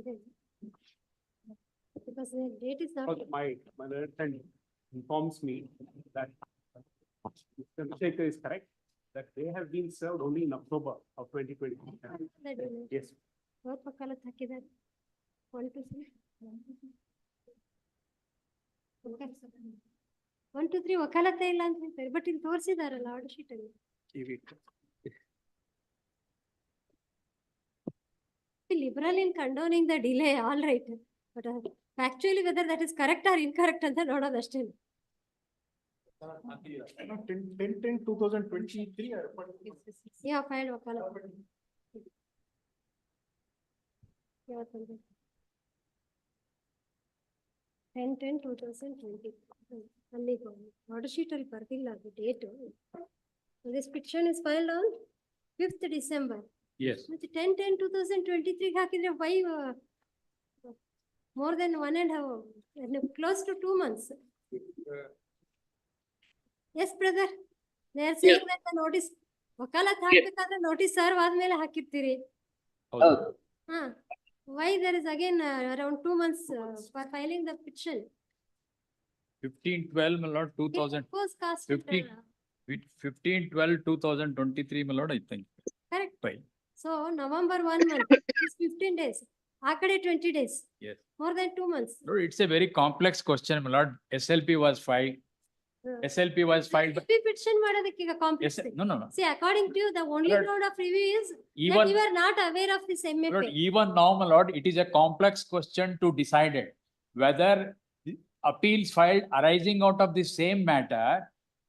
ಇದೆ. Because the date is not. My learned friend informs me that Mr. Shekhar is correct, that they have been served only in October of 2020. Yes. ಅವ್ರ ವಕಾಲತ್ ಹಾಕಿದ್ದಾರೆ. 1 to 3. 1 to 3 ವಕಾಲತ್ತೇ ಇಲ್ಲ ಅಂತ ಹೇಳ್ತಾರೆ, but ಇಲ್ಲಿ ತೋರಿಸಿದಾರಲ್ಲ order sheet ಅಲ್ಲಿ. Liberal in condoning the delay, all right, but factually whether that is correct or incorrect ಅಂತ ನೋಡೋದಷ್ಟೇ. 10/10/2023. Yeah, filed ವಕಾಲತ್. ಯಾವತ್ತಂದ್ರೆ 10/10/2020 ಅಲ್ಲಿ order sheet ಅಲ್ಲಿ ಬರ್ದಿಲ್ಲ ಅದು date. This petition is filed on 5th December. Yes. ಮತ್ತೆ 10/10/2023 ಹಾಕಿದ್ರೆ why more than 1.5, close to 2 months. Yes, brother. They are saying that the notice ವಕಾಲತ್ ಹಾಕ್ಬೇಕಾದ್ರೆ notice serve ಆದ್ಮೇಲೆ ಹಾಕಿರ್ತೀರಿ. ಹಾ, why there is again around 2 months for filing the petition? 15/12, my lord, 2000. Post cast. 15/12/2023, my lord, I think. Correct. Fine. So November 1 month is 15 days. ಆ ಕಡೆ 20 days, Yes. more than 2 months. No, it's a very complex question, my lord. SLP was filed. SLP was filed. by- Petition ಮಾಡೋದಕ್ಕೆ ಈಗ complex. No, no, no. See, according to you, the only Lord, ground of review is that even- you are not aware of this MFA. Lord, even now, my lord, it is a complex question to decide it. Whether the appeals filed arising out of the same matter,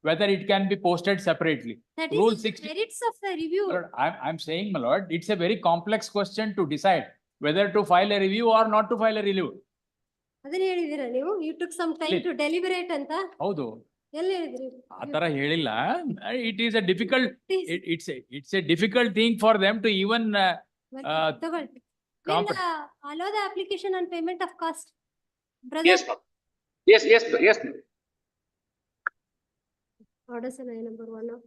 whether it can be posted separately. That Rule is 60. merits of the review. Lord, I'm saying, my lord, it's a very complex question to decide whether to file a review or not to file a review. ಅದನ್ನ ಹೇಳಿದೀರಾ ನೀವು? You took some time Please. to deliberate ಅಂತ? ಹೌದು. ಎಲ್ಲಿ ಹೇಳಿದ್ರಿ? ಆ ತರ ಹೇಳಿಲ್ಲ. It is a difficult, Please. it's a difficult thing for them to even ತಗೊಳ್ಳಿ. Will compet- allow the application on payment of cost? Brother? Yes, ma'am. Yes, yes, yes, ma'am. Orders and number 1 of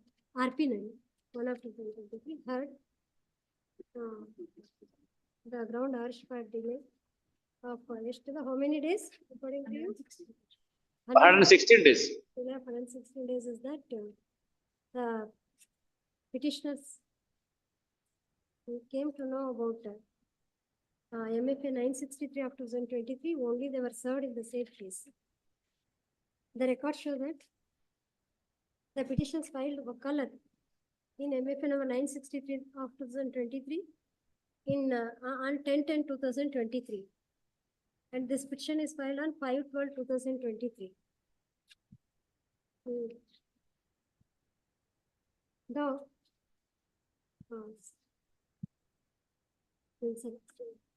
RP 9, 1 of 2023, heard. The ground urged for delay of how many days according to you? 116 days. Delay of 116 days is that the petitioners came to know about MFA 963 of 2023, only they were served in the same case. The records show that the petitions filed were colored in MFA number 963 of 2023 on 10/10/2023. And this petition is filed on 5/12/2023. Though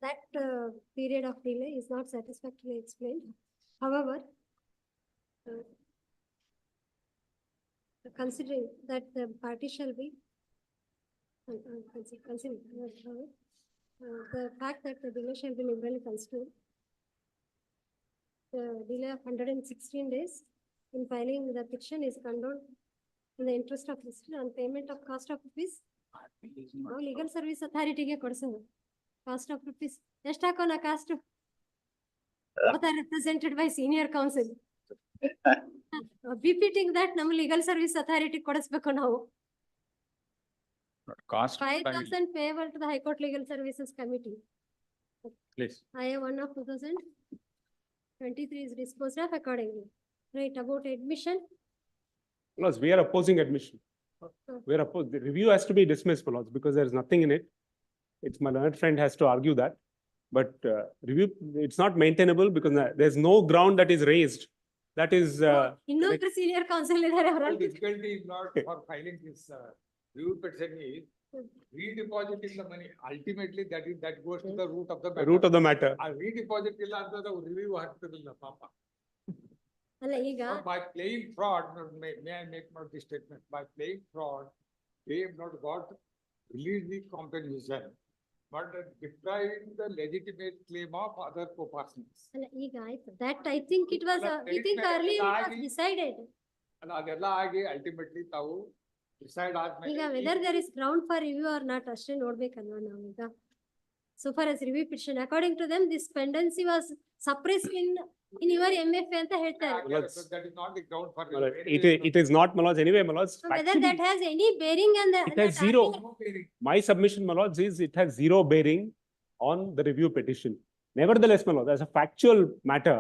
that period of delay is not satisfactorily explained. However, considering that the party shall be considering the fact that the delay shall be liberally considered, the delay of 116 days in filing the petition is condoned in the interest of history on payment of cost of rupees. Now legal service authority ಗೆ ಕೊಡ್ಸೋದು cost of rupees ಎಷ್ಟು ಹಾಕೋಣ cost both are represented by senior counsel. Befitting that ನಮ್ಮ legal service authority ಕೊಡಿಸ್ಬೇಕು ನಾವು. cost. 5,000 payable to the High Court Legal Services Committee. Please. IA 1 of 2023 is disposed of accordingly. Right, about admission. Because we are opposing admission. We are opposed. The review has to be dismissed, my lords, because there is nothing in it. It's my learned friend has to argue that. But review, it's not maintainable because there's no ground that is raised. That is. ಇನ್ನೊಬ್ರು senior counsel ಇದ್ದಾರೆ ಅವರಲ್ಲಿ. Difficulty is not for filing this review petition is redepositing the money. Ultimately, that goes to the root of the matter. Root of the matter. Redeposit ಇಲ್ಲ ಅಂತಂದ್ರೆ review ಆಗ್ತಿರಲಿಲ್ಲ ಪಾಪ. ಅಲ್ಲ ಈಗ. By playing fraud, may I make not this statement? By playing fraud, they have not got released the compensation, but depriving the legitimate claim of other co-partners. ಅಲ್ಲ ಈಗ ಆಯ್ತು. That I think it was, we think earlier it was decided. ಅಲ್ಲ ಅದೆಲ್ಲ ಆಗಿ ultimately ತಾವು decide ಆದ್ಮೇಲೆ. ಈಗ whether there is ground for review or not ಅಷ್ಟೇ ನೋಡ್ಬೇಕಲ್ವಾ ನಾವು ಈಗ. So far as review petition, according to them, this pendency was suppressed in your MFA ಅಂತ ಹೇಳ್ತಾರೆ. That is not the ground for. It is not, my lords, anyway, my lords. So whether that has any bearing on the. It has zero. My submission, my lords, is it has zero bearing on the review petition. Nevertheless, my lords, as a factual matter,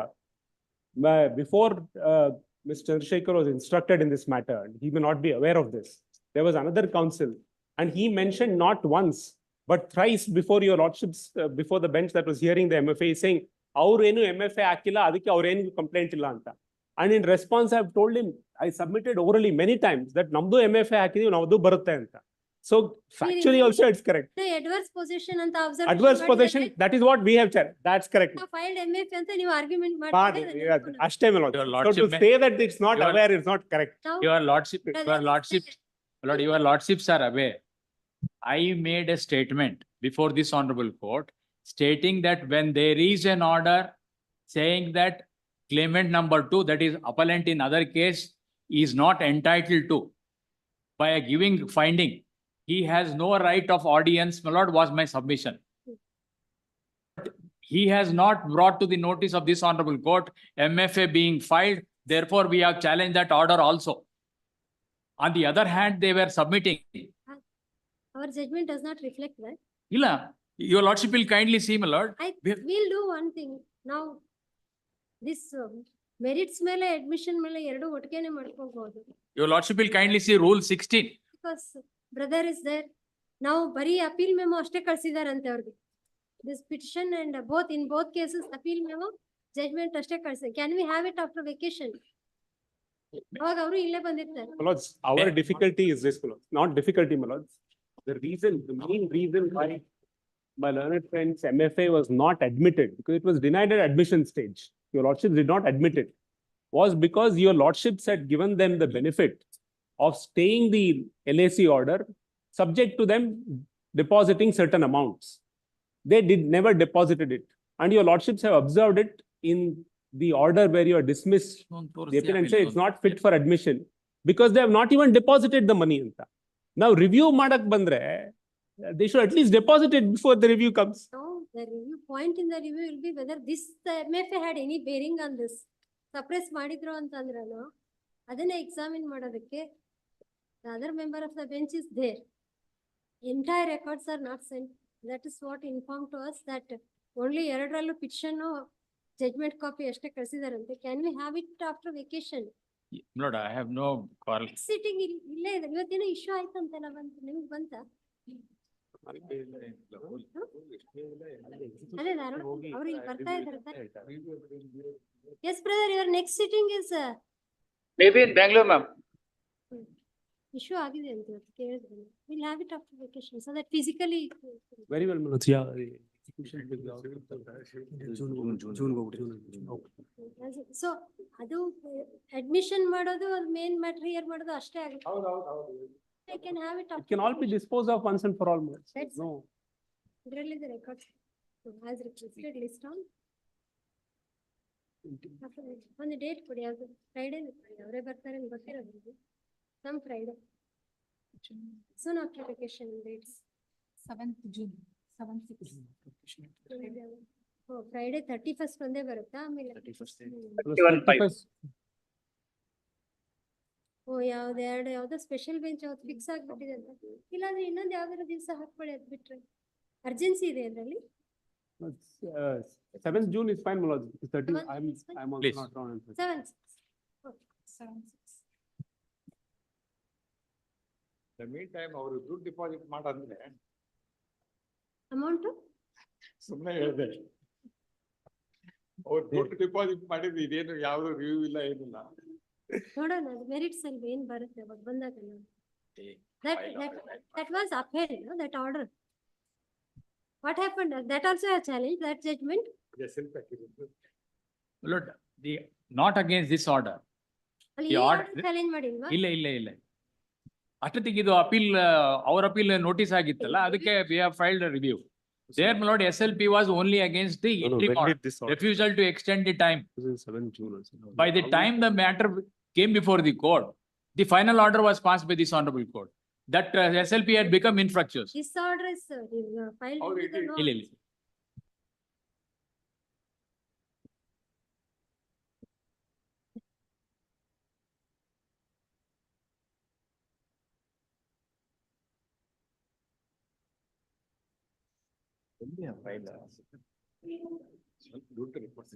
before Mr. Chandrasekhar was instructed in this matter, he may not be aware of this. There was another counsel, and he mentioned not once, but thrice before your lordships, before the bench that was hearing the MFA, saying, ಅವ್ರೇನು MFA ಹಾಕಿಲ್ಲ ಅದಕ್ಕೆ ಅವ್ರೇನು complaint ಇಲ್ಲ ಅಂತ. And in response, I have told him, I submitted orally many times that ನಮ್ದು MFA ಹಾಕಿದೀವಿ ನಮ್ದು ಬರುತ್ತೆ ಅಂತ. So factually also it's correct. Adverse possession ಅಂತ observe. Adverse possession, that is what we have said. That's correct. Filed MFA ಅಂತ ನೀವು argument ಮಾಡಿ ಅಷ್ಟೇ my lord. So to say that it's not aware is not correct. Your lordships are aware. I made a statement before this honorable court stating that when there is an order saying that claimant number 2, that is appellant in other case, is not entitled to, by a giving finding, he has no right of audience, my lord, was my submission. He has not brought to the notice of this honorable court MFA being filed, therefore we have challenged that order also. On the other hand, they were submitting. Our judgment does not reflect that. ಇಲ್ಲ, Your lordship will kindly see, my lord. We'll do one thing now. This merits ಮೇಲೆ admission ಮೇಲೆ ಎರಡು ಒಟ್ಟಿಗೆನೆ ಮಾಡ್ಕೋಬಹುದು. Your lordship will kindly see rule 16. Because brother is there. ನಾವು ಬರೀ appeal memo ಅಷ್ಟೇ ಕಳ್ಸಿದಾರಂತೆ ಅವ್ರಿಗೆ. This petition and in both cases appeal memo, judgment ಅಷ್ಟೇ ಕಳ್ಸಿ. Can we have it after vacation? ಅವಾಗ ಅವರು ಇಲ್ಲೇ ಬಂದಿರ್ತಾರೆ. My lords, our difficulty is this, my lords. Not difficulty, my lords. The main reason why my learned friend's MFA was not admitted, because it was denied at admission stage. Your lordships did not admit it, was because your lordships had given them the benefit of staying the LAC order, subject to them depositing certain amounts. They never deposited it, and your lordships have observed it in the order where you are dismissed. The appeal and say it's not fit for admission because they have not even deposited the money. Now review madak bandre, they should at least deposit it before the review comes. No, the review point in the review will be whether this MFA had any bearing on this. Suppress ಮಾಡಿದ್ರು ಅಂತಂದ್ರನು ಅದನ್ನ examine ಮಾಡೋದಕ್ಕೆ the other member of the bench is there. Entire records are not sent. That is what informed to us that only ಎರಡರಲ್ಲೂ petition judgment copy ಅಷ್ಟೇ ಕಳಿಸಿದಾರಂತೆ. Can we have it after vacation? Lord, I have no quarrel. Sitting ಇಲ್ಲೇ ಇದೆ. ಇವತ್ತೇನೋ issue ಆಯ್ತಂತೆಲ್ಲ ನಿಮ್ಗೆ ಬಂತ? ಅದೇ ಅವ್ರಿಗೆ ಬರ್ತಾ ಇದ್ದಾರೆ. Yes, brother, your next sitting is Maybe in Bangalore, ma'am. issue ಆಗಿದೆ ಅಂತ ಕೇಳಿದ್ರು. We'll have it after vacation so that physically. Very well, my lords. Yeah. So ಅದು admission ಮಾಡೋದು main matter here ಮಾಡೋದು ಅಷ್ಟೇ ಆಗುತ್ತೆ. I can have it. It can all be disposed of once and for all. No. ಇದರಲ್ಲಿ the records as requested list on. ಒಂದು date ಕೊಡಿ, ಅದು Friday ಕೊಡಿ, ಅವರೇ ಬರ್ತಾರೆ ಅಂತ ಗೊತ್ತಿರೋದು. Some Friday. Soon after vacation dates. 7th June, 7th, 6th. Oh, Friday 31st ಒಂದೇ ಬರುತ್ತಾ ಆಮೇಲೆ? 31st. ಓ ಯಾವ್ದೋ ಸ್ಪೆಷಲ್ ಬೆಂಚ್ ಅವತ್ತು ಫಿಕ್ಸ್ ಆಗ್ಬಿಟ್ಟಿದೆ ಅಂತ. ಇಲ್ಲಾಂದ್ರೆ ಇನ್ನೊಂದು ಯಾವ್ದಾದ್ರು ದಿವಸ ಹಾಕ್ಬೇಡಿ, ಅದ್ ಬಿಟ್ರೆ ಅರ್ಜೆನ್ಸಿ ಇದೆ ಅದರಲ್ಲಿ. 7th June is fine, my lords. 13th, I'm also not around. 7th. Okay, 7th, 6th. The meantime, ಅವರು ದುಡ್ಡು ಡಿಪಾಸಿಟ್ ಮಾಡಂದ್ರೆ ಅಮೌಂಟ್ ಸುಮ್ಮನೆ ಹೇಳಿದೆ. ಅವ್ರು ದುಡ್ಡು ಡಿಪಾಸಿಟ್ ಮಾಡಿದ್ರು, ಇದೇನು ಯಾವ್ದು ರಿವ್ಯೂ ಇಲ್ಲ, ಏನಿಲ್ಲ. ನೋಡೋಣ ಅದು ಮೆರಿಟ್ಸ್ ಅಲ್ಲಿ ಏನ್ ಬರುತ್ತೆ ಅವಾಗ ಬಂದಾಗ. That was upheld, no? That order. What happened? That also a challenge, that judgment. Yes, in fact. Lord, not against this order. ಅಲ್ಲಿ ಈ order challenge ಮಾಡಿಲ್ವಾ? ಇಲ್ಲ. ಅಷ್ಟೊತ್ತಿಗೆ ಇದು ಅಪೀಲ್, our appeal notice ಆಗಿತ್ತಲ್ಲ, ಅದಕ್ಕೆ we have filed a review. There, my lord, SLP was only against the interim order, refusal to extend the time. 7th June also. By the time the matter came before the court, the final order was passed by this honorable court. That SLP had become infructuous. This order is filed. ಇಲ್ಲ. ದುಡ್ಡು report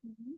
Mhm.